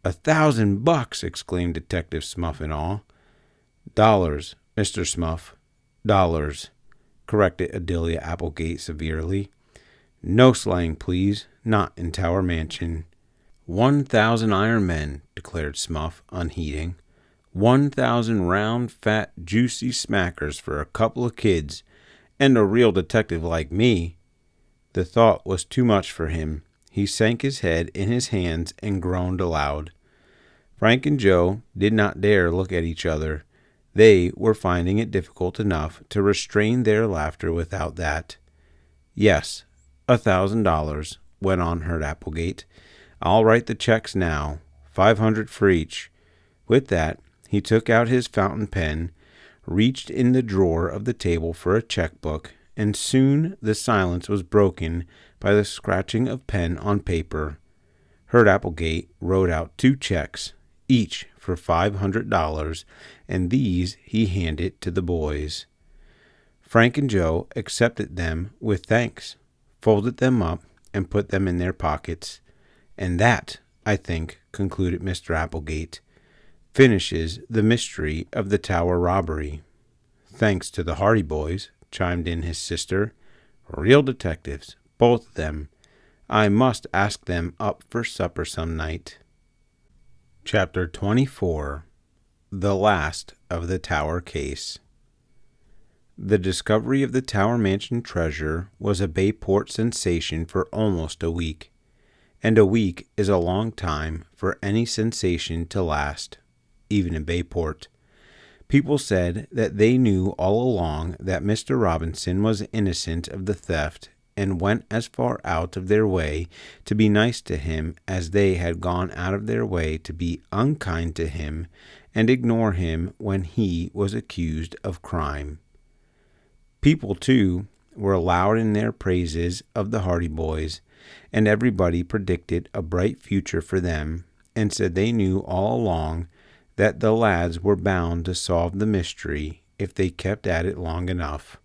$1,000! exclaimed Detective Smuff in awe. "Dollars, Mr. Smuff, dollars," corrected Adelia Applegate severely. "No slang, please, not in Tower Mansion." 1,000 iron men," declared Smuff, unheeding. 1,000 round, fat, juicy smackers for a couple of kids, and a real detective like me. The thought was too much for him. He sank his head in his hands and groaned aloud. Frank and Joe did not dare look at each other. They were finding it difficult enough to restrain their laughter without that. "Yes, $1,000, went on Herd Applegate. "I'll write the checks now, 500 for each." With that, he took out his fountain pen, reached in the drawer of the table for a checkbook, and soon the silence was broken by the scratching of pen on paper. Herd Applegate wrote out 2 checks, each for $500, and these he handed to the boys. Frank and Joe accepted them with thanks, folded them up, and put them in their pockets. "And that, I think," concluded Mr. Applegate, "finishes the mystery of the Tower robbery." "Thanks to the Hardy boys," chimed in his sister. "Real detectives, both of them. I must ask them up for supper some night." Chapter 24. The Last of the Tower Case. The discovery of the Tower Mansion treasure was a Bayport sensation for almost a week. And a week is a long time for any sensation to last, even in Bayport. People said that they knew all along that Mr. Robinson was innocent of the theft, and went as far out of their way to be nice to him as they had gone out of their way to be unkind to him and ignore him when he was accused of crime. People, too, were loud in their praises of the Hardy boys, and everybody predicted a bright future for them and said they knew all along that the lads were bound to solve the mystery if they kept at it long enough.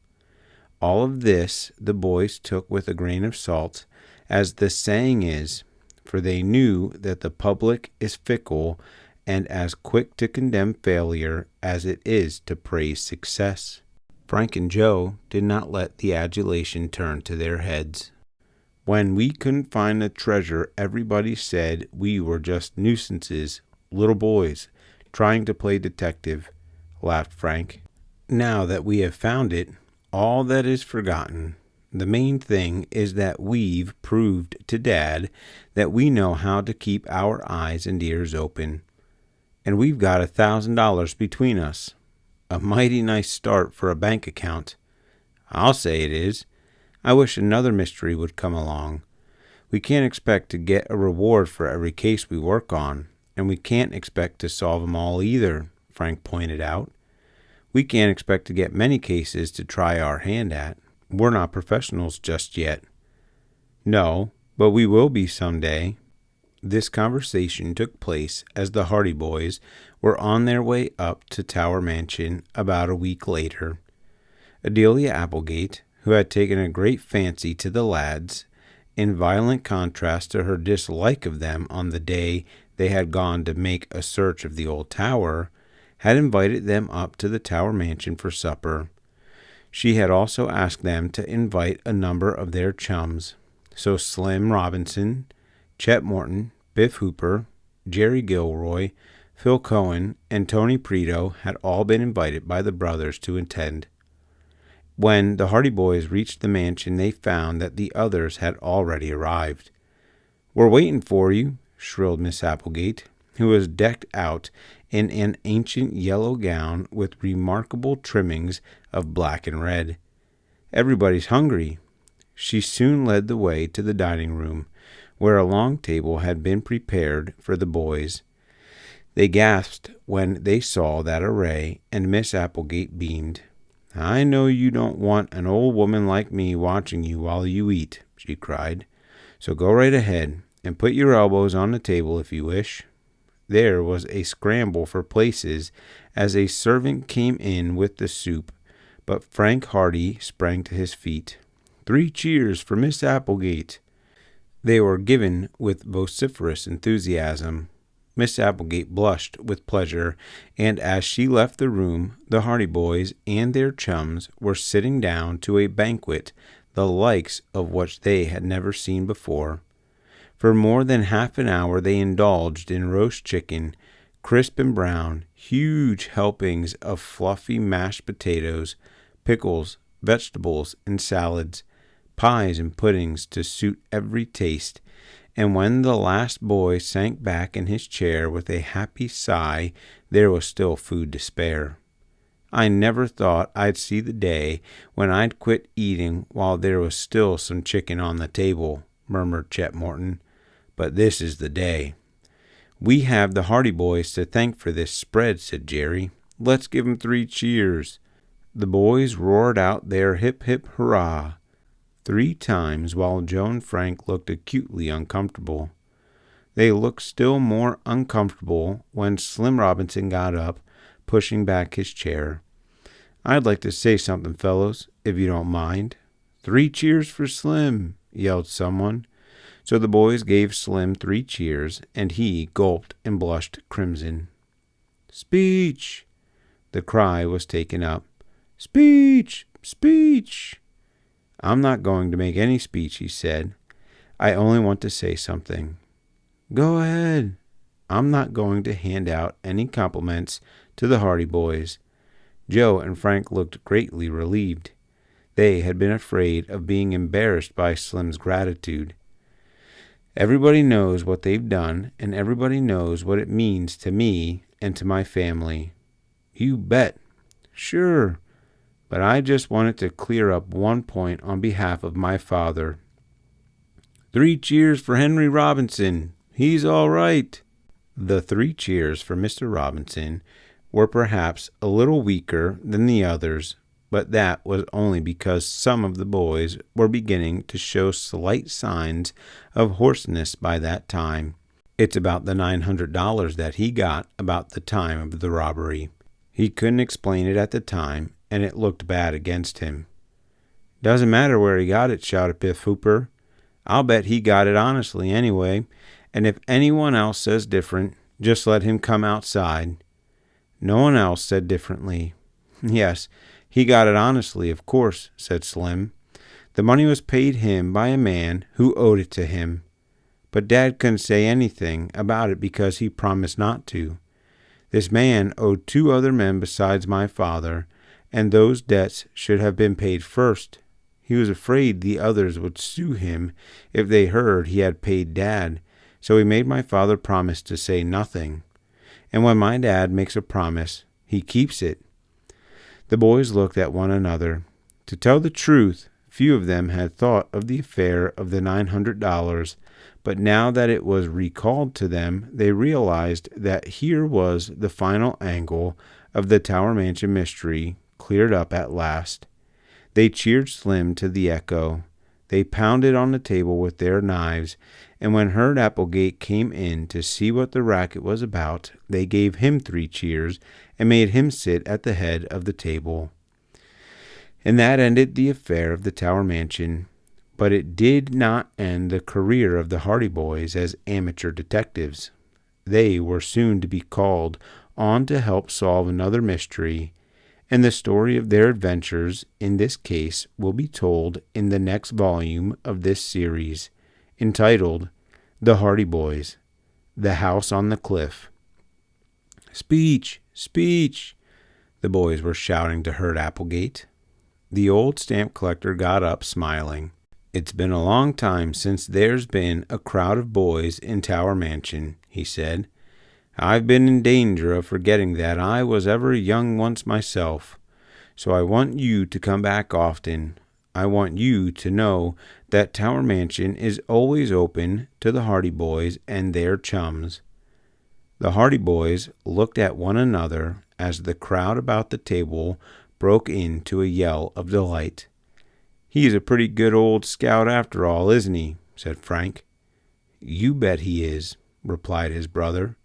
All of this the boys took with a grain of salt, as the saying is, for they knew that the public is fickle and as quick to condemn failure as it is to praise success. Frank and Joe did not let the adulation turn to their heads. When we couldn't find the treasure, everybody said we were just nuisances, little boys, trying to play detective, laughed Frank. Now that we have found it, all that is forgotten. The main thing is that we've proved to Dad that we know how to keep our eyes and ears open. And we've got $1,000 between us. A mighty nice start for a bank account. I'll say it is. I wish another mystery would come along. We can't expect to get a reward for every case we work on, and we can't expect to solve them all either, Frank pointed out. We can't expect to get many cases to try our hand at. We're not professionals just yet. No, but we will be someday. This conversation took place as the Hardy boys were on their way up to Tower Mansion about a week later. Adelia Applegate, who had taken a great fancy to the lads, in violent contrast to her dislike of them on the day they had gone to make a search of the old tower, had invited them up to the Tower Mansion for supper. She had also asked them to invite a number of their chums, so Slim Robinson, Chet Morton, Biff Hooper, Jerry Gilroy, Phil Cohen, and Tony Prito had all been invited by the brothers to attend. When the Hardy boys reached the mansion, they found that the others had already arrived. "We're waiting for you," shrilled Miss Applegate, who was decked out in an ancient yellow gown with remarkable trimmings of black and red. "Everybody's hungry." She soon led the way to the dining room, where a long table had been prepared for the boys. They gasped when they saw that array, and Miss Applegate beamed. "I know you don't want an old woman like me watching you while you eat," she cried. "So go right ahead, and put your elbows on the table if you wish." There was a scramble for places as a servant came in with the soup, but Frank Hardy sprang to his feet. "3 cheers for Miss Applegate." They were given with vociferous enthusiasm. Miss Applegate blushed with pleasure, and as she left the room, the Hardy boys and their chums were sitting down to a banquet the likes of which they had never seen before. For more than half an hour they indulged in roast chicken, crisp and brown, huge helpings of fluffy mashed potatoes, pickles, vegetables, and salads, pies and puddings to suit every taste, and when the last boy sank back in his chair with a happy sigh, there was still food to spare. "I never thought I'd see the day when I'd quit eating while there was still some chicken on the table," murmured Chet Morton. "But this is the day." "We have the Hardy boys to thank for this spread," said Jerry. "Let's give 'em 3 cheers." The boys roared out their hip hip hurrah 3 times, while Joe and Frank looked acutely uncomfortable. They looked still more uncomfortable when Slim Robinson got up, pushing back his chair. "I'd like to say something, fellows, if you don't mind." "3 cheers for Slim," yelled someone. So the boys gave Slim 3 cheers, and he gulped and blushed crimson. "Speech!" The cry was taken up. "Speech! Speech!" "I'm not going to make any speech," he said. "I only want to say something." "Go ahead." "I'm not going to hand out any compliments to the Hardy boys." Joe and Frank looked greatly relieved. They had been afraid of being embarrassed by Slim's gratitude. "Everybody knows what they've done, and everybody knows what it means to me and to my family." "You bet." "Sure." but I just wanted to clear up one point on behalf of my father. 3 cheers for Henry Robinson. He's all right." The 3 cheers for Mr. Robinson were perhaps a little weaker than the others, but that was only because some of the boys were beginning to show slight signs of hoarseness by that time. It's about the $900 that he got about the time of the robbery. He couldn't explain it at the time, and it looked bad against him. "Doesn't matter where he got it," shouted Biff Hooper. "I'll bet he got it honestly anyway, and if anyone else says different, just let him come outside." No one else said differently. "Yes, he got it honestly, of course," said Slim. "The money was paid him by a man who owed it to him. But Dad couldn't say anything about it because he promised not to. This man owed 2 other men besides my father, and those debts should have been paid first. He was afraid the others would sue him if they heard he had paid Dad, so he made my father promise to say nothing. And when my dad makes a promise, he keeps it." The boys looked at one another. To tell the truth, few of them had thought of the affair of the $900, but now that it was recalled to them, they realized that here was the final angle of the Tower Mansion mystery cleared up at last. They cheered Slim to the echo. They pounded on the table with their knives, and when Herb Applegate came in to see what the racket was about, they gave him 3 cheers and made him sit at the head of the table. And that ended the affair of the Tower Mansion. But it did not end the career of the Hardy boys as amateur detectives. They were soon to be called on to help solve another mystery, and the story of their adventures in this case will be told in the next volume of this series, entitled The Hardy Boys, The House on the Cliff. "Speech! Speech!" the boys were shouting to Herb Applegate. The old stamp collector got up, smiling. "It's been a long time since there's been a crowd of boys in Tower Mansion," he said. "I've been in danger of forgetting that I was ever young once myself. So I want you to come back often. I want you to know that Tower Mansion is always open to the Hardy boys and their chums." The Hardy boys looked at one another as the crowd about the table broke into a yell of delight. "He's a pretty good old scout after all, isn't he?" said Frank. "You bet he is," replied his brother.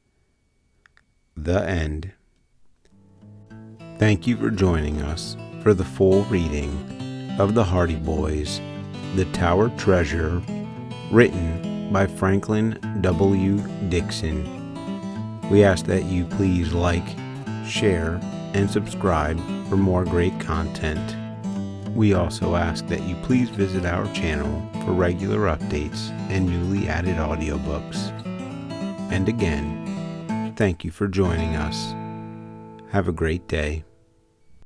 The end. Thank you for joining us for the full reading of The Hardy Boys, The Tower Treasure, written by Franklin W. Dixon. We ask that you please like, share, and subscribe for more great content. We also ask that you please visit our channel for regular updates and newly added audiobooks. And again, thank you for joining us. Have a great day.